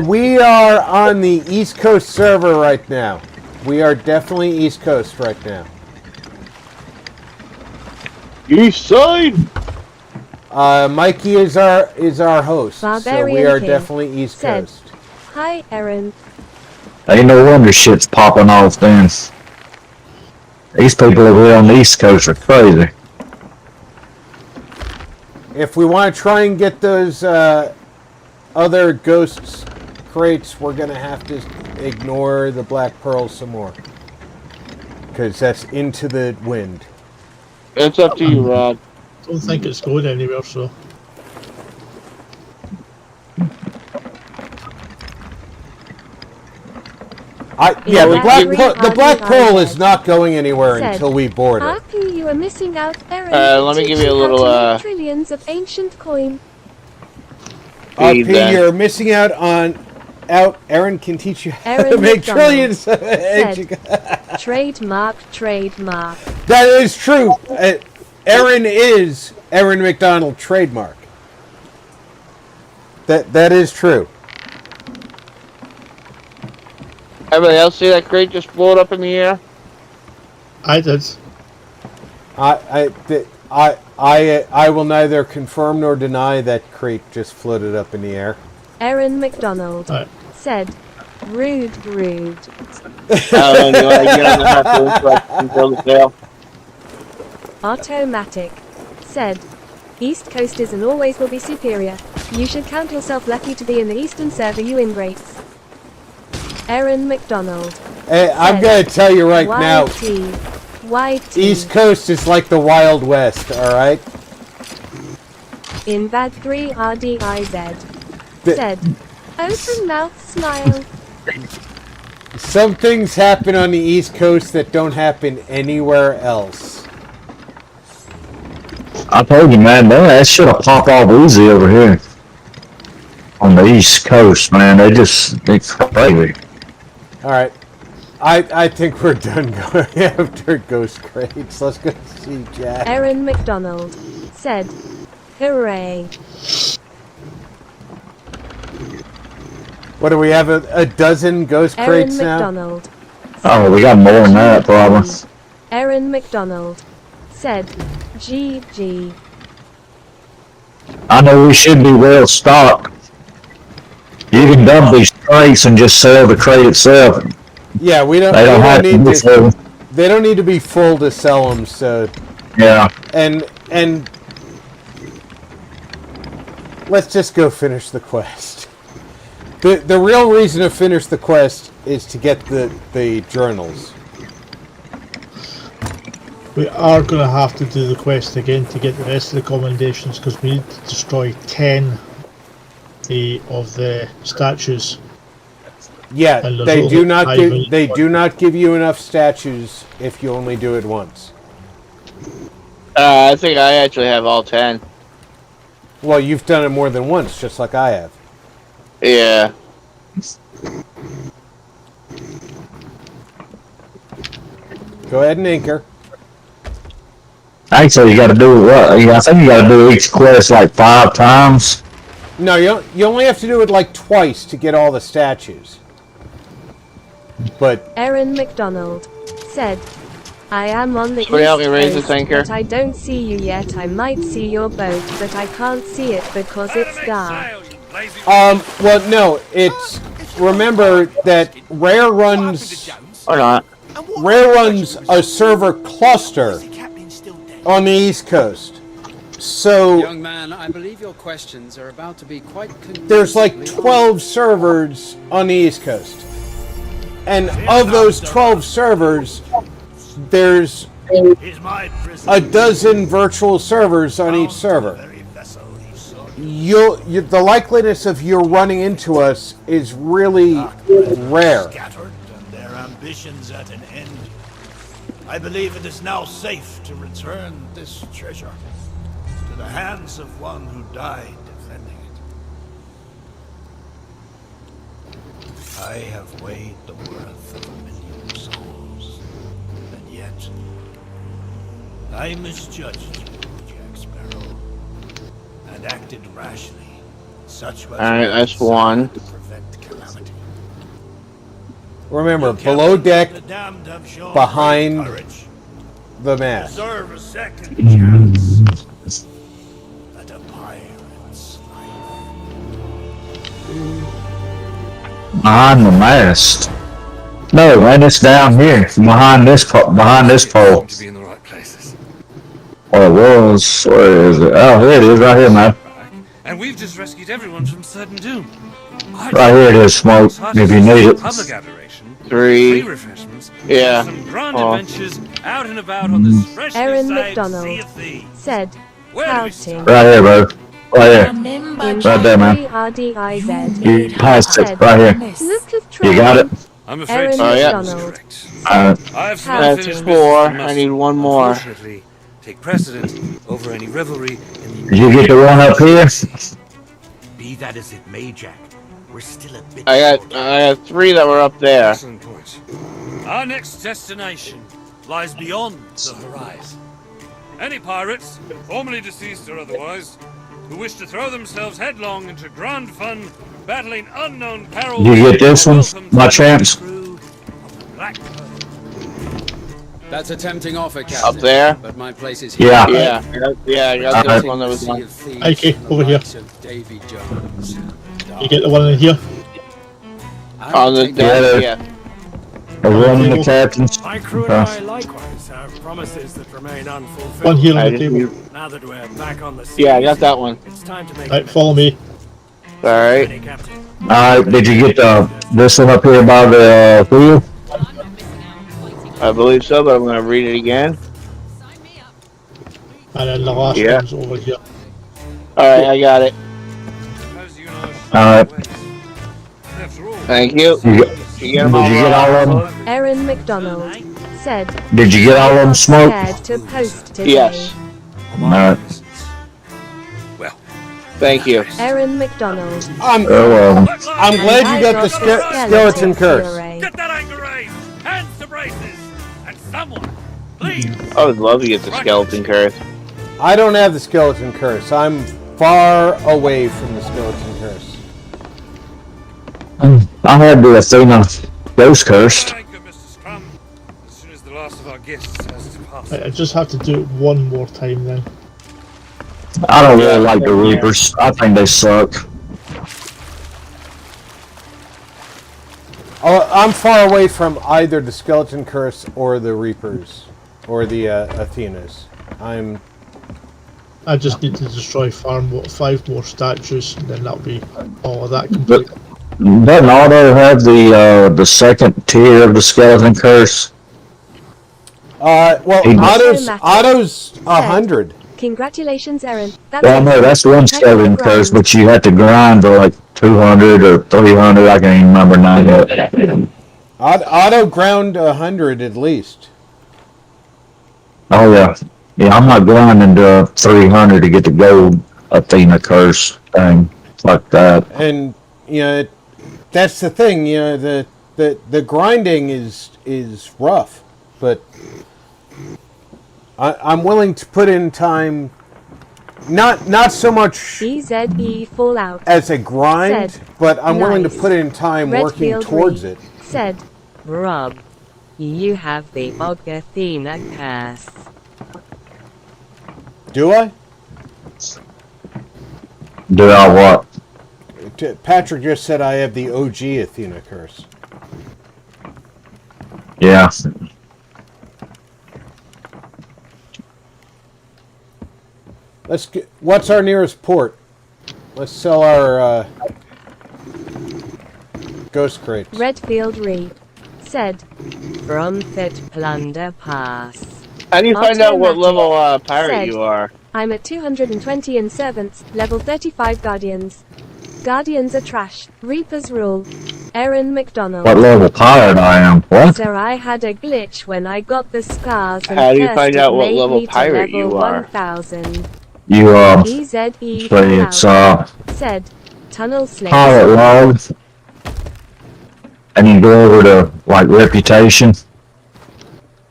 [SPEAKER 3] We are on the East Coast server right now. We are definitely East Coast right now.
[SPEAKER 4] East side.
[SPEAKER 3] Mikey is our host, so we are
[SPEAKER 5] King
[SPEAKER 3] definitely East
[SPEAKER 5] said,
[SPEAKER 3] Coast.
[SPEAKER 5] "Hi Aaron."
[SPEAKER 13] Ain't no wonder shit's popping off then. These people over there on the East Coast are crazy.
[SPEAKER 3] If we want to try and get those other ghosts crates, we're gonna have to ignore the Black Pearl some more, because that's into the wind.
[SPEAKER 4] It's up to you, Rod.
[SPEAKER 6] I don't think it's going anywhere, so.
[SPEAKER 3] The Black Pearl is not going anywhere until we board it.
[SPEAKER 5] Happy you are missing out, Aaron.
[SPEAKER 4] Let me give you a little,
[SPEAKER 5] trillions of ancient coin.
[SPEAKER 3] RP, you're missing out on. Aaron can teach you how to make trillions of ancient.
[SPEAKER 5] Trademark.
[SPEAKER 3] That is true. Aaron is Aaron McDonald trademark. That is true.
[SPEAKER 4] Everybody else see that crate just float up in the air?
[SPEAKER 6] I did.
[SPEAKER 3] I will neither confirm nor deny that crate just floated up in the air.
[SPEAKER 5] Aaron McDonald said, "Rude."
[SPEAKER 4] I don't know, you want to get on the map so I can build a sail?
[SPEAKER 5] Automatic. Said, East Coast is and always will be superior. You should count yourself lucky to be in the Eastern serving you ingrates. Aaron McDonald.
[SPEAKER 3] Hey, I'm gonna tell you right now.
[SPEAKER 5] YT.
[SPEAKER 3] East Coast is like the Wild West, alright?
[SPEAKER 5] In bad 3 RDIZ. Said, open mouth smile.
[SPEAKER 3] Some things happen on the East Coast that don't happen anywhere else.
[SPEAKER 13] I told you, man, that shit will pop off easy over here. On the East Coast, man, it's crazy.
[SPEAKER 3] Alright. I think we're done going after ghost crates. Let's go see Jack.
[SPEAKER 5] Aaron McDonald. Said, hooray.
[SPEAKER 3] What do we have? A dozen ghost crates now?
[SPEAKER 5] Aaron McDonald.
[SPEAKER 13] Oh, we got more than that, probably.
[SPEAKER 5] Aaron McDonald. Said, GG.
[SPEAKER 13] I know we should be well stocked. You can dump these crates and just sell the crate itself.
[SPEAKER 3] Yeah, we don't.
[SPEAKER 13] They
[SPEAKER 3] don't need to be full to sell them. So.
[SPEAKER 13] Yeah.
[SPEAKER 3] And let's just go finish the quest. The real reason to finish the quest is to get the journals.
[SPEAKER 6] We are going to have to do the quest again to get the rest of the commendations because we need to destroy 10 of the statues.
[SPEAKER 3] Yeah, they do not give you enough statues if you only do it once.
[SPEAKER 4] I think I actually have all 10.
[SPEAKER 3] Well, you've done it more than once, just like I have.
[SPEAKER 4] Yeah.
[SPEAKER 3] Go ahead and anchor.
[SPEAKER 13] Actually, you got to do what? I think you got to do each quest like 5 times.
[SPEAKER 3] No, you only have to do it like twice to get all the statues. But
[SPEAKER 5] Aaron McDonald said, I am on the East Coast, but I don't see you yet. I might see your boat, but I can't see it because it's dark.
[SPEAKER 3] Well, no, it's... Remember that Rare runs...
[SPEAKER 4] Or not.
[SPEAKER 3] Rare runs a server cluster on the East Coast. So...
[SPEAKER 15] Young man, I believe your questions are about to be quite...
[SPEAKER 3] There's like 12 servers on the East Coast. And of those 12 servers, there's a dozen virtual servers on each server. The likeliness of you running into us is really rare.
[SPEAKER 9] And their ambitions at an end. I believe it is now safe to return this treasure to the hands of one who died defending it. I have weighed the worth of 1,000,000 souls, and yet I misjudged you, Jack Sparrow, and acted rashly. Such was
[SPEAKER 4] Alright, that's one.
[SPEAKER 9] to prevent calamity.
[SPEAKER 3] Remember, below deck, behind the mast.
[SPEAKER 9] Deserve a second chance at a pirate's
[SPEAKER 13] Behind the mast. No, man, it's down here, behind this pole.
[SPEAKER 1] To be in the right places.
[SPEAKER 13] Or it was. Where is it? Oh, here it is, right here, man.
[SPEAKER 1] And we've just rescued everyone from certain doom.
[SPEAKER 13] Right here it is, Smoke, if you need it.
[SPEAKER 1] Public adoration,
[SPEAKER 4] 3.
[SPEAKER 1] free refreshments,
[SPEAKER 4] Yeah.
[SPEAKER 1] some grand adventures out and about on this freshly
[SPEAKER 5] Aaron
[SPEAKER 1] saved
[SPEAKER 5] McDonald
[SPEAKER 1] Sea of Thieves.
[SPEAKER 5] said, pouting.
[SPEAKER 13] Right here, bro. Right here.
[SPEAKER 5] In
[SPEAKER 13] Right there, man.
[SPEAKER 5] RDIZ.
[SPEAKER 13] You passed it, right here.
[SPEAKER 5] Look at
[SPEAKER 13] You got it?
[SPEAKER 1] I'm afraid
[SPEAKER 5] Aaron
[SPEAKER 1] McDonald.
[SPEAKER 5] McDonald.
[SPEAKER 1] I have some
[SPEAKER 5] Pouting.
[SPEAKER 1] unfinished
[SPEAKER 4] That's 4.
[SPEAKER 1] business that
[SPEAKER 4] I need
[SPEAKER 1] must,
[SPEAKER 4] one more.
[SPEAKER 1] unfortunately, take precedent over any revelry in the...
[SPEAKER 13] You get the one up here?
[SPEAKER 10] Be that as it may, Jack, we're still a bit.
[SPEAKER 4] I got 3 that were up there.
[SPEAKER 1] Excellent point. Our next destination lies beyond the horizon. Any pirates, formerly deceased or otherwise, who wish to throw themselves headlong into grand fun, battling unknown perils...
[SPEAKER 13] You get this one, my champs?
[SPEAKER 15] That's a tempting offer, Captain.
[SPEAKER 4] Up there?
[SPEAKER 15] But my place is here.
[SPEAKER 13] Yeah.
[SPEAKER 4] Yeah, I got this one that was on.
[SPEAKER 6] Okay, over here.
[SPEAKER 15] Davy Jones.
[SPEAKER 6] You get the one in here?
[SPEAKER 4] On the
[SPEAKER 13] Yeah,
[SPEAKER 4] yeah.
[SPEAKER 13] the one in the captain's.
[SPEAKER 16] My crew and I likewise have are promises that remain unfulfilled.
[SPEAKER 6] One here on
[SPEAKER 4] I
[SPEAKER 6] the
[SPEAKER 4] didn't
[SPEAKER 6] table.
[SPEAKER 4] use-
[SPEAKER 16] Now that we're back on the seas,
[SPEAKER 4] Yeah, I got that one.
[SPEAKER 16] it's time to make
[SPEAKER 6] Right, follow me.
[SPEAKER 4] Alright.
[SPEAKER 16] ready, Captain.
[SPEAKER 13] Did you get this one up here by the wheel?
[SPEAKER 4] I believe so, but I'm going to read it again.
[SPEAKER 6] And then the last
[SPEAKER 4] Yeah.
[SPEAKER 6] one's over here.
[SPEAKER 4] Alright, I got it.
[SPEAKER 13] Alright.
[SPEAKER 4] Thank you.
[SPEAKER 13] Did you
[SPEAKER 4] get them all
[SPEAKER 13] get all of them?
[SPEAKER 5] Aaron McDonald said,
[SPEAKER 13] Did you get all of them smoked?
[SPEAKER 5] scared to post today.
[SPEAKER 4] Yes.
[SPEAKER 13] Alright.
[SPEAKER 4] Thank you.
[SPEAKER 5] Aaron McDonald.
[SPEAKER 3] I'm glad you got the skeleton curse.
[SPEAKER 1] Get that anchor raised! Hands to braces! And someone, please!
[SPEAKER 4] I would love to get the skeleton curse.
[SPEAKER 3] I don't have the skeleton curse. I'm far away from the skeleton curse.
[SPEAKER 13] I had the Athena ghost cursed.
[SPEAKER 1] As soon as the last of our guests has departed.
[SPEAKER 6] Right, I just have to do it one more time then.
[SPEAKER 13] I don't really like the Reapers. I think they suck.
[SPEAKER 3] Oh, I'm far away from either the skeleton curse or the Reapers or the Athenas.
[SPEAKER 6] I just need to destroy 5 more statues, and then that'll be all of that complete.
[SPEAKER 13] Doesn't Otto have the second tier of the skeleton curse?
[SPEAKER 3] Well, Otto's 100.
[SPEAKER 5] Congratulations, Aaron.
[SPEAKER 13] Well, no, that's one skeleton curse, but you have to grind for like 200 or 300. I can't even remember now yet.
[SPEAKER 3] Otto ground 100 at least.
[SPEAKER 13] Oh yeah, yeah. I'm not grinding to 300 to get the gold Athena curse thing like that.
[SPEAKER 3] And you know, that's the thing. You know, the grinding is rough, but I'm willing to put in time. Not so much
[SPEAKER 5] EZE Fallout
[SPEAKER 3] as a grind,
[SPEAKER 5] said,
[SPEAKER 3] but I'm willing to
[SPEAKER 5] nice.
[SPEAKER 3] put in time working
[SPEAKER 5] Redfield
[SPEAKER 3] towards
[SPEAKER 5] Reed
[SPEAKER 3] it.
[SPEAKER 5] Said,
[SPEAKER 17] Rob, you have the Og Athena curse.
[SPEAKER 3] Do I?
[SPEAKER 13] Do I what?
[SPEAKER 3] Patrick just said I have the OG Athena curse.
[SPEAKER 13] Yeah.
[SPEAKER 3] Let's get. What's our nearest port? Let's sell our ghost crates.
[SPEAKER 5] Redfield Reed said,
[SPEAKER 17] From Fit Plunder Pass.
[SPEAKER 4] How do you find out what level pirate
[SPEAKER 5] said,
[SPEAKER 4] you are?
[SPEAKER 5] I'm at 220 in servants, level 35 guardians. Guardians are trash. Reapers rule. Aaron McDonald.
[SPEAKER 13] What level pirate I am? What?
[SPEAKER 5] So I had a glitch when I got the scars and
[SPEAKER 4] How do you
[SPEAKER 5] cursed
[SPEAKER 4] find
[SPEAKER 5] it
[SPEAKER 4] out what
[SPEAKER 5] made
[SPEAKER 4] level
[SPEAKER 5] me to
[SPEAKER 4] pirate
[SPEAKER 5] level
[SPEAKER 4] you are?
[SPEAKER 5] 1000.
[SPEAKER 13] You
[SPEAKER 5] EZE
[SPEAKER 13] say it's
[SPEAKER 5] said, Tunnel Snakes.
[SPEAKER 13] pirate log, and you go over to like reputation,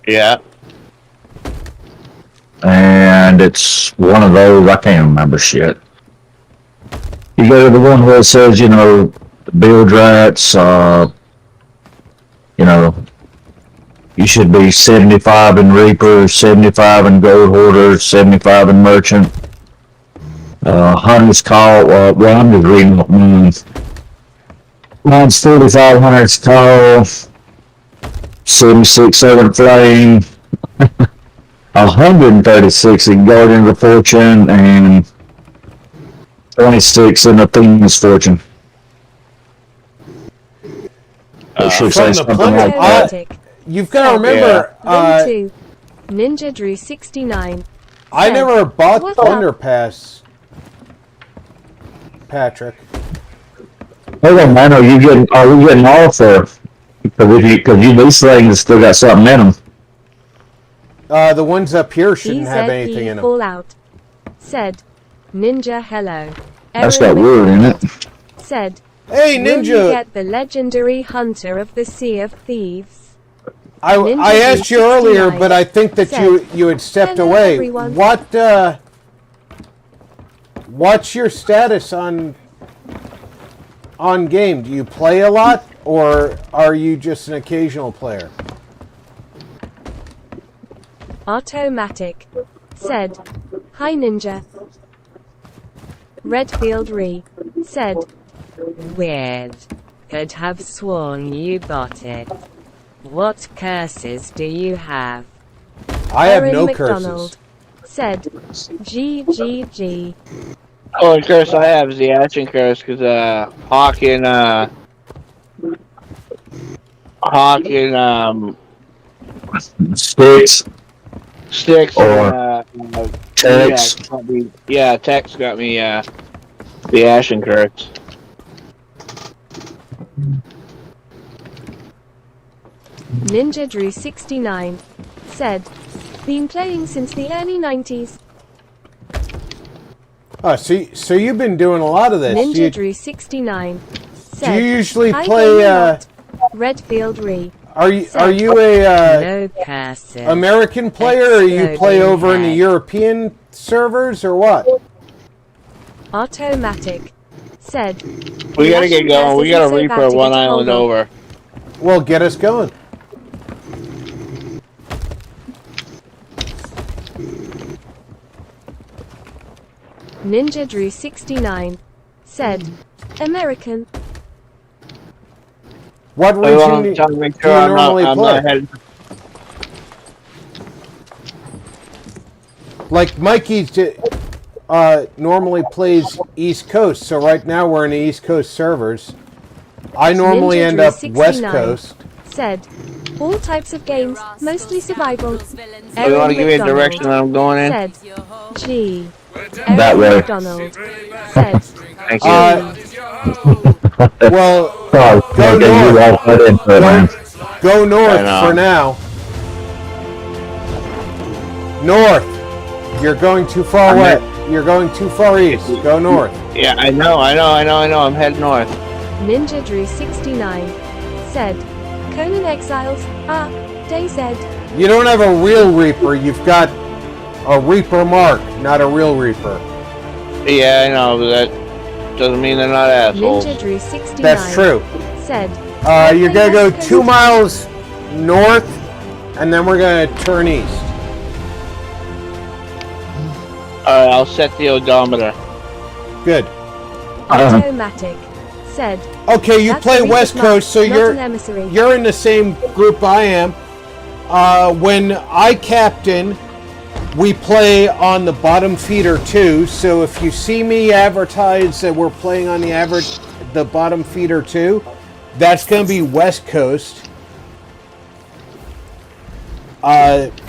[SPEAKER 4] Yeah.
[SPEAKER 13] and it's one of those. I can't remember shit. You go to the one where it says, you know, build rats, you know, you should be 75 in Reaper, 75 in Gold Hoarder, 75 in Merchant. Hunter's Call, well, I'm just reading what mine's. Mine's 4,500's Call, 76 Southern Flame, 136 in Guardian of Fortune, and 26 in Athena's Fortune. It should say
[SPEAKER 3] From the
[SPEAKER 13] something
[SPEAKER 3] plunder,
[SPEAKER 13] like that.
[SPEAKER 3] you've got to remember.
[SPEAKER 5] Room 2. Ninja Drew 69.
[SPEAKER 3] I
[SPEAKER 5] said,
[SPEAKER 3] never bought
[SPEAKER 5] "What's
[SPEAKER 3] Thunder
[SPEAKER 5] up?"
[SPEAKER 3] Pass, Patrick.
[SPEAKER 13] Hold on, man. Are we getting off there? Because these things still got something in them.
[SPEAKER 3] The ones up here shouldn't have anything in them.
[SPEAKER 5] Fallout said, Ninja hello.
[SPEAKER 13] That's
[SPEAKER 5] Aaron
[SPEAKER 13] got wood in it.
[SPEAKER 5] said,
[SPEAKER 3] Hey,
[SPEAKER 5] Will
[SPEAKER 3] Ninja!
[SPEAKER 5] you get the legendary Hunter of the Sea of Thieves?
[SPEAKER 3] I asked you earlier, but I think that
[SPEAKER 5] said,
[SPEAKER 3] you had stepped
[SPEAKER 5] "Hello,
[SPEAKER 3] away.
[SPEAKER 5] everyone."
[SPEAKER 3] What's your status on game? Do you play a lot, or are you just an occasional player?
[SPEAKER 5] Automatic said, Hi Ninja. Redfield Re said,
[SPEAKER 17] Weird. Could have sworn you got it. What curses do you have?
[SPEAKER 3] I have
[SPEAKER 5] Aaron
[SPEAKER 3] no
[SPEAKER 5] McDonald
[SPEAKER 3] curses.
[SPEAKER 5] said, GGG.
[SPEAKER 4] Oh, the curse I have is the action curse because Hawking
[SPEAKER 13] Sticks
[SPEAKER 4] sticks
[SPEAKER 13] or
[SPEAKER 4] and
[SPEAKER 13] Tex.
[SPEAKER 4] Tex got me the ashen curse.
[SPEAKER 5] Ninja Drew 69 said, been playing since the early 90s.
[SPEAKER 3] Oh, so you've been doing a lot of this.
[SPEAKER 5] Ninja Drew 69 said,
[SPEAKER 3] do you usually
[SPEAKER 5] I
[SPEAKER 3] play?
[SPEAKER 5] game a lot. Redfield Re.
[SPEAKER 3] Are you
[SPEAKER 5] said,
[SPEAKER 3] a
[SPEAKER 17] No curses.
[SPEAKER 3] American player, or you play
[SPEAKER 17] Exploding
[SPEAKER 3] over in the
[SPEAKER 17] head.
[SPEAKER 3] European servers, or what?
[SPEAKER 5] Automatic said,
[SPEAKER 4] We gotta get
[SPEAKER 5] Russian
[SPEAKER 4] going. We
[SPEAKER 5] curses
[SPEAKER 4] got
[SPEAKER 5] are
[SPEAKER 4] a
[SPEAKER 5] so
[SPEAKER 4] Reaper
[SPEAKER 5] bad to
[SPEAKER 4] one
[SPEAKER 5] get a
[SPEAKER 4] island
[SPEAKER 5] hold of.
[SPEAKER 4] over.
[SPEAKER 3] Well, get us going.
[SPEAKER 5] Ninja Drew 69 said, American.
[SPEAKER 3] What region do you normally play? Like Mikey normally plays East Coast, so right now we're in the East Coast servers. I normally
[SPEAKER 5] Ninja
[SPEAKER 3] end
[SPEAKER 5] Drew
[SPEAKER 3] up
[SPEAKER 5] 69
[SPEAKER 3] West Coast.
[SPEAKER 5] said, all types of games, mostly survival.
[SPEAKER 4] You want to give me a direction that I'm going in?
[SPEAKER 5] Said, G.
[SPEAKER 13] That way.
[SPEAKER 5] McDonald said,
[SPEAKER 4] Thank you.
[SPEAKER 3] Well,
[SPEAKER 13] Oh,
[SPEAKER 3] go
[SPEAKER 13] okay, you
[SPEAKER 3] north.
[SPEAKER 13] walk right into it, man.
[SPEAKER 3] Go north
[SPEAKER 4] I know.
[SPEAKER 3] for now. North. You're going too far west. You're going too far east. Go north.
[SPEAKER 4] Yeah, I know. I'm heading north.
[SPEAKER 5] Ninja Drew 69 said, Conan Exiles, DayZ.
[SPEAKER 3] You don't have a real Reaper. You've got a Reaper mark, not a real Reaper.
[SPEAKER 4] Yeah, I know, but that doesn't mean they're not assholes.
[SPEAKER 5] Ninja Drew 69
[SPEAKER 3] That's true.
[SPEAKER 5] said,
[SPEAKER 3] You're gonna go 2 miles north, and then we're gonna turn east.
[SPEAKER 4] Alright, I'll set the odometer.
[SPEAKER 3] Good.
[SPEAKER 5] Automatic said,
[SPEAKER 3] Okay, you
[SPEAKER 5] That's
[SPEAKER 3] play
[SPEAKER 5] a Reaper's
[SPEAKER 3] West
[SPEAKER 5] mark,
[SPEAKER 3] Coast, so
[SPEAKER 5] not an emissary.
[SPEAKER 3] you're in the same group I am. When I captain, we play on the bottom feeder too. So if you see me advertise that we're playing on the bottom feeder too, that's going to be West Coast,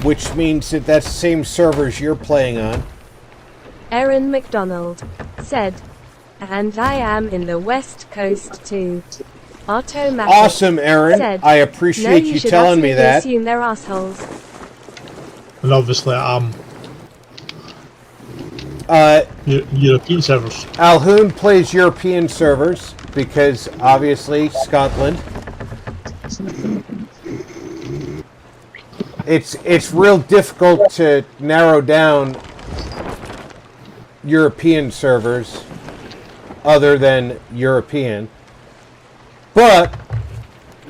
[SPEAKER 3] which means that that's the same servers you're playing on.
[SPEAKER 5] Aaron McDonald said, and I am in the West Coast too. Automatic
[SPEAKER 3] Awesome, Aaron.
[SPEAKER 5] said,
[SPEAKER 3] I appreciate
[SPEAKER 5] no,
[SPEAKER 3] you
[SPEAKER 5] should
[SPEAKER 3] telling me
[SPEAKER 5] absolutely
[SPEAKER 3] that.
[SPEAKER 5] assume they're assholes.
[SPEAKER 6] And obviously, European servers.
[SPEAKER 3] Alhoon plays European servers because obviously Scotland. It's real difficult to narrow down European servers other than European. But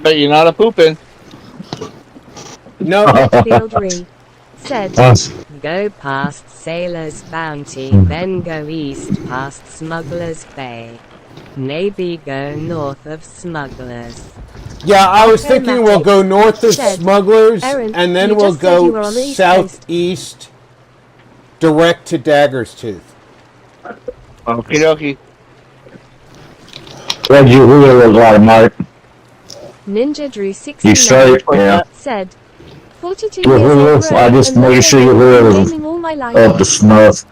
[SPEAKER 4] you're not a poopin'.
[SPEAKER 3] No.
[SPEAKER 5] Field Re said,
[SPEAKER 17] Go past Sailor's Bounty, then go east past Smuggler's Bay. Maybe go north of Smugglers.
[SPEAKER 3] Yeah, I was thinking we'll go north of
[SPEAKER 17] Said,
[SPEAKER 3] Smugglers,
[SPEAKER 17] Aaron,
[SPEAKER 3] and then
[SPEAKER 17] you
[SPEAKER 3] we'll
[SPEAKER 17] just said you were
[SPEAKER 3] go
[SPEAKER 17] on the East
[SPEAKER 3] southeast, direct to Dagger's Tooth.
[SPEAKER 4] Okie dokie.
[SPEAKER 13] Where'd you wheel was like, Mark?
[SPEAKER 5] Ninja Drew
[SPEAKER 13] You
[SPEAKER 5] 69
[SPEAKER 13] straight? Yeah.
[SPEAKER 5] said, 42
[SPEAKER 13] Your
[SPEAKER 5] years old
[SPEAKER 13] wheels, I
[SPEAKER 5] bro,
[SPEAKER 13] just
[SPEAKER 5] and
[SPEAKER 13] made
[SPEAKER 5] I've
[SPEAKER 13] sure your
[SPEAKER 5] been
[SPEAKER 13] wheels
[SPEAKER 5] gaming all my life.
[SPEAKER 13] up to snuff.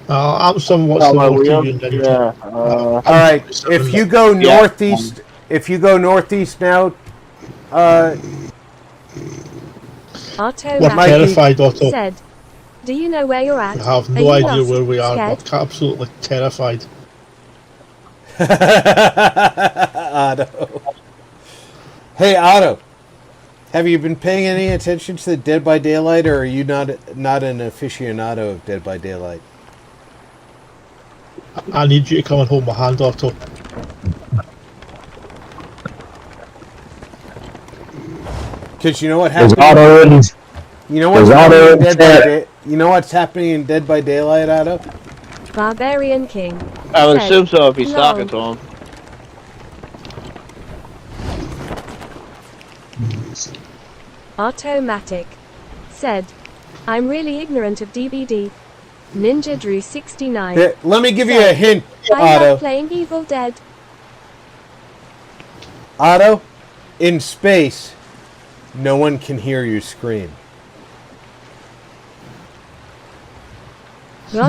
[SPEAKER 6] I'm somewhat
[SPEAKER 4] Oh, my
[SPEAKER 6] similar to
[SPEAKER 4] wheel?
[SPEAKER 6] you, Ninja.
[SPEAKER 4] Yeah.
[SPEAKER 3] All right, if you go northeast, now,
[SPEAKER 5] Automatic
[SPEAKER 6] terrified, Otto.
[SPEAKER 5] said, do you know where you're at?
[SPEAKER 6] I have
[SPEAKER 5] Are
[SPEAKER 6] no
[SPEAKER 5] you
[SPEAKER 6] idea
[SPEAKER 5] lost?
[SPEAKER 6] where we are.
[SPEAKER 5] Scared?
[SPEAKER 6] But absolutely terrified.
[SPEAKER 3] Otto. Hey, Otto. Have you been paying any attention to the Dead by Daylight, or are you not an aficionado of Dead by Daylight?
[SPEAKER 6] I need you to come and hold my hand, Otto.
[SPEAKER 3] Because you know what
[SPEAKER 13] Is
[SPEAKER 3] happened?
[SPEAKER 13] Otto in?
[SPEAKER 3] You know what's
[SPEAKER 13] Is
[SPEAKER 3] happening
[SPEAKER 13] Otto
[SPEAKER 3] in
[SPEAKER 13] in
[SPEAKER 3] Dead by
[SPEAKER 13] chat?
[SPEAKER 3] Day? You know what's happening in Dead by Daylight, Otto?
[SPEAKER 5] Barbarian King
[SPEAKER 4] I would
[SPEAKER 5] said,
[SPEAKER 4] assume so if he's
[SPEAKER 5] "No."
[SPEAKER 4] talking to him.
[SPEAKER 5] Automatic said, I'm really ignorant of DBD. Ninja Drew 69.
[SPEAKER 3] Here, let me give you a hint,
[SPEAKER 5] I
[SPEAKER 3] Otto.
[SPEAKER 5] love playing Evil Dead.
[SPEAKER 3] Otto, in space, no one can hear you scream.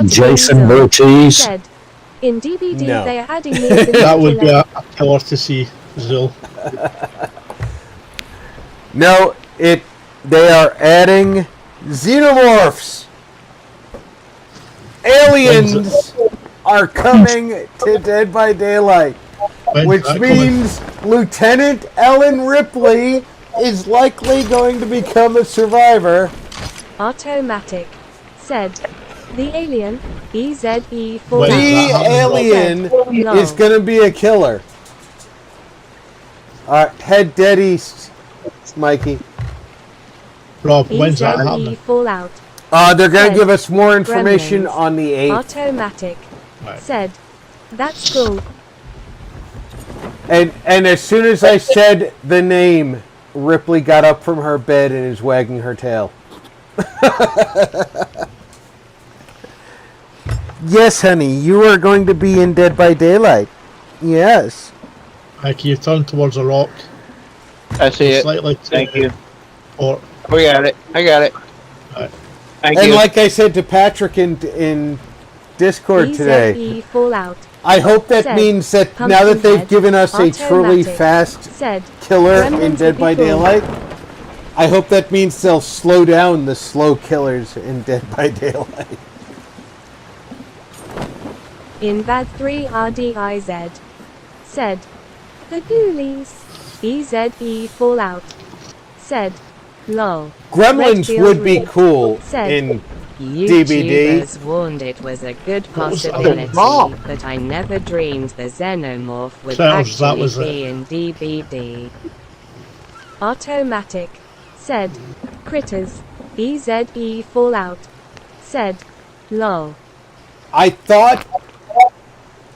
[SPEAKER 13] Jason Ortiz.
[SPEAKER 5] Said, in DBD
[SPEAKER 3] No.
[SPEAKER 5] they are adding me as a
[SPEAKER 6] That would be
[SPEAKER 5] killer.
[SPEAKER 6] a killer to see, Zul.
[SPEAKER 3] No, they are adding xenomorphs. Aliens are coming to Dead by Daylight, which means Lieutenant Ellen Ripley is likely going to become a survivor.
[SPEAKER 5] Automatic said, the alien, EZE
[SPEAKER 3] The
[SPEAKER 5] Fallout.
[SPEAKER 3] alien is going to be a killer. Head dead east, Mikey.
[SPEAKER 6] Rob, when's that happening?
[SPEAKER 5] Fallout.
[SPEAKER 3] They're going
[SPEAKER 5] Said,
[SPEAKER 3] to give us more information
[SPEAKER 5] Gremlins.
[SPEAKER 3] on the 8th.
[SPEAKER 5] Automatic
[SPEAKER 6] Right.
[SPEAKER 5] said, that's cool.
[SPEAKER 3] And as soon as I said the name, Ripley got up from her bed and is wagging her tail. Yes, honey, you are going to be in Dead by Daylight. Yes.
[SPEAKER 6] Mikey, you turn towards a rock.
[SPEAKER 4] I see it.
[SPEAKER 6] Slightly to
[SPEAKER 4] Thank you.
[SPEAKER 6] Or
[SPEAKER 4] We got it. I got it.
[SPEAKER 6] Right.
[SPEAKER 4] Thank
[SPEAKER 3] And
[SPEAKER 4] you.
[SPEAKER 3] like I said to Patrick in Discord today,
[SPEAKER 5] EZE Fallout.
[SPEAKER 3] I hope that
[SPEAKER 5] Said,
[SPEAKER 3] means that now that they've
[SPEAKER 5] Pumpkinhead,
[SPEAKER 3] given us a truly
[SPEAKER 5] Automatic,
[SPEAKER 3] fast
[SPEAKER 5] said,
[SPEAKER 3] killer
[SPEAKER 5] Gremlins
[SPEAKER 3] in
[SPEAKER 5] would
[SPEAKER 3] Dead
[SPEAKER 5] be
[SPEAKER 3] by
[SPEAKER 5] cool.
[SPEAKER 3] Daylight, I hope that means they'll slow down the slow killers in Dead by Daylight.
[SPEAKER 5] In Bad 3 RDIZ said, the ghoulies, EZE Fallout said, lol.
[SPEAKER 3] Gremlins
[SPEAKER 5] Redfield
[SPEAKER 3] would be
[SPEAKER 5] Reed
[SPEAKER 3] cool
[SPEAKER 5] said,
[SPEAKER 3] in DBD.
[SPEAKER 17] YouTubers warned it was a good
[SPEAKER 6] What was that?
[SPEAKER 17] possibility,
[SPEAKER 6] Oh.
[SPEAKER 17] but I never dreamed the xenomorph would
[SPEAKER 6] Charles, that
[SPEAKER 17] actually
[SPEAKER 6] was
[SPEAKER 17] be in DBD.
[SPEAKER 5] Automatic said, critters, EZE Fallout said, lol.
[SPEAKER 3] I thought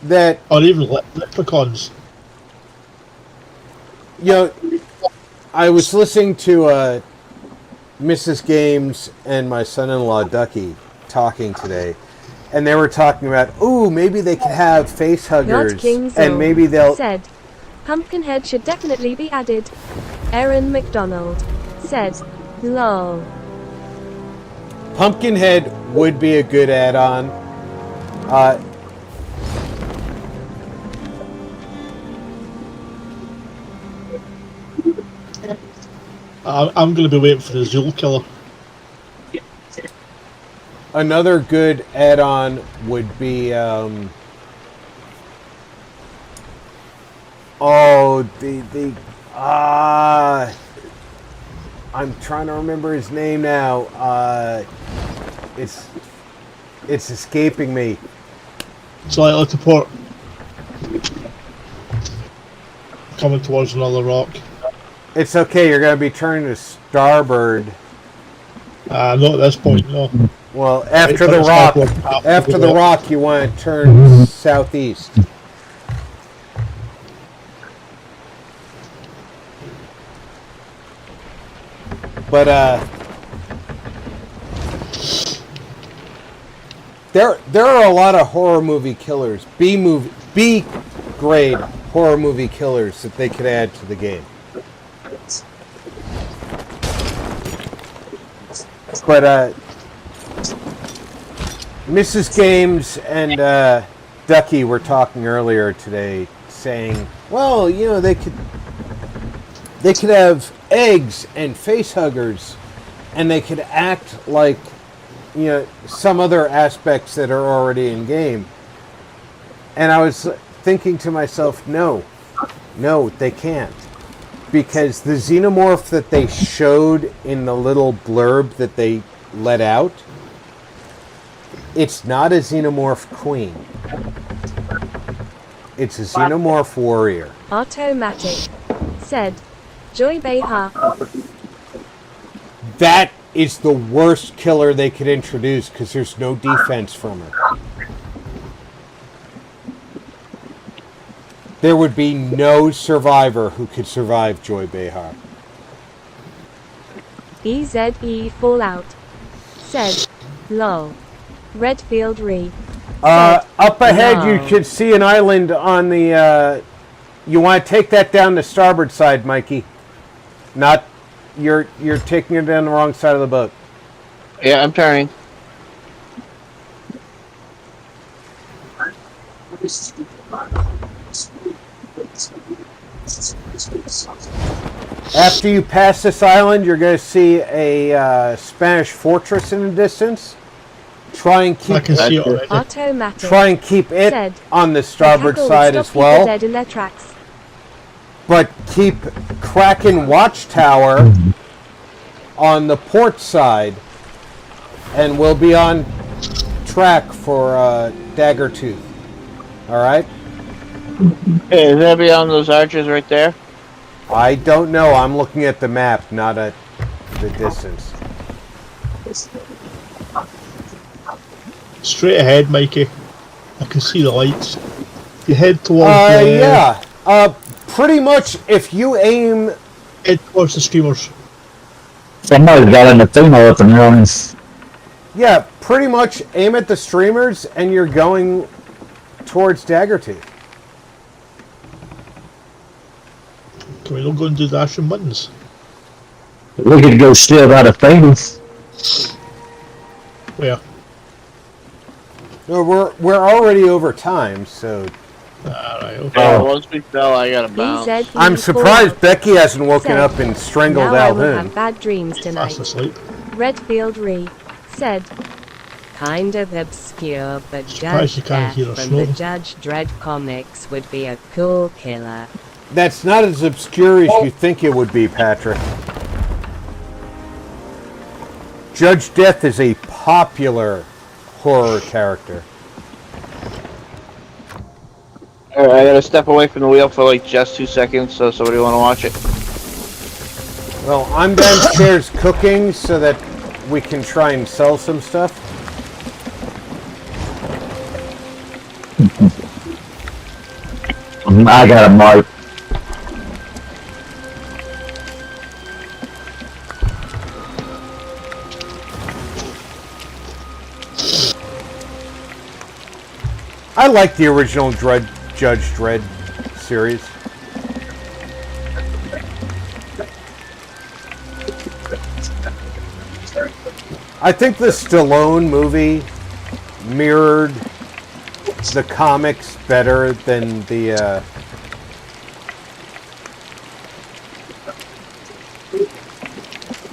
[SPEAKER 3] that,
[SPEAKER 6] or even leprechauns.
[SPEAKER 3] you know, I was listening to Mrs. Games and my son-in-law Ducky talking today, and they were talking about, ooh, maybe they could have face
[SPEAKER 5] God
[SPEAKER 3] huggers,
[SPEAKER 5] King
[SPEAKER 3] and
[SPEAKER 5] Zul
[SPEAKER 3] maybe they'll.
[SPEAKER 5] said, Pumpkinhead should definitely be added. Aaron McDonald said, lol.
[SPEAKER 3] Pumpkinhead would be a good add-on.
[SPEAKER 6] I'm going to be waiting for the Zul killer.
[SPEAKER 3] Another good add-on would be I'm trying to remember his name now. It's escaping me.
[SPEAKER 6] Slightly to port. Coming towards another rock.
[SPEAKER 3] It's okay, you're going to be turning to starboard.
[SPEAKER 6] Not at this point, no.
[SPEAKER 3] Well, after
[SPEAKER 6] Right,
[SPEAKER 3] the
[SPEAKER 6] but
[SPEAKER 3] rock,
[SPEAKER 6] it's not
[SPEAKER 3] after the
[SPEAKER 6] rock.
[SPEAKER 3] rock, you want to turn southeast. But there are a lot of horror movie killers, B grade horror movie killers that they could add to the game. But Mrs. Games and Ducky were talking earlier today, saying, well, you know, they could have eggs and face huggers, and they could act like, you know, some other aspects that are already in game. And I was thinking to myself, no, they can't. Because the xenomorph that they showed in the little blurb that they let out, it's not a xenomorph queen. It's a xenomorph warrior.
[SPEAKER 5] Automatic said, Joy Behar.
[SPEAKER 3] That is the worst killer they could introduce because there's no defense from her. There would be no survivor who could survive Joy Behar.
[SPEAKER 5] EZE Fallout. Said. Lol. Redfield Re.
[SPEAKER 3] Up ahead,
[SPEAKER 5] No.
[SPEAKER 3] you should see an island on the. You want to take that down the starboard side, Mikey. Not, you're taking it down the wrong side of the boat.
[SPEAKER 4] Yeah, I'm turning.
[SPEAKER 3] After you pass this island, you're going to see a Spanish fortress in the distance. Try and keep
[SPEAKER 6] I can see it already.
[SPEAKER 5] Automatic.
[SPEAKER 3] Try and keep it
[SPEAKER 5] Said.
[SPEAKER 3] on the starboard
[SPEAKER 5] Attack will
[SPEAKER 3] side
[SPEAKER 5] stop
[SPEAKER 3] as
[SPEAKER 5] people
[SPEAKER 3] well.
[SPEAKER 5] Dead in their tracks.
[SPEAKER 3] But keep Kraken Watchtower on the port side, and we'll be on track for Daggertooth. All right?
[SPEAKER 4] Hey, is that beyond those arches right there?
[SPEAKER 3] I don't know. I'm looking at the map, not at the distance.
[SPEAKER 6] Straight ahead, Mikey. I can see the lights. You head towards the...
[SPEAKER 3] Yeah. Pretty much, if you aim...
[SPEAKER 6] Head towards the streamers.
[SPEAKER 13] Somebody's got an Athena up and running.
[SPEAKER 3] Yeah, pretty much aim at the streamers, and you're going towards Daggertooth.
[SPEAKER 6] Can we not go and do dashing buttons?
[SPEAKER 13] We could go steal that Athena.
[SPEAKER 6] Where?
[SPEAKER 3] No, we're already over time, so...
[SPEAKER 6] Alright, okay.
[SPEAKER 4] Yeah, once we fell, I gotta bounce.
[SPEAKER 5] EZE
[SPEAKER 3] I'm surprised Becky hasn't woken
[SPEAKER 5] Said.
[SPEAKER 3] up and strangled
[SPEAKER 5] Now I will
[SPEAKER 3] Alhoon.
[SPEAKER 5] have bad dreams tonight.
[SPEAKER 6] Fast asleep.
[SPEAKER 5] Redfield Re. Said. Kind of obscure, but
[SPEAKER 6] Surprised
[SPEAKER 5] Judge
[SPEAKER 6] you can't
[SPEAKER 5] Death
[SPEAKER 6] hear us
[SPEAKER 5] from the
[SPEAKER 6] snoring.
[SPEAKER 5] Judge Dredd comics would be a cool killer.
[SPEAKER 3] That's not as obscure as you think it would be, Patrick. Judge Death is a popular horror character.
[SPEAKER 4] Alright, I gotta step away from the wheel for like just 2 seconds, so somebody wanna watch it.
[SPEAKER 3] Well, I'm downstairs cooking so that we can try and sell some stuff.
[SPEAKER 13] I got a mark.
[SPEAKER 3] I like the original Judge Dredd series. I think the Stallone movie mirrored the comics better than the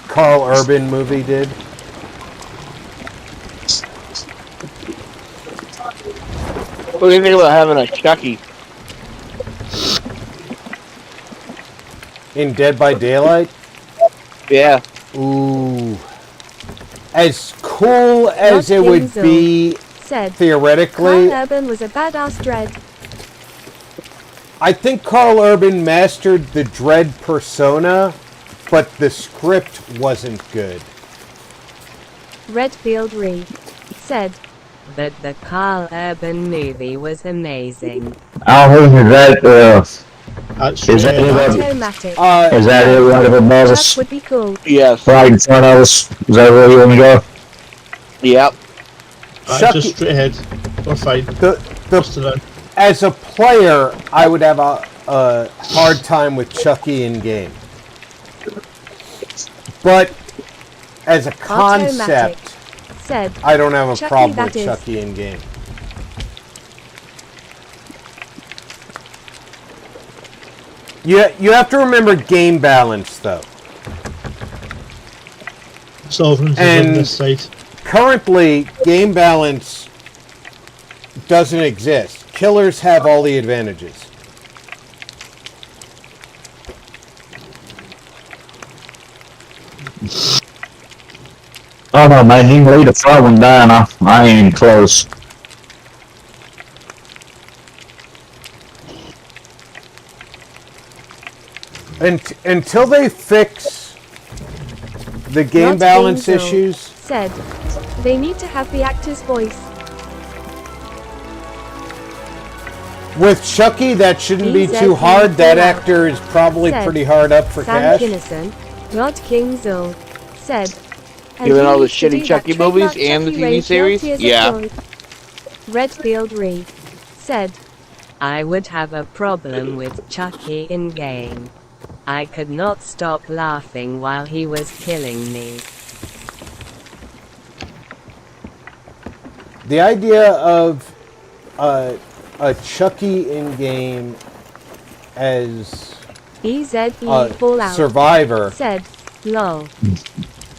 [SPEAKER 3] Carl Urban movie did.
[SPEAKER 4] What do you think about having a Chucky?
[SPEAKER 3] In Dead by Daylight?
[SPEAKER 4] Yeah.
[SPEAKER 3] Ooh. As cool as it would be
[SPEAKER 5] Said.
[SPEAKER 3] theoretically,
[SPEAKER 5] Carl Urban was a badass Dredd.
[SPEAKER 3] I think Carl Urban mastered the Dredd persona, but the script wasn't good.
[SPEAKER 5] Redfield Re. Said. But the Carl Urban movie was amazing.
[SPEAKER 13] I don't think that, is that it?
[SPEAKER 5] Automatic.
[SPEAKER 13] Is that it right above us?
[SPEAKER 5] Chuck would be cool.
[SPEAKER 4] Yes.
[SPEAKER 13] Right in front of us? Is that where you want to go?
[SPEAKER 4] Yep.
[SPEAKER 6] Just straight ahead. We're fine.
[SPEAKER 3] As a player, I would have a hard time with Chucky in game. But as a concept,
[SPEAKER 5] Said.
[SPEAKER 3] I don't have a
[SPEAKER 5] Chucky,
[SPEAKER 3] problem
[SPEAKER 5] that
[SPEAKER 3] with
[SPEAKER 5] is.
[SPEAKER 3] Chucky in game. You have to remember game balance, though.
[SPEAKER 6] Sovereign's is on this side.
[SPEAKER 3] Currently, game balance doesn't exist. Killers have all the advantages.
[SPEAKER 13] Oh no, man, you can leave the front one down. I ain't even close.
[SPEAKER 3] Until they fix the game
[SPEAKER 5] Not
[SPEAKER 3] balance
[SPEAKER 5] King Zul.
[SPEAKER 3] issues,
[SPEAKER 5] Said. They need to have the actor's voice.
[SPEAKER 3] with Chucky, that shouldn't be too hard. That actor is probably
[SPEAKER 5] Said.
[SPEAKER 3] pretty hard up for
[SPEAKER 5] Sam
[SPEAKER 3] cash.
[SPEAKER 5] Kinison. Rod King Zul. said. "And
[SPEAKER 4] Given
[SPEAKER 5] you
[SPEAKER 4] all the
[SPEAKER 5] used to
[SPEAKER 4] shitty
[SPEAKER 5] do
[SPEAKER 4] Chucky
[SPEAKER 5] that
[SPEAKER 4] movies
[SPEAKER 5] trademark
[SPEAKER 4] and the
[SPEAKER 5] Chucky
[SPEAKER 4] TV
[SPEAKER 5] rage
[SPEAKER 4] series?
[SPEAKER 5] years
[SPEAKER 4] Yeah.
[SPEAKER 5] ago." Redfield Re said,
[SPEAKER 17] I would have a problem with Chucky in game. I could not stop laughing while he was killing me.
[SPEAKER 3] The idea of a Chucky in game as
[SPEAKER 5] EZE
[SPEAKER 3] a
[SPEAKER 5] Fallout
[SPEAKER 3] survivor,
[SPEAKER 5] said, "Lol."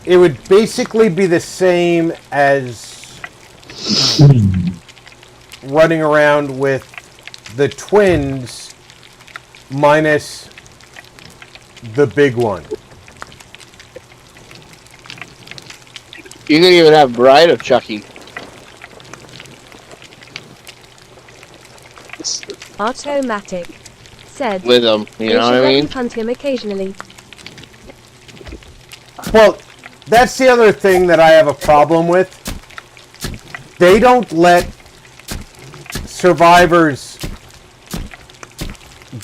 [SPEAKER 3] it would basically be the same as running around with the twins minus the big one.
[SPEAKER 4] You could even have Bride of Chucky.
[SPEAKER 5] Automatic said,
[SPEAKER 4] With him, you
[SPEAKER 5] "They
[SPEAKER 4] know
[SPEAKER 5] should
[SPEAKER 4] what I
[SPEAKER 5] let
[SPEAKER 4] mean?
[SPEAKER 5] you hunt him occasionally."
[SPEAKER 3] Well, that's the other thing that I have a problem with. They don't let survivors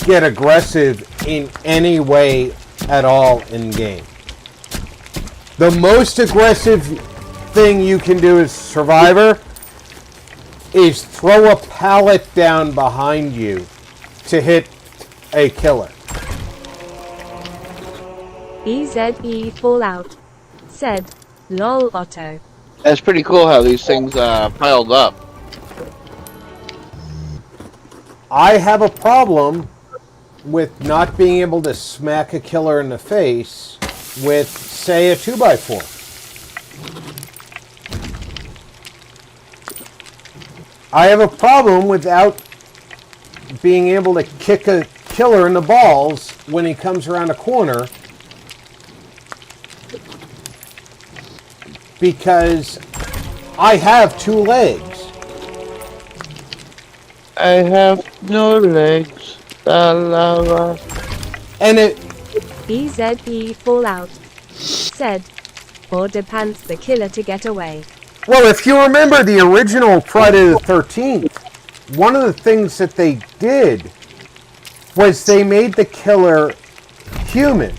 [SPEAKER 3] get aggressive in any way at all in game. The most aggressive thing you can do as survivor is throw a pallet down behind you to hit a killer.
[SPEAKER 5] EZE Fallout said, "Lol Otto."
[SPEAKER 4] That's pretty cool how these things piled up.
[SPEAKER 3] I have a problem with not being able to smack a killer in the face with, say, a 2x4. I have a problem without being able to kick a killer in the balls when he comes around a corner, because I have 2 legs.
[SPEAKER 4] I have no legs. La, la, la.
[SPEAKER 3] And it...
[SPEAKER 5] EZE Fallout said, "Order pants the killer to get away."
[SPEAKER 3] Well, if you remember the original Friday the 13th, one of the things that they did was they made the killer human.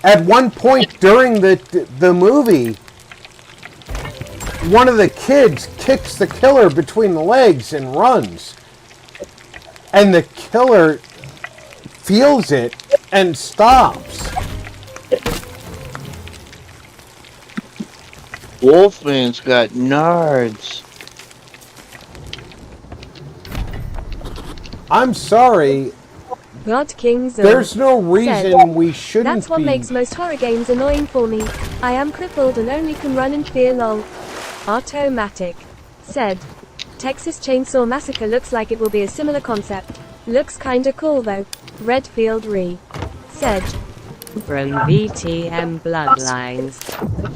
[SPEAKER 3] At one point during the movie, one of the kids kicks the killer between the legs and runs. And the killer feels it and stops.
[SPEAKER 4] Wolfman's got nards.
[SPEAKER 3] I'm sorry.
[SPEAKER 5] God King Zul
[SPEAKER 3] There's no reason
[SPEAKER 5] said,
[SPEAKER 3] we shouldn't
[SPEAKER 5] "That's what
[SPEAKER 3] be...
[SPEAKER 5] makes most horror games annoying for me. I am crippled and only can run in fear, lol." Automatic said, "Texas Chainsaw Massacre looks like it will be a similar concept. Looks kinda cool though." Redfield Re said,
[SPEAKER 17] From VTM Bloodlines,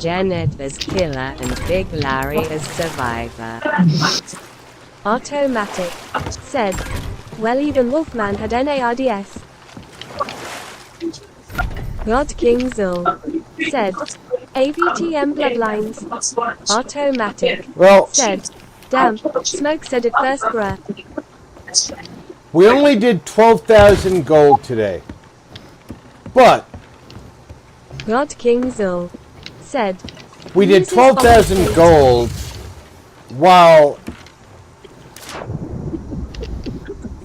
[SPEAKER 17] Janet as killer and Big Larry as survivor.
[SPEAKER 5] Automatic said, "Well, even Wolfman had NARDS." God King Zul said, "AVTM Bloodlines." Automatic said, "Damn, Smoke said it first, bruh."
[SPEAKER 3] We only did 12,000 gold today. But
[SPEAKER 5] God King Zul said,
[SPEAKER 3] we did 12,000 gold while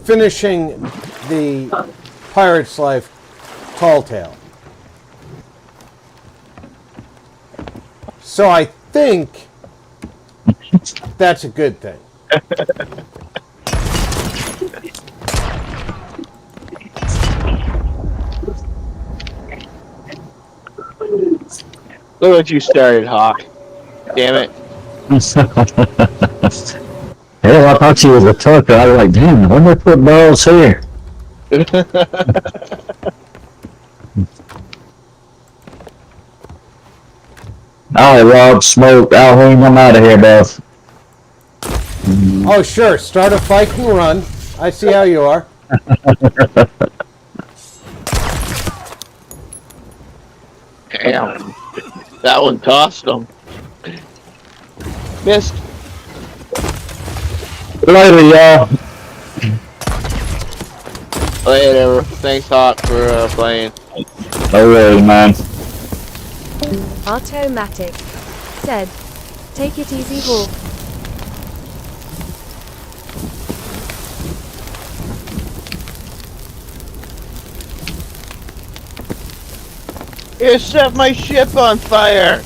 [SPEAKER 3] finishing the Pirate's Life Tall Tale. So I think that's a good thing.
[SPEAKER 4] Look what you started, Hawk. Damn it.
[SPEAKER 13] Hell, I thought she was a tucker. I was like, damn, when they put balls here? Alright, Rob, Smoke, Alwyn, I'm out of here, boss.
[SPEAKER 3] Oh, sure. Start a Viking run. I see how you are.
[SPEAKER 4] Damn. That one cost them. Missed.
[SPEAKER 13] Later, y'all.
[SPEAKER 4] Later. Thanks, Hawk, for playing.
[SPEAKER 13] No worries, man.
[SPEAKER 5] Automatic. Said. Take it easy, Hawk.
[SPEAKER 4] You set my ship on fire!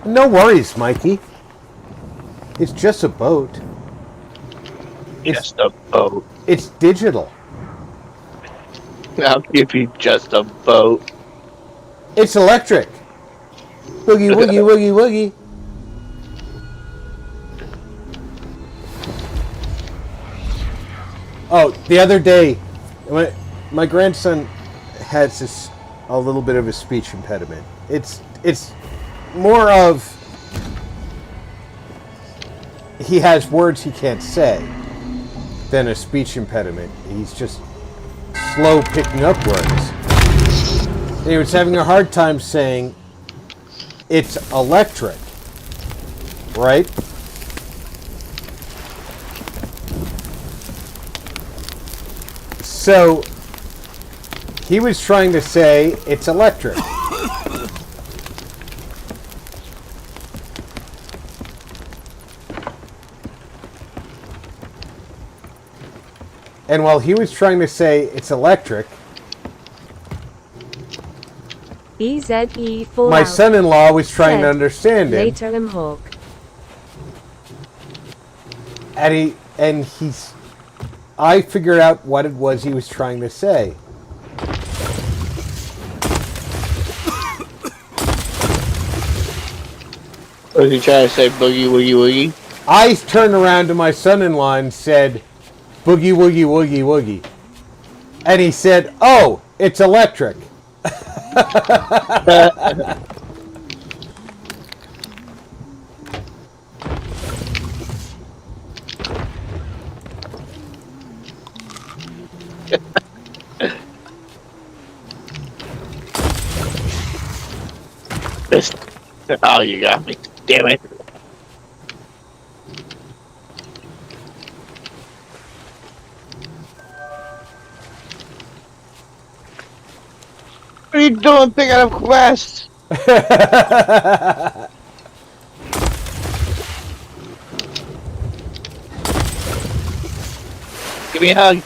[SPEAKER 3] No worries, Mikey. It's just a boat.
[SPEAKER 4] Just a boat.
[SPEAKER 3] It's digital.
[SPEAKER 4] I'll give you just a boat.
[SPEAKER 3] It's electric. Boogie, woogie, woogie, woogie. Oh, the other day, my grandson has a little bit of a speech impediment. It's more of he has words he can't say than a speech impediment. He's just slow picking up words. And he was having a hard time saying it's electric, right? So he was trying to say it's electric. And while he was trying to say it's electric,
[SPEAKER 5] EZE full
[SPEAKER 3] my
[SPEAKER 5] out.
[SPEAKER 3] son-in-law was trying to
[SPEAKER 5] Said,
[SPEAKER 3] understand him.
[SPEAKER 5] Later him Hawk.
[SPEAKER 3] And I figured out what it was he was trying to say.
[SPEAKER 4] Was he trying to say boogie woogie woogie?
[SPEAKER 3] I turned around to my son-in-law and said, boogie woogie woogie woogie. And he said, oh, it's electric.
[SPEAKER 4] Oh, you got me. Damn it. What are you doing picking up quests? Give me a hug.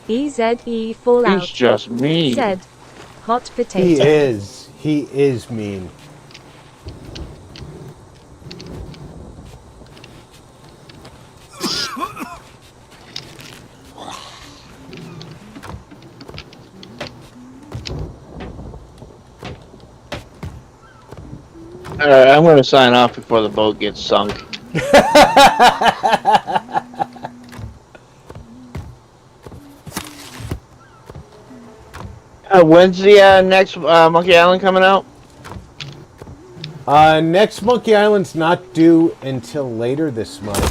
[SPEAKER 5] EZE full out.
[SPEAKER 4] He's just mean.
[SPEAKER 5] Said. Hot potato.
[SPEAKER 3] He is. He is mean.
[SPEAKER 4] Alright, I'm going to sign off before the boat gets sunk. When's the next Monkey Island coming out?
[SPEAKER 3] Next Monkey Island's not due until later this month.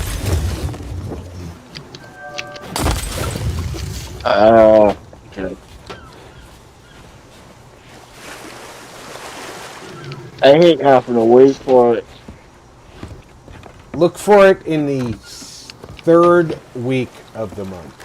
[SPEAKER 4] Okay. I hate having to wait for it.
[SPEAKER 3] Look for it in the third week of the month.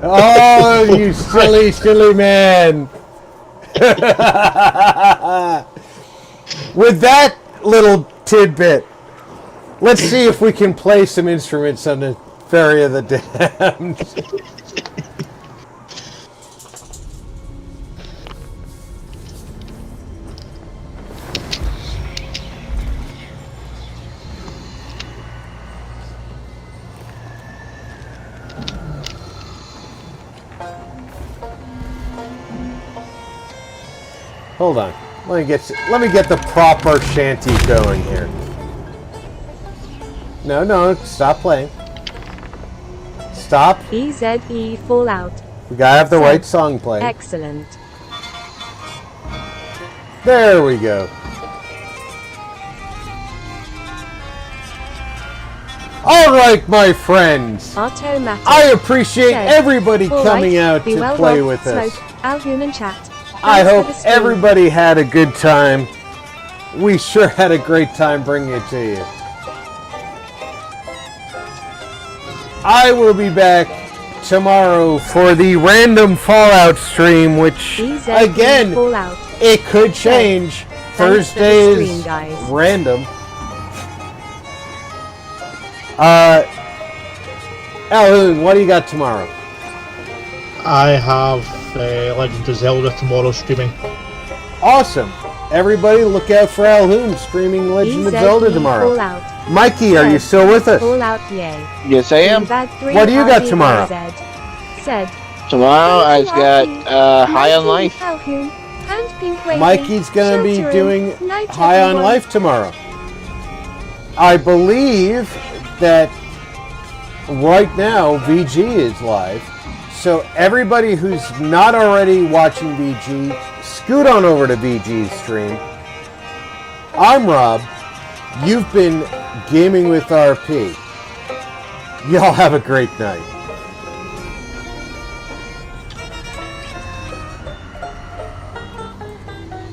[SPEAKER 3] Oh, you silly, silly man. With that little tidbit, let's see if we can play some instruments on the Ferry of the Damned. Hold on. Let me get the proper shanty going here. No, stop playing. Stop.
[SPEAKER 5] EZE Fallout.
[SPEAKER 3] We gotta have the right song playing.
[SPEAKER 5] Excellent.
[SPEAKER 3] There we go. Alright, my friends.
[SPEAKER 5] Automatic.
[SPEAKER 3] I appreciate
[SPEAKER 5] Said,
[SPEAKER 3] everybody
[SPEAKER 5] "All
[SPEAKER 3] coming
[SPEAKER 5] right,
[SPEAKER 3] out
[SPEAKER 5] be
[SPEAKER 3] to
[SPEAKER 5] well,
[SPEAKER 3] play
[SPEAKER 5] Rob,
[SPEAKER 3] with us.
[SPEAKER 5] Smoke, Alhoon and chat.
[SPEAKER 3] I
[SPEAKER 5] Thanks for
[SPEAKER 3] hope
[SPEAKER 5] the stream.
[SPEAKER 3] everybody had a good time. We sure had a great time bringing it to you. I will be back tomorrow for the random Fallout stream, which,
[SPEAKER 5] EZE
[SPEAKER 3] again,
[SPEAKER 5] Fallout.
[SPEAKER 3] it could change.
[SPEAKER 5] Thanks for the
[SPEAKER 3] Thursday
[SPEAKER 5] stream,
[SPEAKER 3] is
[SPEAKER 5] guys.
[SPEAKER 3] random. Alhoon, what do you got tomorrow?
[SPEAKER 6] I have Legend of Zelda tomorrow streaming.
[SPEAKER 3] Awesome. Everybody look out for Alhoon streaming Legend of
[SPEAKER 5] EZE
[SPEAKER 3] Zelda tomorrow.
[SPEAKER 5] Fallout.
[SPEAKER 3] Mikey, are you still with us?
[SPEAKER 5] Fallout, yay.
[SPEAKER 4] Yes, I am.
[SPEAKER 3] What do you got tomorrow?
[SPEAKER 5] Said.
[SPEAKER 4] Tomorrow I've got High on Life.
[SPEAKER 5] Alhoon, and Pink Wavy,
[SPEAKER 3] Mikey's going to be
[SPEAKER 5] sheltering.
[SPEAKER 3] doing
[SPEAKER 5] Night,
[SPEAKER 3] High on
[SPEAKER 5] everyone.
[SPEAKER 3] Life tomorrow. I believe that right now VG is live. So everybody who's not already watching VG, scoot on over to VG's stream. I'm Rob. You've been gaming with RP. Y'all have a great night.